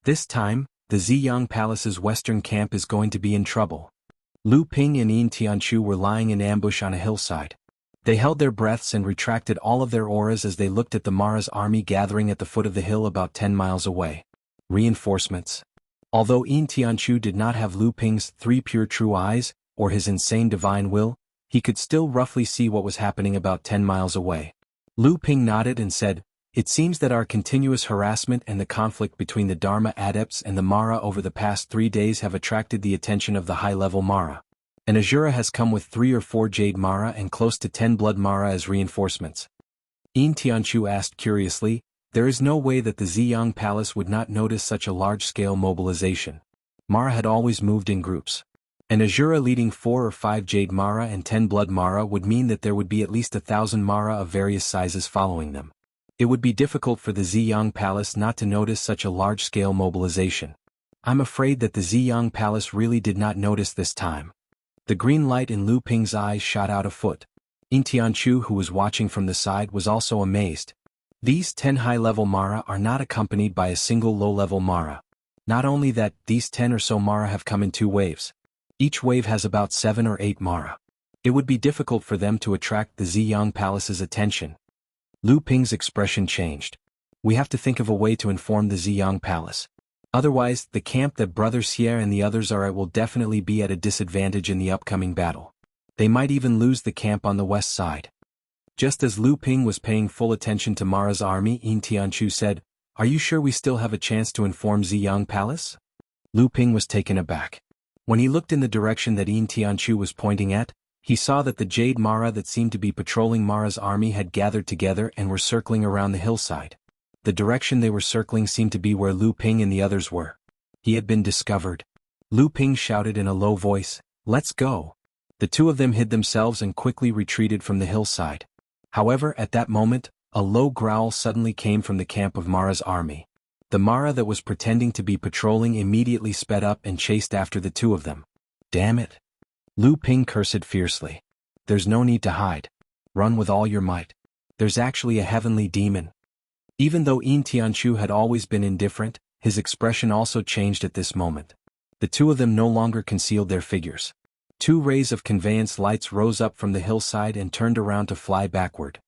This time, the Ziyang Palace's western camp is going to be in trouble. Lu Ping and Yin Tianchu were lying in ambush on a hillside. They held their breaths and retracted all of their auras as they looked at the Mara's army gathering at the foot of the hill about 10 miles away. Reinforcements. Although Yin Tianchu did not have Lu Ping's 3 pure true eyes, or his insane divine will, he could still roughly see what was happening about 10 miles away. Lu Ping nodded and said, it seems that our continuous harassment and the conflict between the Dharma adepts and the Mara over the past 3 days have attracted the attention of the high-level Mara. An Azura has come with 3 or 4 Jade Mara and close to 10 Blood Mara as reinforcements. Yin Tianchu asked curiously, there is no way that the Ziyang Palace would not notice such a large-scale mobilization. Mara had always moved in groups. An Azura leading 4 or 5 Jade Mara and 10 Blood Mara would mean that there would be at least 1,000 Mara of various sizes following them. It would be difficult for the Ziyang Palace not to notice such a large-scale mobilization. I'm afraid that the Ziyang Palace really did not notice this time. The green light in Lu Ping's eyes shot out a foot. Yin Tianchu, who was watching from the side, was also amazed. These 10 high-level Mara are not accompanied by a single low-level Mara. Not only that, these 10 or so Mara have come in 2 waves. Each wave has about 7 or 8 Mara. It would be difficult for them to attract the Ziyang Palace's attention. Lu Ping's expression changed. We have to think of a way to inform the Ziyang Palace. Otherwise, the camp that Brother Xie and the others are at will definitely be at a disadvantage in the upcoming battle. They might even lose the camp on the west side. Just as Lu Ping was paying full attention to Mara's army, Yin Tianchu said, are you sure we still have a chance to inform Ziyang Palace? Lu Ping was taken aback. When he looked in the direction that Yin Tianchu was pointing at, he saw that the Jade Mara that seemed to be patrolling Mara's army had gathered together and were circling around the hillside. The direction they were circling seemed to be where Lu Ping and the others were. He had been discovered. Lu Ping shouted in a low voice, let's go. The two of them hid themselves and quickly retreated from the hillside. However, at that moment, a low growl suddenly came from the camp of Mara's army. The Mara that was pretending to be patrolling immediately sped up and chased after the two of them. Damn it! Lu Ping cursed fiercely. There's no need to hide. Run with all your might. There's actually a heavenly demon. Even though Yin Tianchu had always been indifferent, his expression also changed at this moment. The two of them no longer concealed their figures. 2 rays of conveyance lights rose up from the hillside and turned around to fly backward.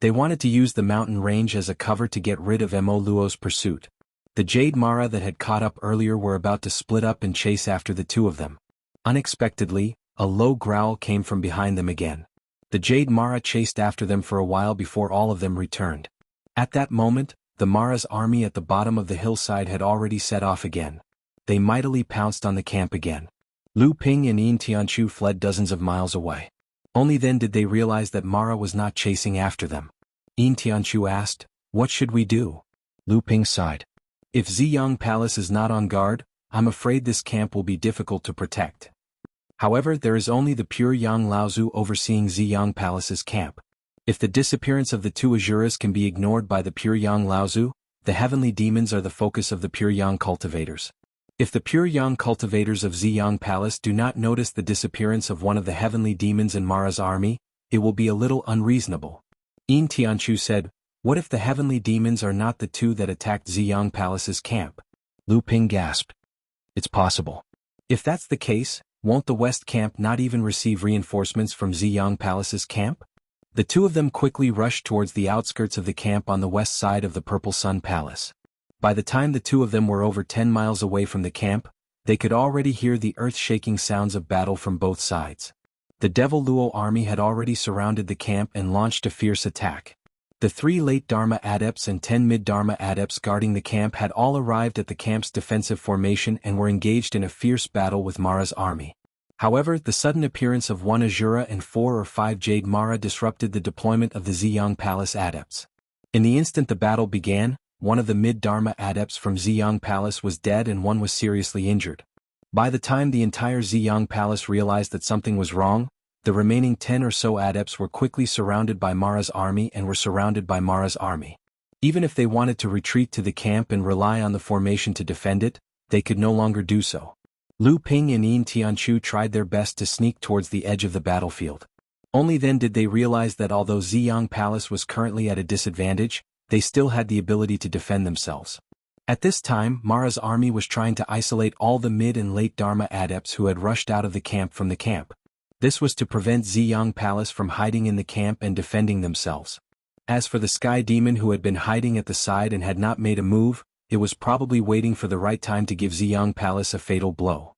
They wanted to use the mountain range as a cover to get rid of Mo Luo's pursuit. The Jade Mara that had caught up earlier were about to split up and chase after the two of them. Unexpectedly, a low growl came from behind them again. The Jade Mara chased after them for a while before all of them returned. At that moment, the Mara's army at the bottom of the hillside had already set off again. They mightily pounced on the camp again. Lu Ping and Yin Tianchu fled dozens of miles away. Only then did they realize that Mara was not chasing after them. Yin Tianchu asked, what should we do? Lu Ping sighed. If Ziyang Palace is not on guard, I'm afraid this camp will be difficult to protect. However, there is only the pure Yang Laozu overseeing Ziyang Palace's camp. If the disappearance of the 2 Azuras can be ignored by the pure Yang Laozu, the heavenly demons are the focus of the pure Yang cultivators. If the pure Yang cultivators of Ziyang Palace do not notice the disappearance of one of the heavenly demons in Mara's army, it will be a little unreasonable. Yin Tianchu said, what if the heavenly demons are not the 2 that attacked Ziyang Palace's camp? Lu Ping gasped. It's possible. If that's the case, won't the West camp not even receive reinforcements from Ziyang Palace's camp? The two of them quickly rushed towards the outskirts of the camp on the west side of the Purple Sun Palace. By the time the two of them were over 10 miles away from the camp, they could already hear the earth-shaking sounds of battle from both sides. The Devil Luo army had already surrounded the camp and launched a fierce attack. The 3 late Dharma adepts and 10 mid-Dharma adepts guarding the camp had all arrived at the camp's defensive formation and were engaged in a fierce battle with Mara's army. However, the sudden appearance of 1 Azura and 4 or 5 Jade Mara disrupted the deployment of the Ziyang Palace adepts. In the instant the battle began, one of the mid-Dharma adepts from Ziyang Palace was dead and one was seriously injured. By the time the entire Ziyang Palace realized that something was wrong, the remaining 10 or so adepts were quickly surrounded by Mara's army and were surrounded by Mara's army. Even if they wanted to retreat to the camp and rely on the formation to defend it, they could no longer do so. Lu Ping and Yin Tianchu tried their best to sneak towards the edge of the battlefield. Only then did they realize that although Ziyang Palace was currently at a disadvantage, they still had the ability to defend themselves. At this time, Mara's army was trying to isolate all the mid and late Dharma adepts who had rushed out of the camp from the camp. This was to prevent Ziyang Palace from hiding in the camp and defending themselves. As for the Sky Demon who had been hiding at the side and had not made a move, it was probably waiting for the right time to give Ziyang Palace a fatal blow.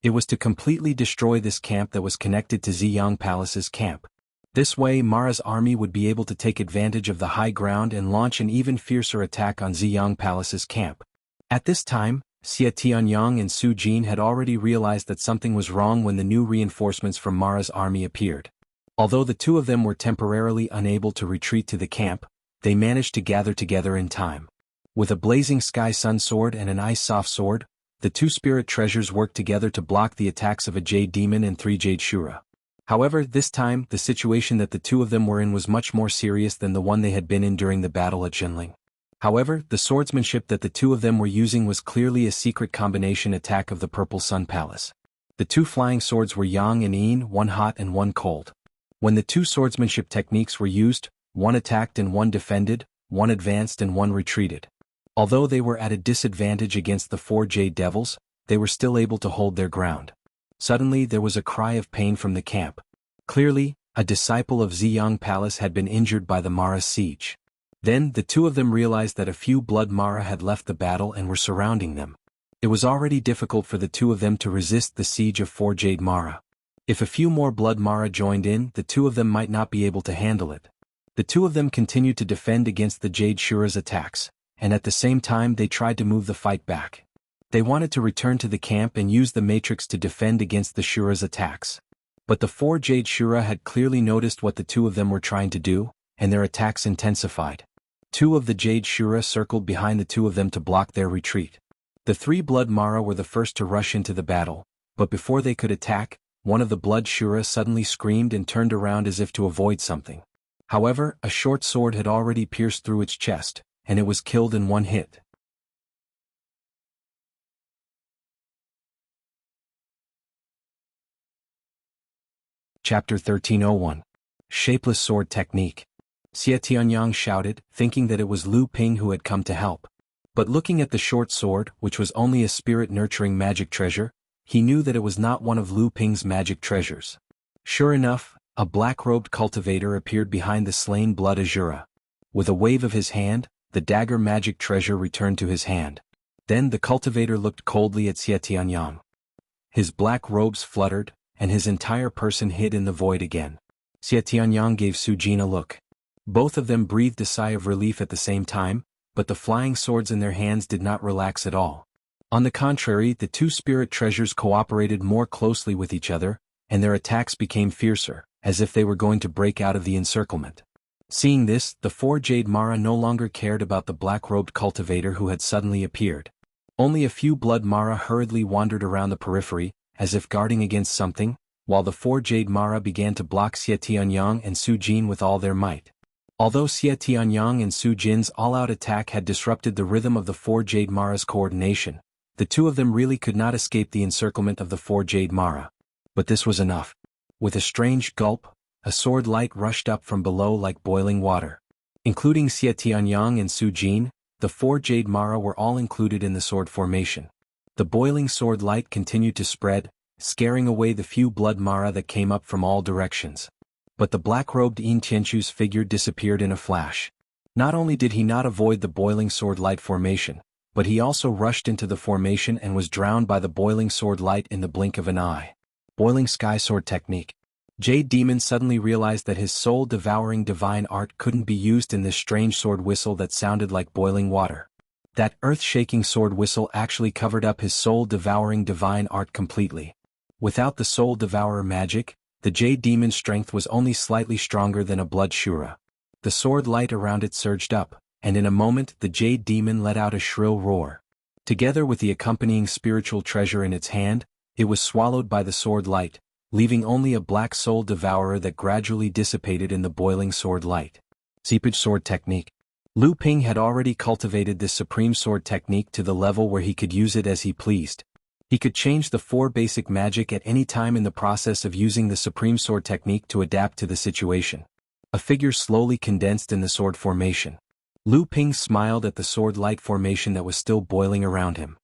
It was to completely destroy this camp that was connected to Ziyang Palace's camp. This way Mara's army would be able to take advantage of the high ground and launch an even fiercer attack on Ziyang Palace's camp. At this time, Xie Tianyang and Su Jin had already realized that something was wrong when the new reinforcements from Mara's army appeared. Although the two of them were temporarily unable to retreat to the camp, they managed to gather together in time. With a blazing Sky Sun sword and an Ice Soft sword, the 2 spirit treasures worked together to block the attacks of a Jade Demon and 3 Jade Shura. However, this time, the situation that the two of them were in was much more serious than the one they had been in during the battle at Jinling. However, the swordsmanship that the two of them were using was clearly a secret combination attack of the Purple Sun Palace. The 2 flying swords were Yang and Yin, one hot and one cold. When the 2 swordsmanship techniques were used, one attacked and one defended, one advanced and one retreated. Although they were at a disadvantage against the 4 Jade Devils, they were still able to hold their ground. Suddenly there was a cry of pain from the camp. Clearly, a disciple of Ziyang Palace had been injured by the Mara siege. Then the two of them realized that a few Blood Mara had left the battle and were surrounding them. It was already difficult for the two of them to resist the siege of 4 Jade Mara. If a few more Blood Mara joined in, the two of them might not be able to handle it. The two of them continued to defend against the Jade Shura's attacks, and at the same time they tried to move the fight back. They wanted to return to the camp and use the Matrix to defend against the Shura's attacks. But the 4 Jade Shura had clearly noticed what the two of them were trying to do, and their attacks intensified. 2 of the Jade Shura circled behind the two of them to block their retreat. The 3 Blood Mara were the first to rush into the battle, but before they could attack, one of the Blood Shura suddenly screamed and turned around as if to avoid something. However, a short sword had already pierced through its chest, and it was killed in one hit. Chapter 1301. Shapeless Sword Technique. Xie Tianyang shouted, thinking that it was Lu Ping who had come to help. But looking at the short sword, which was only a spirit-nurturing magic treasure, he knew that it was not one of Lu Ping's magic treasures. Sure enough, a black-robed cultivator appeared behind the slain Blood Azura. With a wave of his hand, the dagger magic treasure returned to his hand. Then the cultivator looked coldly at Xie Tianyang. His black robes fluttered, and his entire person hid in the void again. Xie Tianyang gave Su Jin a look. Both of them breathed a sigh of relief at the same time, but the flying swords in their hands did not relax at all. On the contrary, the 2 spirit treasures cooperated more closely with each other, and their attacks became fiercer, as if they were going to break out of the encirclement. Seeing this, the 4 Jade Mara no longer cared about the black-robed cultivator who had suddenly appeared. Only a few Blood Mara hurriedly wandered around the periphery, as if guarding against something, while the 4 Jade Mara began to block Xie Tianyang and Su Jin with all their might. Although Xie Tianyang and Su Jin's all-out attack had disrupted the rhythm of the 4 Jade Mara's coordination, the two of them really could not escape the encirclement of the 4 Jade Mara. But this was enough. With a strange gulp, a sword light rushed up from below like boiling water. Including Xie Tianyang and Su Jin, the 4 Jade Mara were all included in the sword formation. The boiling sword light continued to spread, scaring away the few Blood Mara that came up from all directions. But the black-robed Yin Tianchu's figure disappeared in a flash. Not only did he not avoid the boiling sword light formation, but he also rushed into the formation and was drowned by the boiling sword light in the blink of an eye. Boiling Sky Sword Technique. Jade Demon suddenly realized that his soul-devouring divine art couldn't be used in this strange sword whistle that sounded like boiling water. That earth-shaking sword whistle actually covered up his soul-devouring divine art completely. Without the soul-devourer magic, the Jade Demon's strength was only slightly stronger than a blood Shura. The sword light around it surged up, and in a moment the Jade Demon let out a shrill roar. Together with the accompanying spiritual treasure in its hand, it was swallowed by the sword light, leaving only a black soul devourer that gradually dissipated in the boiling sword light. Seepage Sword Technique. Lu Ping had already cultivated this supreme sword technique to the level where he could use it as he pleased. He could change the 4 basic magic at any time in the process of using the supreme sword technique to adapt to the situation. A figure slowly condensed in the sword formation. Lu Ping smiled at the sword light formation that was still boiling around him.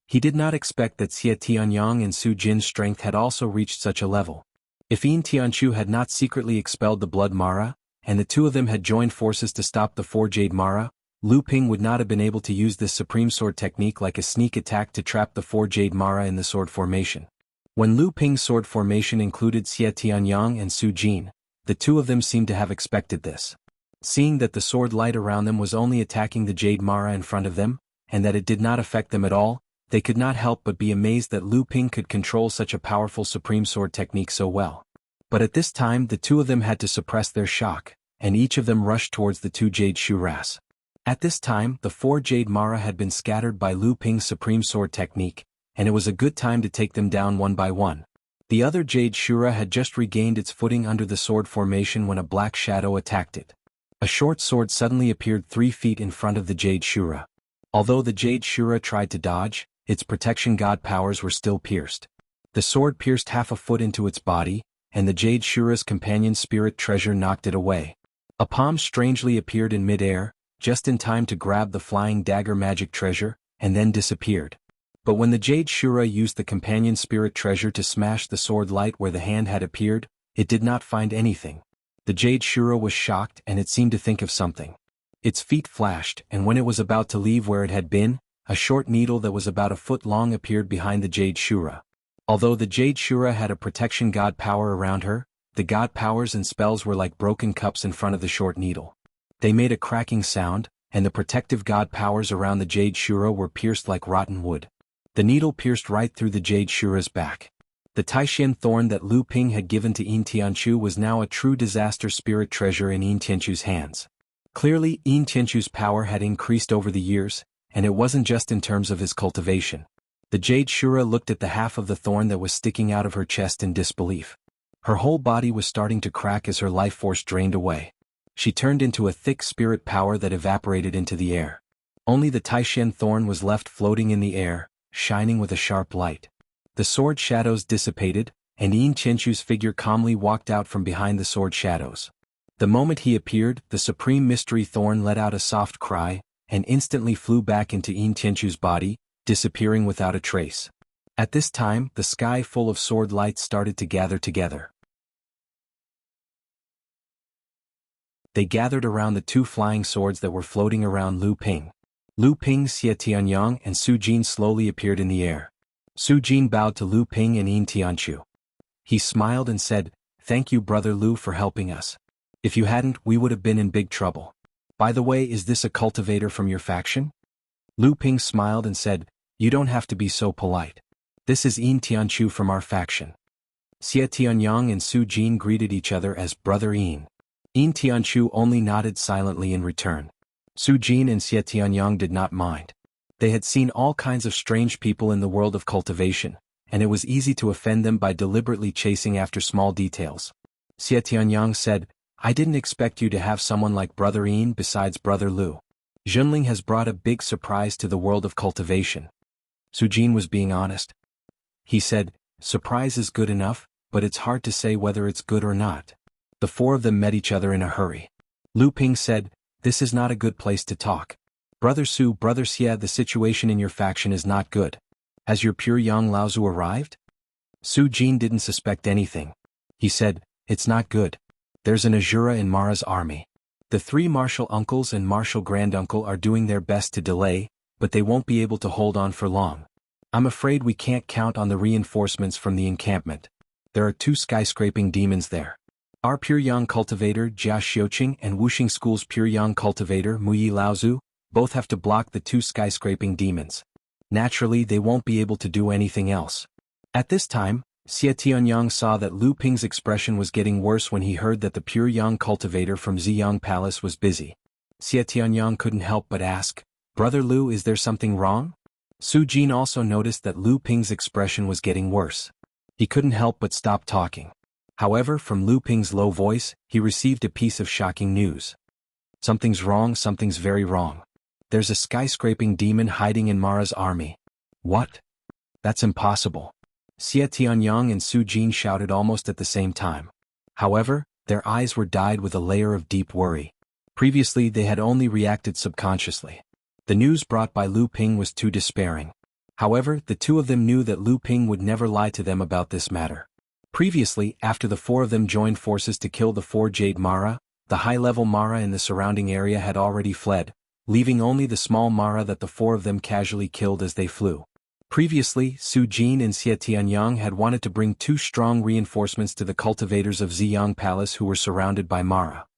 He did not expect that Xie Tianyang and Su Jin's strength had also reached such a level. If Yin Tianchu had not secretly expelled the Blood Mara, and the two of them had joined forces to stop the 4 Jade Mara, Lu Ping would not have been able to use this supreme sword technique like a sneak attack to trap the 4 Jade Mara in the sword formation. When Lu Ping's sword formation included Xie Tianyang and Su Jin, the two of them seemed to have expected this. Seeing that the sword light around them was only attacking the Jade Mara in front of them, and that it did not affect them at all, they could not help but be amazed that Lu Ping could control such a powerful supreme sword technique so well. But at this time the two of them had to suppress their shock, and each of them rushed towards the 2 Jade Shuras. At this time the 4 Jade Mara had been scattered by Lu Ping's supreme sword technique, and it was a good time to take them down one by one. The other Jade Shura had just regained its footing under the sword formation when a black shadow attacked it. A short sword suddenly appeared 3 feet in front of the Jade Shura. Although the Jade Shura tried to dodge, its protection god powers were still pierced. The sword pierced half a foot into its body, and the Jade Shura's companion spirit treasure knocked it away. A palm strangely appeared in mid-air, just in time to grab the flying dagger magic treasure, and then disappeared. But when the Jade Shura used the companion spirit treasure to smash the sword light where the hand had appeared, it did not find anything. The Jade Shura was shocked and it seemed to think of something. Its feet flashed, and when it was about to leave where it had been, a short needle that was about a foot long appeared behind the Jade Shura. Although the Jade Shura had a protection god power around her, the god powers and spells were like broken cups in front of the short needle. They made a cracking sound, and the protective god powers around the Jade Shura were pierced like rotten wood. The needle pierced right through the Jade Shura's back. The Taishan thorn that Lu Ping had given to Yin Tianchu was now a true disaster spirit treasure in Yin Tianchu's hands. Clearly Yin Tianchu's power had increased over the years, and it wasn't just in terms of his cultivation. The Jade Shura looked at the half of the thorn that was sticking out of her chest in disbelief. Her whole body was starting to crack as her life force drained away. She turned into a thick spirit power that evaporated into the air. Only the Taishan thorn was left floating in the air, shining with a sharp light. The sword shadows dissipated, and Yin Tianchu's figure calmly walked out from behind the sword shadows. The moment he appeared, the supreme mystery thorn let out a soft cry, and instantly flew back into Yin Tianchu's body, disappearing without a trace. At this time, the sky full of sword lights started to gather together. They gathered around the 2 flying swords that were floating around Lu Ping. Lu Ping, Xie Tianyang, and Su Jin slowly appeared in the air. Su Jin bowed to Lu Ping and Yin Tianchu. He smiled and said, "Thank you, Brother Lu, for helping us. If you hadn't, we would have been in big trouble. By the way, is this a cultivator from your faction?" Lu Ping smiled and said, "You don't have to be so polite. This is Yin Tianchu from our faction." Xie Tianyang and Su Jin greeted each other as Brother Yin. Yin Tianchu only nodded silently in return. Su Jin and Xie Tianyang did not mind. They had seen all kinds of strange people in the world of cultivation, and it was easy to offend them by deliberately chasing after small details. Xie Tianyang said, "I didn't expect you to have someone like Brother Yin besides Brother Lu. Junling has brought a big surprise to the world of cultivation." Su Jin was being honest. He said, "Surprise is good enough, but it's hard to say whether it's good or not." The 4 of them met each other in a hurry. Lu Ping said, "This is not a good place to talk. Brother Su, Brother Xie, the situation in your faction is not good. Has your pure Yang Laozu arrived?" Su Jin didn't suspect anything. He said, "It's not good. There's an Azura in Mara's army. The three martial uncles and martial granduncle are doing their best to delay, but they won't be able to hold on for long. I'm afraid we can't count on the reinforcements from the encampment. There are two skyscraping demons there. Our Puryang cultivator Jia Xiuqing and Wuxing School's Puryang cultivator Muyi Laozu both have to block the two skyscraping demons. Naturally, they won't be able to do anything else. At this time, Xie Tianyang saw that Lu Ping's expression was getting worse when he heard that the Puryang cultivator from Ziyang Palace was busy. Xie Tianyang couldn't help but ask, "Brother Lu, is there something wrong?" Su Jin also noticed that Lu Ping's expression was getting worse. He couldn't help but stop talking. However, from Lu Ping's low voice, he received a piece of shocking news. "Something's wrong, something's very wrong. There's a skyscraping demon hiding in Mara's army." "What? That's impossible." Xie Tianyang and Su Jin shouted almost at the same time. However, their eyes were dyed with a layer of deep worry. Previously they had only reacted subconsciously. The news brought by Lu Ping was too despairing. However, the two of them knew that Lu Ping would never lie to them about this matter. Previously, after the four of them joined forces to kill the four Jade Mara, the high-level Mara in the surrounding area had already fled, leaving only the small Mara that the four of them casually killed as they flew. Previously, Su Jin and Xie Tianyang had wanted to bring two strong reinforcements to the cultivators of Ziyang Palace who were surrounded by Mara.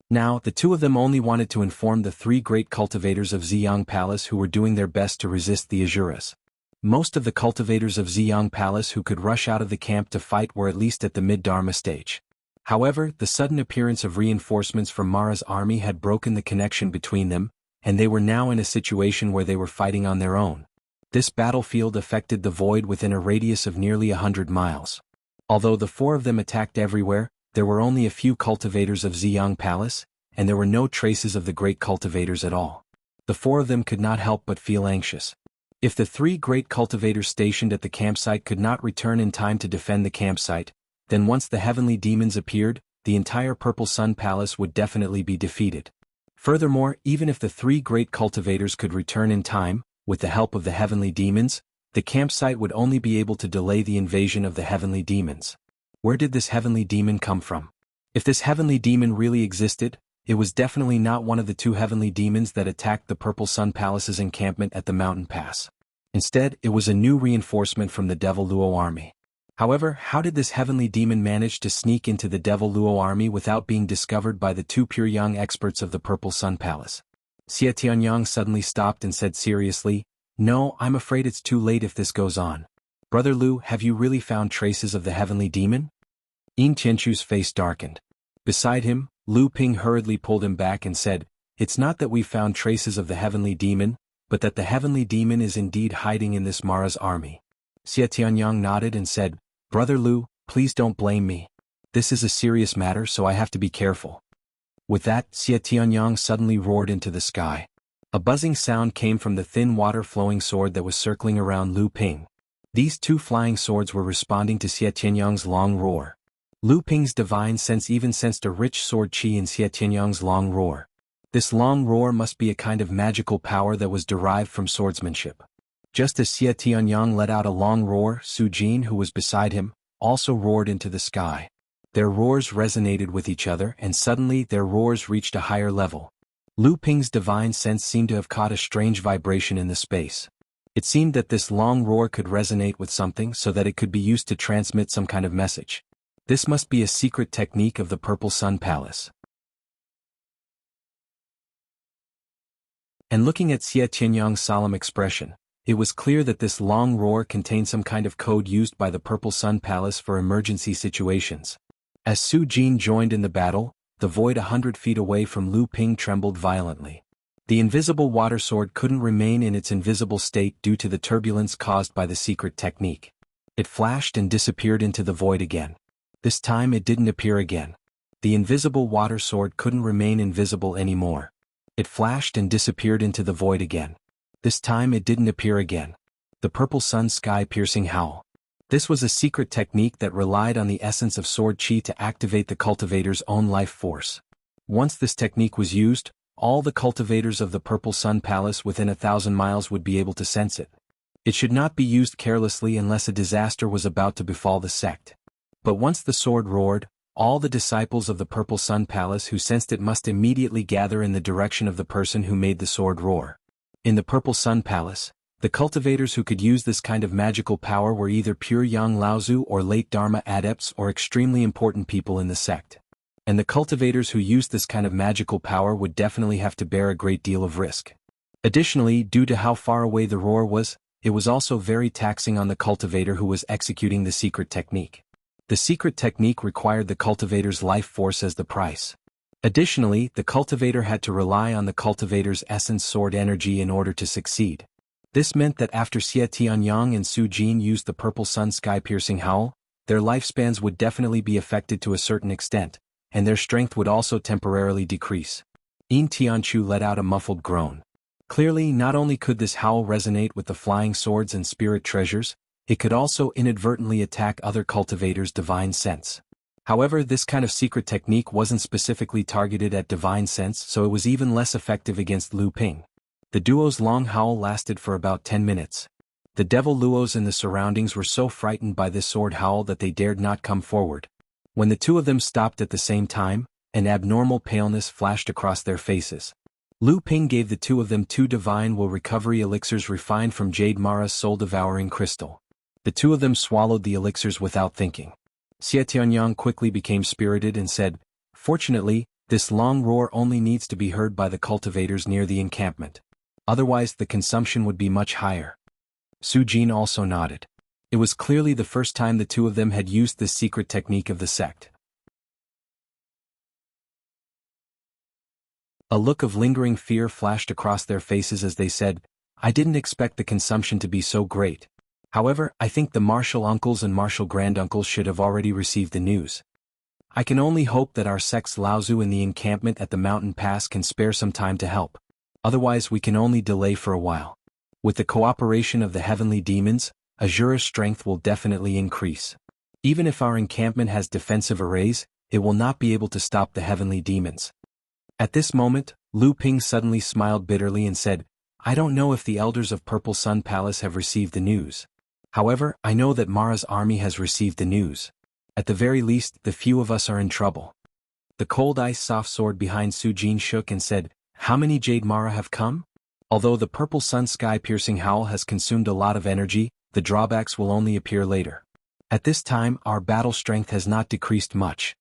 Now, the two of them only wanted to inform the three great cultivators of Ziyang Palace who were doing their best to resist the Azuras. Most of the cultivators of Ziyang Palace who could rush out of the camp to fight were at least at the mid-Dharma stage. However, the sudden appearance of reinforcements from Mara's army had broken the connection between them, and they were now in a situation where they were fighting on their own. This battlefield affected the void within a radius of nearly 100 miles. Although the four of them attacked everywhere, there were only a few cultivators of Ziyang Palace, and there were no traces of the great cultivators at all. The four of them could not help but feel anxious. If the three great cultivators stationed at the campsite could not return in time to defend the campsite, then once the heavenly demons appeared, the entire Purple Sun Palace would definitely be defeated. Furthermore, even if the three great cultivators could return in time, with the help of the heavenly demons, the campsite would only be able to delay the invasion of the heavenly demons. Where did this heavenly demon come from? If this heavenly demon really existed, it was definitely not one of the two heavenly demons that attacked the Purple Sun Palace's encampment at the mountain pass. Instead, it was a new reinforcement from the Devil Luo army. However, how did this heavenly demon manage to sneak into the Devil Luo army without being discovered by the two pure young experts of the Purple Sun Palace? Xie Tianyang suddenly stopped and said seriously, "No, I'm afraid it's too late if this goes on. Brother Lu, have you really found traces of the heavenly demon?" Yin Tianchu's face darkened. Beside him, Lu Ping hurriedly pulled him back and said, "It's not that we found traces of the heavenly demon, but that the heavenly demon is indeed hiding in this Mara's army." Xie Tianyang nodded and said, "Brother Lu, please don't blame me. This is a serious matter, so I have to be careful." With that, Xie Tianyang suddenly roared into the sky. A buzzing sound came from the thin water-flowing sword that was circling around Lu Ping. These two flying swords were responding to Xie Tianyang's long roar. Lu Ping's divine sense even sensed a rich sword chi in Xie Tianyang's long roar. This long roar must be a kind of magical power that was derived from swordsmanship. Just as Xie Tianyang let out a long roar, Su Jin, who was beside him, also roared into the sky. Their roars resonated with each other, and suddenly their roars reached a higher level. Lu Ping's divine sense seemed to have caught a strange vibration in the space. It seemed that this long roar could resonate with something so that it could be used to transmit some kind of message. This must be a secret technique of the Purple Sun Palace. And looking at Xie Tianyang's solemn expression, it was clear that this long roar contained some kind of code used by the Purple Sun Palace for emergency situations. As Su Jin joined in the battle, the void 100 feet away from Lu Ping trembled violently. The invisible water sword couldn't remain in its invisible state due to the turbulence caused by the secret technique. It flashed and disappeared into the void again. This time it didn't appear again. The invisible water sword couldn't remain invisible anymore. It flashed and disappeared into the void again. This time it didn't appear again. The purple sun sky-piercing howl. This was a secret technique that relied on the essence of sword chi to activate the cultivator's own life force. Once this technique was used, all the cultivators of the Purple Sun Palace within 1,000 miles would be able to sense it. It should not be used carelessly unless a disaster was about to befall the sect. But once the sword roared, All the disciples of the Purple Sun Palace who sensed it must immediately gather in the direction of the person who made the sword roar. In the Purple Sun Palace, the cultivators who could use this kind of magical power were either pure Yang Laozu or late Dharma adepts or extremely important people in the sect. And the cultivators who used this kind of magical power would definitely have to bear a great deal of risk. Additionally, due to how far away the roar was, it was also very taxing on the cultivator who was executing the secret technique. The secret technique required the cultivator's life force as the price. Additionally, the cultivator had to rely on the cultivator's essence sword energy in order to succeed. This meant that after Xie Tianyang and Su Jin used the Purple Sun sky-piercing howl, their lifespans would definitely be affected to a certain extent, and their strength would also temporarily decrease. Yin Tianchu let out a muffled groan. Clearly, not only could this howl resonate with the flying swords and spirit treasures, it could also inadvertently attack other cultivators' divine sense. However, this kind of secret technique wasn't specifically targeted at divine sense, so it was even less effective against Lu Ping. The duo's long howl lasted for about 10 minutes. The devil Luos in the surroundings were so frightened by this sword howl that they dared not come forward. When the two of them stopped at the same time, an abnormal paleness flashed across their faces. Lu Ping gave the two of them 2 divine will recovery elixirs refined from Jade Mara's soul-devouring crystal. The two of them swallowed the elixirs without thinking. Xie Tianyang quickly became spirited and said, "Fortunately, this long roar only needs to be heard by the cultivators near the encampment. Otherwise the consumption would be much higher." Su Jin also nodded. It was clearly the first time the two of them had used this secret technique of the sect. A look of lingering fear flashed across their faces as they said, "I didn't expect the consumption to be so great. However, I think the martial uncles and martial granduncles should have already received the news. I can only hope that our sect's Laozu in the encampment at the mountain pass can spare some time to help. Otherwise we can only delay for a while. With the cooperation of the heavenly demons, Azura's strength will definitely increase. Even if our encampment has defensive arrays, it will not be able to stop the heavenly demons." At this moment, Lu Ping suddenly smiled bitterly and said, "I don't know if the elders of Purple Sun Palace have received the news. However, I know that Mara's army has received the news. At the very least, the few of us are in trouble." The cold ice soft sword behind Su Jin shook and said, "How many Jade Mara have come? Although the Purple Sun sky-piercing howl has consumed a lot of energy, the drawbacks will only appear later. At this time, our battle strength has not decreased much."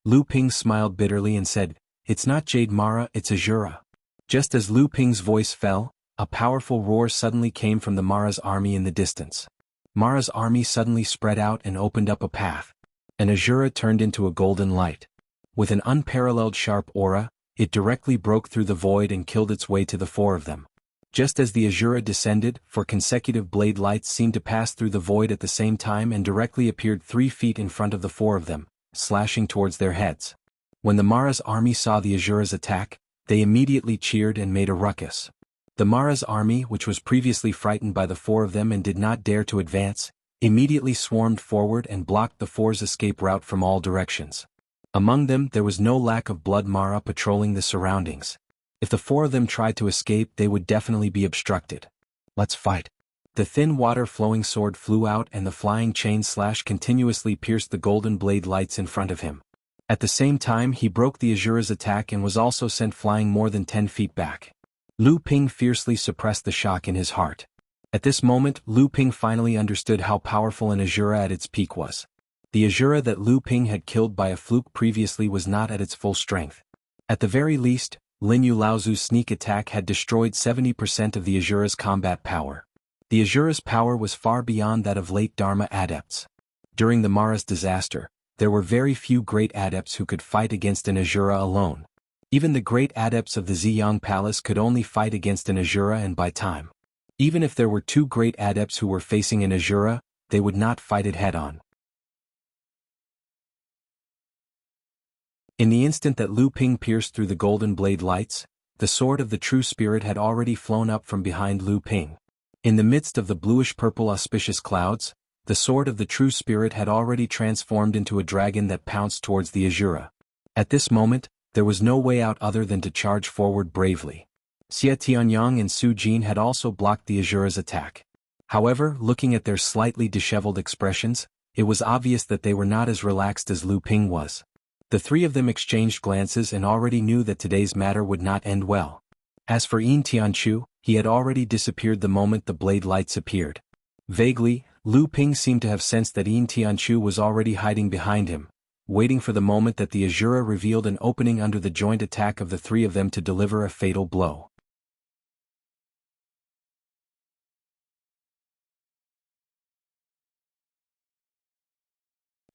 Lu Ping smiled bitterly and said, "It's not Jade Mara, it's Azura." Just as Lu Ping's voice fell, a powerful roar suddenly came from the Mara's army in the distance. Mara's army suddenly spread out and opened up a path. And Azura turned into a golden light. With an unparalleled sharp aura, it directly broke through the void and killed its way to the 4 of them. Just as the Azura descended, 4 consecutive blade lights seemed to pass through the void at the same time and directly appeared 3 feet in front of the 4 of them, slashing towards their heads. When the Mara's army saw the Azura's attack, they immediately cheered and made a ruckus. The Mara's army, which was previously frightened by the 4 of them and did not dare to advance, immediately swarmed forward and blocked the 4's escape route from all directions. Among them there was no lack of blood Mara patrolling the surroundings. If the 4 of them tried to escape they would definitely be obstructed. "Let's fight." The thin water-flowing sword flew out and the flying chain slash continuously pierced the golden blade lights in front of him. At the same time he broke the Azura's attack and was also sent flying more than 10 feet back. Lu Ping fiercely suppressed the shock in his heart. At this moment Lu Ping finally understood how powerful an Azura at its peak was. The Azura that Lu Ping had killed by a fluke previously was not at its full strength. At the very least, Lin Yu Laozu's sneak attack had destroyed 70% of the Azura's combat power. The Azura's power was far beyond that of late Dharma adepts. During the Mara's disaster, there were very few great adepts who could fight against an Azura alone. Even the great adepts of the Ziyang Palace could only fight against an Azura and by time. Even if there were 2 great adepts who were facing an Azura, they would not fight it head-on. In the instant that Lu Ping pierced through the golden blade lights, the sword of the true spirit had already flown up from behind Lu Ping. In the midst of the bluish-purple auspicious clouds, the sword of the true spirit had already transformed into a dragon that pounced towards the Azura. At this moment, there was no way out other than to charge forward bravely. Xie Tianyang and Su Jin had also blocked the Azura's attack. However, looking at their slightly disheveled expressions, it was obvious that they were not as relaxed as Lu Ping was. The three of them exchanged glances and already knew that today's matter would not end well. As for Yin Tianchu, he had already disappeared the moment the blade lights appeared. Vaguely, Lu Ping seemed to have sensed that Yin Tianchu was already hiding behind him, waiting for the moment that the Azura revealed an opening under the joint attack of the three of them to deliver a fatal blow.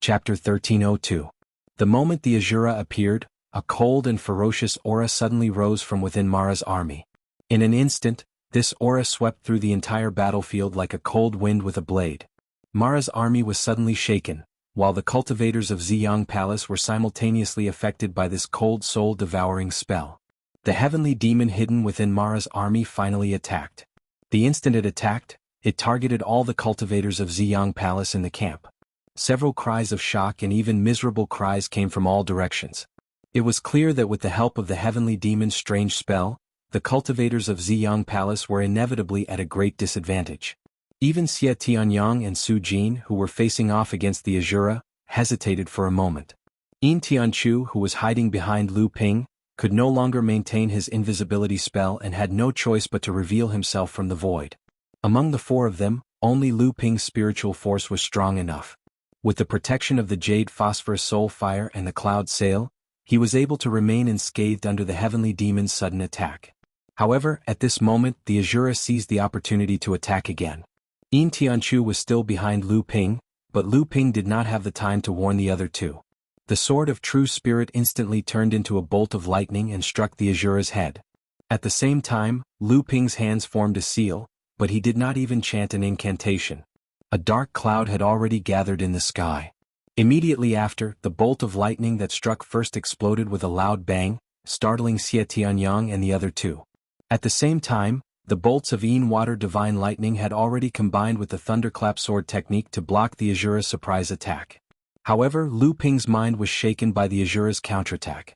Chapter 1302. The moment the Azura appeared, a cold and ferocious aura suddenly rose from within Mara's army. In an instant, this aura swept through the entire battlefield like a cold wind with a blade. Mara's army was suddenly shaken, while the cultivators of Jianghu Palace were simultaneously affected by this cold soul-devouring spell. The heavenly demon hidden within Mara's army finally attacked. The instant it attacked, it targeted all the cultivators of Jianghu Palace in the camp. Several cries of shock and even miserable cries came from all directions. It was clear that with the help of the heavenly demon's strange spell, the cultivators of Jianghu Palace were inevitably at a great disadvantage. Even Xie Tianyang and Su Jin, who were facing off against the Azura, hesitated for a moment. Yin Tianchu, who was hiding behind Lu Ping, could no longer maintain his invisibility spell and had no choice but to reveal himself from the void. Among the four of them, only Lu Ping's spiritual force was strong enough. With the protection of the Jade Phosphorus Soul Fire and the Cloud Sail, he was able to remain unscathed under the heavenly demon's sudden attack. However, at this moment the Azura seized the opportunity to attack again. Yin Tianchu was still behind Lu Ping, but Lu Ping did not have the time to warn the other two. The sword of true spirit instantly turned into a bolt of lightning and struck the Azura's head. At the same time, Lu Ping's hands formed a seal, but he did not even chant an incantation. A dark cloud had already gathered in the sky. Immediately after, the bolt of lightning that struck first exploded with a loud bang, startling Xie Tianyang and the other two. At the same time, the bolts of Yin Water Divine Lightning had already combined with the Thunderclap Sword technique to block the Azura's surprise attack. However, Lu Ping's mind was shaken by the Azura's counterattack.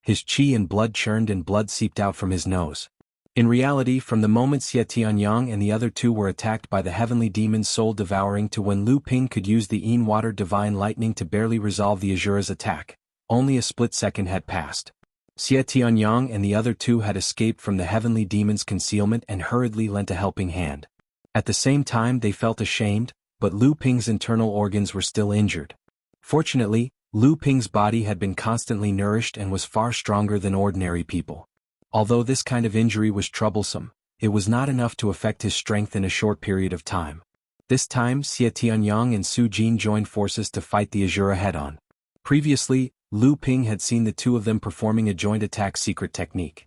His qi and blood churned and blood seeped out from his nose. In reality, from the moment Xie Tianyang and the other two were attacked by the heavenly demon's soul-devouring to when Lu Ping could use the Yin Water Divine Lightning to barely resolve the Azura's attack, only a split second had passed. Xie Tianyang and the other two had escaped from the heavenly demon's concealment and hurriedly lent a helping hand. At the same time they felt ashamed, but Lu Ping's internal organs were still injured. Fortunately, Lu Ping's body had been constantly nourished and was far stronger than ordinary people. Although this kind of injury was troublesome, it was not enough to affect his strength in a short period of time. This time Xie Tianyang and Su Jin joined forces to fight the Azura head-on. Previously, Lu Ping had seen the two of them performing a joint attack secret technique.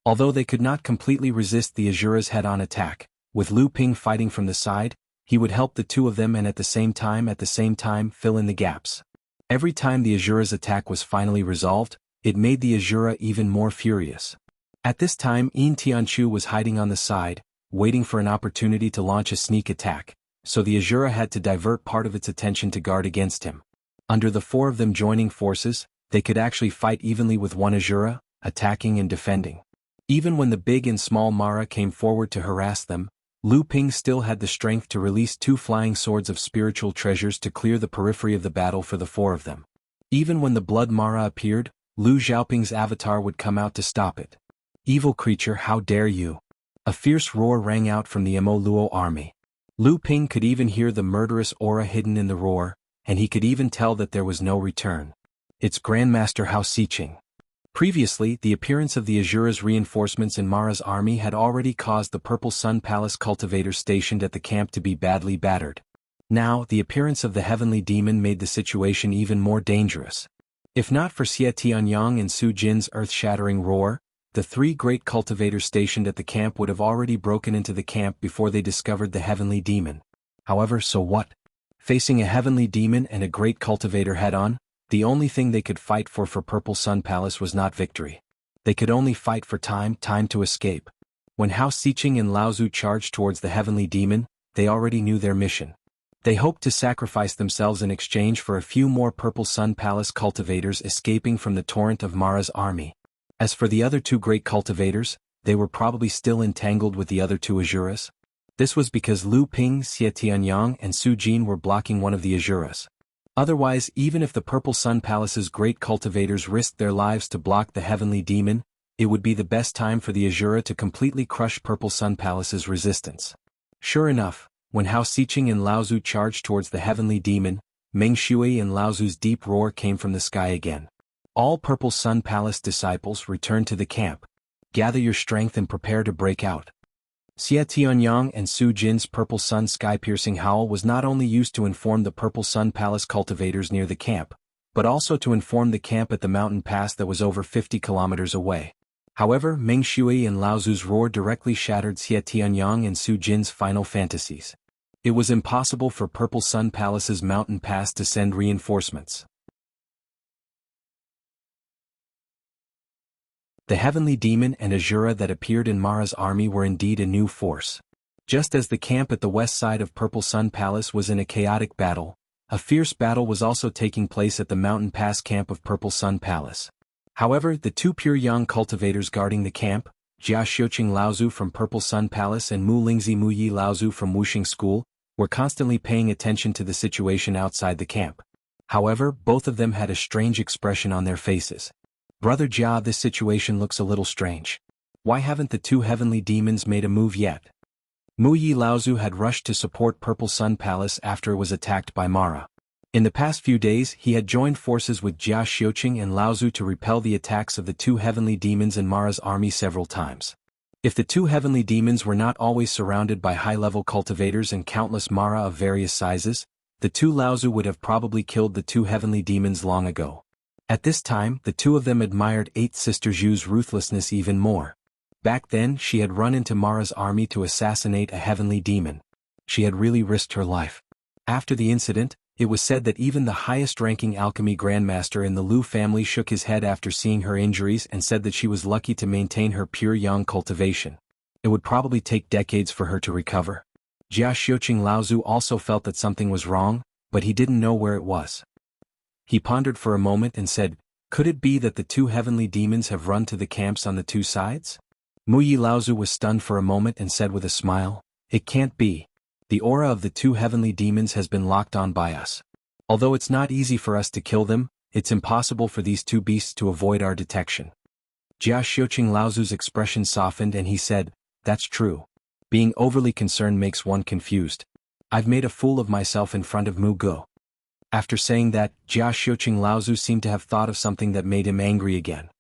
Although they could not completely resist the Azura's head-on attack, with Lu Ping fighting from the side, he would help the two of them and at the same time fill in the gaps. Every time the Azura's attack was finally resolved, it made the Azura even more furious. At this time Yin Tianchu was hiding on the side, waiting for an opportunity to launch a sneak attack, so the Azura had to divert part of its attention to guard against him. Under the four of them joining forces, they could actually fight evenly with one Azura, attacking and defending. Even when the big and small Mara came forward to harass them, Lu Ping still had the strength to release two flying swords of spiritual treasures to clear the periphery of the battle for the four of them. Even when the blood Mara appeared, Lu Xiaoping's avatar would come out to stop it. "Evil creature, how dare you!" A fierce roar rang out from the Mo Luo army. Lu Ping could even hear the murderous aura hidden in the roar, and he could even tell that there was no return. It's Grandmaster Hao Xiqing. Previously, the appearance of the Azura's reinforcements in Mara's army had already caused the Purple Sun Palace cultivators stationed at the camp to be badly battered. Now, the appearance of the heavenly demon made the situation even more dangerous. If not for Xie Tianyang and Su Jin's earth-shattering roar, the three great cultivators stationed at the camp would have already broken into the camp before they discovered the heavenly demon. However, so what? Facing a heavenly demon and a great cultivator head-on, the only thing they could fight for Purple Sun Palace was not victory. They could only fight for time to escape. When Hao Xiqing and Lao Zu charged towards the heavenly demon, they already knew their mission. They hoped to sacrifice themselves in exchange for a few more Purple Sun Palace cultivators escaping from the torrent of Mara's army. As for the other two great cultivators, they were probably still entangled with the other two Azuras. This was because Lu Ping, Xie Tianyang and Su Jin were blocking one of the Azuras. Otherwise, even if the Purple Sun Palace's great cultivators risked their lives to block the heavenly demon, it would be the best time for the Azura to completely crush Purple Sun Palace's resistance. Sure enough, when Hao Xiqing and Lao Zu charged towards the heavenly demon, Meng Shui and Lao Zu's deep roar came from the sky again. All Purple Sun Palace disciples returned to the camp. Gather your strength and prepare to break out. Xie Tianyang and Su Jin's Purple Sun sky-piercing howl was not only used to inform the Purple Sun Palace cultivators near the camp, but also to inform the camp at the mountain pass that was over 50 kilometers away. However, Meng Shui and Lao Zu's roar directly shattered Xie Tianyang and Su Jin's final fantasies. It was impossible for Purple Sun Palace's mountain pass to send reinforcements. The heavenly demon and Azura that appeared in Mara's army were indeed a new force. Just as the camp at the west side of Purple Sun Palace was in a chaotic battle, a fierce battle was also taking place at the mountain pass camp of Purple Sun Palace. However, the two pure yang cultivators guarding the camp, Jia Xiuqing Laozu from Purple Sun Palace and Mu Lingzi Mu Yi Laozu from Wuxia School, were constantly paying attention to the situation outside the camp. However, both of them had a strange expression on their faces. Brother Jia, this situation looks a little strange. Why haven't the two heavenly demons made a move yet? Mu Yi Laozu had rushed to support Purple Sun Palace after it was attacked by Mara. In the past few days, he had joined forces with Jia Xiuqing and Laozu to repel the attacks of the two heavenly demons in Mara's army several times. If the two heavenly demons were not always surrounded by high-level cultivators and countless Mara of various sizes, the two Laozu would have probably killed the two heavenly demons long ago. At this time, the two of them admired Eighth Sister Zhu's ruthlessness even more. Back then, she had run into Mara's army to assassinate a heavenly demon. She had really risked her life. After the incident, it was said that even the highest-ranking alchemy grandmaster in the Lu family shook his head after seeing her injuries and said that she was lucky to maintain her pure yang cultivation. It would probably take decades for her to recover. Jia Xiuqing Laozu also felt that something was wrong, but he didn't know where it was. He pondered for a moment and said, could it be that the two heavenly demons have run to the camps on the two sides? Mu Yi Laozu was stunned for a moment and said with a smile, it can't be. The aura of the two heavenly demons has been locked on by us. Although it's not easy for us to kill them, it's impossible for these two beasts to avoid our detection. Jia Xiuqing Laozu's expression softened and he said, that's true. Being overly concerned makes one confused. I've made a fool of myself in front of Mu Go. After saying that, Jia Xiuqing Laozu seemed to have thought of something that made him angry again.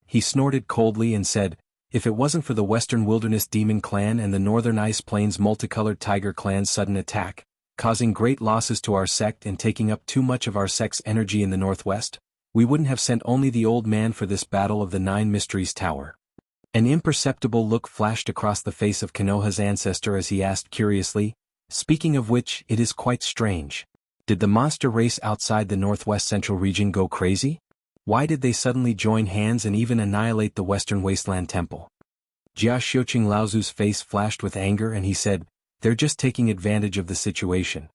He snorted coldly and said, if it wasn't for the Western Wilderness Demon Clan and the Northern Ice Plains Multicolored Tiger Clan's sudden attack, causing great losses to our sect and taking up too much of our sect's energy in the Northwest, we wouldn't have sent only the old man for this battle of the Nine Mysteries Tower. An imperceptible look flashed across the face of Konoha's ancestor as he asked curiously, speaking of which, it is quite strange. Did the monster race outside the Northwest Central region go crazy? Why did they suddenly join hands and even annihilate the Western Wasteland Temple? Jia Xiuqing Laozu's face flashed with anger and he said, they're just taking advantage of the situation.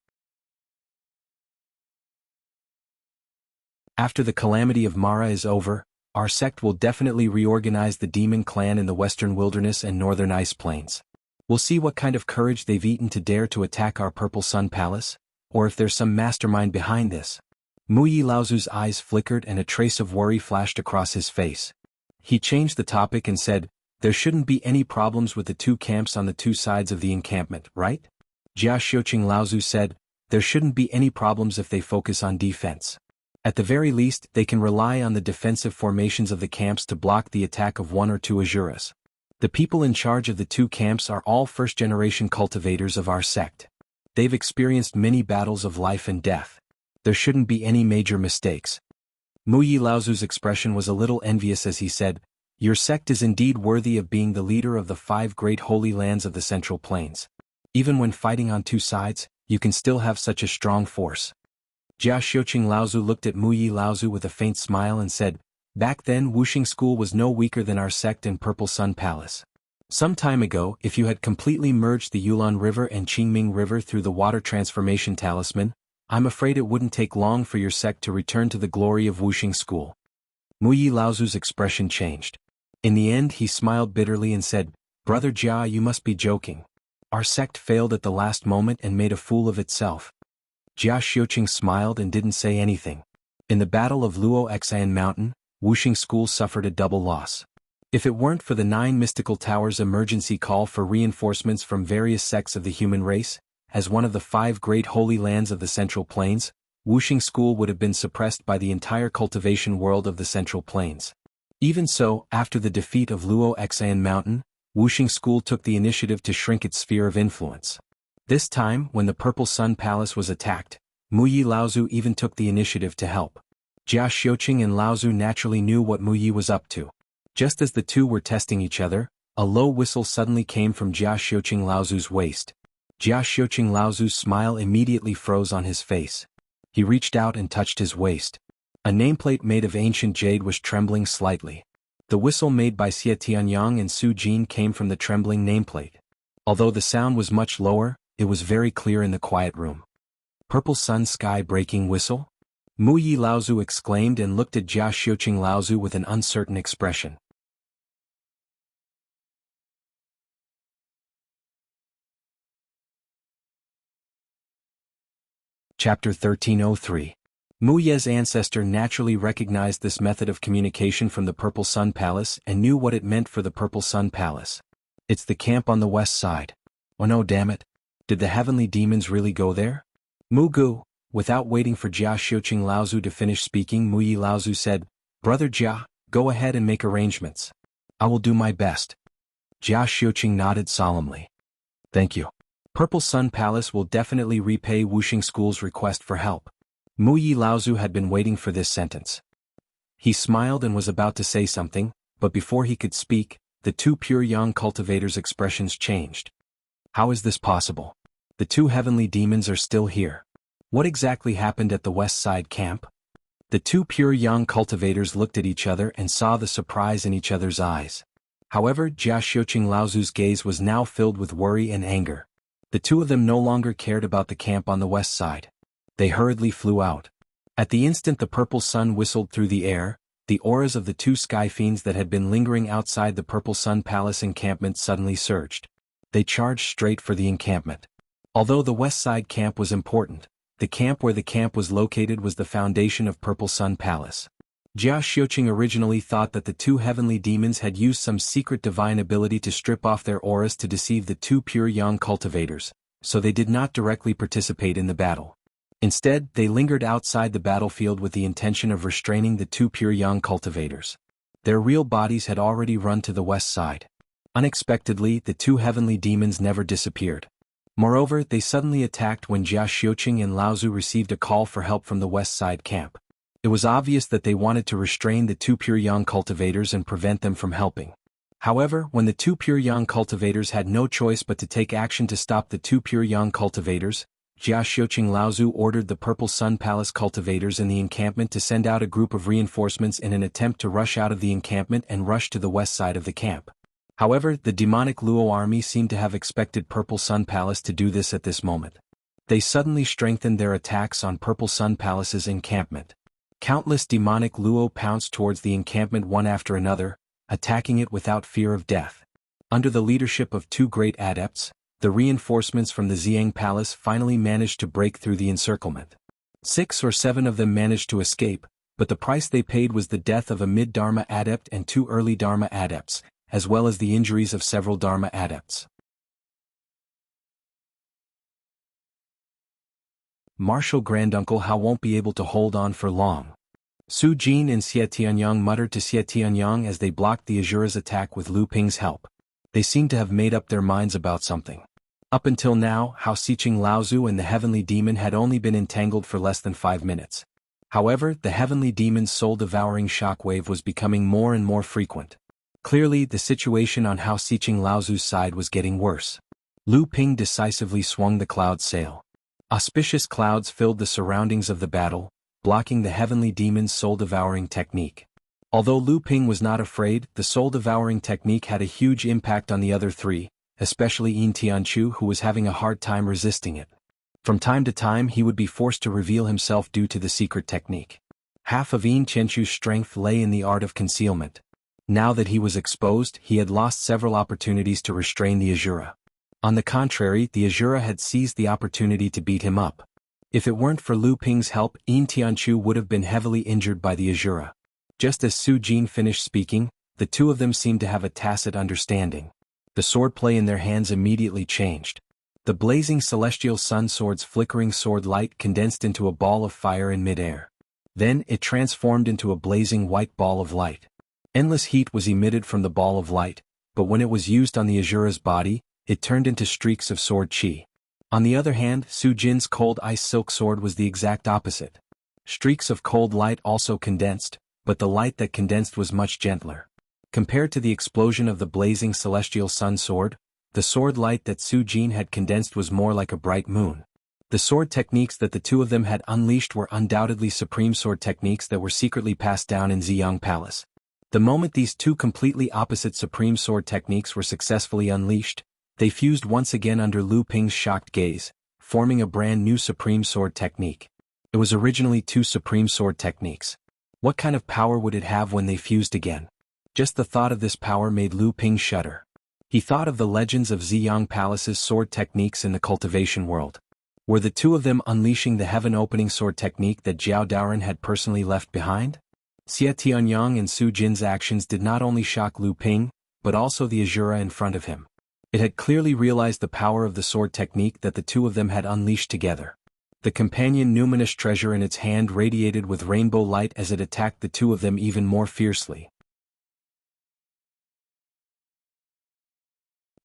After the calamity of Mara is over, our sect will definitely reorganize the demon clan in the Western Wilderness and Northern Ice Plains. We'll see what kind of courage they've eaten to dare to attack our Purple Sun Palace, or if there's some mastermind behind this. Mu Yi Laozu's eyes flickered and a trace of worry flashed across his face. He changed the topic and said, there shouldn't be any problems with the two camps on the two sides of the encampment, right? Jia Xiuqing Laozu said, there shouldn't be any problems if they focus on defense. At the very least, they can rely on the defensive formations of the camps to block the attack of one or two Azuras. The people in charge of the two camps are all first-generation cultivators of our sect. They've experienced many battles of life and death. There shouldn't be any major mistakes. Mu Yi Laozu's expression was a little envious as he said, your sect is indeed worthy of being the leader of the 5 great holy lands of the Central Plains. Even when fighting on two sides, you can still have such a strong force. Jia Xiuqing Laozu looked at Mu Yi Laozu with a faint smile and said, back then Wuxia School was no weaker than our sect in Purple Sun Palace. Some time ago, if you had completely merged the Yulon River and Qingming River through the water transformation talisman, I'm afraid it wouldn't take long for your sect to return to the glory of Wuxia School. Mu Yi Laozu's expression changed. In the end he smiled bitterly and said, Brother Jia, you must be joking. Our sect failed at the last moment and made a fool of itself. Jia Xiuqing smiled and didn't say anything. In the Battle of Luo Xian Mountain, Wuxia School suffered a double loss. If it weren't for the 9 mystical towers' emergency call for reinforcements from various sects of the human race, as one of the 5 great holy lands of the Central Plains, Wuxia School would have been suppressed by the entire cultivation world of the Central Plains. Even so, after the defeat of Luo Xian Mountain, Wuxia School took the initiative to shrink its sphere of influence. This time, when the Purple Sun Palace was attacked, Muyi Laozu even took the initiative to help. Jia Xiuqing and Laozu naturally knew what Muyi was up to. Just as the two were testing each other, a low whistle suddenly came from Jia Xiuqing Laozu's waist. Jia Xiuqing Laozu's smile immediately froze on his face. He reached out and touched his waist. A nameplate made of ancient jade was trembling slightly. The whistle made by Xie Tianyang and Su Jin came from the trembling nameplate. Although the sound was much lower, it was very clear in the quiet room. Purple Sun Sky Breaking Whistle? Muyi Laozu exclaimed and looked at Jia Xiuqing Laozu with an uncertain expression. Chapter 1303. Mu Ye's ancestor naturally recognized this method of communication from the Purple Sun Palace and knew what it meant for the Purple Sun Palace. It's the camp on the west side. Oh no, damn it. Did the heavenly demons really go there? Mu Gu. Without waiting for Jia Xiuqing Laozu to finish speaking, Muyi Laozu said, Brother Jia, go ahead and make arrangements. I will do my best. Jia Xiuqing nodded solemnly. Thank you. Purple Sun Palace will definitely repay Wuxia School's request for help. Muyi Laozu had been waiting for this sentence. He smiled and was about to say something, but before he could speak, the 2 pure young cultivators' expressions changed. How is this possible? The 2 heavenly demons are still here. What exactly happened at the west side camp? The 2 pure young cultivators looked at each other and saw the surprise in each other's eyes. However, Jia Xiuqing Laozu's gaze was now filled with worry and anger. The 2 of them no longer cared about the camp on the west side. They hurriedly flew out. At the instant the purple sun whistled through the air, the auras of the 2 sky fiends that had been lingering outside the Purple Sun Palace encampment suddenly surged. They charged straight for the encampment. Although the west side camp was important, the camp where the camp was located was the foundation of Purple Sun Palace. Jia Xiuqing originally thought that the 2 heavenly demons had used some secret divine ability to strip off their auras to deceive the 2 pure young cultivators, so they did not directly participate in the battle. Instead, they lingered outside the battlefield with the intention of restraining the 2 pure young cultivators. Their real bodies had already run to the west side. Unexpectedly, the 2 heavenly demons never disappeared. Moreover, they suddenly attacked when Jia Xiuqing and Laozu received a call for help from the west side camp. It was obvious that they wanted to restrain the 2 pure young cultivators and prevent them from helping. However, when the 2 pure young cultivators had no choice but to take action to stop the 2 pure young cultivators, Jia Xiuqing Laozu ordered the Purple Sun Palace cultivators in the encampment to send out a group of reinforcements in an attempt to rush out of the encampment and rush to the west side of the camp. However, the demonic Luo army seemed to have expected Purple Sun Palace to do this at this moment. They suddenly strengthened their attacks on Purple Sun Palace's encampment. Countless demonic Luo pounced towards the encampment one after another, attacking it without fear of death. Under the leadership of 2 great adepts, the reinforcements from the Xiang Palace finally managed to break through the encirclement. 6 or 7 of them managed to escape, but the price they paid was the death of a mid-Dharma adept and 2 early Dharma adepts, as well as the injuries of several Dharma adepts. Martial Granduncle Hao won't be able to hold on for long. Su Jin and Xie Tianyang muttered to Xie Tianyang as they blocked the Azura's attack with Lu Ping's help. They seemed to have made up their minds about something. Up until now, Hao Xiqing Laozu and the heavenly demon had only been entangled for less than 5 minutes. However, the heavenly demon's soul-devouring shockwave was becoming more and more frequent. Clearly, the situation on Hao Xiqing Laozu's side was getting worse. Lu Ping decisively swung the cloud sail. Auspicious clouds filled the surroundings of the battle, blocking the heavenly demon's soul-devouring technique. Although Lu Ping was not afraid, the soul-devouring technique had a huge impact on the other 3, especially Yin Tianchu, who was having a hard time resisting it. From time to time he would be forced to reveal himself due to the secret technique. Half of Yin Tianchu's strength lay in the art of concealment. Now that he was exposed, he had lost several opportunities to restrain the Azura. On the contrary, the Azura had seized the opportunity to beat him up. If it weren't for Lu Ping's help, Yin Tianchu would have been heavily injured by the Azura. Just as Su Jin finished speaking, the two of them seemed to have a tacit understanding. The swordplay in their hands immediately changed. The blazing celestial sun sword's flickering sword light condensed into a ball of fire in midair. Then it transformed into a blazing white ball of light. Endless heat was emitted from the ball of light, but when it was used on the Azura's body, it turned into streaks of sword chi. On the other hand, Su Jin's cold ice silk sword was the exact opposite. Streaks of cold light also condensed, but the light that condensed was much gentler. Compared to the explosion of the blazing celestial sun sword, the sword light that Su Jin had condensed was more like a bright moon. The sword techniques that the two of them had unleashed were undoubtedly supreme sword techniques that were secretly passed down in Jianghu Palace. The moment these two completely opposite supreme sword techniques were successfully unleashed, they fused once again under Lu Ping's shocked gaze, forming a brand new supreme sword technique. It was originally two supreme sword techniques. What kind of power would it have when they fused again? Just the thought of this power made Lu Ping shudder. He thought of the legends of Jianghu Palace's sword techniques in the cultivation world. Were the two of them unleashing the heaven-opening sword technique that Jiao Daoren had personally left behind? Xie Tianyang and Su Jin's actions did not only shock Lu Ping, but also the Azura in front of him. It had clearly realized the power of the sword technique that the two of them had unleashed together. The companion numinous treasure in its hand radiated with rainbow light as it attacked the two of them even more fiercely.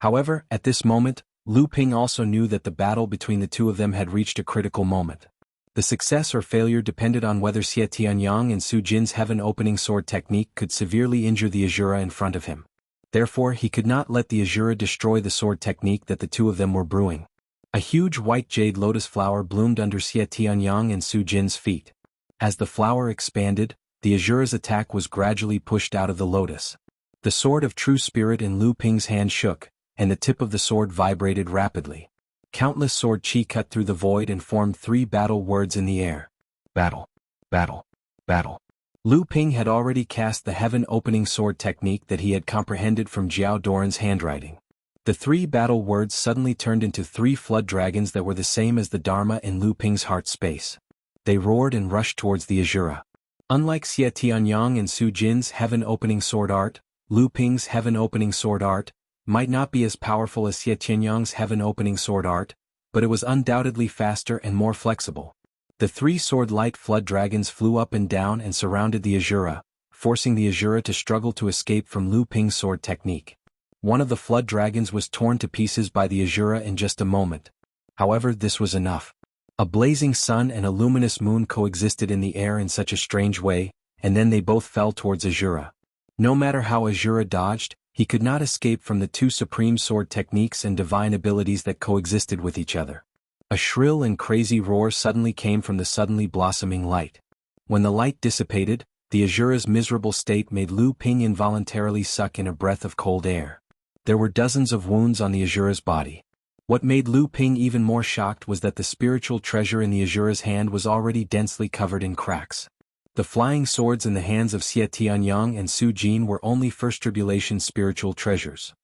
However, at this moment, Lu Ping also knew that the battle between the two of them had reached a critical moment. The success or failure depended on whether Xie Tianyang and Su Jin's heaven-opening sword technique could severely injure the Azura in front of him. Therefore, he could not let the Azura destroy the sword technique that the two of them were brewing. A huge white jade lotus flower bloomed under Xie Tianyang and Su Jin's feet. As the flower expanded, the Azura's attack was gradually pushed out of the lotus. The sword of true spirit in Lu Ping's hand shook, and the tip of the sword vibrated rapidly. Countless sword chi cut through the void and formed three battle words in the air. Battle, battle, battle. Lu Ping had already cast the heaven-opening sword technique that he had comprehended from Jiao Daoren's handwriting. The three battle words suddenly turned into three flood dragons that were the same as the Dharma in Lu Ping's heart space. They roared and rushed towards the Azura. Unlike Xie Tianyang and Su Jin's heaven-opening sword art, Lu Ping's heaven-opening sword art might not be as powerful as Xie Tianyang's heaven-opening sword art, but it was undoubtedly faster and more flexible. The three sword light flood dragons flew up and down and surrounded the Azura, forcing the Azura to struggle to escape from Lu Ping's sword technique. One of the flood dragons was torn to pieces by the Azura in just a moment. However, this was enough. A blazing sun and a luminous moon coexisted in the air in such a strange way, and then they both fell towards Azura. No matter how Azura dodged, he could not escape from the two supreme sword techniques and divine abilities that coexisted with each other. A shrill and crazy roar suddenly came from the suddenly blossoming light. When the light dissipated, the Azura's miserable state made Lu Ping involuntarily suck in a breath of cold air. There were dozens of wounds on the Azura's body. What made Lu Ping even more shocked was that the spiritual treasure in the Azura's hand was already densely covered in cracks. The flying swords in the hands of Xie Tianyang and Su Jin were only First Tribulation spiritual treasures.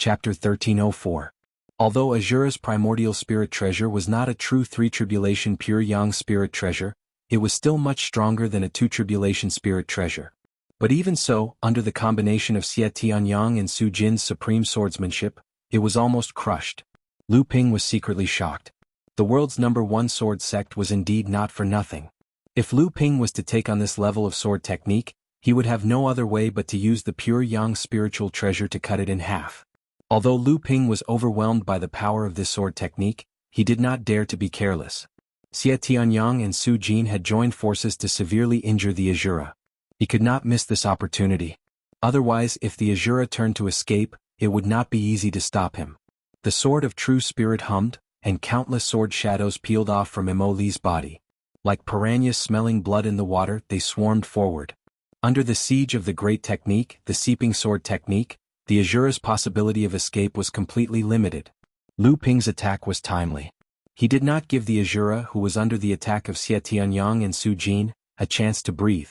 Chapter 1304. Although Azura's primordial spirit treasure was not a true Three Tribulation pure Yang spirit treasure, it was still much stronger than a Two Tribulation spirit treasure. But even so, under the combination of Xie Tianyang and Su Jin's supreme swordsmanship, it was almost crushed. Lu Ping was secretly shocked. The world's #1 sword sect was indeed not for nothing. If Lu Ping was to take on this level of sword technique, he would have no other way but to use the pure Yang spiritual treasure to cut it in half. Although Lu Ping was overwhelmed by the power of this sword technique, he did not dare to be careless. Xie Tianyang and Su Jin had joined forces to severely injure the Azura. He could not miss this opportunity. Otherwise, if the Azura turned to escape, it would not be easy to stop him. The sword of true spirit hummed, and countless sword shadows peeled off from Li's body. Like piranhas smelling blood in the water, they swarmed forward. Under the siege of the great technique, the seeping sword technique, the Azura's possibility of escape was completely limited. Lu Ping's attack was timely. He did not give the Azura, who was under the attack of Xie Tianyang and Su Jin, a chance to breathe.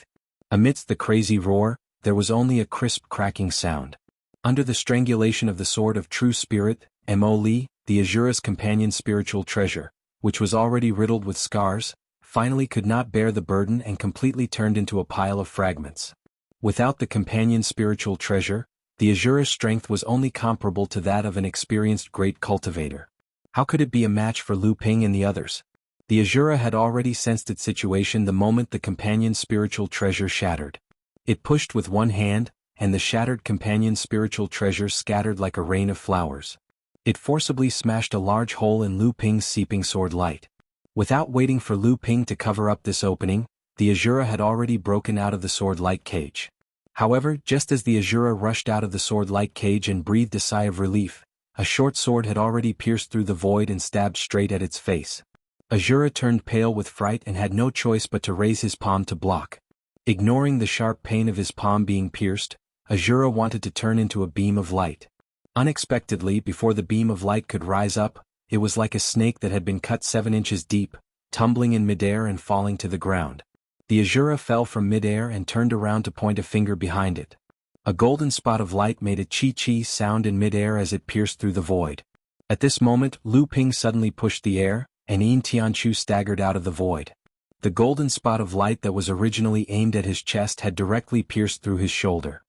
Amidst the crazy roar, there was only a crisp cracking sound. Under the strangulation of the Sword of True Spirit, Mo Li, the Azura's companion spiritual treasure, which was already riddled with scars, finally could not bear the burden and completely turned into a pile of fragments. Without the companion spiritual treasure, the Azura's strength was only comparable to that of an experienced great cultivator. How could it be a match for Lu Ping and the others? The Azura had already sensed its situation the moment the companion spiritual treasure shattered. It pushed with one hand, and the shattered companion spiritual treasure scattered like a rain of flowers. It forcibly smashed a large hole in Lu Ping's seeping sword light. Without waiting for Lu Ping to cover up this opening, the Azura had already broken out of the sword light cage. However, just as the Azura rushed out of the sword light cage and breathed a sigh of relief, a short sword had already pierced through the void and stabbed straight at its face. Azura turned pale with fright and had no choice but to raise his palm to block. Ignoring the sharp pain of his palm being pierced, Azura wanted to turn into a beam of light. Unexpectedly, before the beam of light could rise up, it was like a snake that had been cut 7 inches deep, tumbling in midair and falling to the ground. The Azura fell from midair and turned around to point a finger behind it. A golden spot of light made a chi-chi sound in midair as it pierced through the void. At this moment, Lu Ping suddenly pushed the air, and Yin Tianchu staggered out of the void. The golden spot of light that was originally aimed at his chest had directly pierced through his shoulder.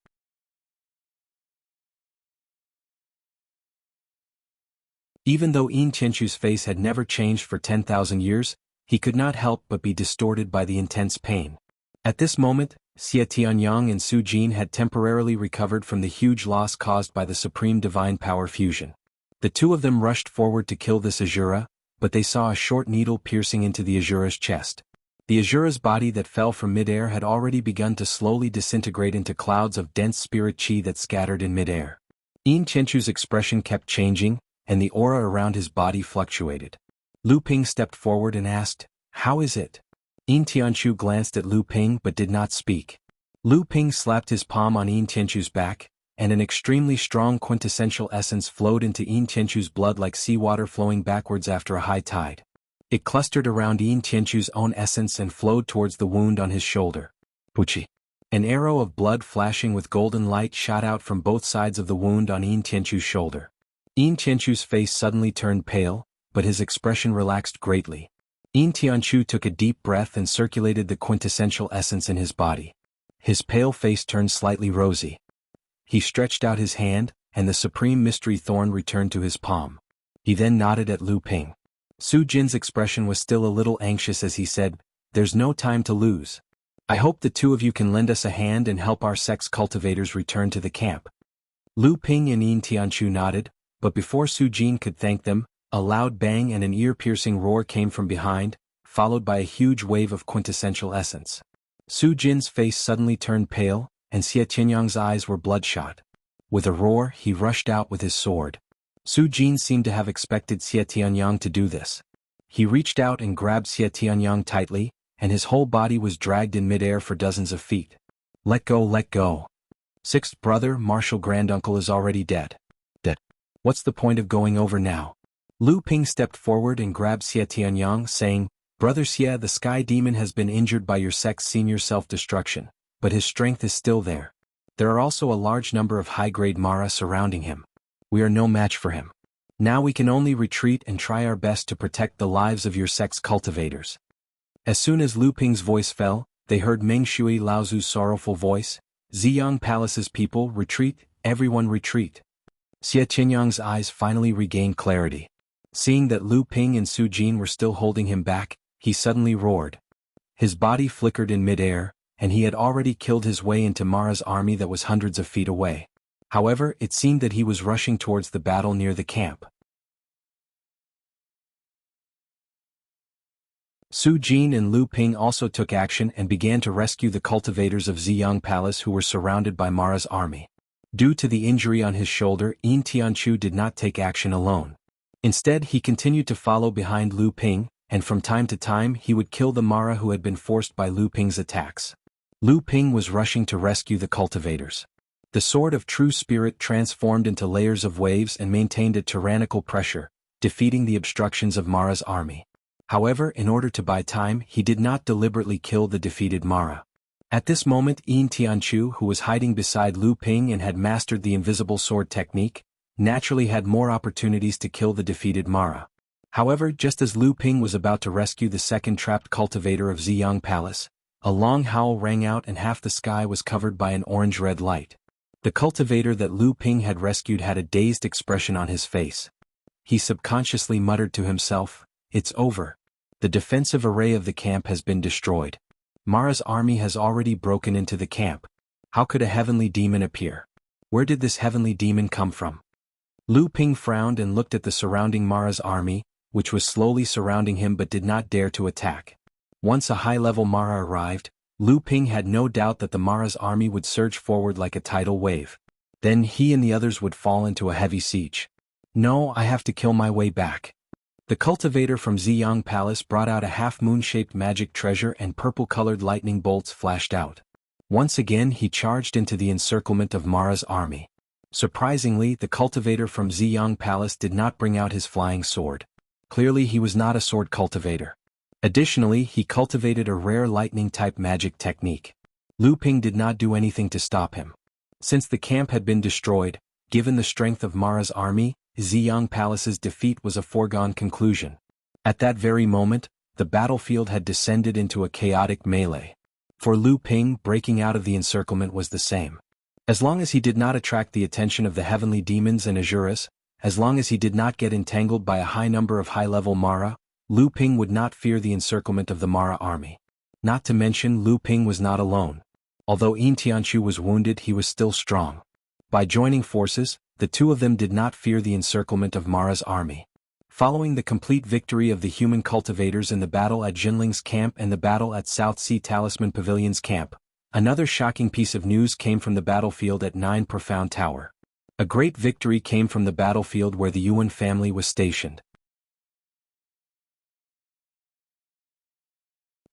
Even though Yin Tianchu's face had never changed for 10,000 years, he could not help but be distorted by the intense pain. At this moment, Xie Tianyang and Su Jin had temporarily recovered from the huge loss caused by the Supreme Divine Power fusion. The two of them rushed forward to kill this Azura, but they saw a short needle piercing into the Azura's chest. The Azura's body that fell from midair had already begun to slowly disintegrate into clouds of dense spirit chi that scattered in midair. Yin Tianchu's expression kept changing, and the aura around his body fluctuated. Lu Ping stepped forward and asked, "How is it?" Yin Tianchu glanced at Lu Ping but did not speak. Lu Ping slapped his palm on Yin Tianchu's back, and an extremely strong quintessential essence flowed into Yin Tianchu's blood like seawater flowing backwards after a high tide. It clustered around Yin Tianchu's own essence and flowed towards the wound on his shoulder. Puchi. An arrow of blood flashing with golden light shot out from both sides of the wound on Yin Tianchu's shoulder. Yin Tianchu's face suddenly turned pale, but his expression relaxed greatly. Yin Tianchu took a deep breath and circulated the quintessential essence in his body. His pale face turned slightly rosy. He stretched out his hand, and the Supreme Mystery Thorn returned to his palm. He then nodded at Lu Ping. Su Jin's expression was still a little anxious as he said, "There's no time to lose. I hope the two of you can lend us a hand and help our sex cultivators return to the camp." Lu Ping and Yin Tianchu nodded, but before Su Jin could thank them, a loud bang and an ear-piercing roar came from behind, followed by a huge wave of quintessential essence. Su Jin's face suddenly turned pale, and Xie Tianyang's eyes were bloodshot. With a roar, he rushed out with his sword. Su Jin seemed to have expected Xie Tianyang to do this. He reached out and grabbed Xie Tianyang tightly, and his whole body was dragged in midair for dozens of feet. "Let go, let go. Sixth brother, Martial Granduncle is already dead. Dead. What's the point of going over now?" Lu Ping stepped forward and grabbed Xie Tianyang, saying, "Brother Xie, the Sky Demon has been injured by your sect's senior self-destruction, but his strength is still there. There are also a large number of high-grade Mara surrounding him. We are no match for him. Now we can only retreat and try our best to protect the lives of your sect's cultivators." As soon as Lu Ping's voice fell, they heard Meng Shui Laozu's sorrowful voice, "Ziyang Palace's people, retreat, everyone retreat." Xie Tianyang's eyes finally regained clarity. Seeing that Lu Ping and Su Jin were still holding him back, he suddenly roared. His body flickered in midair, and he had already killed his way into Mara's army that was hundreds of feet away. However, it seemed that he was rushing towards the battle near the camp. Su Jin and Lu Ping also took action and began to rescue the cultivators of Ziyang Palace who were surrounded by Mara's army. Due to the injury on his shoulder, Yin Tianchu did not take action alone. Instead, he continued to follow behind Lu Ping, and from time to time he would kill the Mara who had been forced by Lu Ping's attacks. Lu Ping was rushing to rescue the cultivators. The Sword of True Spirit transformed into layers of waves and maintained a tyrannical pressure, defeating the obstructions of Mara's army. However, in order to buy time, he did not deliberately kill the defeated Mara. At this moment, Yin Tianchu, who was hiding beside Lu Ping and had mastered the invisible sword technique, naturally had more opportunities to kill the defeated Mara. However, just as Lu Ping was about to rescue the second trapped cultivator of Ziyang Palace, a long howl rang out and half the sky was covered by an orange-red light. The cultivator that Lu Ping had rescued had a dazed expression on his face. He subconsciously muttered to himself, "It's over. The defensive array of the camp has been destroyed. Mara's army has already broken into the camp. How could a heavenly demon appear? Where did this heavenly demon come from?" Lu Ping frowned and looked at the surrounding Mara's army, which was slowly surrounding him but did not dare to attack. Once a high-level Mara arrived, Lu Ping had no doubt that the Mara's army would surge forward like a tidal wave. Then he and the others would fall into a heavy siege. "No, I have to kill my way back." The cultivator from Ziyang Palace brought out a half-moon-shaped magic treasure and purple-colored lightning bolts flashed out. Once again he charged into the encirclement of Mara's army. Surprisingly, the cultivator from Ziyang Palace did not bring out his flying sword. Clearly he was not a sword cultivator. Additionally, he cultivated a rare lightning-type magic technique. Lu Ping did not do anything to stop him. Since the camp had been destroyed, given the strength of Mara's army, Ziyang Palace's defeat was a foregone conclusion. At that very moment, the battlefield had descended into a chaotic melee. For Lu Ping, breaking out of the encirclement was the same. As long as he did not attract the attention of the heavenly demons and Azuras, as long as he did not get entangled by a high number of high-level Mara, Lu Ping would not fear the encirclement of the Mara army. Not to mention Lu Ping was not alone. Although Yin Tianchu was wounded, he was still strong. By joining forces, the two of them did not fear the encirclement of Mara's army. Following the complete victory of the human cultivators in the battle at Jinling's camp and the battle at South Sea Talisman Pavilion's camp, another shocking piece of news came from the battlefield at Nine Profound Tower. A great victory came from the battlefield where the Yuan family was stationed.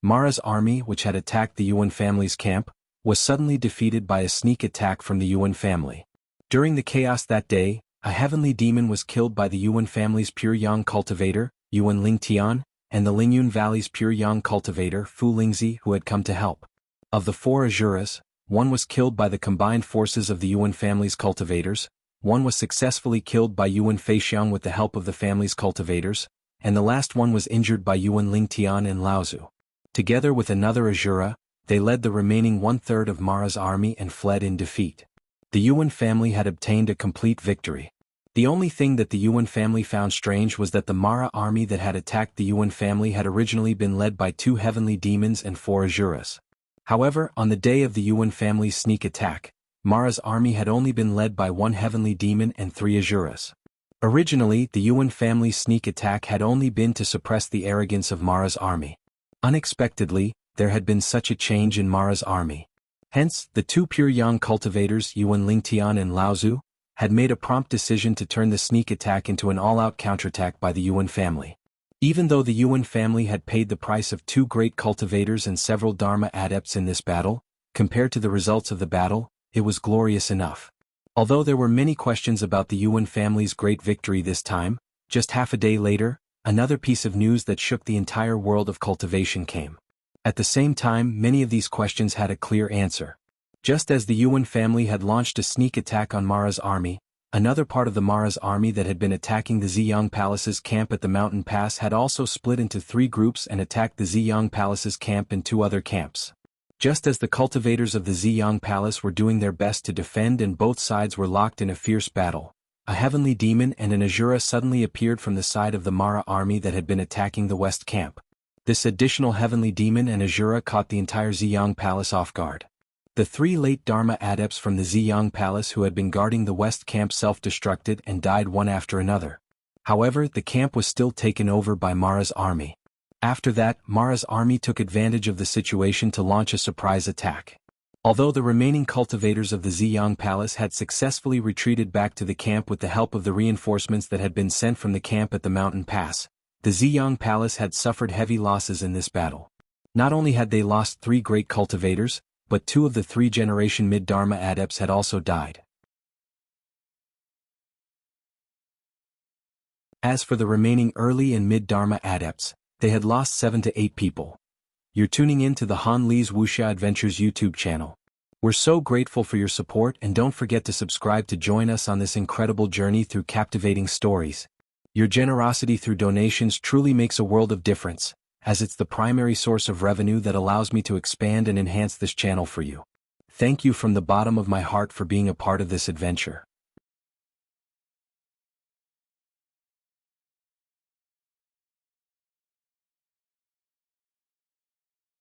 Mara's army, which had attacked the Yuan family's camp, was suddenly defeated by a sneak attack from the Yuan family. During the chaos that day, a heavenly demon was killed by the Yuan family's pure yang cultivator, Yuan Lingtian, and the Lingyun Valley's pure yang cultivator, Fu Lingzi, who had come to help. Of the four Azuras, one was killed by the combined forces of the Yuan family's cultivators, one was successfully killed by Yuan Feixiang with the help of the family's cultivators, and the last one was injured by Yuan Lingtian and Laozu. Together with another Azura, they led the remaining one-third of Mara's army and fled in defeat. The Yuan family had obtained a complete victory. The only thing that the Yuan family found strange was that the Mara army that had attacked the Yuan family had originally been led by two heavenly demons and four Azuras. However, on the day of the Yuan family's sneak attack, Mara's army had only been led by one heavenly demon and three Azuras. Originally, the Yuan family's sneak attack had only been to suppress the arrogance of Mara's army. Unexpectedly, there had been such a change in Mara's army. Hence, the two pure yang cultivators, Yuan Lingtian and Laozu, had made a prompt decision to turn the sneak attack into an all-out counterattack by the Yuan family. Even though the Yuan family had paid the price of two great cultivators and several Dharma adepts in this battle, compared to the results of the battle, it was glorious enough. Although there were many questions about the Yuan family's great victory this time, just half a day later, another piece of news that shook the entire world of cultivation came. At the same time, many of these questions had a clear answer. Just as the Yuan family had launched a sneak attack on Mara's army, another part of the Mara's army that had been attacking the Ziyang Palace's camp at the mountain pass had also split into three groups and attacked the Ziyang Palace's camp and two other camps. Just as the cultivators of the Ziyang Palace were doing their best to defend and both sides were locked in a fierce battle, a heavenly demon and an Azura suddenly appeared from the side of the Mara army that had been attacking the west camp. This additional heavenly demon and Azura caught the entire Ziyang Palace off guard. The three late Dharma adepts from the Ziyang Palace who had been guarding the west camp self-destructed and died one after another. However, the camp was still taken over by Mara's army. After that, Mara's army took advantage of the situation to launch a surprise attack. Although the remaining cultivators of the Ziyang Palace had successfully retreated back to the camp with the help of the reinforcements that had been sent from the camp at the mountain pass, the Ziyang Palace had suffered heavy losses in this battle. Not only had they lost three great cultivators, but two of the three-generation mid-Dharma adepts had also died. As for the remaining early and mid-Dharma adepts, They had lost 7 to 8 people. You're tuning in to the Han Li's Wuxia Adventures YouTube channel. We're so grateful for your support, and don't forget to subscribe to join us on this incredible journey through captivating stories. Your generosity through donations truly makes a world of difference, as it's the primary source of revenue that allows me to expand and enhance this channel for you. Thank you from the bottom of my heart for being a part of this adventure.